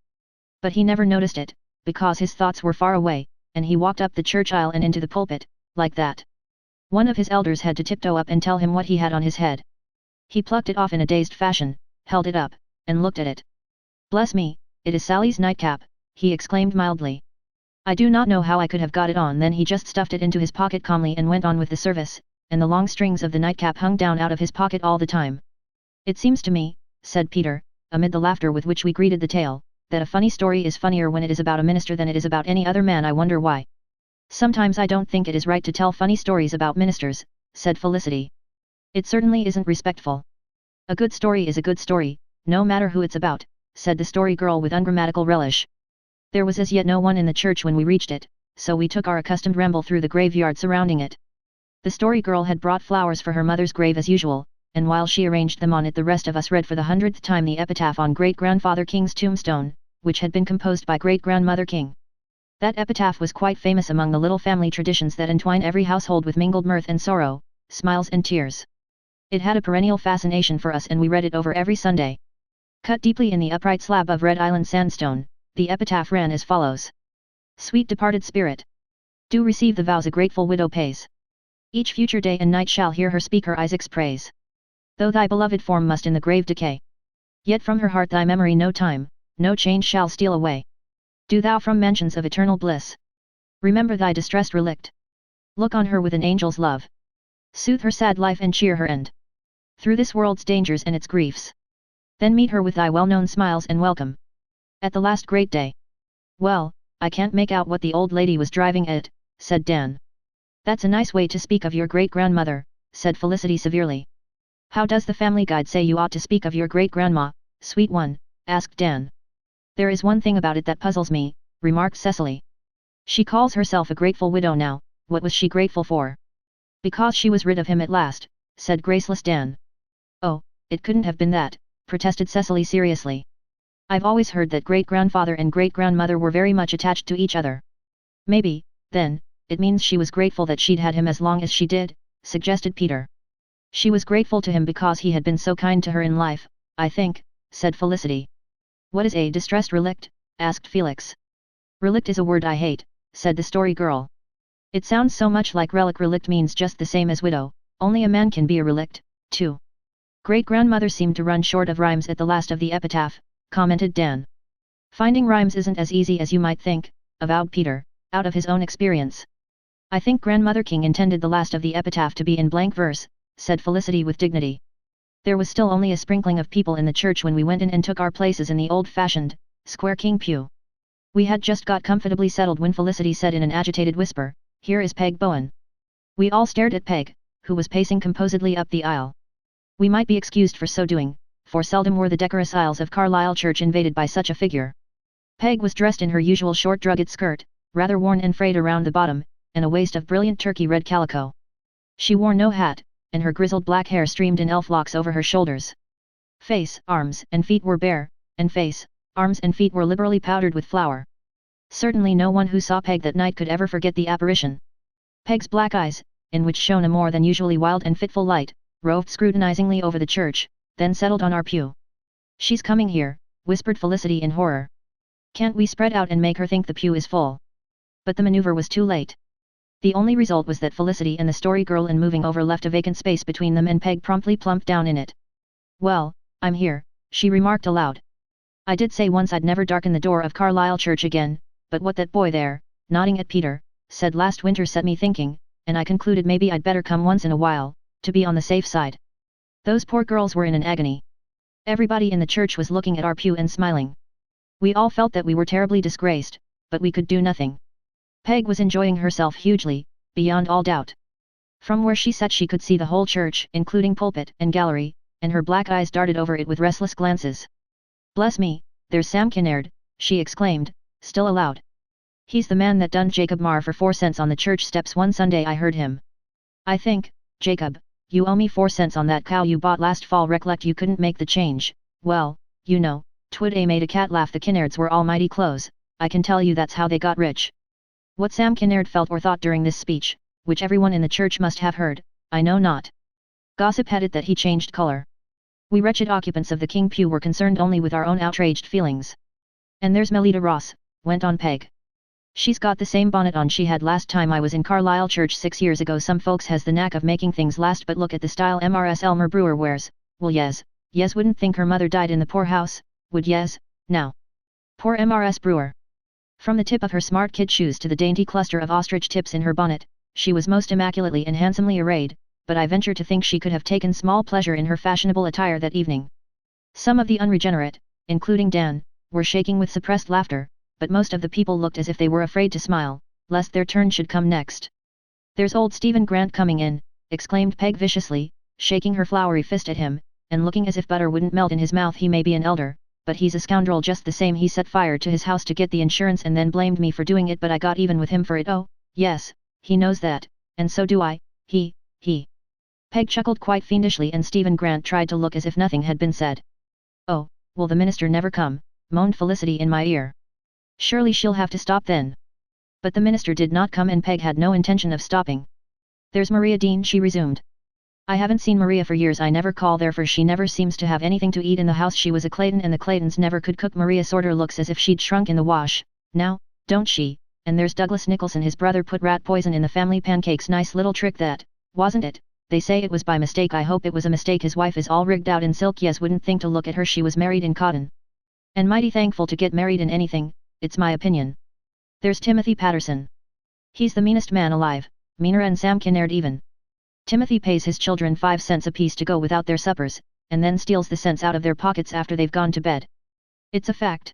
But he never noticed it, because his thoughts were far away, and he walked up the church aisle and into the pulpit, like that. One of his elders had to tiptoe up and tell him what he had on his head. He plucked it off in a dazed fashion, held it up, and looked at it. "Bless me, it is Sally's nightcap," he exclaimed mildly. "I do not know how I could have got it on." Then he just stuffed it into his pocket calmly and went on with the service, and the long strings of the nightcap hung down out of his pocket all the time. "It seems to me," said Peter, amid the laughter with which we greeted the tale, "that a funny story is funnier when it is about a minister than it is about any other man. I wonder why." "Sometimes I don't think it is right to tell funny stories about ministers," said Felicity. "It certainly isn't respectful." "A good story is a good story, no matter who it's about," said the story girl with ungrammatical relish. There was as yet no one in the church when we reached it, so we took our accustomed ramble through the graveyard surrounding it. The story girl had brought flowers for her mother's grave as usual, and while she arranged them on it the rest of us read for the 100th time the epitaph on Great-Grandfather King's tombstone, which had been composed by Great-Grandmother King. That epitaph was quite famous among the little family traditions that entwine every household with mingled mirth and sorrow, smiles and tears. It had a perennial fascination for us and we read it over every Sunday. Cut deeply in the upright slab of Red Island sandstone, the epitaph ran as follows. "Sweet departed spirit, do receive the vows a grateful widow pays. Each future day and night shall hear her speak her Isaac's praise. Though thy beloved form must in the grave decay, yet from her heart thy memory no time, no change shall steal away. Do thou from mansions of eternal bliss remember thy distressed relict. Look on her with an angel's love. Soothe her sad life and cheer her end through this world's dangers and its griefs. Then meet her with thy well-known smiles and welcome at the last great day." "Well, I can't make out what the old lady was driving at," said Dan. "That's a nice way to speak of your great-grandmother," said Felicity severely. "How does the family guide say you ought to speak of your great-grandma, sweet one?" asked Dan. "There is one thing about it that puzzles me," remarked Cecily. "She calls herself a grateful widow now. What was she grateful for?" "Because she was rid of him at last," said graceless Dan. "Oh, it couldn't have been that," protested Cecily seriously. "I've always heard that great-grandfather and great-grandmother were very much attached to each other." "Maybe, then, it means she was grateful that she'd had him as long as she did," suggested Peter. "She was grateful to him because he had been so kind to her in life, I think," said Felicity. "What is a distressed relict?" asked Felix. "Relict is a word I hate," said the story girl. "It sounds so much like relic. Relict means just the same as widow, only a man can be a relict, too." "Great-grandmother seemed to run short of rhymes at the last of the epitaph," commented Dan. "Finding rhymes isn't as easy as you might think," avowed Peter, out of his own experience. "I think Grandmother King intended the last of the epitaph to be in blank verse," said Felicity with dignity. There was still only a sprinkling of people in the church when we went in and took our places in the old-fashioned, square king pew. We had just got comfortably settled when Felicity said in an agitated whisper, "Here is Peg Bowen." We all stared at Peg, who was pacing composedly up the aisle. We might be excused for so doing, for seldom were the decorous aisles of Carlisle Church invaded by such a figure. Peg was dressed in her usual short drugget skirt, rather worn and frayed around the bottom, and a waist of brilliant turkey red calico. She wore no hat, and her grizzled black hair streamed in elf locks over her shoulders. Face, arms, and feet were bare, and face, arms and feet were liberally powdered with flour. Certainly no one who saw Peg that night could ever forget the apparition. Peg's black eyes, in which shone a more than usually wild and fitful light, roved scrutinizingly over the church, then settled on our pew. "She's coming here," whispered Felicity in horror. "Can't we spread out and make her think the pew is full?" But the maneuver was too late. The only result was that Felicity and the story girl in moving over left a vacant space between them and Peg promptly plumped down in it. "Well, I'm here," she remarked aloud. "I did say once I'd never darken the door of Carlisle Church again, but what that boy there, nodding at Peter, said last winter set me thinking, and I concluded maybe I'd better come once in a while, to be on the safe side." Those poor girls were in an agony. Everybody in the church was looking at our pew and smiling. We all felt that we were terribly disgraced, but we could do nothing. Peg was enjoying herself hugely, beyond all doubt. From where she sat she could see the whole church, including pulpit and gallery, and her black eyes darted over it with restless glances. "Bless me, there's Sam Kinnaird," she exclaimed, still aloud. He's the man that done Jacob Marr for 4 cents on the church steps one Sunday I heard him. I think, Jacob, you owe me 4 cents on that cow you bought last fall. Recollect you couldn't make the change. Well, you know, 'twould a made a cat laugh. The Kinnards were almighty close, I can tell you that's how they got rich. What Sam Kinnard felt or thought during this speech, which everyone in the church must have heard, I know not. Gossip had it that he changed color. We wretched occupants of the King pew were concerned only with our own outraged feelings. And there's Melita Ross, went on Peg. She's got the same bonnet on she had last time I was in Carlisle Church 6 years ago. Some folks has the knack of making things last, but look at the style Mrs. Elmer Brewer wears. Well yes, wouldn't think her mother died in the poorhouse, would yes, now. Poor Mrs. Brewer. From the tip of her smart kid shoes to the dainty cluster of ostrich tips in her bonnet, she was most immaculately and handsomely arrayed, but I venture to think she could have taken small pleasure in her fashionable attire that evening. Some of the unregenerate, including Dan, were shaking with suppressed laughter, but most of the people looked as if they were afraid to smile, lest their turn should come next. There's old Stephen Grant coming in, exclaimed Peg viciously, shaking her floury fist at him, and looking as if butter wouldn't melt in his mouth. He may be an elder, but he's a scoundrel just the same. He set fire to his house to get the insurance and then blamed me for doing it, but I got even with him for it. Oh, yes, he knows that, and so do I, he. Peg chuckled quite fiendishly, and Stephen Grant tried to look as if nothing had been said. Oh, will the minister never come, moaned Felicity in my ear. Surely she'll have to stop then. But the minister did not come, and Peg had no intention of stopping. There's Maria Dean, she resumed. I haven't seen Maria for years. I never call there, for she never seems to have anything to eat in the house. She was a Clayton, and the Claytons never could cook. Maria sorter looks as if she'd shrunk in the wash, now, don't she? And there's Douglas Nicholson, his brother put rat poison in the family pancakes. Nice little trick that, wasn't it? They say it was by mistake. I hope it was a mistake. His wife is all rigged out in silk. Yes, wouldn't think to look at her. She was married in cotton. And mighty thankful to get married in anything, it's my opinion. There's Timothy Patterson. He's the meanest man alive, meaner than Sam Kinnard even. Timothy pays his children 5 cents apiece to go without their suppers, and then steals the cents out of their pockets after they've gone to bed. It's a fact.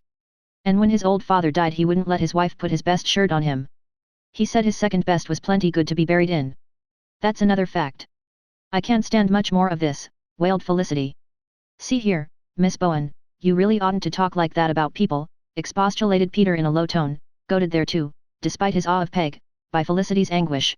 And when his old father died, he wouldn't let his wife put his best shirt on him. He said his second best was plenty good to be buried in. That's another fact. I can't stand much more of this, wailed Felicity. See here, Miss Bowen, you really oughtn't to talk like that about people, expostulated Peter in a low tone, goaded thereto, despite his awe of Peg, by Felicity's anguish.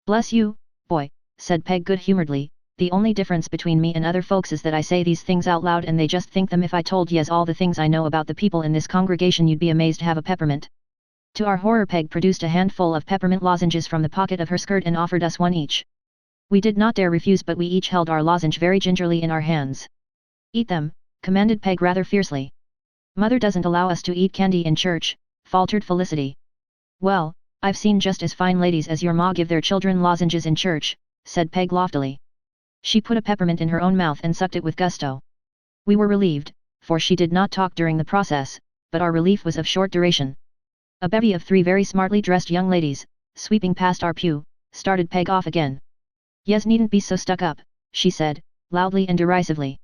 Bless you, boy, said Peg good-humoredly, the only difference between me and other folks is that I say these things out loud and they just think them. If I told yez all the things I know about the people in this congregation, you'd be amazed. Have a peppermint. To our horror, Peg produced a handful of peppermint lozenges from the pocket of her skirt and offered us one each. We did not dare refuse, but we each held our lozenge very gingerly in our hands. Eat them, commanded Peg rather fiercely. Mother doesn't allow us to eat candy in church, faltered Felicity. Well, I've seen just as fine ladies as your ma give their children lozenges in church, said Peg loftily. She put a peppermint in her own mouth and sucked it with gusto. We were relieved, for she did not talk during the process, but our relief was of short duration. A bevy of 3 very smartly dressed young ladies, sweeping past our pew, started Peg off again. Yez needn't be so stuck up, she said, loudly and derisively.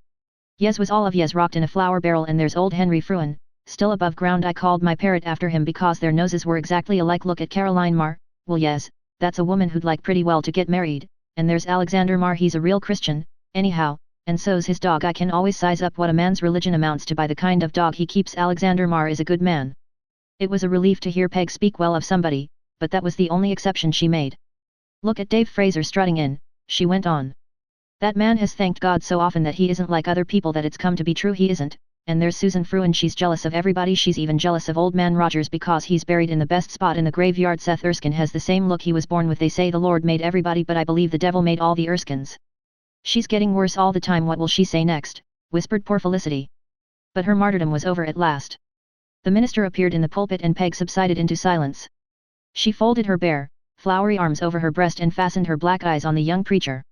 Yez was all of yez rocked in a flour barrel, and there's old Henry Fruin, still above ground. I called my parrot after him because their noses were exactly alike. Look at Caroline Marr, well yez, that's a woman who'd like pretty well to get married, and there's Alexander Marr, he's a real Christian, anyhow, and so's his dog. I can always size up what a man's religion amounts to by the kind of dog he keeps. Alexander Marr is a good man. It was a relief to hear Peg speak well of somebody, but that was the only exception she made. Look at Dave Fraser strutting in, she went on. That man has thanked God so often that he isn't like other people that it's come to be true he isn't, and there's Susan Fruin, she's jealous of everybody. She's even jealous of old man Rogers because he's buried in the best spot in the graveyard. Seth Erskine has the same look he was born with. They say the Lord made everybody, but I believe the devil made all the Erskines. She's getting worse all the time. What will she say next, whispered poor Felicity. But her martyrdom was over at last. The minister appeared in the pulpit and Peg subsided into silence. She folded her bare, floury arms over her breast and fastened her black eyes on the young preacher.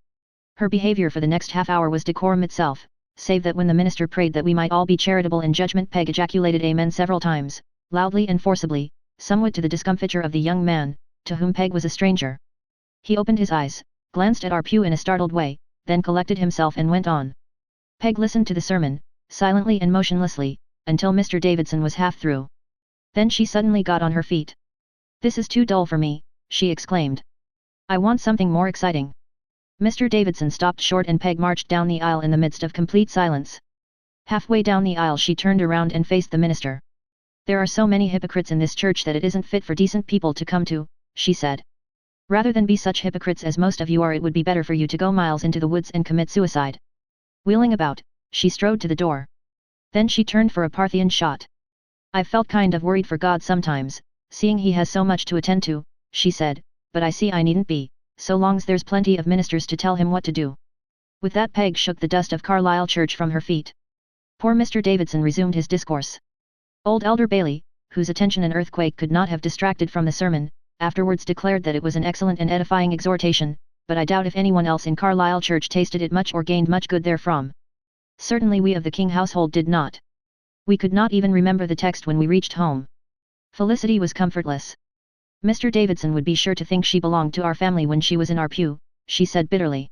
Her behavior for the next half hour was decorum itself, save that when the minister prayed that we might all be charitable in judgment, Peg ejaculated amen several times, loudly and forcibly, somewhat to the discomfiture of the young man, to whom Peg was a stranger. He opened his eyes, glanced at our pew in a startled way, then collected himself and went on. Peg listened to the sermon, silently and motionlessly, until Mr. Davidson was half through. Then she suddenly got on her feet. This is too dull for me, she exclaimed. I want something more exciting. Mr. Davidson stopped short and Peg marched down the aisle in the midst of complete silence. Halfway down the aisle she turned around and faced the minister. There are so many hypocrites in this church that it isn't fit for decent people to come to, she said. Rather than be such hypocrites as most of you are, it would be better for you to go miles into the woods and commit suicide. Wheeling about, she strode to the door. Then she turned for a Parthian shot. I've felt kind of worried for God sometimes, seeing he has so much to attend to, she said, but I see I needn't be, so long's there's plenty of ministers to tell him what to do. With that, Peg shook the dust of Carlisle Church from her feet. Poor Mr. Davidson resumed his discourse. Old Elder Bailey, whose attention an earthquake could not have distracted from the sermon, afterwards declared that it was an excellent and edifying exhortation, but I doubt if anyone else in Carlisle Church tasted it much or gained much good therefrom. Certainly we of the King household did not. We could not even remember the text when we reached home. Felicity was comfortless. Mr. Davidson would be sure to think she belonged to our family when she was in our pew, she said bitterly.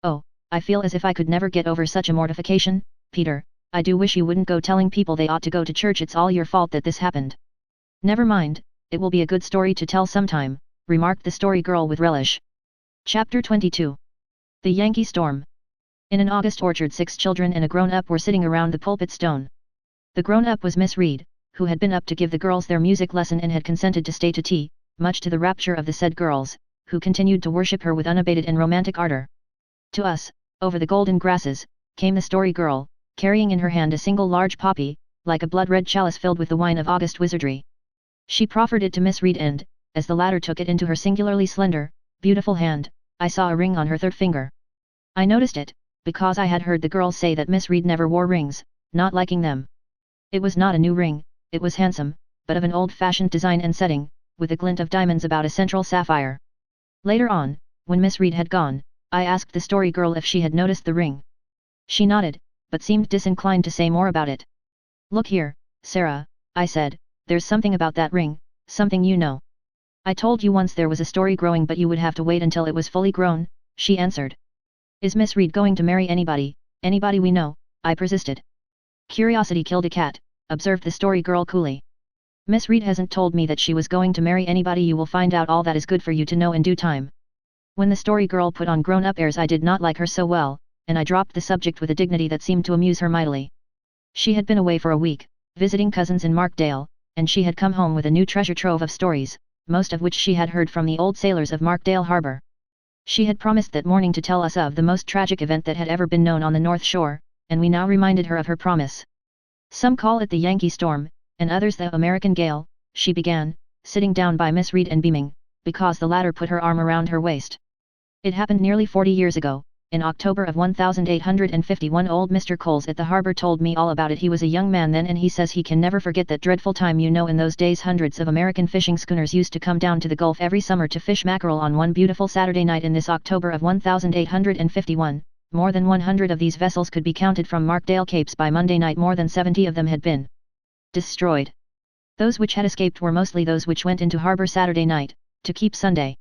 Oh, I feel as if I could never get over such a mortification, Peter. I do wish you wouldn't go telling people they ought to go to church. It's all your fault that this happened. Never mind, it will be a good story to tell sometime, remarked the story girl with relish. Chapter 22. The Yankee Storm. In an August orchard 6 children and a grown-up were sitting around the pulpit stone. The grown-up was Miss Reed, who had been up to give the girls their music lesson and had consented to stay to tea, much to the rapture of the said girls, who continued to worship her with unabated and romantic ardor. To us, over the golden grasses, came the story girl, carrying in her hand a single large poppy, like a blood-red chalice filled with the wine of August wizardry. She proffered it to Miss Reed and, as the latter took it into her singularly slender, beautiful hand, I saw a ring on her third finger. I noticed it, because I had heard the girls say that Miss Reed never wore rings, not liking them. It was not a new ring, it was handsome, but of an old-fashioned design and setting, with a glint of diamonds about a central sapphire. Later on, when Miss Reed had gone, I asked the story girl if she had noticed the ring. She nodded, but seemed disinclined to say more about it. Look here, Sarah, I said, there's something about that ring, something you know. I told you once there was a story growing, but you would have to wait until it was fully grown, she answered. Is Miss Reed going to marry anybody we know? I persisted. Curiosity killed a cat, observed the story girl coolly. Miss Reed hasn't told me that she was going to marry anybody. You will find out all that is good for you to know in due time. When the story girl put on grown-up airs, I did not like her so well, and I dropped the subject with a dignity that seemed to amuse her mightily. She had been away for a week, visiting cousins in Markdale, and she had come home with a new treasure trove of stories, most of which she had heard from the old sailors of Markdale Harbour. She had promised that morning to tell us of the most tragic event that had ever been known on the North Shore, and we now reminded her of her promise. Some call it the Yankee Storm, and others the American Gale, she began, sitting down by Miss Reed and beaming, because the latter put her arm around her waist. It happened nearly 40 years ago. In October of 1851 old Mr. Coles at the harbour told me all about it. He was a young man then, and he says he can never forget that dreadful time. You know, in those days hundreds of American fishing schooners used to come down to the Gulf every summer to fish mackerel. On one beautiful Saturday night in this October of 1851, more than 100 of these vessels could be counted from Markdale Capes. By Monday night more than 70 of them had been destroyed. Those which had escaped were mostly those which went into harbour Saturday night, to keep Sunday.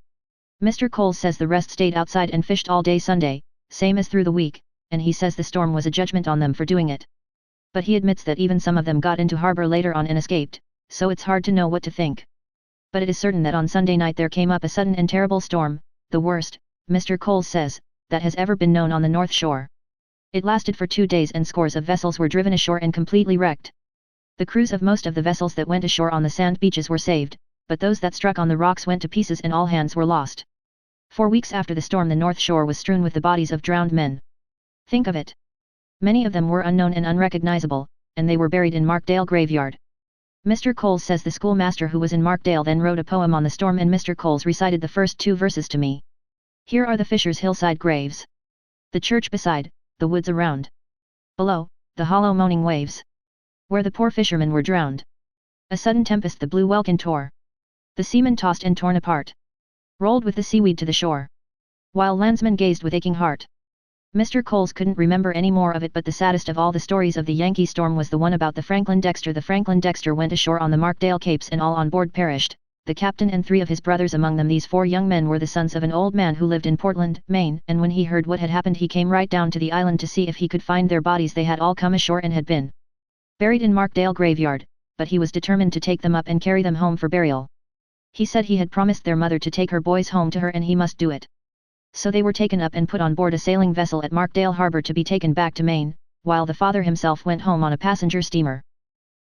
Mr. Coles says the rest stayed outside and fished all day Sunday, same as through the week, and he says the storm was a judgment on them for doing it. But he admits that even some of them got into harbour later on and escaped, so it's hard to know what to think. But it is certain that on Sunday night there came up a sudden and terrible storm, the worst, Mr. Coles says, that has ever been known on the North Shore. It lasted for 2 days and scores of vessels were driven ashore and completely wrecked. The crews of most of the vessels that went ashore on the sand beaches were saved, but those that struck on the rocks went to pieces and all hands were lost. 4 weeks after the storm the North Shore was strewn with the bodies of drowned men. Think of it. Many of them were unknown and unrecognizable, and they were buried in Markdale graveyard. Mr. Coles says the schoolmaster who was in Markdale then wrote a poem on the storm, and Mr. Coles recited the first 2 verses to me. Here are the fishers' hillside graves. The church beside, the woods around. Below, the hollow moaning waves. Where the poor fishermen were drowned. A sudden tempest the blue welkin tore. The seamen tossed and torn apart. Rolled with the seaweed to the shore. While landsmen gazed with aching heart. Mr. Coles couldn't remember any more of it, but the saddest of all the stories of the Yankee Storm was the one about the Franklin Dexter. The Franklin Dexter went ashore on the Markdale Capes and all on board perished, the captain and 3 of his brothers among them. These 4 young men were the sons of an old man who lived in Portland, Maine, and when he heard what had happened he came right down to the island to see if he could find their bodies. They had all come ashore and had been buried in Markdale graveyard, but he was determined to take them up and carry them home for burial. He said he had promised their mother to take her boys home to her and he must do it. So they were taken up and put on board a sailing vessel at Markdale Harbour to be taken back to Maine, while the father himself went home on a passenger steamer.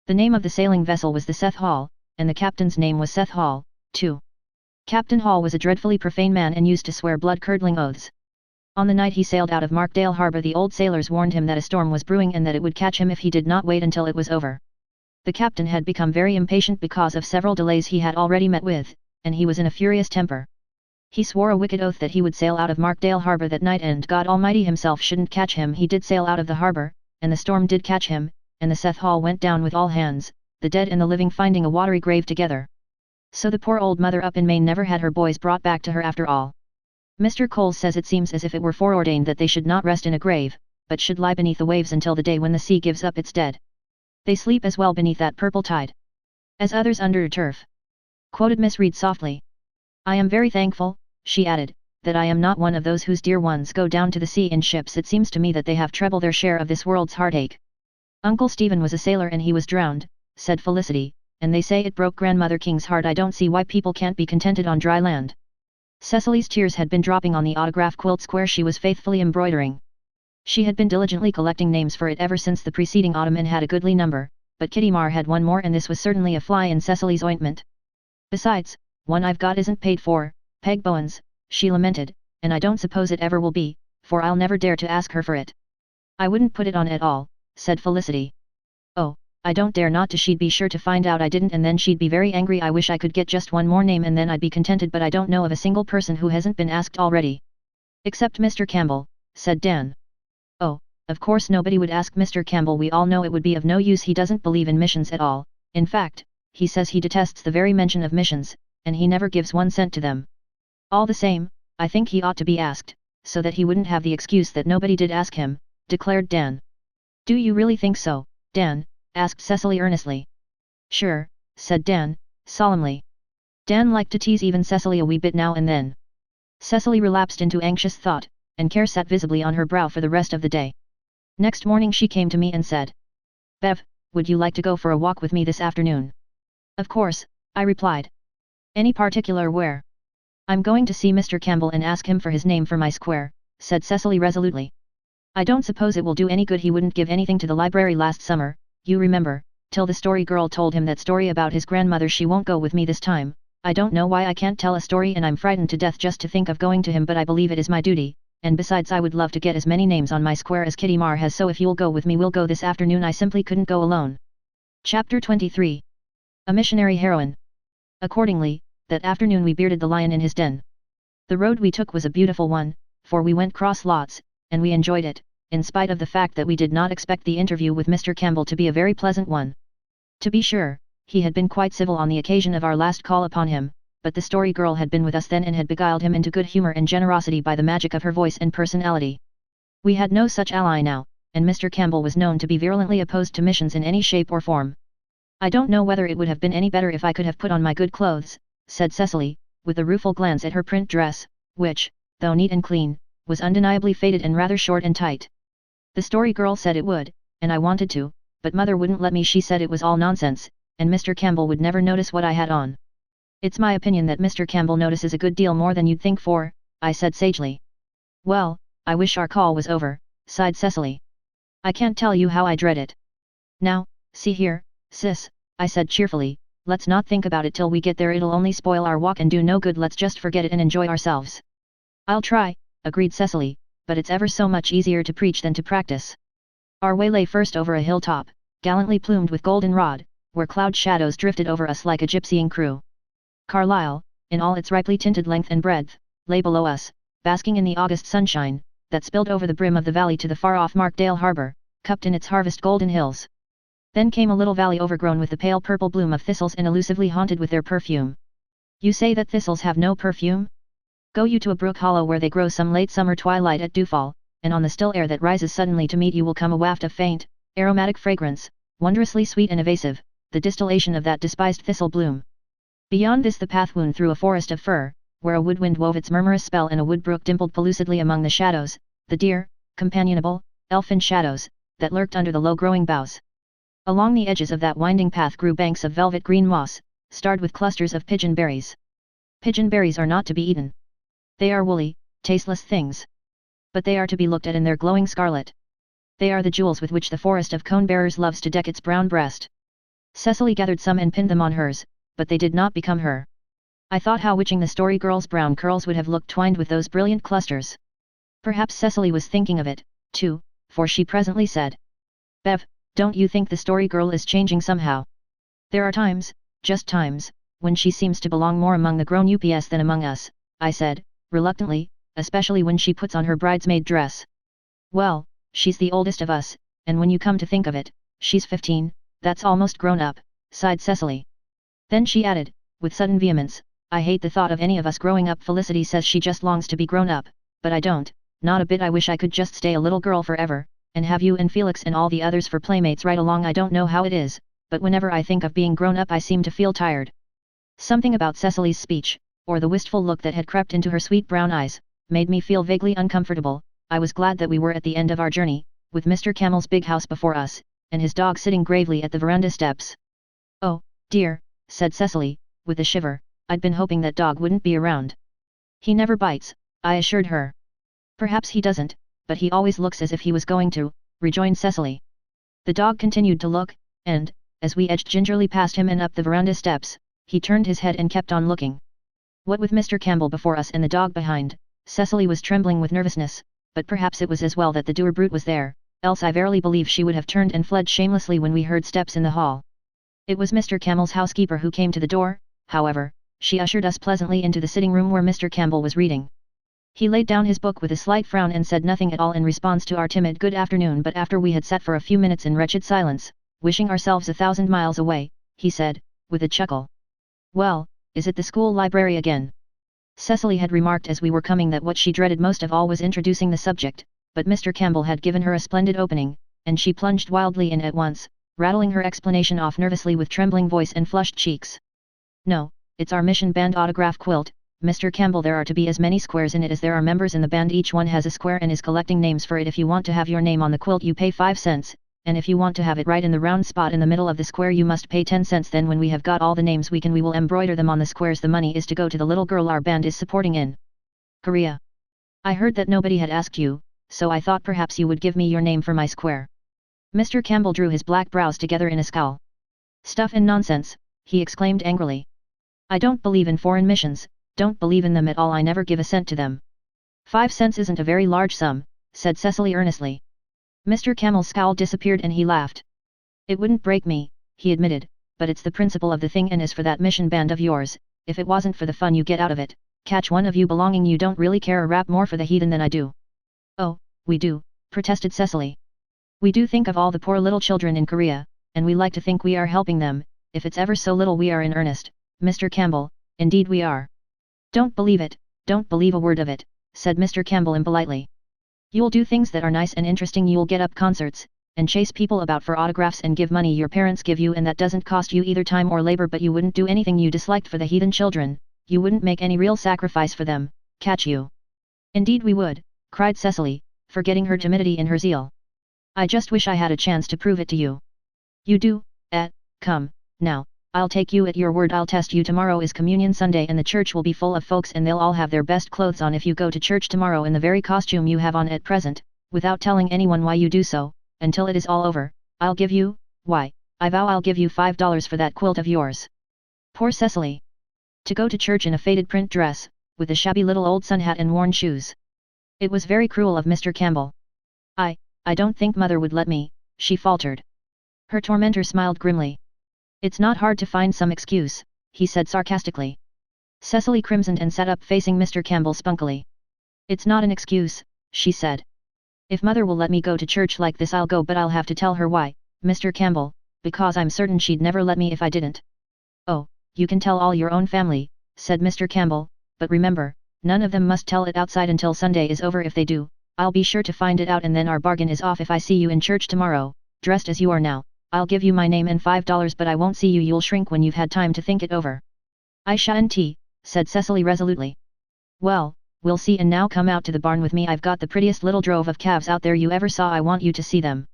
The name of the sailing vessel was the Seth Hall, and the captain's name was Seth Hall, too. Captain Hall was a dreadfully profane man and used to swear blood-curdling oaths. On the night he sailed out of Markdale Harbour, the old sailors warned him that a storm was brewing and that it would catch him if he did not wait until it was over. The captain had become very impatient because of several delays he had already met with, and he was in a furious temper. He swore a wicked oath that he would sail out of Markdale Harbour that night, and God Almighty himself shouldn't catch him. He did sail out of the harbour, and the storm did catch him, and the Seth Hall went down with all hands, the dead and the living finding a watery grave together. So the poor old mother up in Maine never had her boys brought back to her after all. Mr. Coles says it seems as if it were foreordained that they should not rest in a grave, but should lie beneath the waves until the day when the sea gives up its dead. They sleep as well beneath that purple tide as others under turf. Quoted Miss Reed softly. I am very thankful, she added, that I am not one of those whose dear ones go down to the sea in ships. It seems to me that they have treble their share of this world's heartache. Uncle Stephen was a sailor and he was drowned, said Felicity, and they say it broke Grandmother King's heart. I don't see why people can't be contented on dry land. Cecily's tears had been dropping on the autograph quilt square she was faithfully embroidering. She had been diligently collecting names for it ever since the preceding autumn and had a goodly number, but Kitty Marr had one more, and this was certainly a fly in Cecily's ointment. Besides, one I've got isn't paid for, Peg Bowen's, she lamented, and I don't suppose it ever will be, for I'll never dare to ask her for it. I wouldn't put it on at all, said Felicity. Oh, I don't dare not to. She'd be sure to find out I didn't, and then she'd be very angry. I wish I could get just one more name and then I'd be contented, but I don't know of a single person who hasn't been asked already. Except Mr. Campbell, said Dan. Oh, of course nobody would ask Mr. Campbell. We all know it would be of no use. He doesn't believe in missions at all. In fact, he says he detests the very mention of missions, and he never gives 1 cent to them. All the same, I think he ought to be asked, so that he wouldn't have the excuse that nobody did ask him, declared Dan. Do you really think so, Dan? Asked Cecily earnestly. Sure, said Dan, solemnly. Dan liked to tease even Cecily a wee bit now and then. Cecily relapsed into anxious thought, and care sat visibly on her brow for the rest of the day. Next morning she came to me and said, Bev, would you like to go for a walk with me this afternoon? Of course, I replied. Any particular where? I'm going to see Mr. Campbell and ask him for his name for my square, said Cecily resolutely. I don't suppose it will do any good. He wouldn't give anything to the library last summer, you remember, till the story girl told him that story about his grandmother. She won't go with me this time. I don't know why I can't tell a story, and I'm frightened to death just to think of going to him, but I believe it is my duty, and besides I would love to get as many names on my square as Kitty Marr has, so if you'll go with me we'll go this afternoon. I simply couldn't go alone. Chapter 23. A Missionary Heroine. Accordingly, that afternoon we bearded the lion in his den. The road we took was a beautiful one, for we went cross lots, and we enjoyed it, in spite of the fact that we did not expect the interview with Mr. Campbell to be a very pleasant one. To be sure, he had been quite civil on the occasion of our last call upon him, but the story girl had been with us then and had beguiled him into good humor and generosity by the magic of her voice and personality. We had no such ally now, and Mr. Campbell was known to be virulently opposed to missions in any shape or form. I don't know whether it would have been any better if I could have put on my good clothes, said Cecily, with a rueful glance at her print dress, which, though neat and clean, was undeniably faded and rather short and tight. The story girl said it would, and I wanted to, but Mother wouldn't let me. She said it was all nonsense, and Mr. Campbell would never notice what I had on. It's my opinion that Mr. Campbell notices a good deal more than you'd think for, I said sagely. Well, I wish our call was over, sighed Cecily. I can't tell you how I dread it. Now, see here, sis, I said cheerfully, let's not think about it till we get there. It'll only spoil our walk and do no good. Let's just forget it and enjoy ourselves. I'll try, agreed Cecily, but it's ever so much easier to preach than to practice. Our way lay first over a hilltop, gallantly plumed with goldenrod, where cloud shadows drifted over us like a gypsying crew. Carlisle, in all its ripely tinted length and breadth, lay below us, basking in the August sunshine, that spilled over the brim of the valley to the far-off Markdale Harbour, cupped in its harvest golden hills. Then came a little valley overgrown with the pale purple bloom of thistles and elusively haunted with their perfume. You say that thistles have no perfume? Go you to a brook hollow where they grow some late summer twilight at dewfall, and on the still air that rises suddenly to meet you will come a waft of faint, aromatic fragrance, wondrously sweet and evasive, the distillation of that despised thistle bloom. Beyond this the path wound through a forest of fir, where a woodwind wove its murmurous spell and a woodbrook dimpled pellucidly among the shadows, the dear, companionable, elfin shadows, that lurked under the low-growing boughs. Along the edges of that winding path grew banks of velvet green moss, starred with clusters of pigeon berries. Pigeon berries are not to be eaten. They are woolly, tasteless things. But they are to be looked at in their glowing scarlet. They are the jewels with which the forest of cone-bearers loves to deck its brown breast. Cecily gathered some and pinned them on hers, but they did not become her. I thought how witching the story girl's brown curls would have looked twined with those brilliant clusters. Perhaps Cecily was thinking of it, too, for she presently said. Bev, don't you think the story girl is changing somehow? There are times, just times, when she seems to belong more among the grown ups than among us, I said, reluctantly, especially when she puts on her bridesmaid dress. Well, she's the oldest of us, and when you come to think of it, she's 15, that's almost grown up, sighed Cecily. Then she added, with sudden vehemence, I hate the thought of any of us growing up. Felicity says she just longs to be grown up, but I don't, not a bit. I wish I could just stay a little girl forever, and have you and Felix and all the others for playmates right along. I don't know how it is, but whenever I think of being grown up I seem to feel tired. Something about Cecily's speech, or the wistful look that had crept into her sweet brown eyes, made me feel vaguely uncomfortable. I was glad that we were at the end of our journey, with Mr. Camel's big house before us, and his dog sitting gravely at the veranda steps. Oh, dear, said Cecily, with a shiver, I'd been hoping that dog wouldn't be around. He never bites, I assured her. Perhaps he doesn't, but he always looks as if he was going to, rejoined Cecily. The dog continued to look, and, as we edged gingerly past him and up the veranda steps, he turned his head and kept on looking. What with Mr. Campbell before us and the dog behind, Cecily was trembling with nervousness, but perhaps it was as well that the dour brute was there, else I verily believe she would have turned and fled shamelessly when we heard steps in the hall. It was Mr. Campbell's housekeeper who came to the door, however. She ushered us pleasantly into the sitting room where Mr. Campbell was reading. He laid down his book with a slight frown and said nothing at all in response to our timid good afternoon, but after we had sat for a few minutes in wretched silence, wishing ourselves 1,000 miles away, he said, with a chuckle. Well, is it the school library again? Cecily had remarked as we were coming that what she dreaded most of all was introducing the subject, but Mr. Campbell had given her a splendid opening, and she plunged wildly in at once, rattling her explanation off nervously with trembling voice and flushed cheeks. No, it's our mission band autograph quilt, Mr. Campbell. There are to be as many squares in it as there are members in the band. Each one has a square and is collecting names for it. If you want to have your name on the quilt you pay 5 cents, and if you want to have it right in the round spot in the middle of the square you must pay 10 cents. Then when we have got all the names we will embroider them on the squares. The money is to go to the little girl our band is supporting in Korea. I heard that nobody had asked you, so I thought perhaps you would give me your name for my square. Mr. Campbell drew his black brows together in a scowl. Stuff and nonsense, he exclaimed angrily. I don't believe in foreign missions, don't believe in them at all. I never give a cent to them. 5 cents isn't a very large sum, said Cecily earnestly. Mr. Campbell's scowl disappeared and he laughed. It wouldn't break me, he admitted, but it's the principle of the thing, and as for that mission band of yours, if it wasn't for the fun you get out of it, catch one of you belonging, you don't really care a rap more for the heathen than I do. Oh, we do, protested Cecily. We do think of all the poor little children in Korea, and we like to think we are helping them. If it's ever so little we are in earnest, Mr. Campbell, indeed we are. Don't believe it, don't believe a word of it, said Mr. Campbell impolitely. You'll do things that are nice and interesting. You'll get up concerts, and chase people about for autographs and give money your parents give you, and that doesn't cost you either time or labor. But you wouldn't do anything you disliked for the heathen children, you wouldn't make any real sacrifice for them, catch you. Indeed we would, cried Cecily, forgetting her timidity in her zeal. I just wish I had a chance to prove it to you. You do, come, now, I'll take you at your word. I'll test you. Tomorrow is Communion Sunday and the church will be full of folks and they'll all have their best clothes on. If you go to church tomorrow in the very costume you have on at present, without telling anyone why you do so, until it is all over, I'll give you, why, I vow I'll give you $5 for that quilt of yours. Poor Cecily. To go to church in a faded print dress, with a shabby little old sun hat and worn shoes. It was very cruel of Mr. Campbell. I don't think Mother would let me, she faltered. Her tormentor smiled grimly. It's not hard to find some excuse, he said sarcastically. Cecily crimsoned and sat up facing Mr. Campbell spunkily. It's not an excuse, she said. If Mother will let me go to church like this I'll go, but I'll have to tell her why, Mr. Campbell, because I'm certain she'd never let me if I didn't. Oh, you can tell all your own family, said Mr. Campbell, but remember, none of them must tell it outside until Sunday is over. If they do, I'll be sure to find it out and then our bargain is off. If I see you in church tomorrow, dressed as you are now, I'll give you my name and $5, but I won't see you. You'll shrink when you've had time to think it over. I shan't, said Cecily resolutely. Well, we'll see, and now come out to the barn with me. I've got the prettiest little drove of calves out there you ever saw. I want you to see them.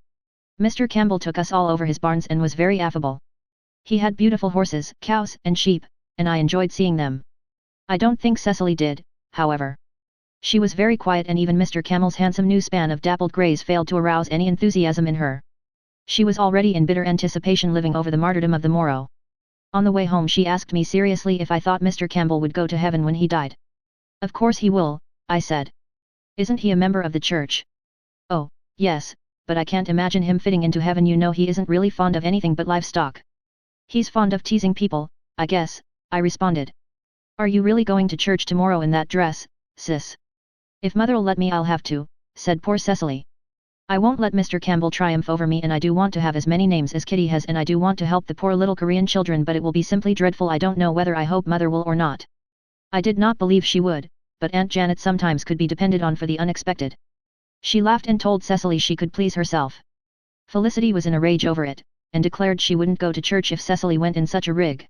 Mr. Campbell took us all over his barns and was very affable. He had beautiful horses, cows, and sheep, and I enjoyed seeing them. I don't think Cecily did, however. She was very quiet, and even Mr. Campbell's handsome new span of dappled greys failed to arouse any enthusiasm in her. She was already in bitter anticipation living over the martyrdom of the Moro. On the way home she asked me seriously if I thought Mr. Campbell would go to heaven when he died. Of course he will, I said. Isn't he a member of the church? Oh, yes, but I can't imagine him fitting into heaven. You know he isn't really fond of anything but livestock. He's fond of teasing people, I guess, I responded. Are you really going to church tomorrow in that dress, sis? If mother'll let me I'll have to, said poor Cecily. I won't let Mr. Campbell triumph over me, and I do want to have as many names as Kitty has, and I do want to help the poor little Korean children, but it will be simply dreadful. I don't know whether I hope mother will or not. I did not believe she would, but Aunt Janet sometimes could be depended on for the unexpected. She laughed and told Cecily she could please herself. Felicity was in a rage over it, and declared she wouldn't go to church if Cecily went in such a rig.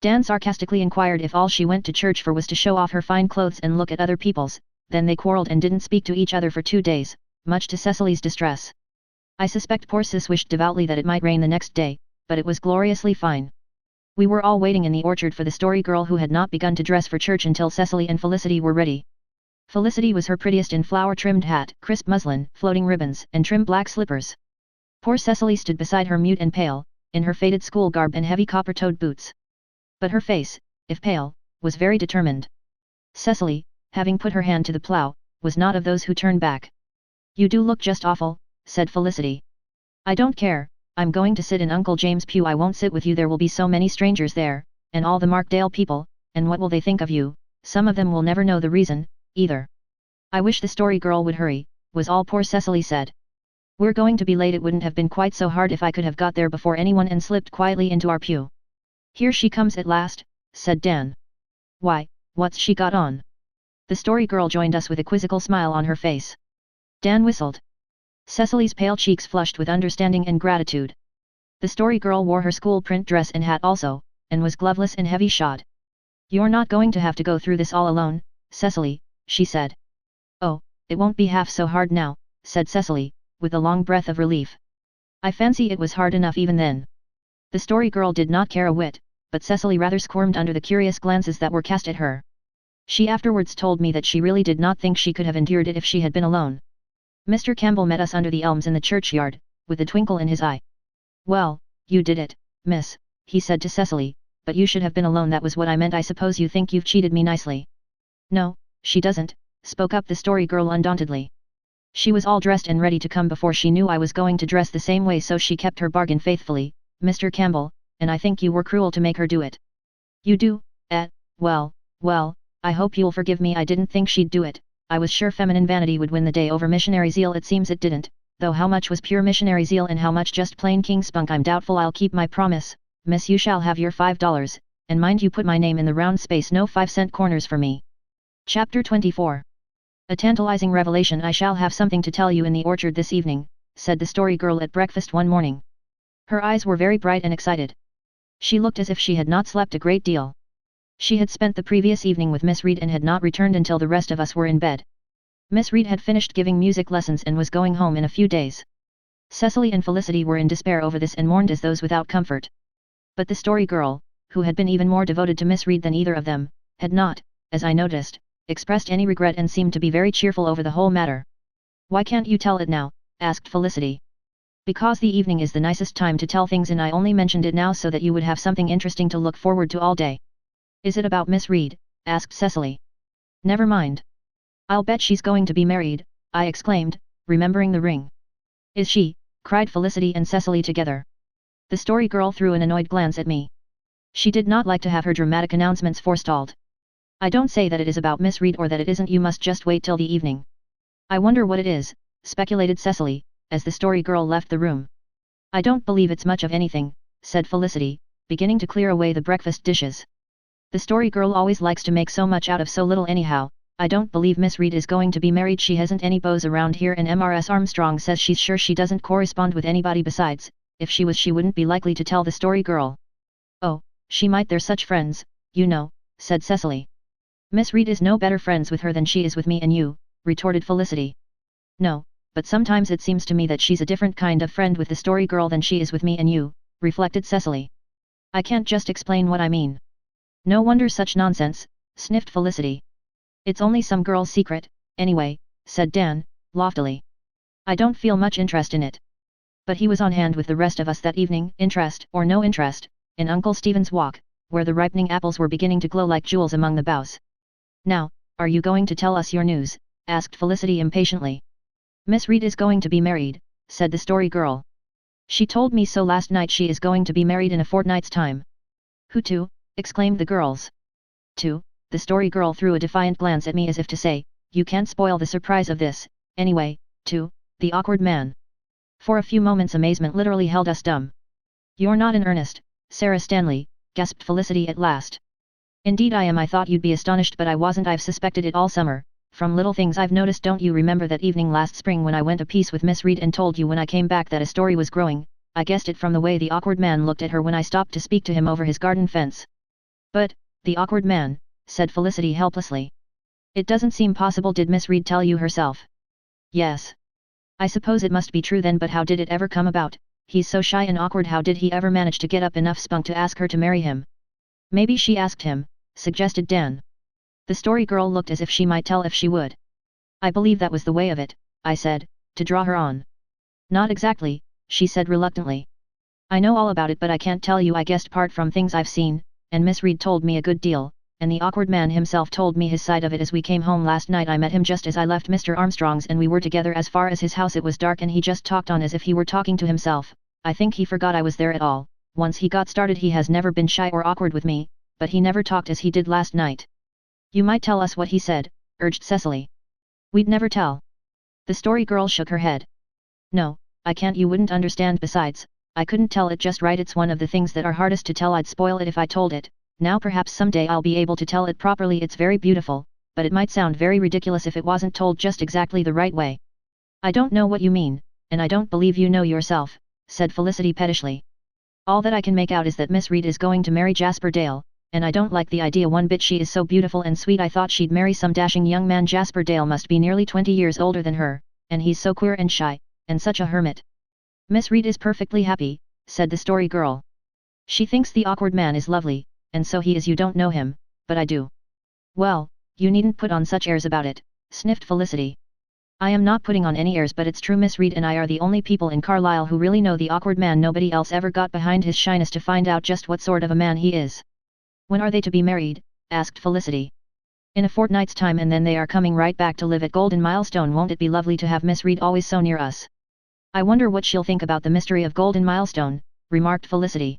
Dan sarcastically inquired if all she went to church for was to show off her fine clothes and look at other people's. Then they quarreled and didn't speak to each other for 2 days, much to Cecily's distress. I suspect poor sis wished devoutly that it might rain the next day, but it was gloriously fine. We were all waiting in the orchard for the story girl, who had not begun to dress for church until Cecily and Felicity were ready. Felicity was her prettiest in flower-trimmed hat, crisp muslin, floating ribbons, and trim black slippers. Poor Cecily stood beside her mute and pale, in her faded school garb and heavy copper-toed boots. But her face, if pale, was very determined. Cecily, having put her hand to the plough, was not of those who turned back. You do look just awful, said Felicity. I don't care, I'm going to sit in Uncle James' pew. I won't sit with you, there will be so many strangers there, and all the Markdale people, and what will they think of you? Some of them will never know the reason, either. I wish the story girl would hurry, was all poor Cecily said. We're going to be late. It wouldn't have been quite so hard if I could have got there before anyone and slipped quietly into our pew. Here she comes at last, said Dan. Why, what's she got on? The story girl joined us with a quizzical smile on her face. Dan whistled. Cecily's pale cheeks flushed with understanding and gratitude. The story girl wore her school print dress and hat also, and was gloveless and heavy-shod. You're not going to have to go through this all alone, Cecily, she said. Oh, it won't be half so hard now, said Cecily, with a long breath of relief. I fancy it was hard enough even then. The story girl did not care a whit, but Cecily rather squirmed under the curious glances that were cast at her. She afterwards told me that she really did not think she could have endured it if she had been alone. Mr. Campbell met us under the elms in the churchyard, with a twinkle in his eye. Well, you did it, miss, he said to Cecily, but you should have been alone. That was what I meant. I suppose you think you've cheated me nicely. No, she doesn't, spoke up the story girl undauntedly. She was all dressed and ready to come before she knew I was going to dress the same way, so she kept her bargain faithfully, Mr. Campbell, and I think you were cruel to make her do it. You do, well, I hope you'll forgive me. I didn't think she'd do it. I was sure feminine vanity would win the day over missionary zeal. It seems it didn't, though how much was pure missionary zeal and how much just plain king spunk I'm doubtful. I'll keep my promise, miss. You shall have your $5, and mind you put my name in the round space, no 5-cent corners for me. Chapter 24. A tantalizing revelation. I shall have something to tell you in the orchard this evening, said the story girl at breakfast one morning. Her eyes were very bright and excited. She looked as if she had not slept a great deal. She had spent the previous evening with Miss Reed and had not returned until the rest of us were in bed. Miss Reed had finished giving music lessons and was going home in a few days. Cecily and Felicity were in despair over this and mourned as those without comfort. But the story girl, who had been even more devoted to Miss Reed than either of them, had not, as I noticed, expressed any regret and seemed to be very cheerful over the whole matter. Why can't you tell it now? Asked Felicity. Because the evening is the nicest time to tell things, and I only mentioned it now so that you would have something interesting to look forward to all day. Is it about Miss Reed? Asked Cecily. Never mind. I'll bet she's going to be married, I exclaimed, remembering the ring. Is she? Cried Felicity and Cecily together. The story girl threw an annoyed glance at me. She did not like to have her dramatic announcements forestalled. I don't say that it is about Miss Reed or that it isn't. You must just wait till the evening. I wonder what it is, speculated Cecily, as the story girl left the room. I don't believe it's much of anything, said Felicity, beginning to clear away the breakfast dishes. The story girl always likes to make so much out of so little anyhow. I don't believe Miss Reed is going to be married. She hasn't any beaux around here, and Mrs. Armstrong says she's sure she doesn't correspond with anybody. Besides, if she was, she wouldn't be likely to tell the story girl. Oh, she might. They're such friends, you know, said Cecily. Miss Reed is no better friends with her than she is with me and you, retorted Felicity. No, but sometimes it seems to me that she's a different kind of friend with the story girl than she is with me and you, reflected Cecily. I can't just explain what I mean. No wonder such nonsense, sniffed Felicity. It's only some girl's secret, anyway, said Dan, loftily. I don't feel much interest in it. But he was on hand with the rest of us that evening, interest or no interest, in Uncle Stephen's Walk, where the ripening apples were beginning to glow like jewels among the boughs. "Now, are you going to tell us your news?" asked Felicity impatiently. "Miss Reed is going to be married," said the Story Girl. "She told me so last night. She is going to be married in a fortnight's time." "Who to?" exclaimed the girls. "To," the Story Girl threw a defiant glance at me as if to say, "You can't spoil the surprise of this, anyway," "to, the awkward man." For a few moments amazement literally held us dumb. "You're not in earnest, Sarah Stanley," gasped Felicity at last. "Indeed I am. I thought you'd be astonished, but I wasn't. I've suspected it all summer, from little things I've noticed. Don't you remember that evening last spring when I went a piece with Miss Reed and told you when I came back that a story was growing? I guessed it from the way the awkward man looked at her when I stopped to speak to him over his garden fence." "But, the awkward man," said Felicity helplessly. "It doesn't seem possible. Did Miss Reed tell you herself?" "Yes. I suppose it must be true then, but how did it ever come about? He's so shy and awkward. How did he ever manage to get up enough spunk to ask her to marry him?" "Maybe she asked him," suggested Dan. The Story Girl looked as if she might tell if she would. "I believe that was the way of it," I said, "to draw her on." "Not exactly," she said reluctantly. "I know all about it, but I can't tell you. I guessed part from things I've seen, and Miss Reed told me a good deal, and the awkward man himself told me his side of it as we came home last night. I met him just as I left Mr. Armstrong's and we were together as far as his house. It was dark and he just talked on as if he were talking to himself. I think he forgot I was there at all. Once he got started he has never been shy or awkward with me, but he never talked as he did last night." "You might tell us what he said," urged Cecily. "We'd never tell." The Story Girl shook her head. "No, I can't. You wouldn't understand. Besides, I couldn't tell it just right. It's one of the things that are hardest to tell. I'd spoil it if I told it. Now perhaps someday I'll be able to tell it properly. It's very beautiful, but it might sound very ridiculous if it wasn't told just exactly the right way." "I don't know what you mean, and I don't believe you know yourself," said Felicity pettishly. "All that I can make out is that Miss Reed is going to marry Jasper Dale, and I don't like the idea one bit. She is so beautiful and sweet. I thought she'd marry some dashing young man. Jasper Dale must be nearly 20 years older than her, and he's so queer and shy, and such a hermit." "Miss Reed is perfectly happy," said the Story Girl. "She thinks the awkward man is lovely, and so he is. You don't know him, but I do." "Well, you needn't put on such airs about it," sniffed Felicity. "I am not putting on any airs, but it's true. Miss Reed and I are the only people in Carlisle who really know the awkward man. Nobody else ever got behind his shyness to find out just what sort of a man he is." "When are they to be married?" asked Felicity. "In a fortnight's time, and then they are coming right back to live at Golden Milestone. Won't it be lovely to have Miss Reed always so near us?" "I wonder what she'll think about the mystery of Golden Milestone," remarked Felicity.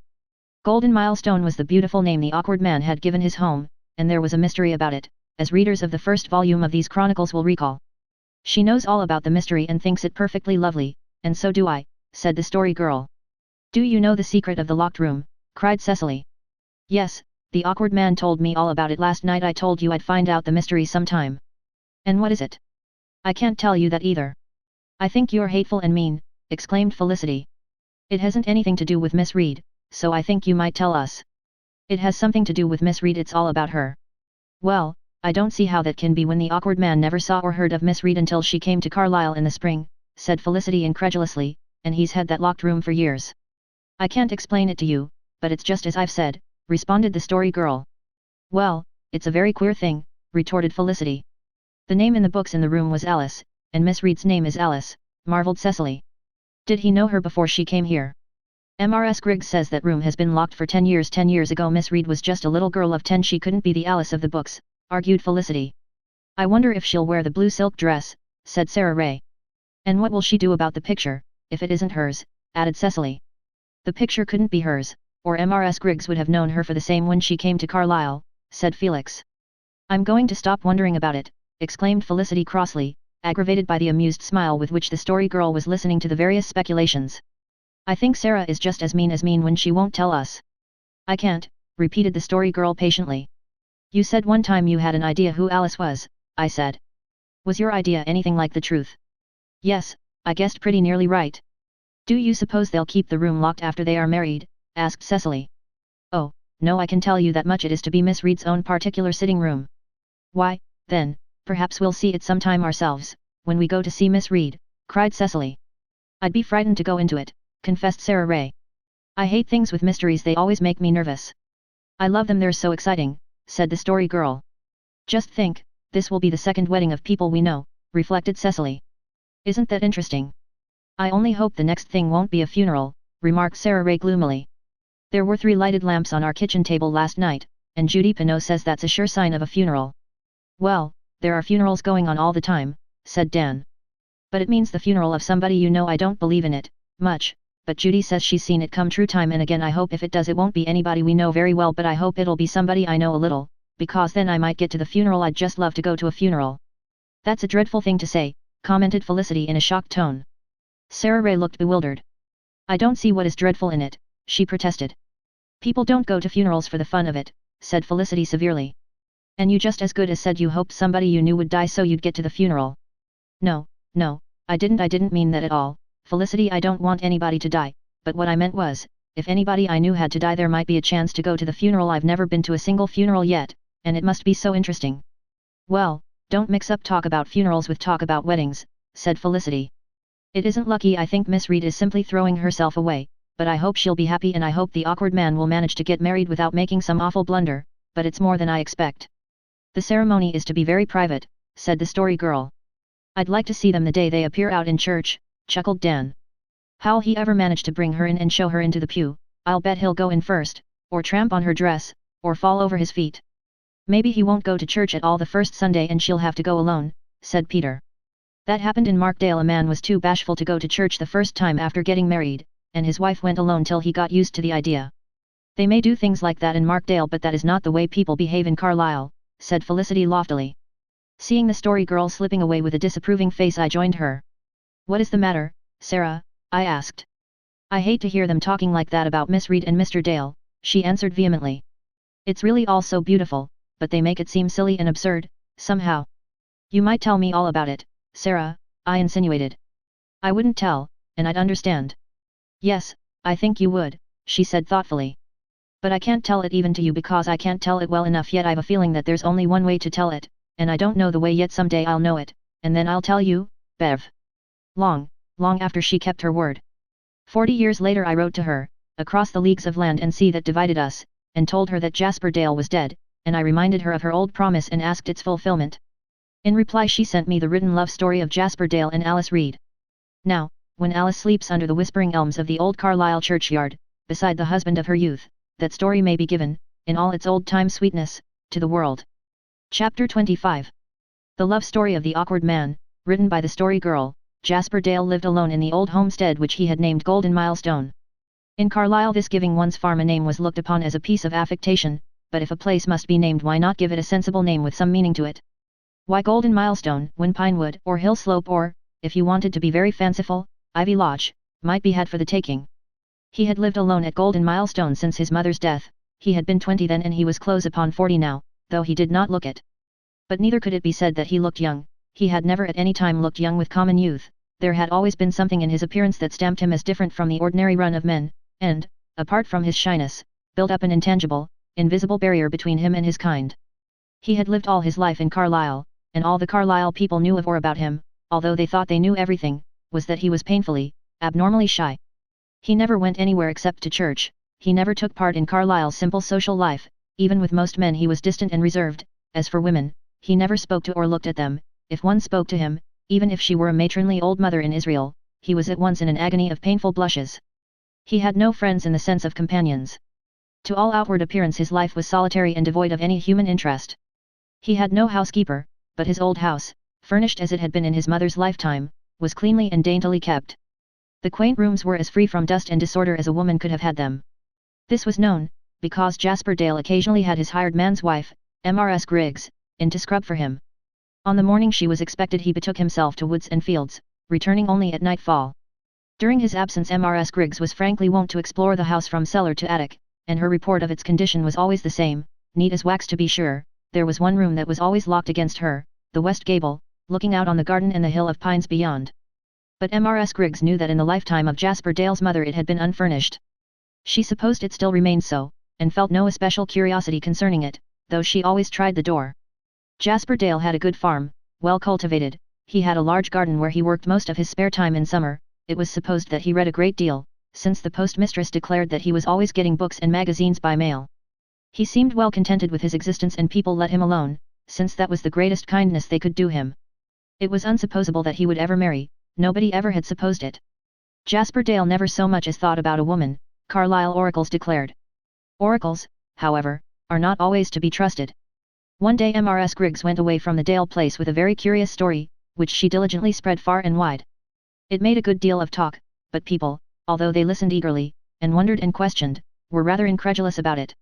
Golden Milestone was the beautiful name the awkward man had given his home, and there was a mystery about it, as readers of the first volume of these chronicles will recall. "She knows all about the mystery and thinks it perfectly lovely, and so do I," said the Story Girl. "Do you know the secret of the locked room?" cried Cecily. "Yes, the awkward man told me all about it last night. I told you I'd find out the mystery sometime." "And what is it?" "I can't tell you that either." "I think you're hateful and mean," exclaimed Felicity. "It hasn't anything to do with Miss Reed, so I think you might tell us." "It has something to do with Miss Reed. It's all about her." "Well, I don't see how that can be when the awkward man never saw or heard of Miss Reed until she came to Carlisle in the spring," said Felicity incredulously, "and he's had that locked room for years." "I can't explain it to you, but it's just as I've said," responded the Story Girl. "Well, it's a very queer thing," retorted Felicity. "The name in the books in the room was Alice, and Miss Reed's name is Alice," marveled Cecily. "Did he know her before she came here?" "Mrs. Griggs says that room has been locked for 10 years. 10 years ago Miss Reed was just a little girl of 10. She couldn't be the Alice of the books," argued Felicity. "I wonder if she'll wear the blue silk dress," said Sarah Ray. "And what will she do about the picture, if it isn't hers?" added Cecily. "The picture couldn't be hers, or Mrs. Griggs would have known her for the same when she came to Carlisle," said Felix. "I'm going to stop wondering about it," exclaimed Felicity crossly, aggravated by the amused smile with which the Story Girl was listening to the various speculations. "I think Sarah is just as mean when she won't tell us." "I can't," repeated the Story Girl patiently. "You said one time you had an idea who Alice was," I said. "Was your idea anything like the truth?" "Yes, I guessed pretty nearly right." "Do you suppose they'll keep the room locked after they are married?" asked Cecily. "Oh, no, I can tell you that much. It is to be Miss Reed's own particular sitting room." "Why, then, perhaps we'll see it sometime ourselves, when we go to see Miss Reed," cried Cecily. "I'd be frightened to go into it," confessed Sarah Ray. "I hate things with mysteries. They always make me nervous." "I love them. They're so exciting," said the Story Girl. "Just think, this will be the second wedding of people we know," reflected Cecily. "Isn't that interesting?" I only hope the next thing won't be a funeral, remarked Sarah Ray gloomily. There were 3 lighted lamps on our kitchen table last night, and Judy Pinot says that's a sure sign of a funeral. Well, there are funerals going on all the time, said Dan. But it means the funeral of somebody you know. I don't believe in it, much, but Judy says she's seen it come true time and again. I hope if it does it won't be anybody we know very well, but I hope it'll be somebody I know a little, because then I might get to the funeral. I'd just love to go to a funeral. That's a dreadful thing to say, commented Felicity in a shocked tone. Sarah Ray looked bewildered. I don't see what is dreadful in it, she protested. People don't go to funerals for the fun of it, said Felicity severely. And you just as good as said you hoped somebody you knew would die so you'd get to the funeral. No, I didn't mean that at all, Felicity. I don't want anybody to die, but what I meant was, if anybody I knew had to die there might be a chance to go to the funeral. I've never been to a single funeral yet, and it must be so interesting. Well, don't mix up talk about funerals with talk about weddings, said Felicity. It isn't lucky. I think Miss Reed is simply throwing herself away, but I hope she'll be happy and I hope the awkward man will manage to get married without making some awful blunder, but it's more than I expect. The ceremony is to be very private, said the story girl. I'd like to see them the day they appear out in church, chuckled Dan. How'll he ever manage to bring her in and show her into the pew? I'll bet he'll go in first, or tramp on her dress, or fall over his feet. Maybe he won't go to church at all the first Sunday and she'll have to go alone, said Peter. That happened in Markdale. A man was too bashful to go to church the first time after getting married, and his wife went alone till he got used to the idea. They may do things like that in Markdale, but that is not the way people behave in Carlisle, said Felicity loftily. Seeing the story girl slipping away with a disapproving face, I joined her. What is the matter, Sarah? I asked. I hate to hear them talking like that about Miss Reed and Mr. Dale, she answered vehemently. It's really all so beautiful, but they make it seem silly and absurd, somehow. You might tell me all about it, Sarah, I insinuated. I wouldn't tell, and I'd understand. Yes, I think you would, she said thoughtfully. But I can't tell it even to you because I can't tell it well enough yet. I've a feeling that there's only one way to tell it, and I don't know the way yet. Someday I'll know it, and then I'll tell you, Bev. Long after she kept her word. 40 years later I wrote to her, across the leagues of land and sea that divided us, and told her that Jasper Dale was dead, and I reminded her of her old promise and asked its fulfillment. In reply she sent me the written love story of Jasper Dale and Alice Reed. Now, when Alice sleeps under the whispering elms of the old Carlisle churchyard, beside the husband of her youth, that story may be given, in all its old-time sweetness, to the world. Chapter 25. The Love Story of the Awkward Man, written by the story girl. Jasper Dale lived alone in the old homestead which he had named Golden Milestone. In Carlisle this giving one's farm a name was looked upon as a piece of affectation, but if a place must be named, why not give it a sensible name with some meaning to it? Why Golden Milestone, when Pinewood or Hill Slope or, if you wanted to be very fanciful, Ivy Lodge, might be had for the taking. He had lived alone at Golden Milestone since his mother's death. He had been 20 then and he was close upon 40 now, though he did not look it. But neither could it be said that he looked young. He had never at any time looked young with common youth. There had always been something in his appearance that stamped him as different from the ordinary run of men, and, apart from his shyness, built up an intangible, invisible barrier between him and his kind. He had lived all his life in Carlisle, and all the Carlisle people knew of or about him, although they thought they knew everything, was that he was painfully, abnormally shy. He never went anywhere except to church. He never took part in Carlisle's simple social life. Even with most men he was distant and reserved. As for women, he never spoke to or looked at them. If one spoke to him, even if she were a matronly old mother in Israel, he was at once in an agony of painful blushes. He had no friends in the sense of companions. To all outward appearance his life was solitary and devoid of any human interest. He had no housekeeper, but his old house, furnished as it had been in his mother's lifetime, was cleanly and daintily kept. The quaint rooms were as free from dust and disorder as a woman could have had them. This was known, because Jasper Dale occasionally had his hired man's wife, Mrs. Griggs, in to scrub for him. On the morning she was expected he betook himself to woods and fields, returning only at nightfall. During his absence Mrs. Griggs was frankly wont to explore the house from cellar to attic, and her report of its condition was always the same, neat as wax to be sure. There was one room that was always locked against her, the west gable, looking out on the garden and the hill of pines beyond. But Mrs. Griggs knew that in the lifetime of Jasper Dale's mother it had been unfurnished. She supposed it still remained so, and felt no especial curiosity concerning it, though she always tried the door. Jasper Dale had a good farm, well cultivated. He had a large garden where he worked most of his spare time in summer. It was supposed that he read a great deal, since the postmistress declared that he was always getting books and magazines by mail. He seemed well contented with his existence and people let him alone, since that was the greatest kindness they could do him. It was unsupposable that he would ever marry. Nobody ever had supposed it. Jasper Dale never so much as thought about a woman, Carlisle oracles declared. Oracles, however, are not always to be trusted. One day Mrs. Griggs went away from the Dale place with a very curious story, which she diligently spread far and wide. It made a good deal of talk, but people, although they listened eagerly, and wondered and questioned, were rather incredulous about it.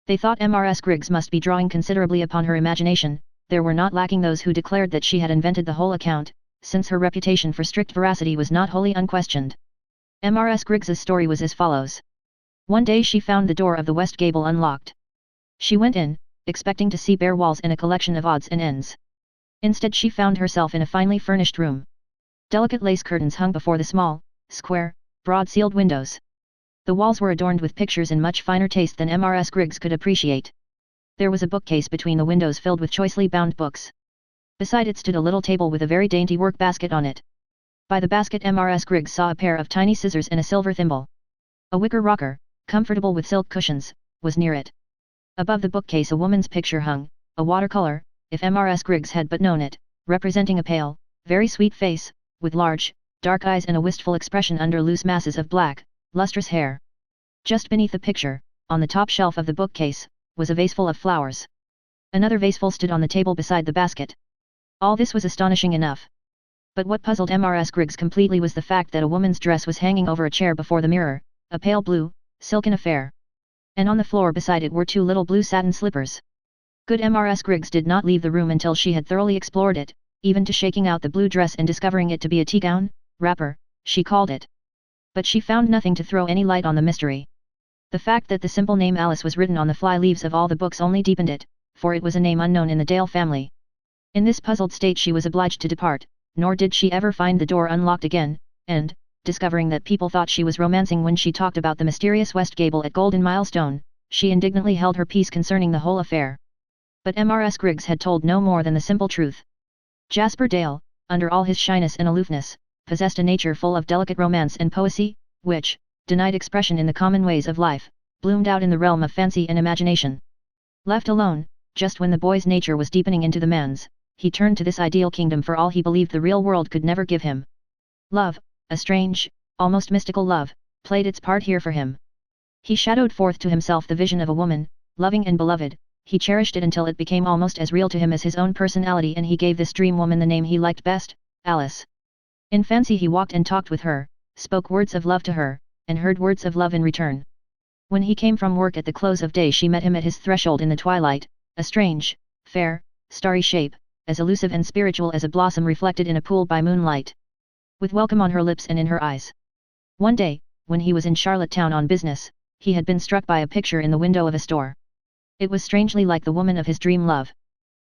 They thought Mrs. Griggs must be drawing considerably upon her imagination. There were not lacking those who declared that she had invented the whole account, since her reputation for strict veracity was not wholly unquestioned. Mrs. Griggs's story was as follows. One day she found the door of the west gable unlocked. She went in, expecting to see bare walls and a collection of odds and ends. Instead she found herself in a finely furnished room. Delicate lace curtains hung before the small, square, broad-sealed windows. The walls were adorned with pictures in much finer taste than Mrs. Griggs could appreciate. There was a bookcase between the windows filled with choicely bound books. Beside it stood a little table with a very dainty work basket on it. By the basket Mrs. Griggs saw a pair of tiny scissors and a silver thimble. A wicker rocker, comfortable with silk cushions, was near it. Above the bookcase a woman's picture hung, a watercolor, if Mrs. Griggs had but known it, representing a pale, very sweet face, with large, dark eyes and a wistful expression under loose masses of black, lustrous hair. Just beneath the picture, on the top shelf of the bookcase, was a vaseful of flowers. Another vaseful stood on the table beside the basket. All this was astonishing enough. But what puzzled Mrs. Griggs completely was the fact that a woman's dress was hanging over a chair before the mirror, a pale blue, silken affair. And on the floor beside it were two little blue satin slippers. Good Mrs. Griggs did not leave the room until she had thoroughly explored it, even to shaking out the blue dress and discovering it to be a tea gown, wrapper, she called it. But she found nothing to throw any light on the mystery. The fact that the simple name Alice was written on the fly leaves of all the books only deepened it, for it was a name unknown in the Dale family. In this puzzled state she was obliged to depart, nor did she ever find the door unlocked again, and, discovering that people thought she was romancing when she talked about the mysterious west gable at Golden Milestone, she indignantly held her peace concerning the whole affair. But Mrs. Griggs had told no more than the simple truth. Jasper Dale, under all his shyness and aloofness, possessed a nature full of delicate romance and poesy, which, denied expression in the common ways of life, bloomed out in the realm of fancy and imagination. Left alone, just when the boy's nature was deepening into the man's, he turned to this ideal kingdom for all he believed the real world could never give him. Love, a strange, almost mystical love, played its part here for him. He shadowed forth to himself the vision of a woman, loving and beloved. He cherished it until it became almost as real to him as his own personality, and he gave this dream woman the name he liked best, Alice. In fancy he walked and talked with her, spoke words of love to her, and heard words of love in return. When he came from work at the close of day she met him at his threshold in the twilight, a strange, fair, starry shape, as elusive and spiritual as a blossom reflected in a pool by moonlight. With welcome on her lips and in her eyes. One day, when he was in Charlottetown on business, he had been struck by a picture in the window of a store. It was strangely like the woman of his dream love.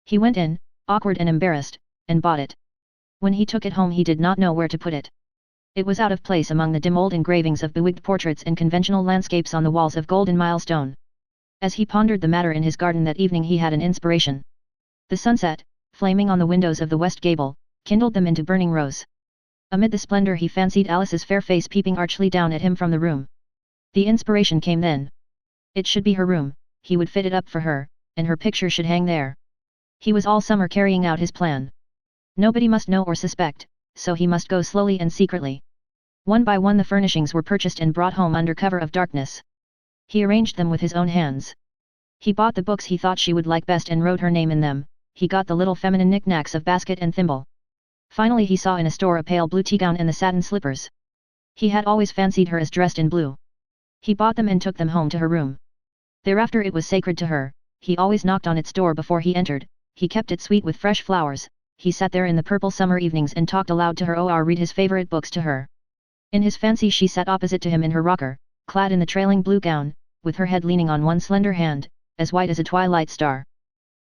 He went in, awkward and embarrassed, and bought it. When he took it home he did not know where to put it. It was out of place among the dim old engravings of bewigged portraits and conventional landscapes on the walls of Golden Milestone. As he pondered the matter in his garden that evening he had an inspiration. The sunset, flaming on the windows of the west gable, kindled them into burning rose. Amid the splendor he fancied Alice's fair face peeping archly down at him from the room. The inspiration came then. It should be her room, he would fit it up for her, and her picture should hang there. He was all summer carrying out his plan. Nobody must know or suspect, so he must go slowly and secretly. One by one the furnishings were purchased and brought home under cover of darkness. He arranged them with his own hands. He bought the books he thought she would like best and wrote her name in them. He got the little feminine knickknacks of basket and thimble. Finally he saw in a store a pale blue tea gown and the satin slippers. He had always fancied her as dressed in blue. He bought them and took them home to her room. Thereafter it was sacred to her. He always knocked on its door before he entered, he kept it sweet with fresh flowers, he sat there in the purple summer evenings and talked aloud to her or read his favorite books to her. In his fancy she sat opposite to him in her rocker, clad in the trailing blue gown, with her head leaning on one slender hand, as white as a twilight star.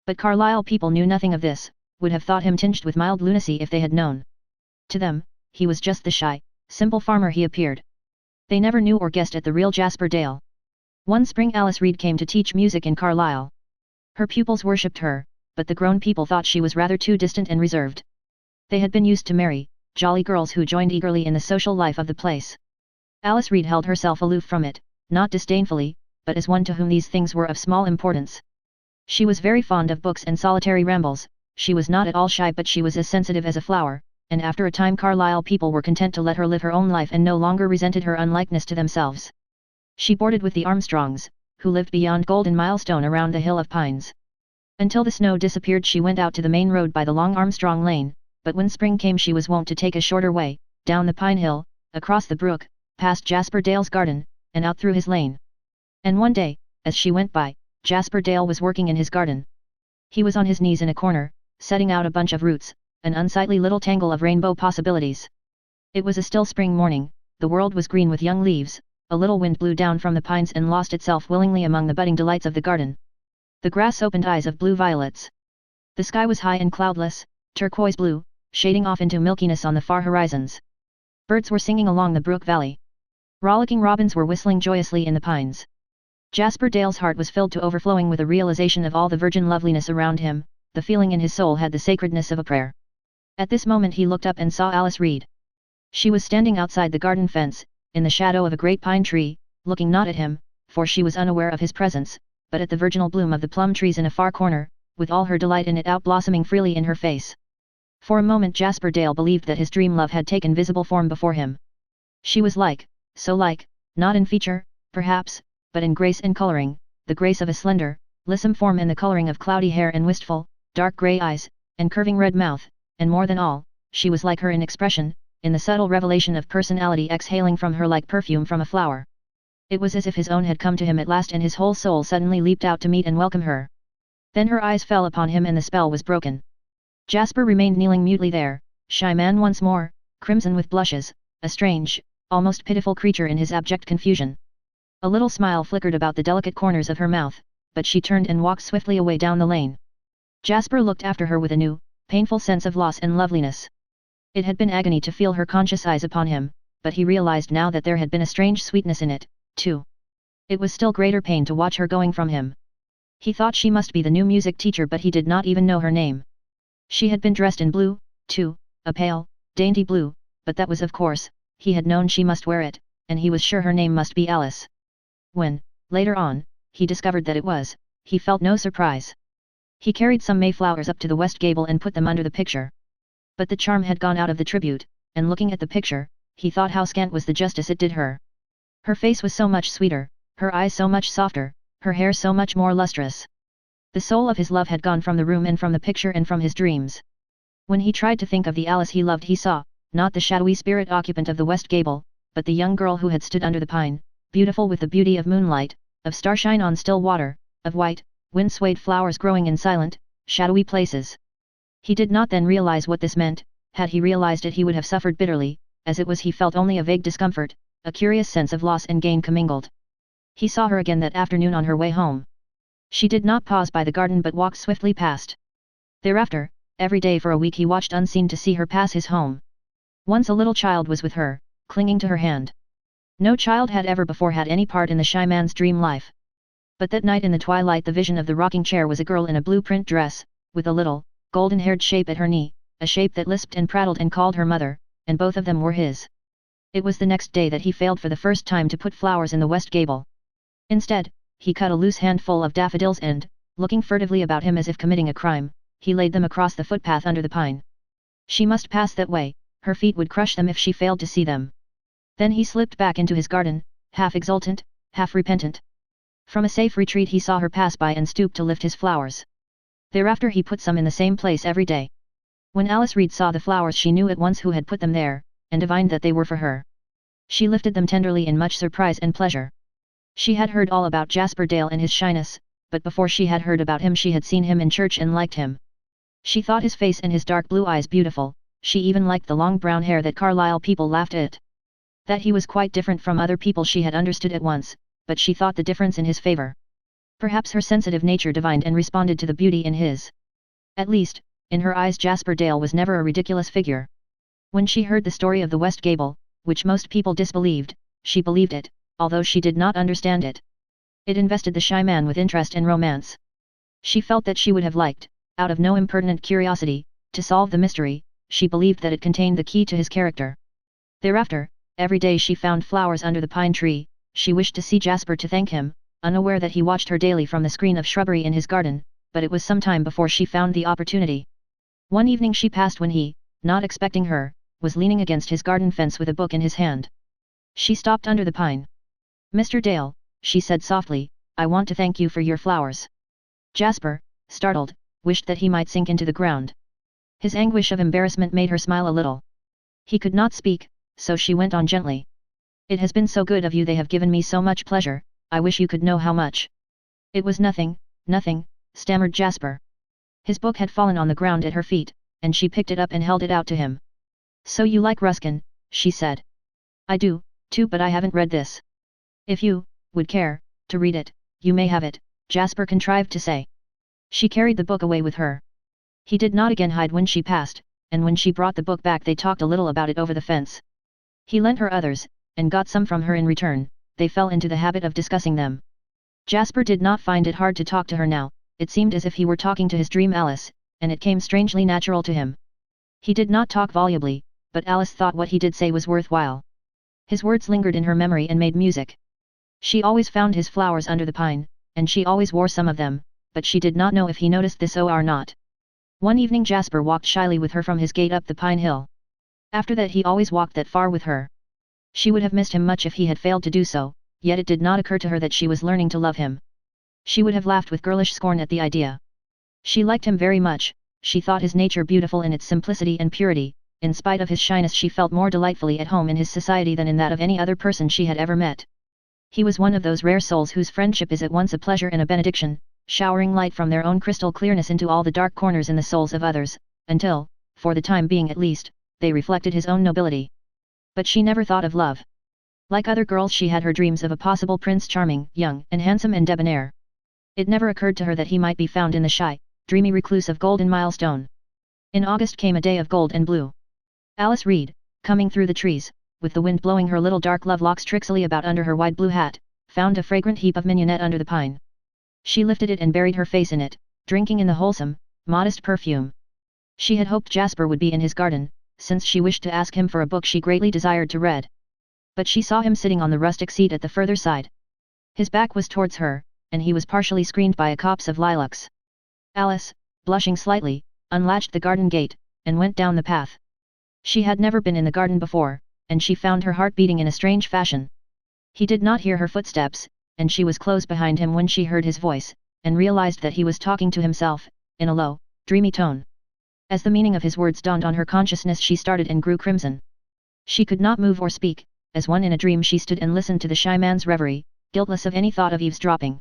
But Carlisle people knew nothing of this, would have thought him tinged with mild lunacy if they had known. To them, he was just the shy, simple farmer he appeared. They never knew or guessed at the real Jasper Dale. One spring Alice Reed came to teach music in Carlisle. Her pupils worshipped her, but the grown people thought she was rather too distant and reserved. They had been used to merry, jolly girls who joined eagerly in the social life of the place. Alice Reed held herself aloof from it, not disdainfully, but as one to whom these things were of small importance. She was very fond of books and solitary rambles. She was not at all shy, but she was as sensitive as a flower, and after a time Carlisle people were content to let her live her own life and no longer resented her unlikeness to themselves. She boarded with the Armstrongs, who lived beyond Golden Milestone around the Hill of Pines. Until the snow disappeared she went out to the main road by the long Armstrong Lane, but when spring came she was wont to take a shorter way, down the Pine Hill, across the brook, past Jasper Dale's garden, and out through his lane. And one day, as she went by, Jasper Dale was working in his garden. He was on his knees in a corner, setting out a bunch of roots, an unsightly little tangle of rainbow possibilities. It was a still spring morning, the world was green with young leaves, a little wind blew down from the pines and lost itself willingly among the budding delights of the garden. The grass opened eyes of blue violets. The sky was high and cloudless, turquoise blue, shading off into milkiness on the far horizons. Birds were singing along the brook valley. Rollicking robins were whistling joyously in the pines. Jasper Dale's heart was filled to overflowing with a realization of all the virgin loveliness around him, the feeling in his soul had the sacredness of a prayer. At this moment he looked up and saw Alice Reed. She was standing outside the garden fence, in the shadow of a great pine tree, looking not at him, for she was unaware of his presence, but at the virginal bloom of the plum trees in a far corner, with all her delight in it out-blossoming freely in her face. For a moment Jasper Dale believed that his dream love had taken visible form before him. She was so like, not in feature, perhaps, but in grace and coloring, the grace of a slender, lissom form and the coloring of cloudy hair and wistful, dark grey eyes, and curving red mouth, and more than all, she was like her in expression, in the subtle revelation of personality exhaling from her like perfume from a flower. It was as if his own had come to him at last and his whole soul suddenly leaped out to meet and welcome her. Then her eyes fell upon him and the spell was broken. Jasper remained kneeling mutely there, shy man once more, crimson with blushes, a strange, almost pitiful creature in his abject confusion. A little smile flickered about the delicate corners of her mouth, but she turned and walked swiftly away down the lane. Jasper looked after her with a new, painful sense of loss and loveliness. It had been agony to feel her conscious eyes upon him, but he realized now that there had been a strange sweetness in it, too. It was still greater pain to watch her going from him. He thought she must be the new music teacher but he did not even know her name. She had been dressed in blue, too, a pale, dainty blue, but that was of course, he had known she must wear it, and he was sure her name must be Alice. When, later on, he discovered that it was, he felt no surprise. He carried some mayflowers up to the west gable and put them under the picture. But the charm had gone out of the tribute, and looking at the picture, he thought how scant was the justice it did her. Her face was so much sweeter, her eyes so much softer, her hair so much more lustrous. The soul of his love had gone from the room and from the picture and from his dreams. When he tried to think of the Alice he loved he saw, not the shadowy spirit occupant of the west gable, but the young girl who had stood under the pine, beautiful with the beauty of moonlight, of starshine on still water, of white, wind-swayed flowers growing in silent, shadowy places. He did not then realize what this meant. Had he realized it he would have suffered bitterly, as it was he felt only a vague discomfort, a curious sense of loss and gain commingled. He saw her again that afternoon on her way home. She did not pause by the garden but walked swiftly past. Thereafter, every day for a week he watched unseen to see her pass his home. Once a little child was with her, clinging to her hand. No child had ever before had any part in the shy man's dream life. But that night in the twilight the vision of the rocking chair was a girl in a blue print dress, with a little, golden-haired shape at her knee, a shape that lisped and prattled and called her mother, and both of them were his. It was the next day that he failed for the first time to put flowers in the west gable. Instead, he cut a loose handful of daffodils and, looking furtively about him as if committing a crime, he laid them across the footpath under the pine. She must pass that way, her feet would crush them if she failed to see them. Then he slipped back into his garden, half exultant, half repentant. From a safe retreat he saw her pass by and stooped to lift his flowers. Thereafter he put some in the same place every day. When Alice Reed saw the flowers she knew at once who had put them there, and divined that they were for her. She lifted them tenderly in much surprise and pleasure. She had heard all about Jasper Dale and his shyness, but before she had heard about him she had seen him in church and liked him. She thought his face and his dark blue eyes beautiful, she even liked the long brown hair that Carlisle people laughed at. That he was quite different from other people she had understood at once, but she thought the difference in his favor. Perhaps her sensitive nature divined and responded to the beauty in his. At least, in her eyes Jasper Dale was never a ridiculous figure. When she heard the story of the West Gable, which most people disbelieved, she believed it, although she did not understand it. It invested the shy man with interest and romance. She felt that she would have liked, out of no impertinent curiosity, to solve the mystery. She believed that it contained the key to his character. Thereafter, every day she found flowers under the pine tree. She wished to see Jasper to thank him, unaware that he watched her daily from the screen of shrubbery in his garden, but it was some time before she found the opportunity. One evening she passed when he, not expecting her, was leaning against his garden fence with a book in his hand. She stopped under the pine. "Mr. Dale," she said softly, "I want to thank you for your flowers." Jasper, startled, wished that he might sink into the ground. His anguish of embarrassment made her smile a little. He could not speak, so she went on gently. "It has been so good of you, they have given me so much pleasure, I wish you could know how much." "It was nothing, nothing," stammered Jasper. His book had fallen on the ground at her feet, and she picked it up and held it out to him. "So you like Ruskin," she said. "I do, too, but I haven't read this." "If you would care to read it, you may have it," Jasper contrived to say. She carried the book away with her. He did not again hide when she passed, and when she brought the book back they talked a little about it over the fence. He lent her others, and got some from her in return. They fell into the habit of discussing them. Jasper did not find it hard to talk to her now. It seemed as if he were talking to his dream Alice, and it came strangely natural to him. He did not talk volubly, but Alice thought what he did say was worthwhile. His words lingered in her memory and made music. She always found his flowers under the pine, and she always wore some of them, but she did not know if he noticed this or not. One evening Jasper walked shyly with her from his gate up the pine hill. After that he always walked that far with her. She would have missed him much if he had failed to do so, yet it did not occur to her that she was learning to love him. She would have laughed with girlish scorn at the idea. She liked him very much, she thought his nature beautiful in its simplicity and purity. In spite of his shyness she felt more delightfully at home in his society than in that of any other person she had ever met. He was one of those rare souls whose friendship is at once a pleasure and a benediction, showering light from their own crystal clearness into all the dark corners in the souls of others, until, for the time being at least, they reflected his own nobility. But she never thought of love. Like other girls she had her dreams of a possible Prince Charming, young and handsome and debonair. It never occurred to her that he might be found in the shy, dreamy recluse of Golden Milestone. In August came a day of gold and blue. Alice Reed, coming through the trees, with the wind blowing her little dark love locks tricksily about under her wide blue hat, found a fragrant heap of mignonette under the pine. She lifted it and buried her face in it, drinking in the wholesome, modest perfume. She had hoped Jasper would be in his garden, since she wished to ask him for a book she greatly desired to read. But she saw him sitting on the rustic seat at the further side. His back was towards her, and he was partially screened by a copse of lilacs. Alice, blushing slightly, unlatched the garden gate, and went down the path. She had never been in the garden before, and she found her heart beating in a strange fashion. He did not hear her footsteps, and she was close behind him when she heard his voice, and realized that he was talking to himself, in a low, dreamy tone. As the meaning of his words dawned on her consciousness she started and grew crimson. She could not move or speak, as one in a dream she stood and listened to the shy man's reverie, guiltless of any thought of eavesdropping.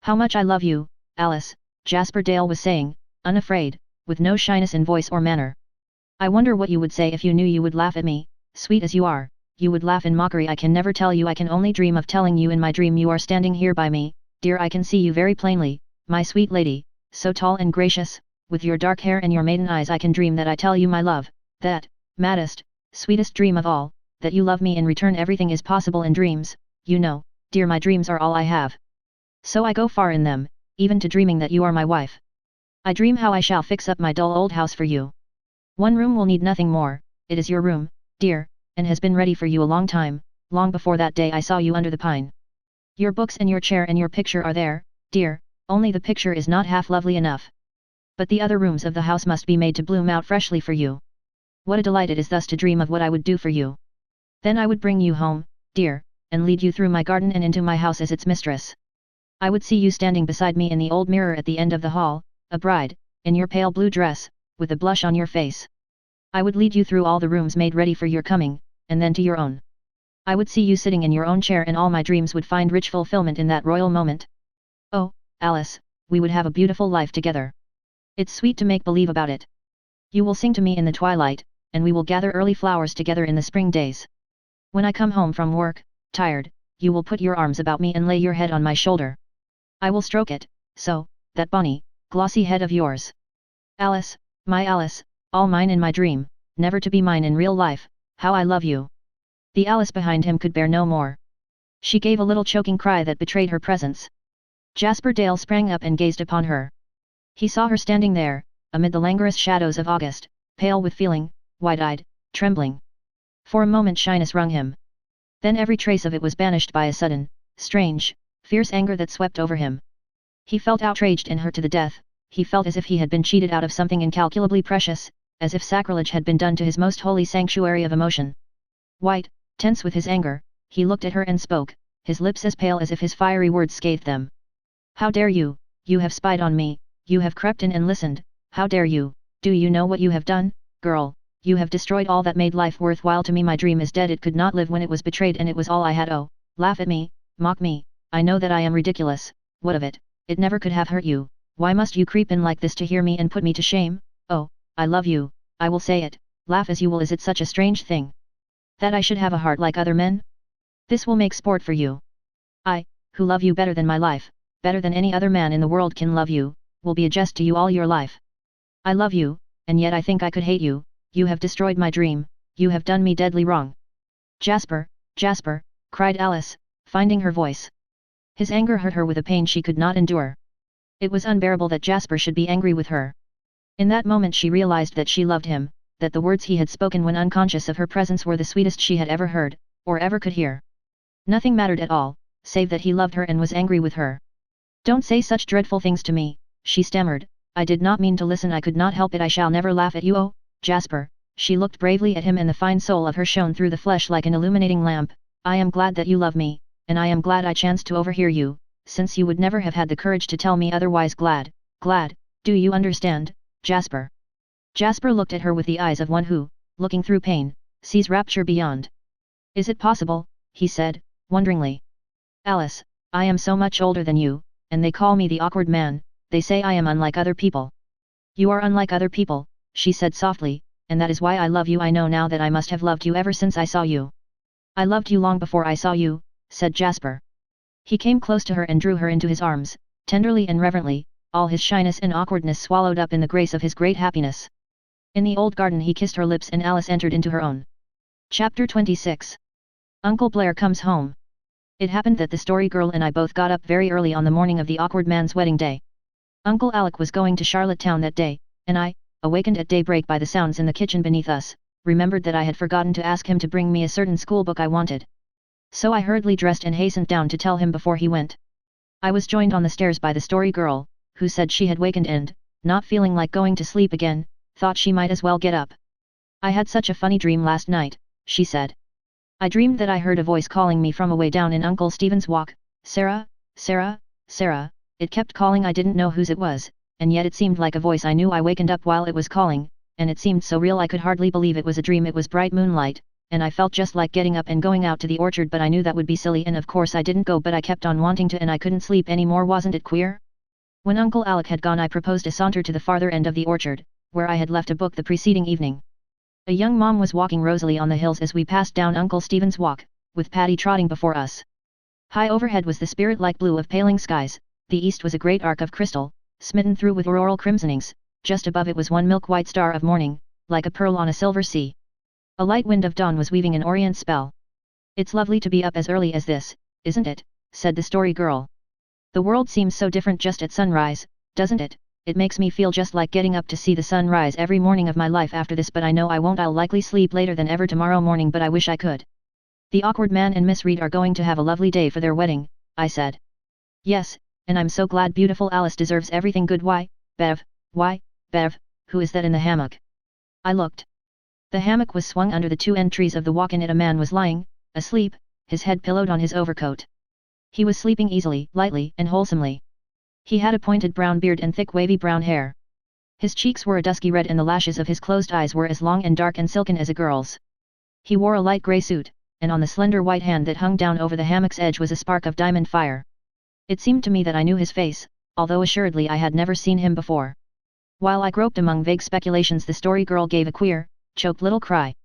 "How much I love you, Alice," Jasper Dale was saying, unafraid, with no shyness in voice or manner. "I wonder what you would say if you knew you would laugh at me, sweet as you are. You would laugh in mockery. I can never tell you, I can only dream of telling you in my dream. You are standing here by me, dear, I can see you very plainly, my sweet lady, so tall and gracious, with your dark hair and your maiden eyes. I can dream that I tell you my love, that, maddest, sweetest dream of all, that you love me in return. Everything is possible in dreams, you know, dear, my dreams are all I have. So I go far in them, even to dreaming that you are my wife. I dream how I shall fix up my dull old house for you. One room will need nothing more, it is your room, dear, and has been ready for you a long time, long before that day I saw you under the pine. Your books and your chair and your picture are there, dear, only the picture is not half lovely enough. But the other rooms of the house must be made to bloom out freshly for you. What a delight it is thus to dream of what I would do for you. Then I would bring you home, dear, and lead you through my garden and into my house as its mistress. I would see you standing beside me in the old mirror at the end of the hall, a bride, in your pale blue dress, with a blush on your face. I would lead you through all the rooms made ready for your coming, and then to your own. I would see you sitting in your own chair, and all my dreams would find rich fulfillment in that royal moment. Oh, Alice, we would have a beautiful life together. It's sweet to make believe about it. You will sing to me in the twilight, and we will gather early flowers together in the spring days. When I come home from work, tired, you will put your arms about me and lay your head on my shoulder. I will stroke it, so, that bonny, glossy head of yours. Alice, my Alice, all mine in my dream, never to be mine in real life, how I love you." The Alice behind him could bear no more. She gave a little choking cry that betrayed her presence. Jasper Dale sprang up and gazed upon her. He saw her standing there, amid the languorous shadows of August, pale with feeling, wide-eyed, trembling. For a moment shyness wrung him. Then every trace of it was banished by a sudden, strange, fierce anger that swept over him. He felt outraged in her to the death. He felt as if he had been cheated out of something incalculably precious, as if sacrilege had been done to his most holy sanctuary of emotion. White, tense with his anger, he looked at her and spoke, his lips as pale as if his fiery words scathed them. How dare you, you have spied on me, you have crept in and listened, how dare you, do you know what you have done, girl, you have destroyed all that made life worthwhile to me. My dream is dead, it could not live when it was betrayed, and it was all I had. Oh, laugh at me, mock me, I know that I am ridiculous, what of it, it never could have hurt you, why must you creep in like this to hear me and put me to shame? Oh, I love you, I will say it, laugh as you will. Is it such a strange thing that I should have a heart like other men? This will make sport for you. I, who love you better than my life, better than any other man in the world can love you, will be a jest to you all your life. I love you, and yet I think I could hate you, you have destroyed my dream, you have done me deadly wrong. Jasper, Jasper, cried Alice, finding her voice. His anger hurt her with a pain she could not endure. It was unbearable that Jasper should be angry with her. In that moment she realized that she loved him, that the words he had spoken when unconscious of her presence were the sweetest she had ever heard, or ever could hear. Nothing mattered at all, save that he loved her and was angry with her. Don't say such dreadful things to me, she stammered, I did not mean to listen, I could not help it, I shall never laugh at you. Oh, Jasper, she looked bravely at him and the fine soul of her shone through the flesh like an illuminating lamp, I am glad that you love me, and I am glad I chanced to overhear you, since you would never have had the courage to tell me otherwise. Glad, do you understand, Jasper? Jasper looked at her with the eyes of one who, looking through pain, sees rapture beyond. Is it possible, he said, wonderingly. Alice, I am so much older than you, and they call me the awkward man, they say I am unlike other people. You are unlike other people, she said softly, and that is why I love you. I know now that I must have loved you ever since I saw you. I loved you long before I saw you, said Jasper. He came close to her and drew her into his arms, tenderly and reverently, all his shyness and awkwardness swallowed up in the grace of his great happiness. In the old garden he kissed her lips and Alice entered into her own. Chapter 26. Uncle Blair comes home. It happened that the story girl and I both got up very early on the morning of the awkward man's wedding day. Uncle Alec was going to Charlottetown that day, and I, awakened at daybreak by the sounds in the kitchen beneath us, remembered that I had forgotten to ask him to bring me a certain school book I wanted. So I hurriedly dressed and hastened down to tell him before he went. I was joined on the stairs by the story girl, who said she had wakened and, not feeling like going to sleep again, thought she might as well get up. I had such a funny dream last night, she said. I dreamed that I heard a voice calling me from away down in Uncle Stephen's Walk, Sarah, Sarah, Sarah, it kept calling. I didn't know whose it was, and yet it seemed like a voice I knew. I wakened up while it was calling, and it seemed so real I could hardly believe it was a dream. It was bright moonlight, and I felt just like getting up and going out to the orchard, but I knew that would be silly and of course I didn't go, but I kept on wanting to and I couldn't sleep anymore. Wasn't it queer? When Uncle Alec had gone I proposed a saunter to the farther end of the orchard, where I had left a book the preceding evening. A young mom was walking rosily on the hills as we passed down Uncle Stephen's Walk, with Patty trotting before us. High overhead was the spirit-like blue of paling skies, the east was a great arc of crystal, smitten through with auroral crimsonings, just above it was one milk-white star of morning, like a pearl on a silver sea. A light wind of dawn was weaving an orient spell. It's lovely to be up as early as this, isn't it? Said the story girl. The world seems so different just at sunrise, doesn't it? It makes me feel just like getting up to see the sun rise every morning of my life after this, but I know I won't. I'll likely sleep later than ever tomorrow morning, but I wish I could. The awkward man and Miss Reed are going to have a lovely day for their wedding, I said. Yes, and I'm so glad beautiful Alice deserves everything good. Why, Bev, who is that in the hammock? I looked. The hammock was swung under the two end trees of the walk. In it a man was lying, asleep, his head pillowed on his overcoat. He was sleeping easily, lightly and wholesomely. He had a pointed brown beard and thick wavy brown hair. His cheeks were a dusky red and the lashes of his closed eyes were as long and dark and silken as a girl's. He wore a light grey suit, and on the slender white hand that hung down over the hammock's edge was a spark of diamond fire. It seemed to me that I knew his face, although assuredly I had never seen him before. While I groped among vague speculations, the story girl gave a queer, choked little cry.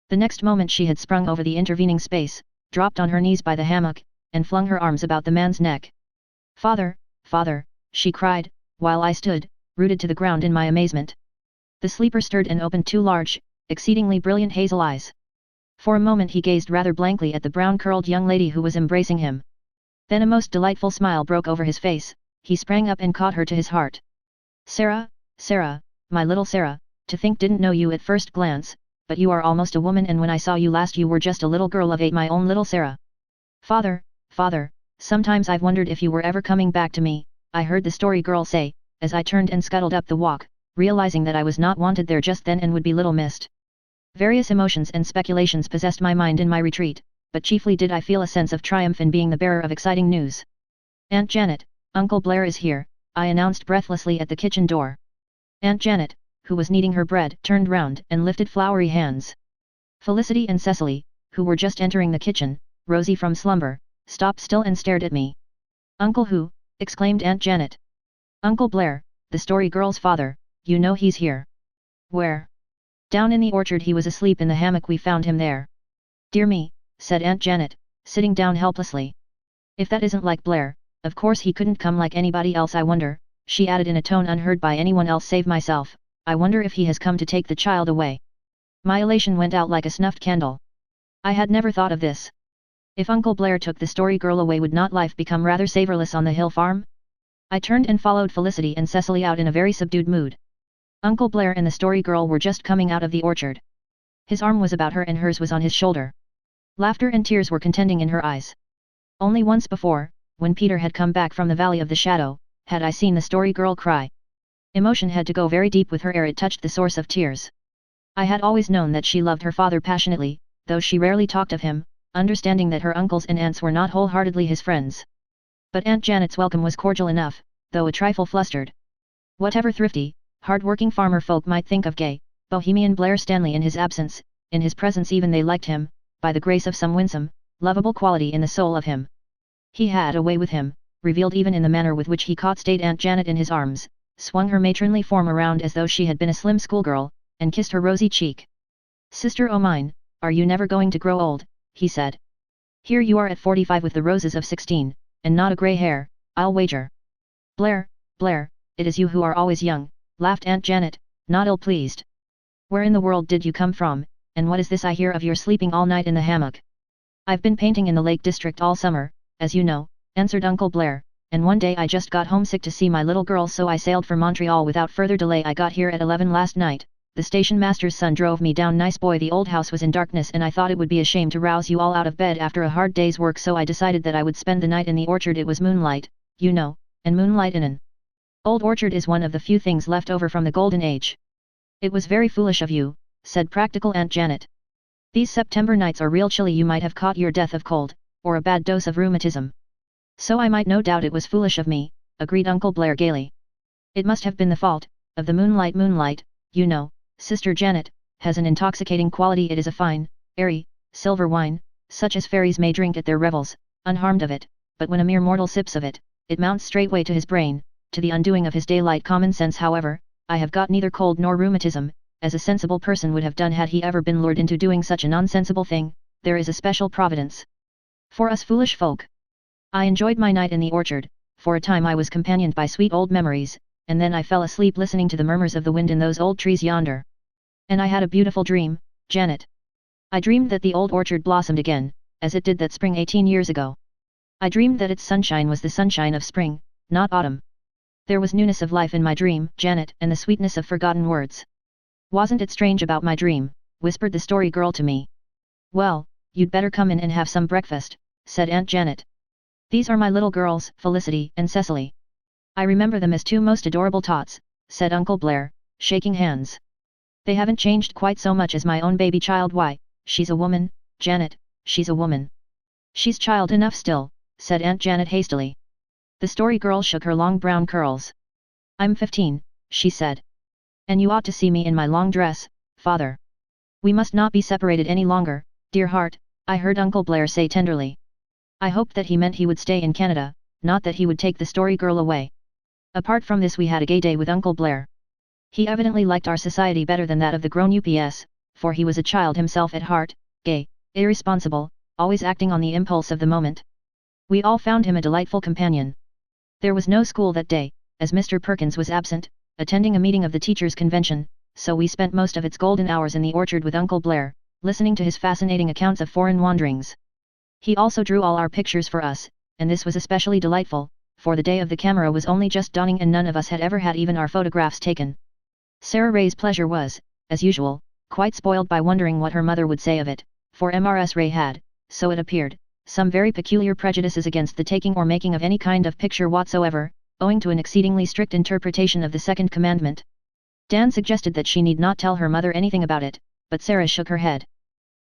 The next moment she had sprung over the intervening space, dropped on her knees by the hammock, and flung her arms about the man's neck. Father, Father, she cried, while I stood, rooted to the ground in my amazement. The sleeper stirred and opened two large, exceedingly brilliant hazel eyes. For a moment he gazed rather blankly at the brown-curled young lady who was embracing him. Then a most delightful smile broke over his face, he sprang up and caught her to his heart. Sarah, Sarah, my little Sarah, to think didn't know you at first glance, but you are almost a woman, and when I saw you last you were just a little girl of 8, my own little Sarah. Father, Father, sometimes I've wondered if you were ever coming back to me, I heard the story girl say, as I turned and scuttled up the walk, realizing that I was not wanted there just then and would be little missed. Various emotions and speculations possessed my mind in my retreat, but chiefly did I feel a sense of triumph in being the bearer of exciting news. "Aunt Janet, Uncle Blair is here," I announced breathlessly at the kitchen door. Aunt Janet, who was kneading her bread, turned round and lifted floury hands. Felicity and Cecily, who were just entering the kitchen, rosy from slumber, stopped still and stared at me. "Uncle who?" exclaimed Aunt Janet. "Uncle Blair, the Story Girl's father, you know he's here." "Where?" "Down in the orchard, he was asleep in the hammock, we found him there." "Dear me," said Aunt Janet, sitting down helplessly. "If that isn't like Blair, of course he couldn't come like anybody else. I wonder," she added in a tone unheard by anyone else save myself, "I wonder if he has come to take the child away." My elation went out like a snuffed candle. I had never thought of this. If Uncle Blair took the Story Girl away, would not life become rather savorless on the hill farm? I turned and followed Felicity and Cecily out in a very subdued mood. Uncle Blair and the Story Girl were just coming out of the orchard. His arm was about her and hers was on his shoulder. Laughter and tears were contending in her eyes. Only once before, when Peter had come back from the Valley of the Shadow, had I seen the Story Girl cry. Emotion had to go very deep with her ere it touched the source of tears. I had always known that she loved her father passionately, though she rarely talked of him, understanding that her uncles and aunts were not wholeheartedly his friends. But Aunt Janet's welcome was cordial enough, though a trifle flustered. Whatever thrifty, hard-working farmer folk might think of gay, bohemian Blair Stanley in his absence, in his presence even they liked him, by the grace of some winsome, lovable quality in the soul of him. He had a way with him, revealed even in the manner with which he caught staid Aunt Janet in his arms, swung her matronly form around as though she had been a slim schoolgirl, and kissed her rosy cheek. "Sister o' mine, are you never going to grow old?" he said. "Here you are at 45 with the roses of 16, and not a grey hair, I'll wager." "Blair, Blair, it is you who are always young," laughed Aunt Janet, not ill-pleased. "Where in the world did you come from, and what is this I hear of your sleeping all night in the hammock?" "I've been painting in the Lake District all summer, as you know," answered Uncle Blair, "and one day I just got homesick to see my little girl, so I sailed for Montreal without further delay. I got here at 11 last night. The station master's son drove me down. Nice boy. The old house was in darkness and I thought it would be a shame to rouse you all out of bed after a hard day's work, so I decided that I would spend the night in the orchard. It was moonlight, you know, and moonlight in an old orchard is one of the few things left over from the golden age." "It was very foolish of you," said practical Aunt Janet. "These September nights are real chilly. You might have caught your death of cold, or a bad dose of rheumatism." "So I might. No doubt it was foolish of me," agreed Uncle Blair gaily. "It must have been the fault of the moonlight. Moonlight, you know, Sister Janet, has an intoxicating quality. It is a fine, airy, silver wine, such as fairies may drink at their revels, unharmed of it, but when a mere mortal sips of it, it mounts straightway to his brain, to the undoing of his daylight common sense. However, I have got neither cold nor rheumatism, as a sensible person would have done had he ever been lured into doing such a nonsensible thing. There is a special providence for us foolish folk. I enjoyed my night in the orchard. For a time I was companioned by sweet old memories, and then I fell asleep listening to the murmurs of the wind in those old trees yonder. And I had a beautiful dream, Janet. I dreamed that the old orchard blossomed again, as it did that spring 18 years ago. I dreamed that its sunshine was the sunshine of spring, not autumn. There was newness of life in my dream, Janet, and the sweetness of forgotten words. Wasn't it strange about my dream?" whispered the Story Girl to me. "Well, you'd better come in and have some breakfast," said Aunt Janet. "These are my little girls, Felicity and Cecily. I remember them as two most adorable tots," said Uncle Blair, shaking hands. "They haven't changed quite so much as my own baby child. Why, she's a woman, Janet, she's a woman." "She's child enough still," said Aunt Janet hastily. The Story Girl shook her long brown curls. "I'm 15, she said. "And you ought to see me in my long dress, Father. We must not be separated any longer, dear heart," I heard Uncle Blair say tenderly. I hoped that he meant he would stay in Canada, not that he would take the Story Girl away. Apart from this, we had a gay day with Uncle Blair. He evidently liked our society better than that of the grown-ups, for he was a child himself at heart, gay, irresponsible, always acting on the impulse of the moment. We all found him a delightful companion. There was no school that day, as Mr. Perkins was absent, attending a meeting of the teachers' convention, so we spent most of its golden hours in the orchard with Uncle Blair, listening to his fascinating accounts of foreign wanderings. He also drew all our pictures for us, and this was especially delightful, for the day of the camera was only just dawning and none of us had ever had even our photographs taken. Sarah Ray's pleasure was, as usual, quite spoiled by wondering what her mother would say of it, for Mrs. Ray had, so it appeared, some very peculiar prejudices against the taking or making of any kind of picture whatsoever, owing to an exceedingly strict interpretation of the second commandment. Dan suggested that she need not tell her mother anything about it, but Sarah shook her head.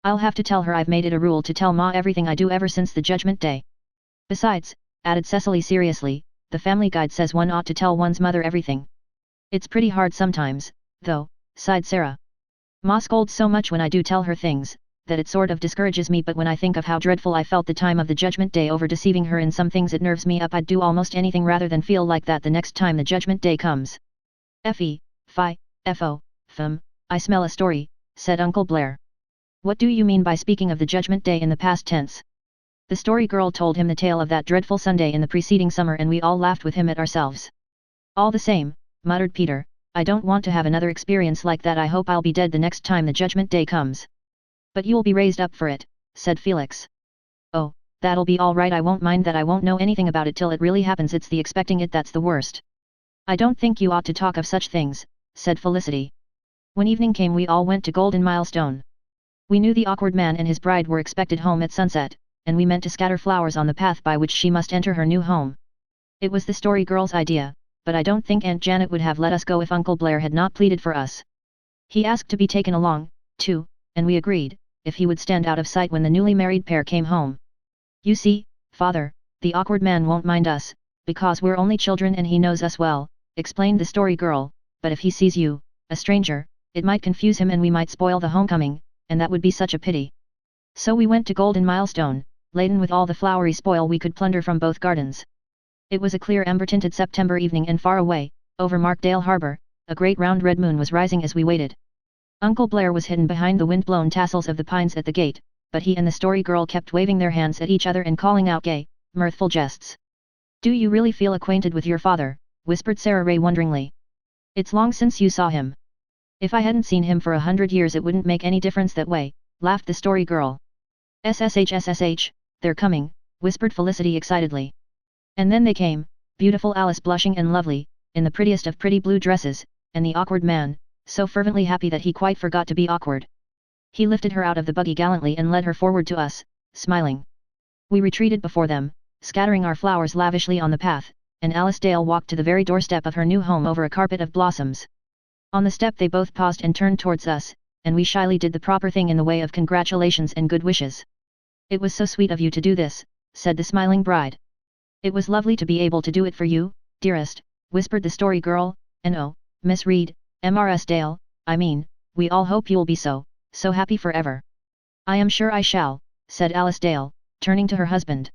I'll have to tell her. I've made it a rule to tell Ma everything I do ever since the Judgment Day. Besides, added Cecily seriously, the family guide says one ought to tell one's mother everything. It's pretty hard sometimes, though, sighed Sarah. Ma scolds so much when I do tell her things, that it sort of discourages me, but when I think of how dreadful I felt the time of the Judgment Day over deceiving her in some things, it nerves me up. I'd do almost anything rather than feel like that the next time the Judgment Day comes. I smell a story, said Uncle Blair. What do you mean by speaking of the Judgment Day in the past tense? The story girl told him the tale of that dreadful Sunday in the preceding summer, and we all laughed with him at ourselves. All the same, muttered Peter, I don't want to have another experience like that. I hope I'll be dead the next time the Judgment Day comes. But you'll be raised up for it, said Felix. Oh, that'll be all right. I won't mind that. I won't know anything about it till it really happens. It's the expecting it that's the worst. I don't think you ought to talk of such things, said Felicity. When evening came, we all went to Golden Milestone. We knew the awkward man and his bride were expected home at sunset, and we meant to scatter flowers on the path by which she must enter her new home. It was the story girl's idea, but I don't think Aunt Janet would have let us go if Uncle Blair had not pleaded for us. He asked to be taken along, too, and we agreed, if he would stand out of sight when the newly married pair came home. You see, Father, the awkward man won't mind us, because we're only children and he knows us well, explained the story girl, but if he sees you, a stranger, it might confuse him and we might spoil the homecoming, and that would be such a pity. So we went to Golden Milestone, laden with all the flowery spoil we could plunder from both gardens. It was a clear amber-tinted September evening, and far away, over Markdale Harbour, a great round red moon was rising as we waited. Uncle Blair was hidden behind the wind-blown tassels of the pines at the gate, but he and the story girl kept waving their hands at each other and calling out gay, mirthful jests. Do you really feel acquainted with your father? Whispered Sarah Ray wonderingly. It's long since you saw him. If I hadn't seen him for 100 years it wouldn't make any difference that way, laughed the story girl. SSH, they're coming, whispered Felicity excitedly. And then they came, beautiful Alice blushing and lovely, in the prettiest of pretty blue dresses, and the awkward man, so fervently happy that he quite forgot to be awkward. He lifted her out of the buggy gallantly and led her forward to us, smiling. We retreated before them, scattering our flowers lavishly on the path, and Alice Dale walked to the very doorstep of her new home over a carpet of blossoms. On the step they both paused and turned towards us, and we shyly did the proper thing in the way of congratulations and good wishes. It was so sweet of you to do this, said the smiling bride. It was lovely to be able to do it for you, dearest, whispered the story girl, and oh, Miss Reed, M.R.S. Dale, I mean, we all hope you'll be so happy forever. I am sure I shall, said Alice Dale, turning to her husband.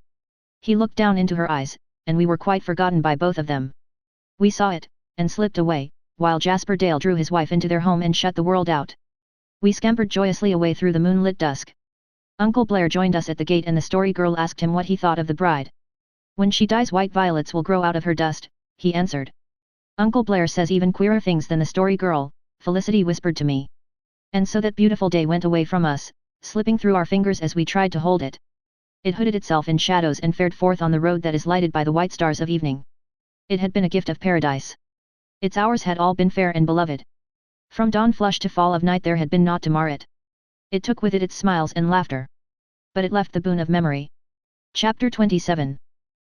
He looked down into her eyes, and we were quite forgotten by both of them. We saw it, and slipped away, while Jasper Dale drew his wife into their home and shut the world out. We scampered joyously away through the moonlit dusk. Uncle Blair joined us at the gate and the story girl asked him what he thought of the bride. When she dies white violets will grow out of her dust, he answered. Uncle Blair says even queerer things than the story girl, Felicity whispered to me. And so that beautiful day went away from us, slipping through our fingers as we tried to hold it. It hooded itself in shadows and fared forth on the road that is lighted by the white stars of evening. It had been a gift of paradise. Its hours had all been fair and beloved. From dawn flush to fall of night there had been naught to mar it. It took with it its smiles and laughter. But it left the boon of memory. Chapter 27.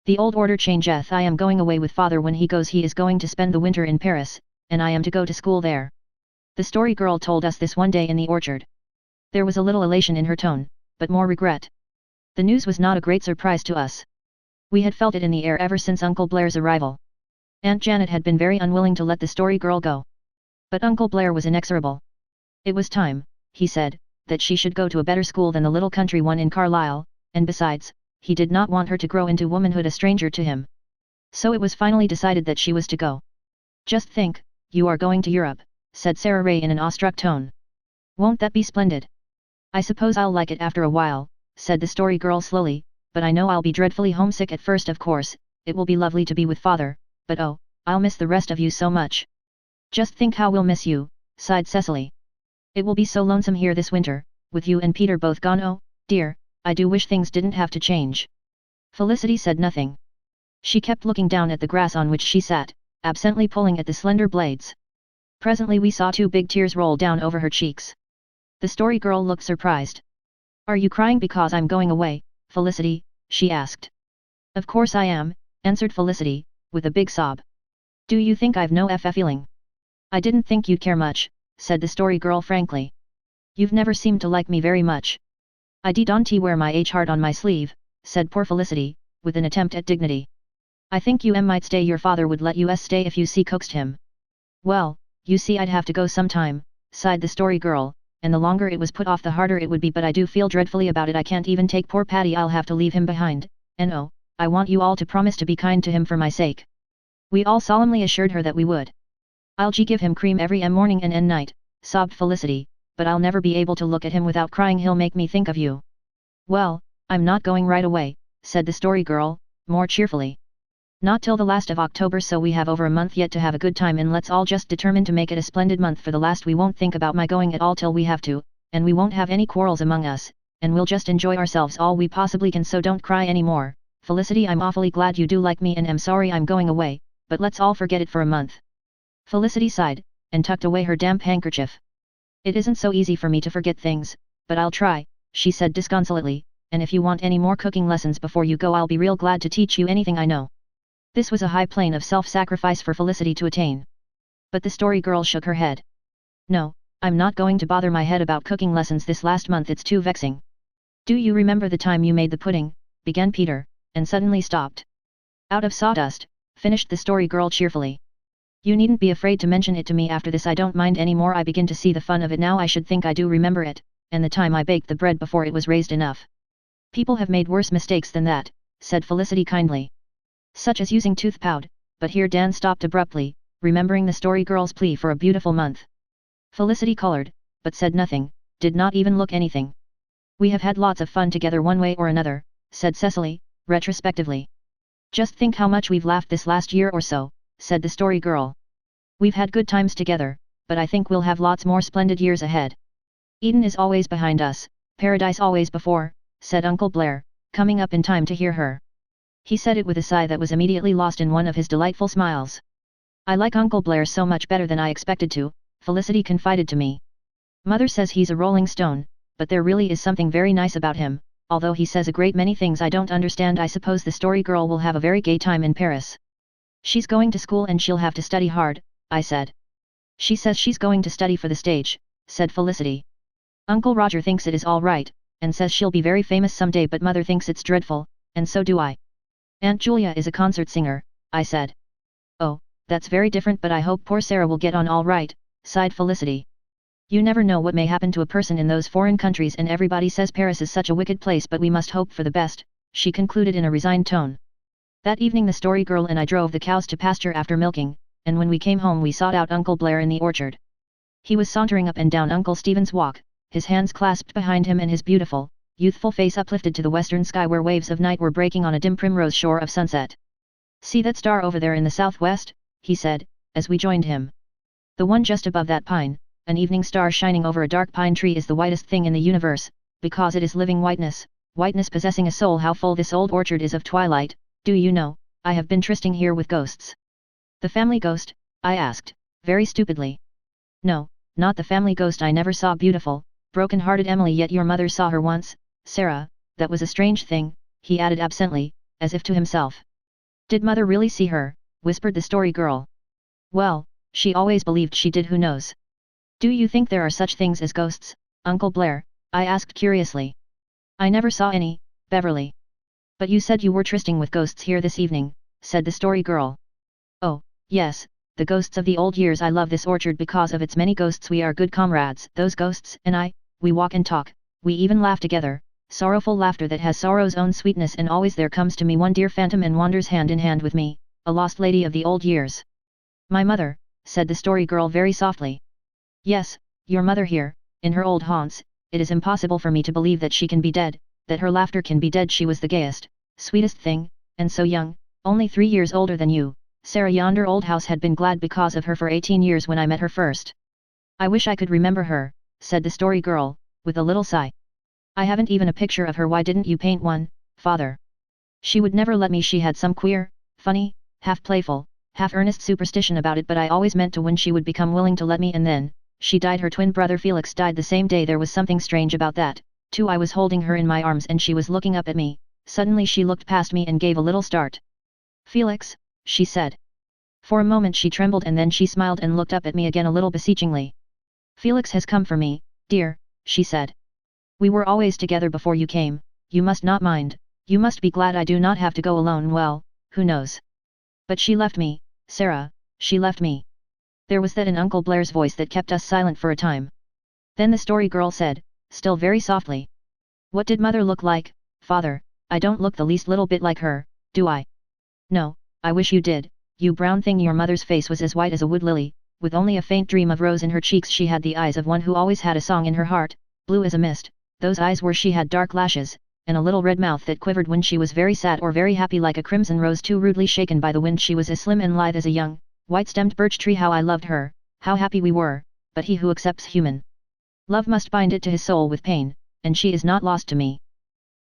The old order changeth. I am going away with father. When he goes he is going to spend the winter in Paris, and I am to go to school there. The story girl told us this one day in the orchard. There was a little elation in her tone, but more regret. The news was not a great surprise to us. We had felt it in the air ever since Uncle Blair's arrival. Aunt Janet had been very unwilling to let the story girl go. But Uncle Blair was inexorable. It was time, he said, that she should go to a better school than the little country one in Carlisle, and besides, he did not want her to grow into womanhood a stranger to him. So it was finally decided that she was to go. Just think, you are going to Europe, said Sarah Ray in an awestruck tone. Won't that be splendid? I suppose I'll like it after a while, said the story girl slowly, but I know I'll be dreadfully homesick at first. Of course, it will be lovely to be with father, but oh, I'll miss the rest of you so much. Just think how we'll miss you, sighed Cecily. It will be so lonesome here this winter, with you and Peter both gone. Oh, dear, I do wish things didn't have to change. Felicity said nothing. She kept looking down at the grass on which she sat, absently pulling at the slender blades. Presently we saw 2 big tears roll down over her cheeks. The story girl looked surprised. Are you crying because I'm going away, Felicity? She asked. Of course I am, answered Felicity, with a big sob. Do you think I've no feeling? I didn't think you'd care much, said the story girl frankly. You've never seemed to like me very much. I don't wear my heart on my sleeve, said poor Felicity, with an attempt at dignity. I think you might stay. Your father would let you stay if you coaxed him. Well, you see I'd have to go sometime, sighed the story girl, and the longer it was put off the harder it would be, but I do feel dreadfully about it. I can't even take poor Patty. I'll have to leave him behind, and oh, I want you all to promise to be kind to him for my sake. We all solemnly assured her that we would. I'll give him cream every morning and night, sobbed Felicity, but I'll never be able to look at him without crying. He'll make me think of you. Well, I'm not going right away, said the story girl, more cheerfully. Not till the last of October, so we have over a month yet to have a good time, and let's all just determine to make it a splendid month. For the last we won't think about my going at all till we have to, and we won't have any quarrels among us, and we'll just enjoy ourselves all we possibly can, so don't cry any more. Felicity, I'm awfully glad you do like me and am sorry I'm going away, but let's all forget it for a month. Felicity sighed, and tucked away her damp handkerchief. It isn't so easy for me to forget things, but I'll try, she said disconsolately, and if you want any more cooking lessons before you go, I'll be real glad to teach you anything I know. This was a high plane of self-sacrifice for Felicity to attain. But the story girl shook her head. No, I'm not going to bother my head about cooking lessons this last month, it's too vexing. Do you remember the time you made the pudding, began Peter, and suddenly stopped. Out of sawdust, finished the story girl cheerfully. You needn't be afraid to mention it to me after this. I don't mind any more. I begin to see the fun of it now. I should think I do remember it, and the time I baked the bread before it was raised enough. People have made worse mistakes than that, said Felicity kindly. Such as using tooth powder, but here Dan stopped abruptly, remembering the story girl's plea for a beautiful month. Felicity colored, but said nothing, did not even look anything. We have had lots of fun together one way or another, said Cecily, retrospectively. Just think how much we've laughed this last year or so, said the story girl. We've had good times together, but I think we'll have lots more splendid years ahead. Eden is always behind us, paradise always before, said Uncle Blair, coming up in time to hear her. He said it with a sigh that was immediately lost in one of his delightful smiles. I like Uncle Blair so much better than I expected to, Felicity confided to me. Mother says he's a rolling stone, but there really is something very nice about him, although he says a great many things I don't understand. I suppose the story girl will have a very gay time in Paris. She's going to school and she'll have to study hard, I said. She says she's going to study for the stage, said Felicity. Uncle Roger thinks it is all right, and says she'll be very famous someday, but Mother thinks it's dreadful, and so do I. Aunt Julia is a concert singer, I said. Oh, that's very different, but I hope poor Sarah will get on all right, sighed Felicity. You never know what may happen to a person in those foreign countries, and everybody says Paris is such a wicked place, but we must hope for the best, she concluded in a resigned tone. That evening the story girl and I drove the cows to pasture after milking, and when we came home we sought out Uncle Blair in the orchard. He was sauntering up and down Uncle Stephen's walk, his hands clasped behind him and his beautiful, youthful face uplifted to the western sky where waves of night were breaking on a dim primrose shore of sunset. See that star over there in the southwest, he said, as we joined him. The one just above that pine, an evening star shining over a dark pine tree, is the whitest thing in the universe, because it is living whiteness, whiteness possessing a soul. How full this old orchard is of twilight. Do you know, I have been trysting here with ghosts. The family ghost? I asked, very stupidly. No, not the family ghost. I never saw beautiful, broken-hearted Emily, yet your mother saw her once, Sarah. That was a strange thing, he added absently, as if to himself. Did Mother really see her? Whispered the story girl. Well, she always believed she did. Who knows? Do you think there are such things as ghosts, Uncle Blair? I asked curiously. I never saw any, Beverly. But you said you were trysting with ghosts here this evening, said the story girl. Oh, yes, the ghosts of the old years. I love this orchard because of its many ghosts. We are good comrades, those ghosts and I. We walk and talk, we even laugh together, sorrowful laughter that has sorrow's own sweetness, and always there comes to me one dear phantom and wanders hand in hand with me, a lost lady of the old years. My mother, said the story girl very softly. Yes, your mother here, in her old haunts. It is impossible for me to believe that she can be dead, that her laughter can be dead. She was the gayest, sweetest thing, and so young, only 3 years older than you. Sarah, yonder old house had been glad because of her for 18 years when I met her first. I wish I could remember her, said the story girl, with a little sigh. I haven't even a picture of her. Why didn't you paint one, Father? She would never let me. She had some queer, funny, half playful, half earnest superstition about it, but I always meant to when she would become willing to let me, and then, she died. Her twin brother Felix died the same day. There was something strange about that, too. I was holding her in my arms and she was looking up at me. Suddenly she looked past me and gave a little start. Felix, she said. For a moment she trembled and then she smiled and looked up at me again a little beseechingly. Felix has come for me, dear, she said. We were always together before you came, you must not mind, you must be glad I do not have to go alone. Well, who knows? But she left me, Sarah, she left me. There was that in Uncle Blair's voice that kept us silent for a time. Then the story girl said, still very softly. What did mother look like, father? I don't look the least little bit like her, do I? No, I wish you did, you brown thing. Your mother's face was as white as a wood lily, with only a faint dream of rose in her cheeks. She had the eyes of one who always had a song in her heart, blue as a mist, those eyes were. She had dark lashes, and a little red mouth that quivered when she was very sad or very happy like a crimson rose too rudely shaken by the wind. She was as slim and lithe as a young, white-stemmed birch tree. How I loved her, how happy we were, but he who accepts human love must bind it to his soul with pain, and she is not lost to me.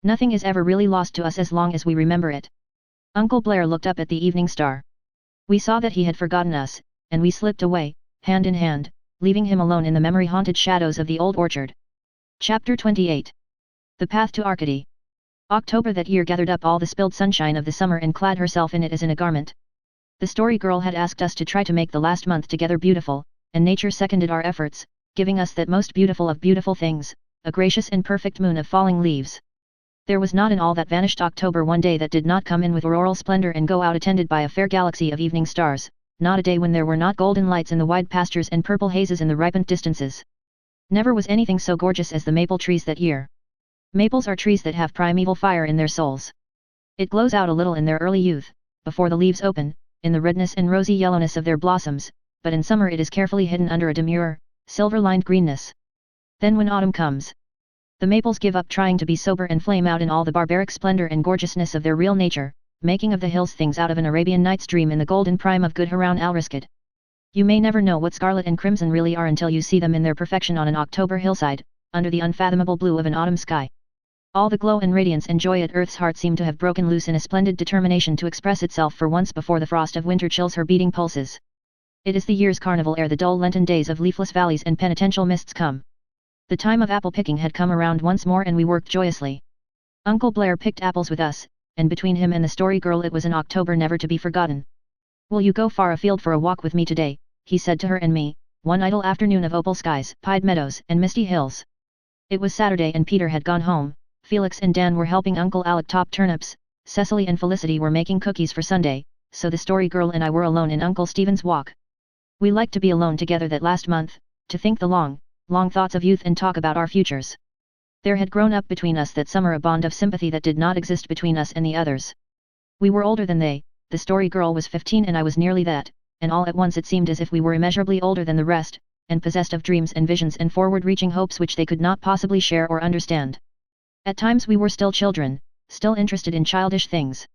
Nothing is ever really lost to us as long as we remember it. Uncle Blair looked up at the evening star. We saw that he had forgotten us, and we slipped away, hand in hand, leaving him alone in the memory-haunted shadows of the old orchard. Chapter 28. The Path to Arcady. October that year gathered up all the spilled sunshine of the summer and clad herself in it as in a garment. The story girl had asked us to try to make the last month together beautiful, and nature seconded our efforts, giving us that most beautiful of beautiful things, a gracious and perfect moon of falling leaves. There was not in all that vanished October one day that did not come in with auroral splendor and go out attended by a fair galaxy of evening stars, not a day when there were not golden lights in the wide pastures and purple hazes in the ripened distances. Never was anything so gorgeous as the maple trees that year. Maples are trees that have primeval fire in their souls. It glows out a little in their early youth, before the leaves open, in the redness and rosy yellowness of their blossoms, but in summer it is carefully hidden under a demure, silver-lined greenness. Then when autumn comes, the maples give up trying to be sober and flame out in all the barbaric splendor and gorgeousness of their real nature, making of the hills things out of an Arabian Nights dream in the golden prime of good Haroun al-Rashid. You may never know what scarlet and crimson really are until you see them in their perfection on an October hillside, under the unfathomable blue of an autumn sky. All the glow and radiance and joy at Earth's heart seem to have broken loose in a splendid determination to express itself for once before the frost of winter chills her beating pulses. It is the year's carnival ere the dull Lenten days of leafless valleys and penitential mists come. The time of apple picking had come around once more and we worked joyously. Uncle Blair picked apples with us, and between him and the story girl it was an October never to be forgotten. Will you go far afield for a walk with me today, he said to her and me, one idle afternoon of opal skies, pied meadows and misty hills. It was Saturday and Peter had gone home, Felix and Dan were helping Uncle Alec top turnips, Cecily and Felicity were making cookies for Sunday, so the story girl and I were alone in Uncle Stephen's walk. We liked to be alone together that last month, to think the long thoughts of youth and talk about our futures. There had grown up between us that summer a bond of sympathy that did not exist between us and the others. We were older than they, the story girl was 15 and I was nearly that, and all at once it seemed as if we were immeasurably older than the rest, and possessed of dreams and visions and forward-reaching hopes which they could not possibly share or understand. At times we were still children, still interested in childish things.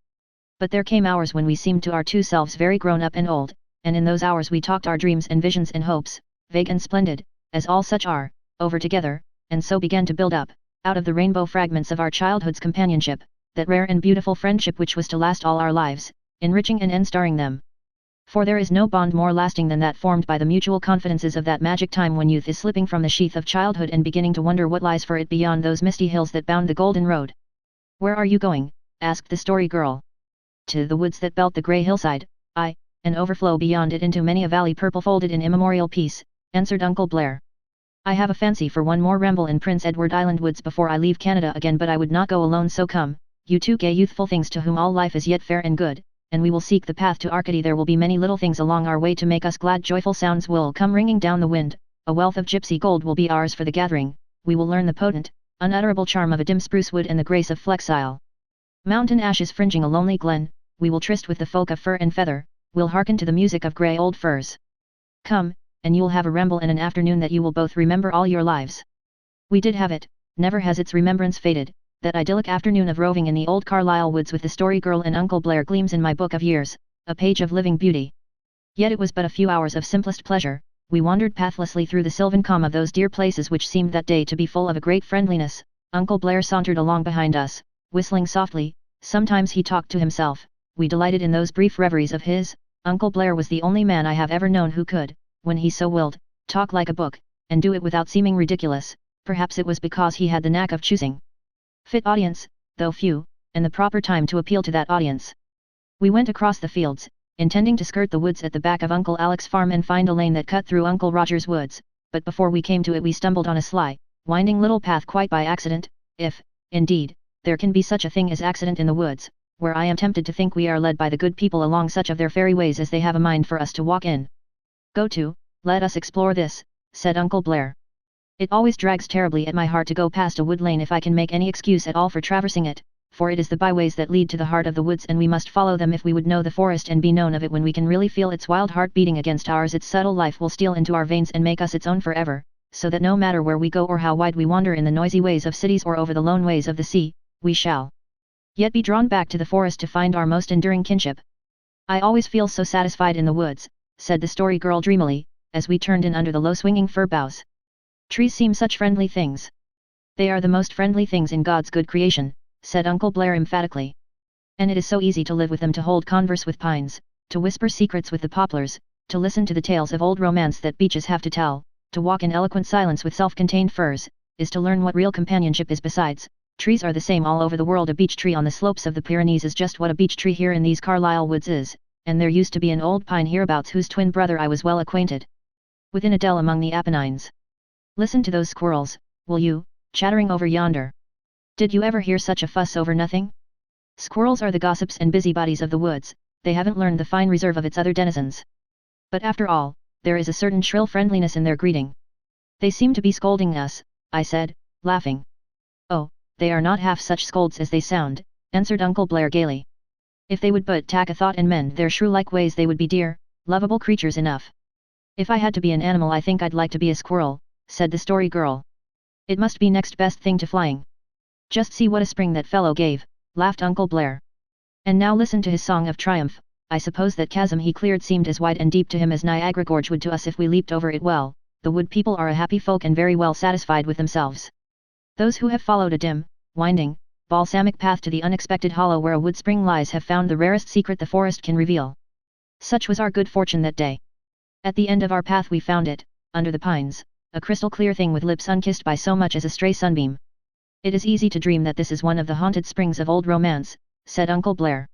But there came hours when we seemed to our two selves very grown up and old, and in those hours we talked our dreams and visions and hopes, vague and splendid, as all such are, over together, and so began to build up, out of the rainbow fragments of our childhood's companionship, that rare and beautiful friendship which was to last all our lives, enriching and enstarring them. For there is no bond more lasting than that formed by the mutual confidences of that magic time when youth is slipping from the sheath of childhood and beginning to wonder what lies for it beyond those misty hills that bound the golden road. Where are you going? Asked the story girl. To the woods that belt the grey hillside, and overflow beyond it into many a valley purple folded in immemorial peace, answered Uncle Blair. I have a fancy for one more ramble in Prince Edward Island woods before I leave Canada again, but I would not go alone, so come, you two gay youthful things to whom all life is yet fair and good, and we will seek the path to Arcady. There will be many little things along our way to make us glad, joyful sounds will come ringing down the wind, a wealth of gypsy gold will be ours for the gathering, we will learn the potent, unutterable charm of a dim spruce wood and the grace of flexile mountain ashes fringing a lonely glen, we will tryst with the folk of fur and feather, we'll hearken to the music of grey old firs. Come, and you'll have a ramble and an afternoon that you will both remember all your lives. We did have it, never has its remembrance faded, that idyllic afternoon of roving in the old Carlisle woods with the story girl and Uncle Blair gleams in my book of years, a page of living beauty. Yet it was but a few hours of simplest pleasure, we wandered pathlessly through the sylvan calm of those dear places which seemed that day to be full of a great friendliness. Uncle Blair sauntered along behind us, whistling softly, sometimes he talked to himself, we delighted in those brief reveries of his. Uncle Blair was the only man I have ever known who could, when he so willed, talk like a book, and do it without seeming ridiculous. Perhaps it was because he had the knack of choosing fit audience, though few, and the proper time to appeal to that audience. We went across the fields, intending to skirt the woods at the back of Uncle Alec's farm and find a lane that cut through Uncle Roger's woods, but before we came to it we stumbled on a sly, winding little path quite by accident, if, indeed, there can be such a thing as accident in the woods, where I am tempted to think we are led by the good people along such of their fairy ways as they have a mind for us to walk in. Go to, let us explore this, said Uncle Blair. It always drags terribly at my heart to go past a wood lane if I can make any excuse at all for traversing it, for it is the byways that lead to the heart of the woods and we must follow them if we would know the forest and be known of it when we can really feel its wild heart beating against ours. Its subtle life will steal into our veins and make us its own forever, so that no matter where we go or how wide we wander in the noisy ways of cities or over the lone ways of the sea, we shall yet be drawn back to the forest to find our most enduring kinship. I always feel so satisfied in the woods, said the Story Girl dreamily, as we turned in under the low swinging fir boughs. Trees seem such friendly things. They are the most friendly things in God's good creation, said Uncle Blair emphatically. And it is so easy to live with them, to hold converse with pines, to whisper secrets with the poplars, to listen to the tales of old romance that beeches have to tell, to walk in eloquent silence with self-contained firs, is to learn what real companionship is. Besides, trees are the same all over the world. A beech tree on the slopes of the Pyrenees is just what a beech tree here in these Carlisle woods is, and there used to be an old pine hereabouts whose twin brother I was well acquainted with in a dell among the Apennines. Listen to those squirrels, will you, chattering over yonder. Did you ever hear such a fuss over nothing? Squirrels are the gossips and busybodies of the woods, they haven't learned the fine reserve of its other denizens. But after all, there is a certain shrill friendliness in their greeting. They seem to be scolding us, I said, laughing. Oh, they are not half such scolds as they sound, answered Uncle Blair gaily. If they would but tack a thought and mend their shrew-like ways they would be dear, lovable creatures enough. If I had to be an animal I think I'd like to be a squirrel, said the Story Girl. It must be next best thing to flying. Just see what a spring that fellow gave, laughed Uncle Blair. And now listen to his song of triumph. I suppose that chasm he cleared seemed as wide and deep to him as Niagara Gorge would to us if we leaped over it. Well, the wood people are a happy folk and very well satisfied with themselves. Those who have followed a dim, winding, balsamic path to the unexpected hollow where a wood spring lies have found the rarest secret the forest can reveal. Such was our good fortune that day. At the end of our path we found it, under the pines, a crystal clear thing with lips unkissed by so much as a stray sunbeam. It is easy to dream that this is one of the haunted springs of old romance, said Uncle Blair.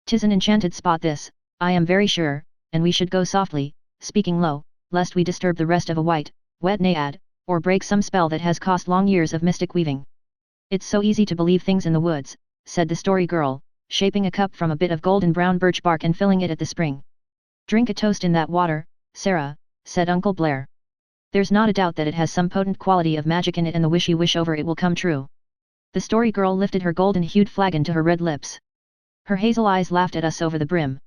'Tis an enchanted spot this, I am very sure, and we should go softly, speaking low, lest we disturb the rest of a white, wet naiad, or break some spell that has cost long years of mystic weaving. It's so easy to believe things in the woods, said the Story Girl, shaping a cup from a bit of golden brown birch bark and filling it at the spring. Drink a toast in that water, Sarah, said Uncle Blair. There's not a doubt that it has some potent quality of magic in it and the wish you wish over it will come true. The Story Girl lifted her golden-hued flagon to her red lips. Her hazel eyes laughed at us over the brim.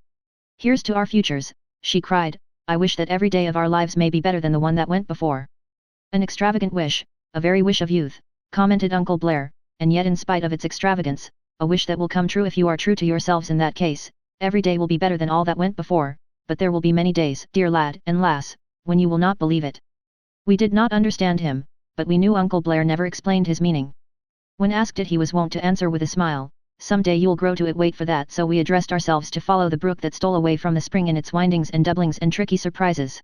Here's to our futures, she cried, I wish that every day of our lives may be better than the one that went before. An extravagant wish, a very wish of youth, commented Uncle Blair, and yet in spite of its extravagance, a wish that will come true if you are true to yourselves in that case. Every day will be better than all that went before, but there will be many days, dear lad and lass, when you will not believe it. We did not understand him, but we knew Uncle Blair never explained his meaning. When asked it he was wont to answer with a smile, some day you'll grow to it, wait for that. So we addressed ourselves to follow the brook that stole away from the spring in its windings and doublings and tricky surprises.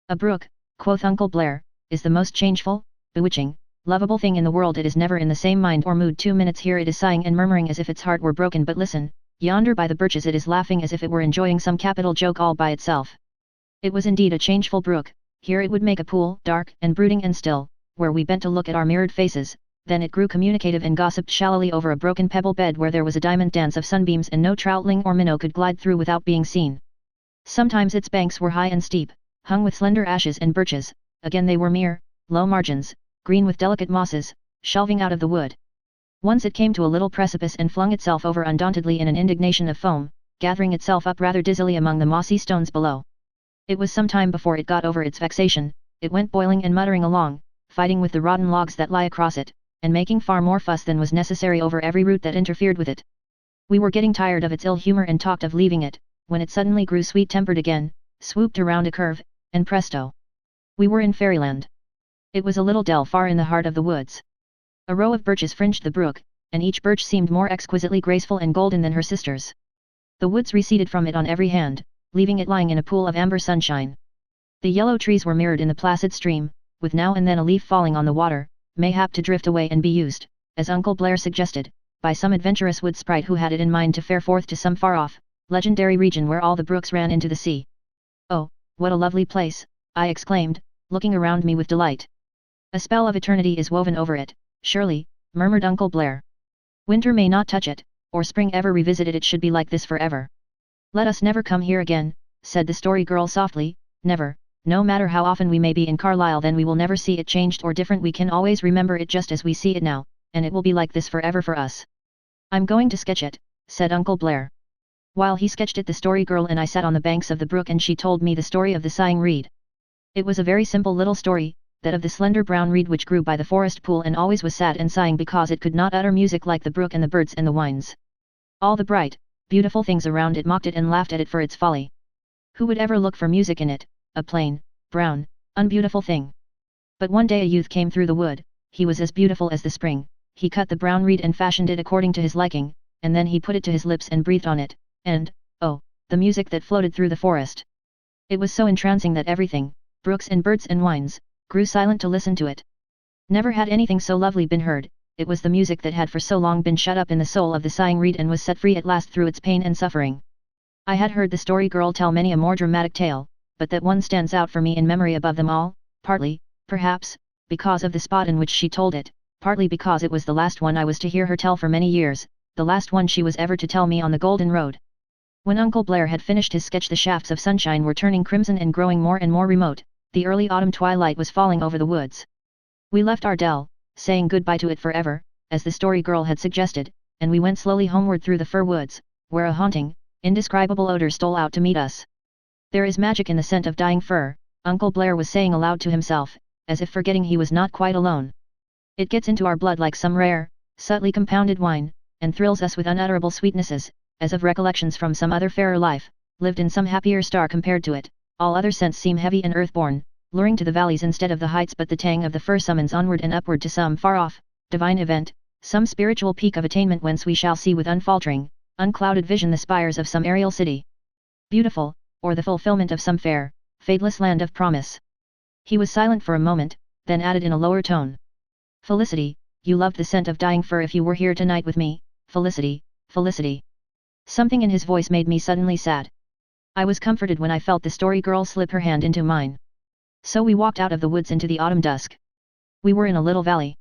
A brook, quoth Uncle Blair, is the most changeful, bewitching, lovable thing in the world. It is never in the same mind or mood. 2 minutes here it is sighing and murmuring as if its heart were broken, but listen, yonder by the birches it is laughing as if it were enjoying some capital joke all by itself. It was indeed a changeful brook. Here it would make a pool, dark and brooding and still, where we bent to look at our mirrored faces. Then it grew communicative and gossiped shallowly over a broken pebble bed where there was a diamond dance of sunbeams and no troutling or minnow could glide through without being seen. Sometimes its banks were high and steep, hung with slender ashes and birches, again they were mere, low margins, green with delicate mosses, shelving out of the wood. Once it came to a little precipice and flung itself over undauntedly in an indignation of foam, gathering itself up rather dizzily among the mossy stones below. It was some time before it got over its vexation. It went boiling and muttering along, fighting with the rotten logs that lie across it, and making far more fuss than was necessary over every root that interfered with it. We were getting tired of its ill humor and talked of leaving it, when it suddenly grew sweet-tempered again, swooped around a curve, and presto! We were in fairyland. It was a little dell far in the heart of the woods. A row of birches fringed the brook, and each birch seemed more exquisitely graceful and golden than her sisters. The woods receded from it on every hand, leaving it lying in a pool of amber sunshine. The yellow trees were mirrored in the placid stream, with now and then a leaf falling on the water, mayhap to drift away and be used, as Uncle Blair suggested, by some adventurous wood sprite who had it in mind to fare forth to some far-off, legendary region where all the brooks ran into the sea. Oh, what a lovely place, I exclaimed, looking around me with delight. A spell of eternity is woven over it, surely, murmured Uncle Blair. Winter may not touch it, or spring ever revisit it. It should be like this forever. Let us never come here again, said the story girl softly. Never, no matter how often we may be in Carlisle, then we will never see it changed or different. We can always remember it just as we see it now, and it will be like this forever for us. I'm going to sketch it, said Uncle Blair. While he sketched it, the story girl and I sat on the banks of the brook and she told me the story of the sighing reed. It was a very simple little story, that of the slender brown reed which grew by the forest pool and always was sad and sighing because it could not utter music like the brook and the birds and the winds. All the bright, beautiful things around it mocked it and laughed at it for its folly. Who would ever look for music in it, a plain, brown, unbeautiful thing? But one day a youth came through the wood. He was as beautiful as the spring. He cut the brown reed and fashioned it according to his liking, and then he put it to his lips and breathed on it, and, oh, the music that floated through the forest! It was so entrancing that everything, brooks and birds and winds, grew silent to listen to it. Never had anything so lovely been heard. It was the music that had for so long been shut up in the soul of the sighing reed and was set free at last through its pain and suffering. I had heard the story girl tell many a more dramatic tale, but that one stands out for me in memory above them all, partly, perhaps, because of the spot in which she told it, partly because it was the last one I was to hear her tell for many years, the last one she was ever to tell me on the Golden Road. When Uncle Blair had finished his sketch, the shafts of sunshine were turning crimson and growing more and more remote. The early autumn twilight was falling over the woods. We left our dell, saying goodbye to it forever, as the story girl had suggested, and we went slowly homeward through the fir woods, where a haunting, indescribable odor stole out to meet us. There is magic in the scent of dying fir, Uncle Blair was saying aloud to himself, as if forgetting he was not quite alone. It gets into our blood like some rare, subtly compounded wine, and thrills us with unutterable sweetnesses, as of recollections from some other fairer life, lived in some happier star compared to it. All other scents seem heavy and earthborn, luring to the valleys instead of the heights, but the tang of the fir summons onward and upward to some far-off, divine event, some spiritual peak of attainment whence we shall see with unfaltering, unclouded vision the spires of some aerial city. Beautiful, or the fulfillment of some fair, fadeless land of promise. He was silent for a moment, then added in a lower tone. Felicity, you loved the scent of dying fir if you were here tonight with me, Felicity, Felicity. Something in his voice made me suddenly sad. I was comforted when I felt the story girl slip her hand into mine. So we walked out of the woods into the autumn dusk. We were in a little valley.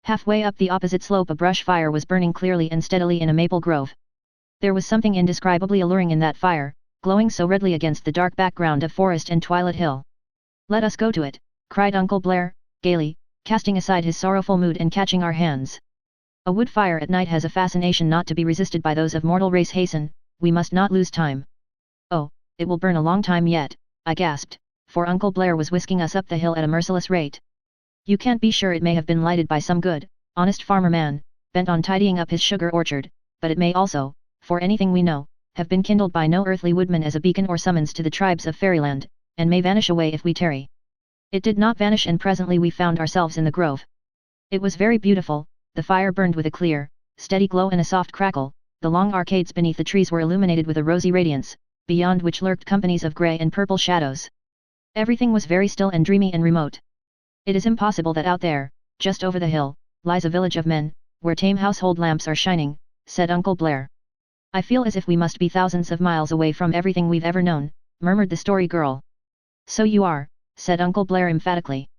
Halfway up the opposite slope a brush fire was burning clearly and steadily in a maple grove. There was something indescribably alluring in that fire, glowing so redly against the dark background of forest and twilit hill. Let us go to it, cried Uncle Blair, gaily, casting aside his sorrowful mood and catching our hands. A wood fire at night has a fascination not to be resisted by those of mortal race. Hasten, we must not lose time. Oh, it will burn a long time yet, I gasped, for Uncle Blair was whisking us up the hill at a merciless rate. You can't be sure. It may have been lighted by some good, honest farmer man, bent on tidying up his sugar orchard, but it may also, for anything we know, have been kindled by no earthly woodman as a beacon or summons to the tribes of fairyland, and may vanish away if we tarry. It did not vanish, and presently we found ourselves in the grove. It was very beautiful. The fire burned with a clear, steady glow and a soft crackle. The long arcades beneath the trees were illuminated with a rosy radiance, beyond which lurked companies of grey and purple shadows. Everything was very still and dreamy and remote. It is impossible that out there, just over the hill, lies a village of men, where tame household lamps are shining, said Uncle Blair. I feel as if we must be thousands of miles away from everything we've ever known, murmured the story girl. So you are, said Uncle Blair emphatically.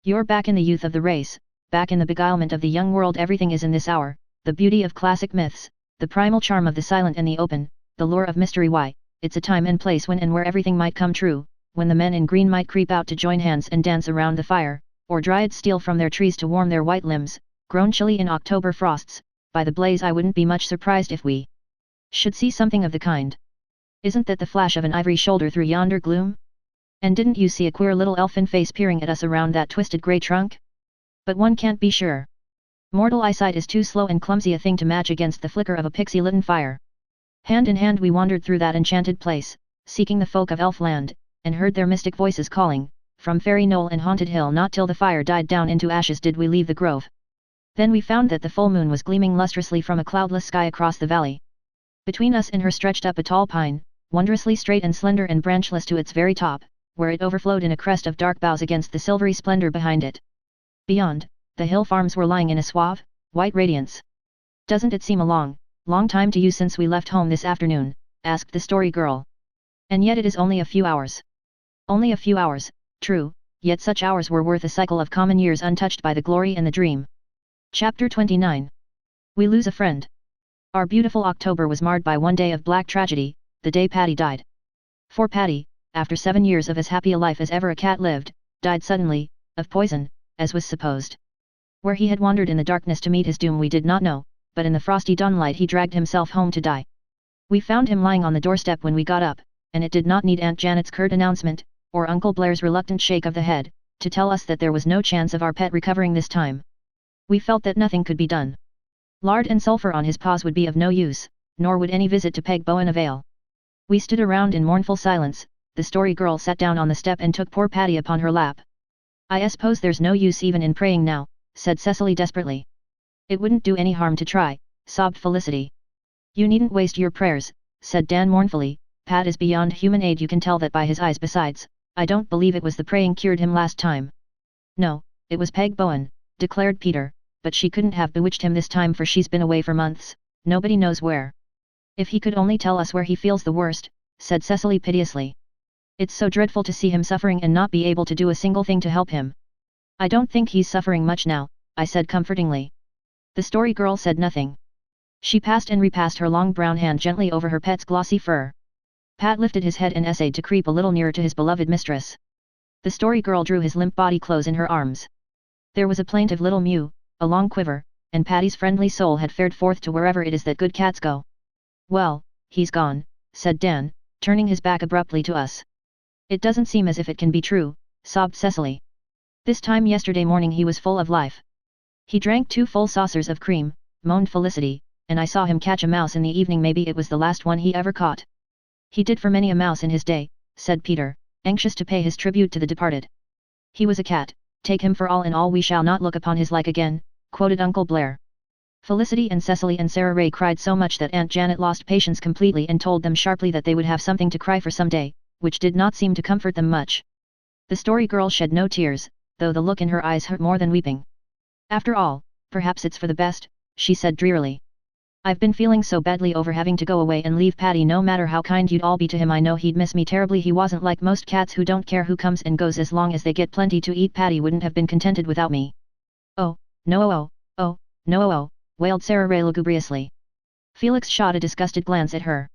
You're back in the youth of the race, back in the beguilement of the young world. Everything is in this hour, the beauty of classic myths, the primal charm of the silent and the open, the lure of mystery. Why, it's a time and place when and where everything might come true, when the men in green might creep out to join hands and dance around the fire, or dryads steal from their trees to warm their white limbs, grown chilly in October frosts. By the blaze, I wouldn't be much surprised if we should see something of the kind. Isn't that the flash of an ivory shoulder through yonder gloom? And didn't you see a queer little elfin face peering at us around that twisted grey trunk? But one can't be sure. Mortal eyesight is too slow and clumsy a thing to match against the flicker of a pixie-litten fire. Hand in hand we wandered through that enchanted place, seeking the folk of Elfland, and heard their mystic voices calling, from fairy knoll and haunted hill. Not till the fire died down into ashes did we leave the grove. Then we found that the full moon was gleaming lustrously from a cloudless sky across the valley. Between us and her stretched up a tall pine, wondrously straight and slender and branchless to its very top, where it overflowed in a crest of dark boughs against the silvery splendor behind it. Beyond, the hill farms were lying in a suave, white radiance. Doesn't it seem a long, long time to you since we left home this afternoon? asked the story girl. And yet it is only a few hours. Only a few hours, true, yet such hours were worth a cycle of common years untouched by the glory and the dream. Chapter 29. We lose a friend. Our beautiful October was marred by one day of black tragedy, the day Patty died. For Patty, after 7 years of as happy a life as ever a cat lived, died suddenly, of poison, as was supposed. Where he had wandered in the darkness to meet his doom we did not know, but in the frosty dawnlight he dragged himself home to die. We found him lying on the doorstep when we got up, and it did not need Aunt Janet's curt announcement, or Uncle Blair's reluctant shake of the head, to tell us that there was no chance of our pet recovering this time. We felt that nothing could be done. Lard and sulphur on his paws would be of no use, nor would any visit to Peg Bowen avail. We stood around in mournful silence. The story girl sat down on the step and took poor Patty upon her lap. "I suppose there's no use even in praying now," said Cecily desperately. "It wouldn't do any harm to try," sobbed Felicity. "You needn't waste your prayers," said Dan mournfully. "Pat is beyond human aid, you can tell that by his eyes. Besides, I don't believe it was the praying cured him last time." "No, it was Peg Bowen," declared Peter, "but she couldn't have bewitched him this time for she's been away for months, nobody knows where." "If he could only tell us where he feels the worst," said Cecily piteously. "It's so dreadful to see him suffering and not be able to do a single thing to help him." "I don't think he's suffering much now," I said comfortingly. The story girl said nothing. She passed and repassed her long brown hand gently over her pet's glossy fur. Pat lifted his head and essayed to creep a little nearer to his beloved mistress. The story girl drew his limp body close in her arms. There was a plaintive little mew, a long quiver, and Patty's friendly soul had fared forth to wherever it is that good cats go. "Well, he's gone," said Dan, turning his back abruptly to us. "It doesn't seem as if it can be true," sobbed Cecily. "This time yesterday morning he was full of life. He drank 2 full saucers of cream," moaned Felicity, "and I saw him catch a mouse in the evening. Maybe it was the last one he ever caught." "He did for many a mouse in his day," said Peter, anxious to pay his tribute to the departed. "He was a cat, take him for all in all, we shall not look upon his like again," quoted Uncle Blair. Felicity and Cecily and Sarah Ray cried so much that Aunt Janet lost patience completely and told them sharply that they would have something to cry for some day, which did not seem to comfort them much. The story girl shed no tears, though the look in her eyes hurt more than weeping. "After all, perhaps it's for the best," she said drearily. "I've been feeling so badly over having to go away and leave Patty. No matter how kind you'd all be to him, I know he'd miss me terribly. He wasn't like most cats who don't care who comes and goes as long as they get plenty to eat. Patty wouldn't have been contented without me." "Oh, no, no," wailed Sarah Ray lugubriously. Felix shot a disgusted glance at her.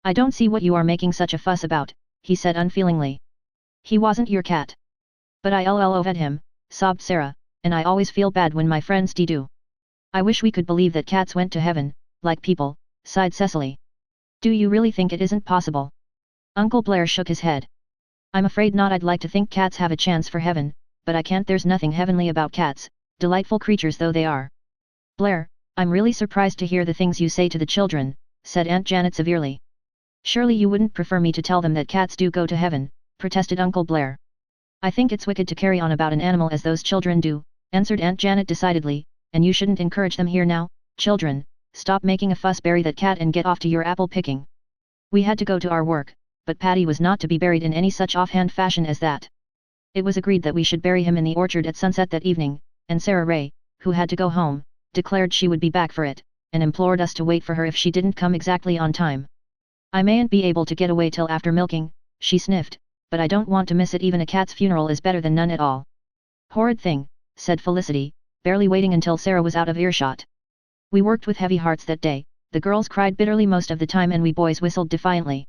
"I don't see what you are making such a fuss about," he said unfeelingly. "He wasn't your cat." "But I love him," sobbed Sarah, "and I always feel bad when my friends do. I wish we could believe that cats went to heaven, like people," sighed Cecily. "Do you really think it isn't possible?" Uncle Blair shook his head. "I'm afraid not. I'd like to think cats have a chance for heaven, but I can't. There's nothing heavenly about cats, delightful creatures though they are." "Blair, I'm really surprised to hear the things you say to the children," said Aunt Janet severely. "Surely you wouldn't prefer me to tell them that cats do go to heaven," protested Uncle Blair. "I think it's wicked to carry on about an animal as those children do," answered Aunt Janet decidedly, "and you shouldn't encourage them here now. Children, stop making a fuss, bury that cat and get off to your apple picking." We had to go to our work, but Patty was not to be buried in any such offhand fashion as that. It was agreed that we should bury him in the orchard at sunset that evening, and Sarah Ray, who had to go home, declared she would be back for it, and implored us to wait for her if she didn't come exactly on time. "I mayn't be able to get away till after milking," she sniffed, "but I don't want to miss it. Even a cat's funeral is better than none at all." "Horrid thing," said Felicity, barely waiting until Sarah was out of earshot. We worked with heavy hearts that day. The girls cried bitterly most of the time and we boys whistled defiantly.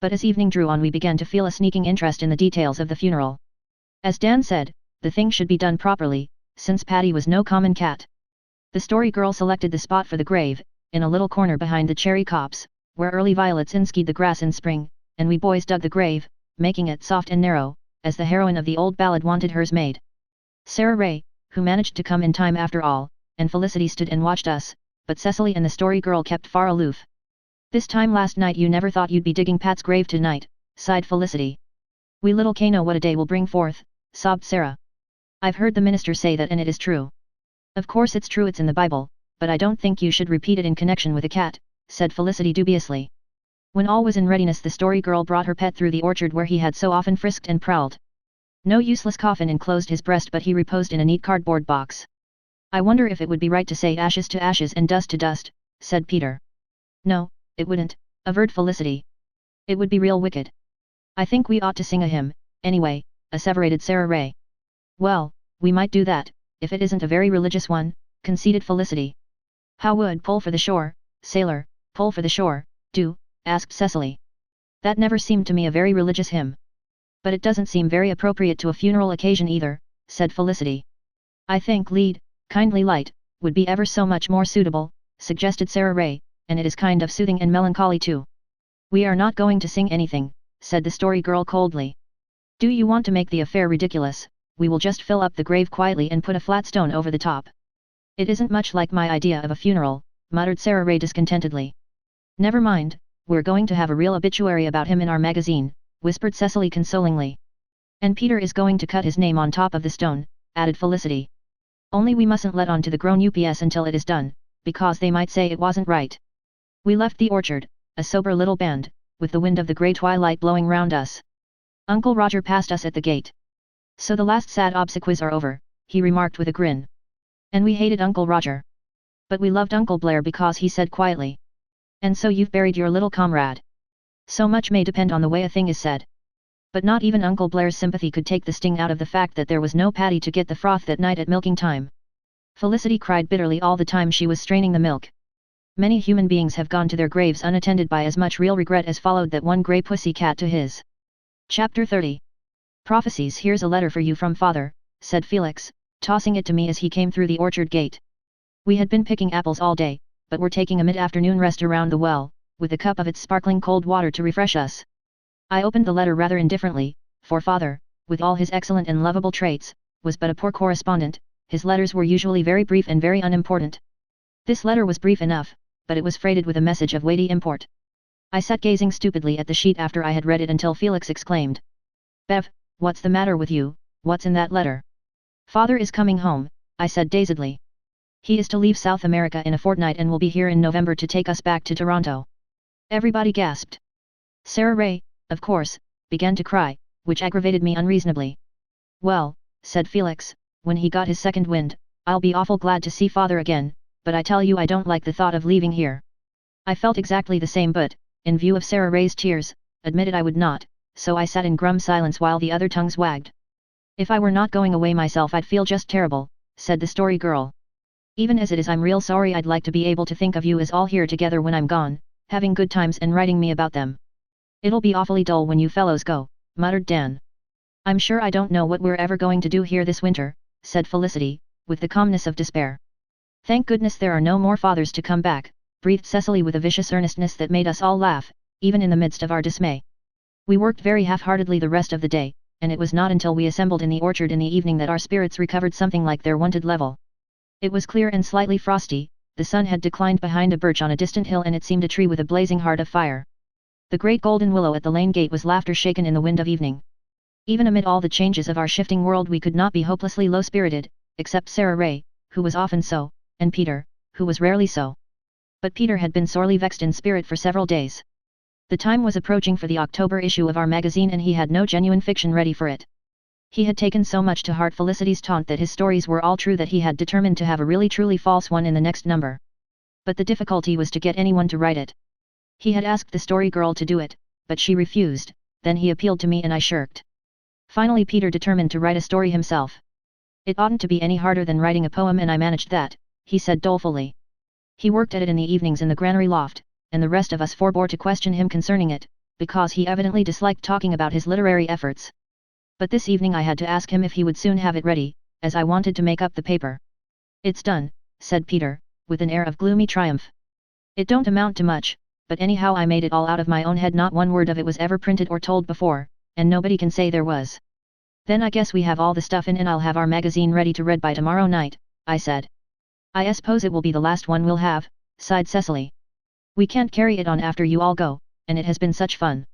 But as evening drew on we began to feel a sneaking interest in the details of the funeral. As Dan said, the thing should be done properly, since Patty was no common cat. The story girl selected the spot for the grave, in a little corner behind the cherry copse, where early violets inskied the grass in spring, and we boys dug the grave, making it soft and narrow, as the heroine of the old ballad wanted hers made. Sarah Ray, who managed to come in time after all, and Felicity stood and watched us, but Cecily and the story girl kept far aloof. "This time last night you never thought you'd be digging Pat's grave tonight," sighed Felicity. "We little know what a day will bring forth," sobbed Sarah. "I've heard the minister say that and it is true." "Of course it's true, it's in the Bible, but I don't think you should repeat it in connection with a cat," said Felicity dubiously. When all was in readiness the story girl brought her pet through the orchard where he had so often frisked and prowled. No useless coffin enclosed his breast, but he reposed in a neat cardboard box. "I wonder if it would be right to say ashes to ashes and dust to dust," said Peter. "No, it wouldn't," averred Felicity. It would be real wicked. I think we ought to sing a hymn, anyway, asseverated Sarah Ray. Well, we might do that, if it isn't a very religious one, conceded Felicity. How would Pull for the Shore, Sailor, Pull for the Shore, do? Asked Cecily. That never seemed to me a very religious hymn. But it doesn't seem very appropriate to a funeral occasion either, said Felicity. I think Lead, Kindly Light, would be ever so much more suitable, suggested Sarah Ray, and it is kind of soothing and melancholy too. We are not going to sing anything, said the Story Girl coldly. Do you want to make the affair ridiculous? We will just fill up the grave quietly and put a flat stone over the top. It isn't much like my idea of a funeral, muttered Sarah Ray discontentedly. Never mind, we're going to have a real obituary about him in our magazine, whispered Cecily consolingly. And Peter is going to cut his name on top of the stone, added Felicity. Only we mustn't let on to the grown ups until it is done, because they might say it wasn't right. We left the orchard, a sober little band, with the wind of the grey twilight blowing round us. Uncle Roger passed us at the gate. So the last sad obsequies are over, he remarked with a grin. And we hated Uncle Roger. But we loved Uncle Blair because he said quietly. And so you've buried your little comrade. So much may depend on the way a thing is said. But not even Uncle Blair's sympathy could take the sting out of the fact that there was no Patty to get the froth that night at milking time. Felicity cried bitterly all the time she was straining the milk. Many human beings have gone to their graves unattended by as much real regret as followed that one grey pussy cat to his. Chapter 30. Prophecies. Here's a letter for you from Father, said Felix, tossing it to me as he came through the orchard gate. We had been picking apples all day, but were taking a mid-afternoon rest around the well, with a cup of its sparkling cold water to refresh us. I opened the letter rather indifferently, for Father, with all his excellent and lovable traits, was but a poor correspondent. His letters were usually very brief and very unimportant. This letter was brief enough, but it was freighted with a message of weighty import. I sat gazing stupidly at the sheet after I had read it until Felix exclaimed. Bev, what's the matter with you? What's in that letter? Father is coming home, I said dazedly. He is to leave South America in a fortnight and will be here in November to take us back to Toronto. Everybody gasped. Sarah Ray, of course, began to cry, which aggravated me unreasonably. Well, said Felix, when he got his second wind, I'll be awful glad to see Father again, but I tell you I don't like the thought of leaving here. I felt exactly the same but, in view of Sarah Ray's tears, admitted I would not, so I sat in grum silence while the other tongues wagged. If I were not going away myself I'd feel just terrible, said the Story Girl. Even as it is I'm real sorry. I'd like to be able to think of you as all here together when I'm gone, having good times and writing me about them. It'll be awfully dull when you fellows go, muttered Dan. I'm sure I don't know what we're ever going to do here this winter, said Felicity, with the calmness of despair. Thank goodness there are no more fathers to come back, breathed Cecily with a vicious earnestness that made us all laugh, even in the midst of our dismay. We worked very half-heartedly the rest of the day, and it was not until we assembled in the orchard in the evening that our spirits recovered something like their wonted level. It was clear and slightly frosty, the sun had declined behind a birch on a distant hill and it seemed a tree with a blazing heart of fire. The great golden willow at the lane gate was laughter shaken in the wind of evening. Even amid all the changes of our shifting world we could not be hopelessly low-spirited, except Sarah Ray, who was often so, and Peter, who was rarely so. But Peter had been sorely vexed in spirit for several days. The time was approaching for the October issue of our magazine and he had no genuine fiction ready for it. He had taken so much to heart Felicity's taunt that his stories were all true that he had determined to have a really truly false one in the next number. But the difficulty was to get anyone to write it. He had asked the Story Girl to do it, but she refused, then he appealed to me and I shirked. Finally Peter determined to write a story himself. It oughtn't to be any harder than writing a poem and I managed that, he said dolefully. He worked at it in the evenings in the granary loft, and the rest of us forbore to question him concerning it, because he evidently disliked talking about his literary efforts. But this evening I had to ask him if he would soon have it ready, as I wanted to make up the paper. It's done, said Peter, with an air of gloomy triumph. It don't amount to much, but anyhow I made it all out of my own head, not one word of it was ever printed or told before, and nobody can say there was. Then I guess we have all the stuff in and I'll have our magazine ready to read by tomorrow night, I said. I suppose it will be the last one we'll have, sighed Cecily. We can't carry it on after you all go, and it has been such fun.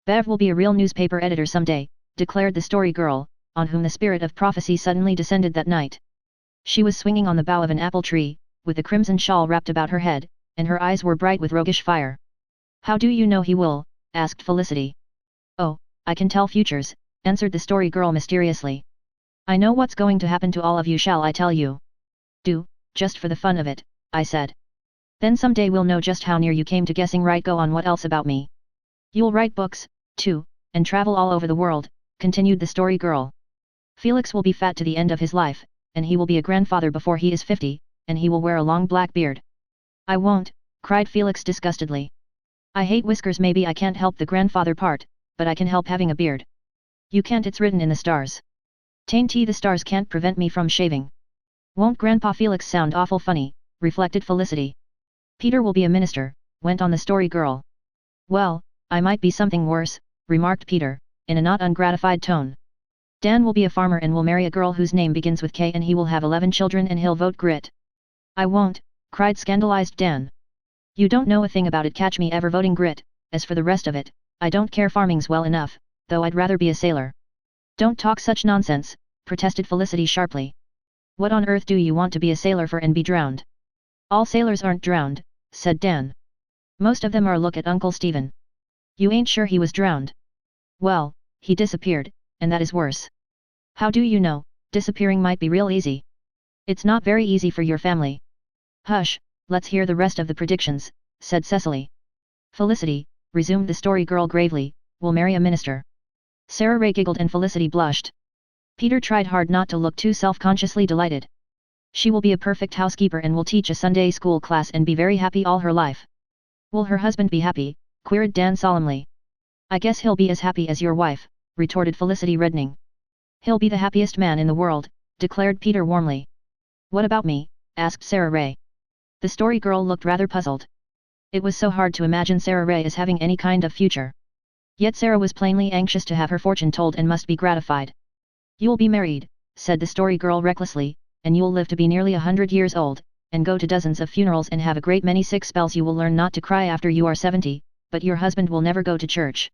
Bev will be a real newspaper editor someday, declared the Story Girl, on whom the spirit of prophecy suddenly descended that night. She was swinging on the bough of an apple tree, with a crimson shawl wrapped about her head, and her eyes were bright with roguish fire. How do you know he will? Asked Felicity. Oh, I can tell futures, answered the Story Girl mysteriously. I know what's going to happen to all of you. Shall I tell you? Do, just for the fun of it, I said. Then someday we'll know just how near you came to guessing right. Go on, what else about me? You'll write books, too, and travel all over the world, continued the story girl. Felix will be fat to the end of his life, and he will be a grandfather before he is 50, and he will wear a long black beard. I won't, cried Felix disgustedly. I hate whiskers. Maybe I can't help the grandfather part, but I can help having a beard. You can't, it's written in the stars. Tainty, the stars can't prevent me from shaving. Won't Grandpa Felix sound awful funny, reflected Felicity. Peter will be a minister, went on the story girl. Well, I might be something worse, remarked Peter, in a not ungratified tone. Dan will be a farmer and will marry a girl whose name begins with K, and he will have 11 children and he'll vote Grit. I won't, cried scandalized Dan. You don't know a thing about it. Catch me ever voting Grit. As for the rest of it, I don't care. Farming's well enough, though I'd rather be a sailor. Don't talk such nonsense, protested Felicity sharply. What on earth do you want to be a sailor for and be drowned? All sailors aren't drowned, said Dan. Most of them are. Look at Uncle Stephen. You ain't sure he was drowned? Well, he disappeared, and that is worse. How do you know? Disappearing might be real easy. It's not very easy for your family. Hush, let's hear the rest of the predictions, said Cecily. Felicity, resumed the story girl gravely, will marry a minister. Sarah Ray giggled and Felicity blushed. Peter tried hard not to look too self-consciously delighted. She will be a perfect housekeeper and will teach a Sunday school class and be very happy all her life. Will her husband be happy? Queried Dan solemnly. I guess he'll be as happy as your wife, retorted Felicity reddening. He'll be the happiest man in the world, declared Peter warmly. What about me? Asked Sarah Ray. The story girl looked rather puzzled. It was so hard to imagine Sarah Ray as having any kind of future. Yet Sarah was plainly anxious to have her fortune told and must be gratified. You'll be married, said the story girl recklessly, and you'll live to be nearly 100 years old, and go to dozens of funerals and have a great many sick spells. You will learn not to cry after you are 70, but your husband will never go to church.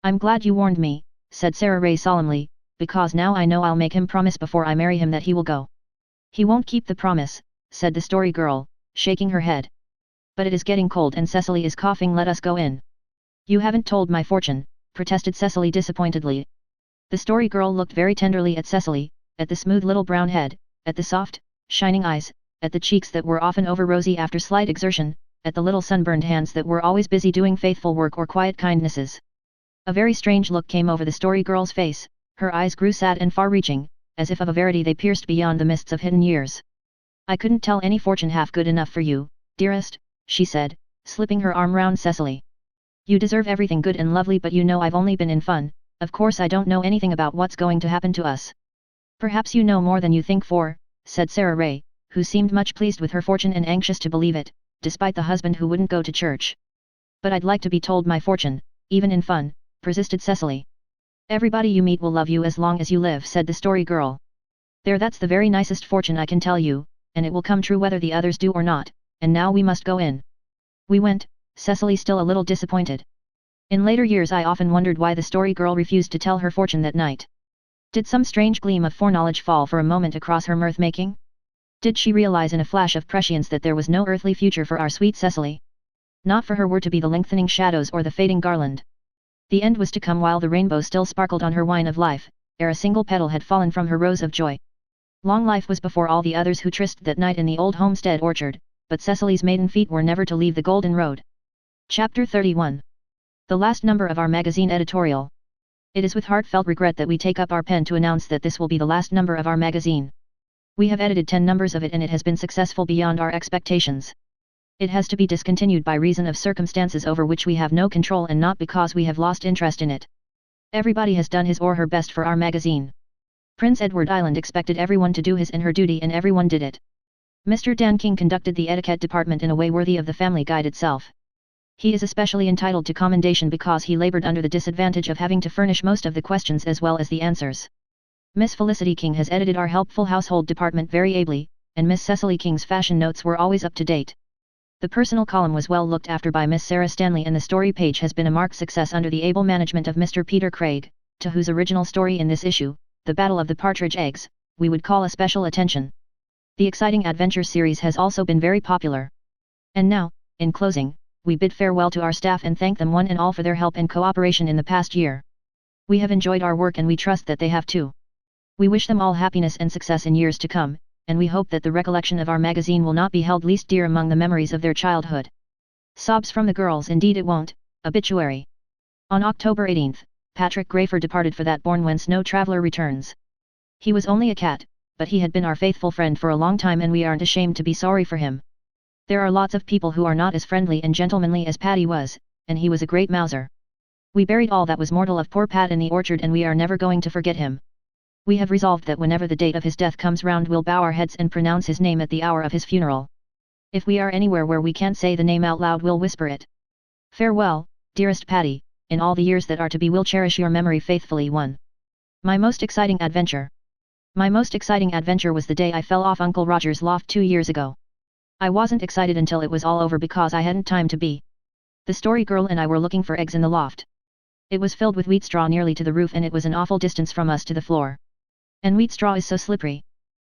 I'm glad you warned me, said Sarah Ray solemnly, because now I know I'll make him promise before I marry him that he will go. He won't keep the promise, said the story girl, shaking her head. But it is getting cold and Cecily is coughing. Let us go in. You haven't told my fortune, protested Cecily disappointedly. The story girl looked very tenderly at Cecily, at the smooth little brown head, at the soft, shining eyes, at the cheeks that were often over rosy after slight exertion, at the little sunburned hands that were always busy doing faithful work or quiet kindnesses. A very strange look came over the story girl's face, her eyes grew sad and far-reaching, as if of a verity they pierced beyond the mists of hidden years. I couldn't tell any fortune half good enough for you, dearest, she said, slipping her arm round Cecily. You deserve everything good and lovely, but you know I've only been in fun. Of course I don't know anything about what's going to happen to us. Perhaps you know more than you think for, said Sarah Ray, who seemed much pleased with her fortune and anxious to believe it, despite the husband who wouldn't go to church. But I'd like to be told my fortune, even in fun, persisted Cecily. Everybody you meet will love you as long as you live, said the story girl. There, that's the very nicest fortune I can tell you, and it will come true whether the others do or not, and now we must go in. We went, Cecily still a little disappointed. In later years I often wondered why the story girl refused to tell her fortune that night. Did some strange gleam of foreknowledge fall for a moment across her mirth-making? Did she realize in a flash of prescience that there was no earthly future for our sweet Cecily? Not for her were to be the lengthening shadows or the fading garland. The end was to come while the rainbow still sparkled on her wine of life, ere a single petal had fallen from her rose of joy. Long life was before all the others who tryst that night in the old homestead orchard, but Cecily's maiden feet were never to leave the golden road. Chapter 31. The last number of our magazine editorial. It is with heartfelt regret that we take up our pen to announce that this will be the last number of our magazine. We have edited 10 numbers of it and it has been successful beyond our expectations. It has to be discontinued by reason of circumstances over which we have no control and not because we have lost interest in it. Everybody has done his or her best for our magazine. Prince Edward Island expected everyone to do his and her duty and everyone did it. Mr. Dan King conducted the etiquette department in a way worthy of the Family Guide itself. He is especially entitled to commendation because he labored under the disadvantage of having to furnish most of the questions as well as the answers. Miss Felicity King has edited our helpful household department very ably, and Miss Cecily King's fashion notes were always up to date. The personal column was well looked after by Miss Sarah Stanley and the story page has been a marked success under the able management of Mr. Peter Craig, to whose original story in this issue, The Battle of the Partridge Eggs, we would call a special attention. The exciting adventure series has also been very popular. And now, in closing, we bid farewell to our staff and thank them one and all for their help and cooperation in the past year. We have enjoyed our work and we trust that they have too. We wish them all happiness and success in years to come, and we hope that the recollection of our magazine will not be held least dear among the memories of their childhood. Sobs from the girls. Indeed it won't. Obituary. On October 18th, Patrick Grayford departed for that bourne whence no traveller returns. He was only a cat, but he had been our faithful friend for a long time and we aren't ashamed to be sorry for him. There are lots of people who are not as friendly and gentlemanly as Paddy was, and he was a great mouser. We buried all that was mortal of poor Pat in the orchard and we are never going to forget him. We have resolved that whenever the date of his death comes round we'll bow our heads and pronounce his name at the hour of his funeral. If we are anywhere where we can't say the name out loud we'll whisper it. Farewell, dearest Paddy, in all the years that are to be we'll cherish your memory faithfully. 1. My most exciting adventure. My most exciting adventure was the day I fell off Uncle Roger's loft 2 years ago. I wasn't excited until it was all over because I hadn't time to be. The story girl and I were looking for eggs in the loft. It was filled with wheat straw nearly to the roof and it was an awful distance from us to the floor. And wheat straw is so slippery.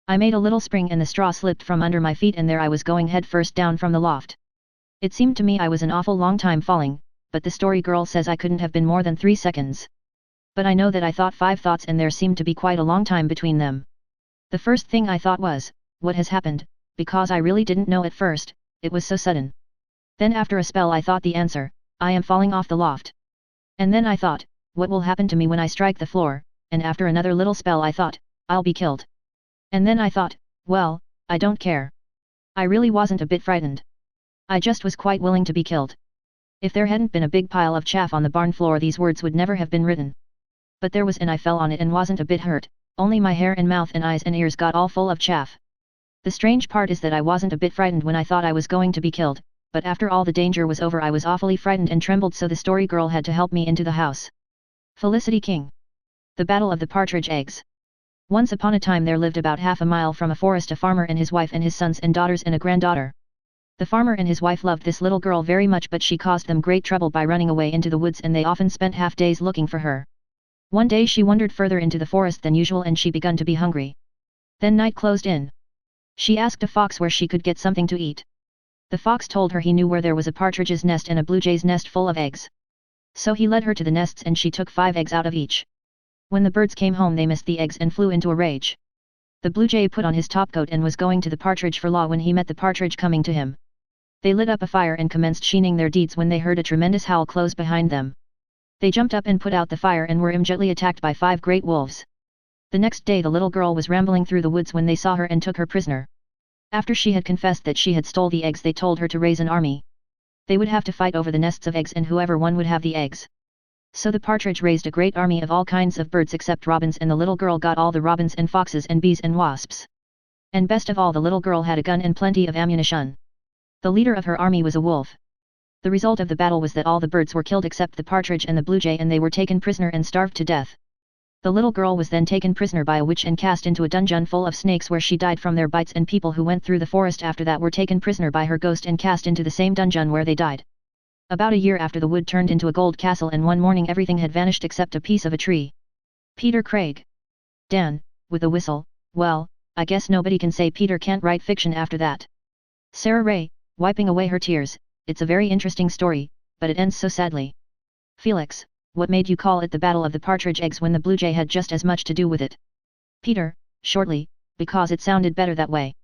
I made a little spring and the straw slipped from under my feet and there I was going head first down from the loft. It seemed to me I was an awful long time falling, but the story girl says I couldn't have been more than 3 seconds. But I know that I thought 5 thoughts and there seemed to be quite a long time between them. The first thing I thought was, what has happened, because I really didn't know at first, it was so sudden. Then after a spell I thought the answer, I am falling off the loft. And then I thought, what will happen to me when I strike the floor, and after another little spell I thought, I'll be killed. And then I thought, well, I don't care. I really wasn't a bit frightened. I just was quite willing to be killed. If there hadn't been a big pile of chaff on the barn floor these words would never have been written. But there was and I fell on it and wasn't a bit hurt, only my hair and mouth and eyes and ears got all full of chaff. The strange part is that I wasn't a bit frightened when I thought I was going to be killed, but after all the danger was over I was awfully frightened and trembled so the story girl had to help me into the house. Felicity King. The Battle of the Partridge Eggs. Once upon a time there lived about half a mile from a forest a farmer and his wife and his sons and daughters and a granddaughter. The farmer and his wife loved this little girl very much but she caused them great trouble by running away into the woods and they often spent half days looking for her. One day she wandered further into the forest than usual and she begun to be hungry. Then night closed in. She asked a fox where she could get something to eat. The fox told her he knew where there was a partridge's nest and a blue jay's nest full of eggs. So he led her to the nests and she took 5 eggs out of each. When the birds came home they missed the eggs and flew into a rage. The blue jay put on his topcoat and was going to the partridge for law when he met the partridge coming to him. They lit up a fire and commenced sheening their deeds when they heard a tremendous howl close behind them. They jumped up and put out the fire and were immediately attacked by 5 great wolves. The next day the little girl was rambling through the woods when they saw her and took her prisoner. After she had confessed that she had stole the eggs they told her to raise an army. They would have to fight over the nests of eggs and whoever won would have the eggs. So the partridge raised a great army of all kinds of birds except robins and the little girl got all the robins and foxes and bees and wasps. And best of all the little girl had a gun and plenty of ammunition. The leader of her army was a wolf. The result of the battle was that all the birds were killed except the partridge and the blue jay and they were taken prisoner and starved to death. The little girl was then taken prisoner by a witch and cast into a dungeon full of snakes where she died from their bites and people who went through the forest after that were taken prisoner by her ghost and cast into the same dungeon where they died. About a year after the wood turned into a gold castle and one morning everything had vanished except a piece of a tree. Peter Craig. Dan, with a whistle, well, I guess nobody can say Peter can't write fiction after that. Sarah Ray, wiping away her tears, it's a very interesting story, but it ends so sadly. Felix, what made you call it the Battle of the Partridge Eggs when the blue jay had just as much to do with it? Peter, shortly, because it sounded better that way.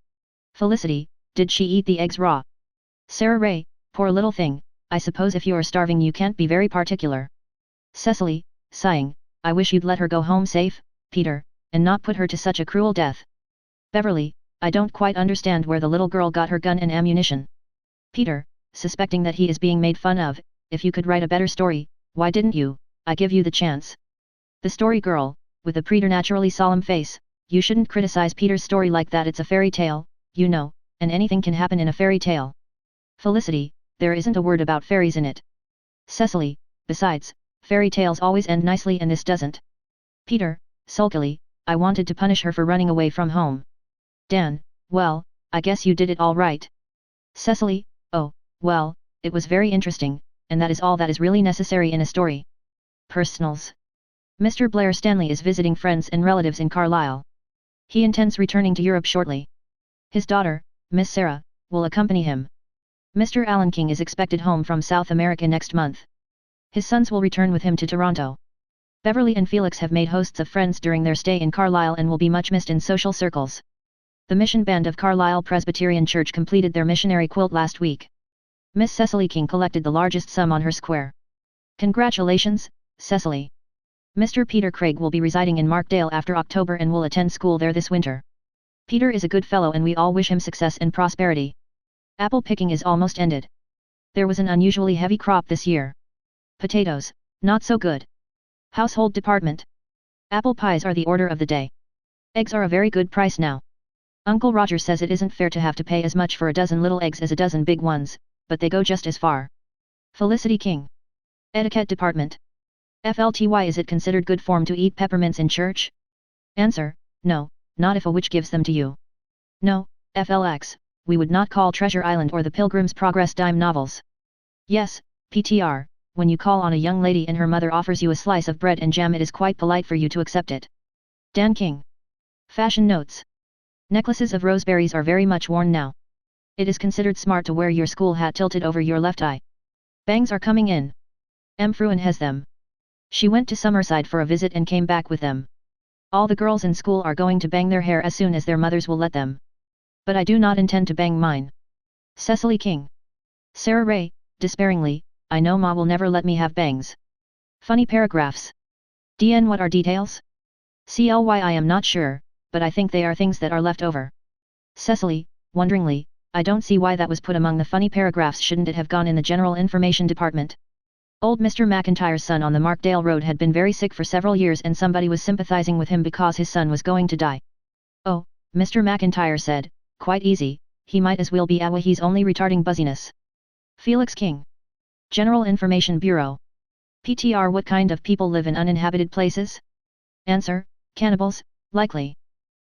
Felicity, did she eat the eggs raw? Sarah Ray, poor little thing, I suppose if you are starving you can't be very particular. Cecily, sighing, I wish you'd let her go home safe, Peter, and not put her to such a cruel death. Beverly, I don't quite understand where the little girl got her gun and ammunition. Peter, suspecting that he is being made fun of, if you could write a better story, why didn't you? I give you the chance. The story girl, with a preternaturally solemn face, you shouldn't criticize Peter's story like that, it's a fairy tale, you know, and anything can happen in a fairy tale. Felicity, there isn't a word about fairies in it. Cecily, besides, fairy tales always end nicely and this doesn't. Peter, sulkily, I wanted to punish her for running away from home. Dan, well, I guess you did it all right. Cecily, oh, well, it was very interesting, and that is all that is really necessary in a story. Personals. Mr. Blair Stanley is visiting friends and relatives in Carlisle. He intends returning to Europe shortly. His daughter, Miss Sarah, will accompany him. Mr. Alan King is expected home from South America next month. His sons will return with him to Toronto. Beverly and Felix have made hosts of friends during their stay in Carlisle and will be much missed in social circles. The mission band of Carlisle Presbyterian Church completed their missionary quilt last week. Miss Cecily King collected the largest sum on her square. Congratulations, Cecily. Mr. Peter Craig will be residing in Markdale after October and will attend school there this winter. Peter is a good fellow and we all wish him success and prosperity. Apple picking is almost ended. There was an unusually heavy crop this year. Potatoes, not so good. Household department. Apple pies are the order of the day. Eggs are a very good price now. Uncle Roger says it isn't fair to have to pay as much for a dozen little eggs as a dozen big ones, but they go just as far. Felicity King. Etiquette department. FLTY, is it considered good form to eat peppermints in church? Answer, no, not if a witch gives them to you. No, FLX, we would not call Treasure Island or the Pilgrim's Progress dime novels. Yes, PTR, when you call on a young lady and her mother offers you a slice of bread and jam, it is quite polite for you to accept it. Dan King. Fashion notes. Necklaces of roseberries are very much worn now. It is considered smart to wear your school hat tilted over your left eye. Bangs are coming in. M. Fruin has them. She went to Summerside for a visit and came back with them. All the girls in school are going to bang their hair as soon as their mothers will let them. But I do not intend to bang mine. Cecily King. Sarah Ray, despairingly, I know Ma will never let me have bangs. Funny paragraphs. DN, what are details? CLY, I am not sure, but I think they are things that are left over. Cecily, wonderingly, I don't see why that was put among the funny paragraphs. Shouldn't it have gone in the general information department? Old Mr. McIntyre's son on the Markdale Road had been very sick for several years and somebody was sympathizing with him because his son was going to die. Oh, Mr. McIntyre said, quite easy, he might as well be awa, he's only retarding buzziness. Felix King. General Information Bureau. PTR, what kind of people live in uninhabited places? Answer, cannibals, likely.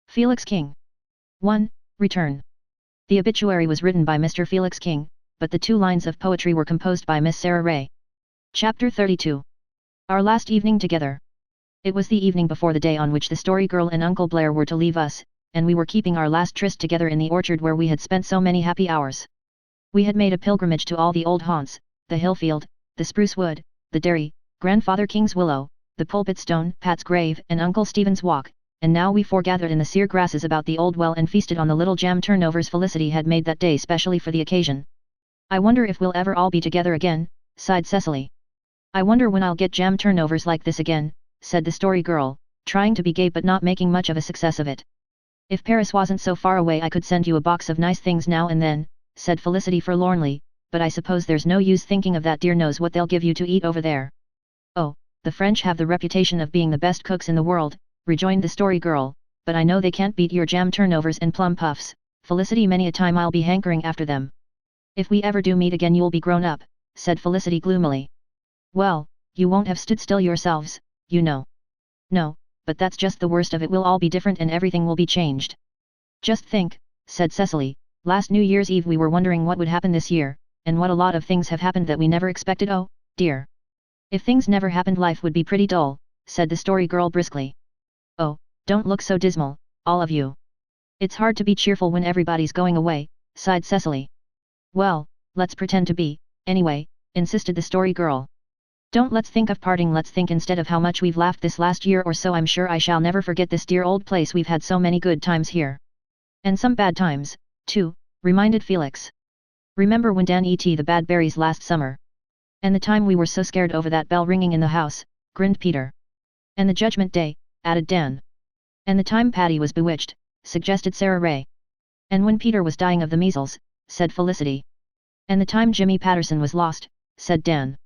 Felix King. 1. Return. The obituary was written by Mr. Felix King, but the 2 lines of poetry were composed by Miss Sarah Ray. Chapter 32. Our last evening together. It was the evening before the day on which the Story Girl and Uncle Blair were to leave us, and we were keeping our last tryst together in the orchard where we had spent so many happy hours. We had made a pilgrimage to all the old haunts, the hillfield, the spruce wood, the dairy, Grandfather King's willow, the pulpit stone, Pat's grave, and Uncle Stephen's walk, and now we foregathered in the sere grasses about the old well and feasted on the little jam turnovers Felicity had made that day specially for the occasion. I wonder if we'll ever all be together again, sighed Cecily. I wonder when I'll get jam turnovers like this again, said the Story Girl, trying to be gay but not making much of a success of it. If Paris wasn't so far away I could send you a box of nice things now and then, said Felicity forlornly, but I suppose there's no use thinking of that, dear knows what they'll give you to eat over there. Oh, the French have the reputation of being the best cooks in the world, rejoined the Story Girl, but I know they can't beat your jam turnovers and plum puffs, Felicity, many a time I'll be hankering after them. If we ever do meet again you'll be grown up, said Felicity gloomily. Well, you won't have stood still yourselves, you know. No, but that's just the worst of it, we'll all be different and everything will be changed. Just think, said Cecily, last New Year's Eve we were wondering what would happen this year, and what a lot of things have happened that we never expected. Oh, dear. If things never happened life would be pretty dull, said the Story Girl briskly. Oh, don't look so dismal, all of you. It's hard to be cheerful when everybody's going away, sighed Cecily. Well, let's pretend to be, anyway, insisted the Story Girl. Don't let's think of parting, let's think instead of how much we've laughed this last year or so. I'm sure I shall never forget this dear old place, we've had so many good times here. And some bad times, too, reminded Felix. Remember when Dan ate the bad berries last summer? And the time we were so scared over that bell ringing in the house, grinned Peter. And the Judgment Day, added Dan. And the time Patty was bewitched, suggested Sarah Ray. And when Peter was dying of the measles, said Felicity. And the time Jimmy Patterson was lost, said Dan.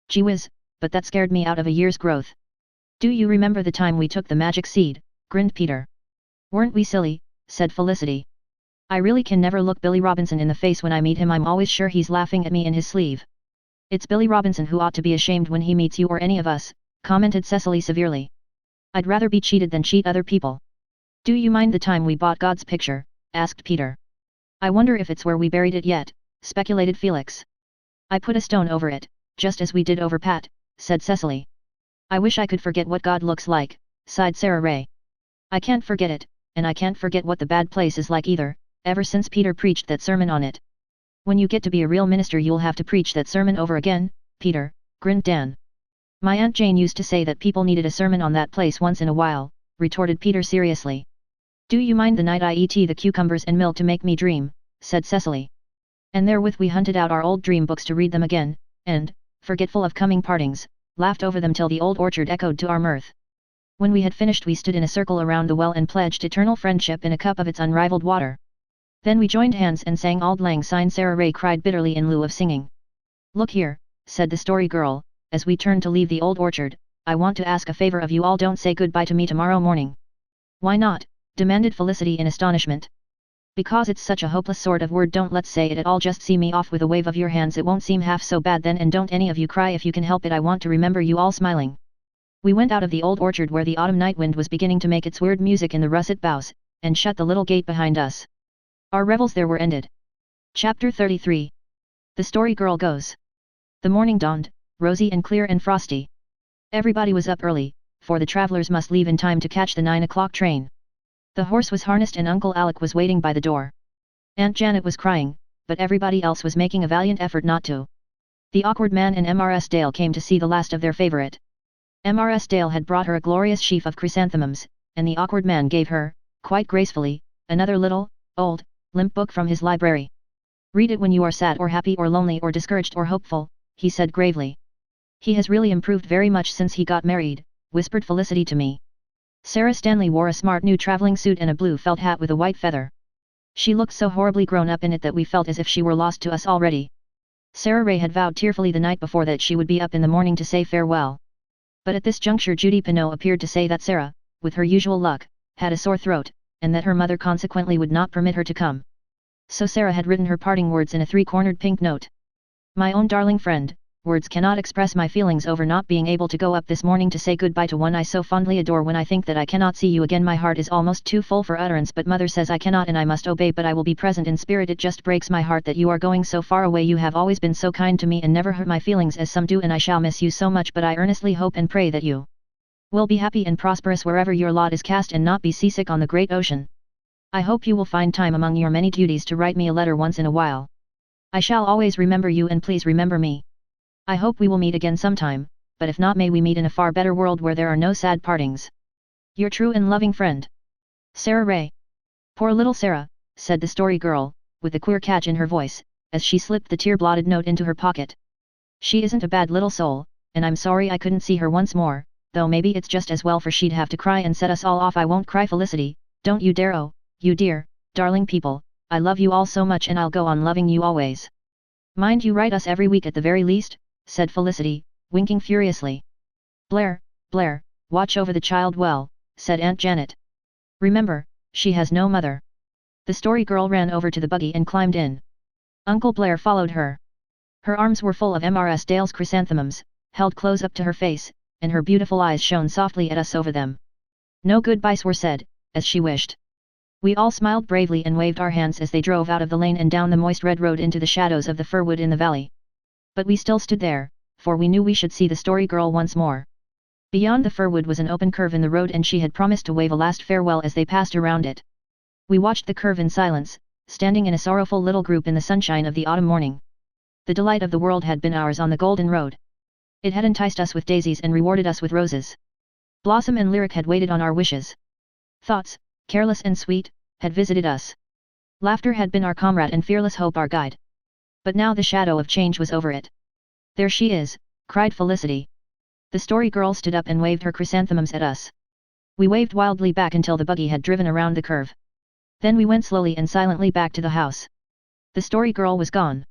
Gee whiz, but that scared me out of a year's growth. Do you remember the time we took the magic seed, grinned Peter. Weren't we silly, said Felicity. I really can never look Billy Robinson in the face when I meet him, I'm always sure he's laughing at me in his sleeve. It's Billy Robinson who ought to be ashamed when he meets you or any of us, commented Cecily severely. I'd rather be cheated than cheat other people. Do you mind the time we bought God's picture, asked Peter. I wonder if it's where we buried it yet, speculated Felix. I put a stone over it, just as we did over Pat, said Cecily. I wish I could forget what God looks like, sighed Sarah Ray. I can't forget it, and I can't forget what the bad place is like either, ever since Peter preached that sermon on it. When you get to be a real minister you'll have to preach that sermon over again, Peter, grinned Dan. My Aunt Jane used to say that people needed a sermon on that place once in a while, retorted Peter seriously. Do you mind the night I eat the cucumbers and milk to make me dream, said Cecily. And therewith we hunted out our old dream books to read them again, and, forgetful of coming partings, laughed over them till the old orchard echoed to our mirth. When we had finished we stood in a circle around the well and pledged eternal friendship in a cup of its unrivaled water. Then we joined hands and sang Auld Lang Syne. Sarah Ray cried bitterly in lieu of singing. Look here, said the Story Girl, as we turned to leave the old orchard, I want to ask a favor of you all. Don't say goodbye to me tomorrow morning. Why not? Demanded Felicity in astonishment. Because it's such a hopeless sort of word. Don't let's say it at all, just see me off with a wave of your hands. It won't seem half so bad then, and don't any of you cry if you can help it. I want to remember you all smiling. We went out of the old orchard where the autumn night wind was beginning to make its weird music in the russet boughs, and shut the little gate behind us. Our revels there were ended. Chapter 33. The Story Girl Goes. The morning dawned, rosy and clear and frosty. Everybody was up early, for the travelers must leave in time to catch the 9 o'clock train. The horse was harnessed and Uncle Alec was waiting by the door. Aunt Janet was crying, but everybody else was making a valiant effort not to. The awkward man and Mrs. Dale came to see the last of their favorite. Mrs. Dale had brought her a glorious sheaf of chrysanthemums, and the awkward man gave her, quite gracefully, another little, old, limp book from his library. Read it when you are sad or happy or lonely or discouraged or hopeful, he said gravely. He has really improved very much since he got married, whispered Felicity to me. Sarah Stanley wore a smart new traveling suit and a blue felt hat with a white feather. She looked so horribly grown up in it that we felt as if she were lost to us already. Sarah Ray had vowed tearfully the night before that she would be up in the morning to say farewell. But at this juncture Judy Pineau appeared to say that Sarah, with her usual luck, had a sore throat, and that her mother consequently would not permit her to come. So Sarah had written her parting words in a three-cornered pink note. My own darling friend, words cannot express my feelings over not being able to go up this morning to say goodbye to one I so fondly adore. When I think that I cannot see you again my heart is almost too full for utterance, but mother says I cannot and I must obey, but I will be present in spirit. It just breaks my heart that you are going so far away. You have always been so kind to me and never hurt my feelings as some do, and I shall miss you so much, but I earnestly hope and pray that you will be happy and prosperous wherever your lot is cast and not be seasick on the great ocean. I hope you will find time among your many duties to write me a letter once in a while. I shall always remember you, and please remember me. I hope we will meet again sometime, but if not, may we meet in a far better world where there are no sad partings. Your true and loving friend, Sarah Ray. Poor little Sarah, said the Story Girl, with a queer catch in her voice, as she slipped the tear-blotted note into her pocket. She isn't a bad little soul, and I'm sorry I couldn't see her once more, though maybe it's just as well, for she'd have to cry and set us all off. I won't cry, Felicity, don't you dare. Oh, you dear, darling people, I love you all so much and I'll go on loving you always. Mind you write us every week at the very least, said Felicity, winking furiously. Blair, Blair, watch over the child well, said Aunt Janet. Remember, she has no mother. The Story Girl ran over to the buggy and climbed in. Uncle Blair followed her. Her arms were full of Mrs. Dale's chrysanthemums, held close up to her face, and her beautiful eyes shone softly at us over them. No goodbyes were said, as she wished. We all smiled bravely and waved our hands as they drove out of the lane and down the moist red road into the shadows of the firwood in the valley. But we still stood there, for we knew we should see the Story Girl once more. Beyond the firwood was an open curve in the road, and she had promised to wave a last farewell as they passed around it. We watched the curve in silence, standing in a sorrowful little group in the sunshine of the autumn morning. The delight of the world had been ours on the golden road. It had enticed us with daisies and rewarded us with roses. Blossom and lyric had waited on our wishes. Thoughts, careless and sweet, had visited us. Laughter had been our comrade and fearless hope our guide. But now the shadow of change was over it. There she is, cried Felicity. The Story Girl stood up and waved her chrysanthemums at us. We waved wildly back until the buggy had driven around the curve. Then we went slowly and silently back to the house. The Story Girl was gone.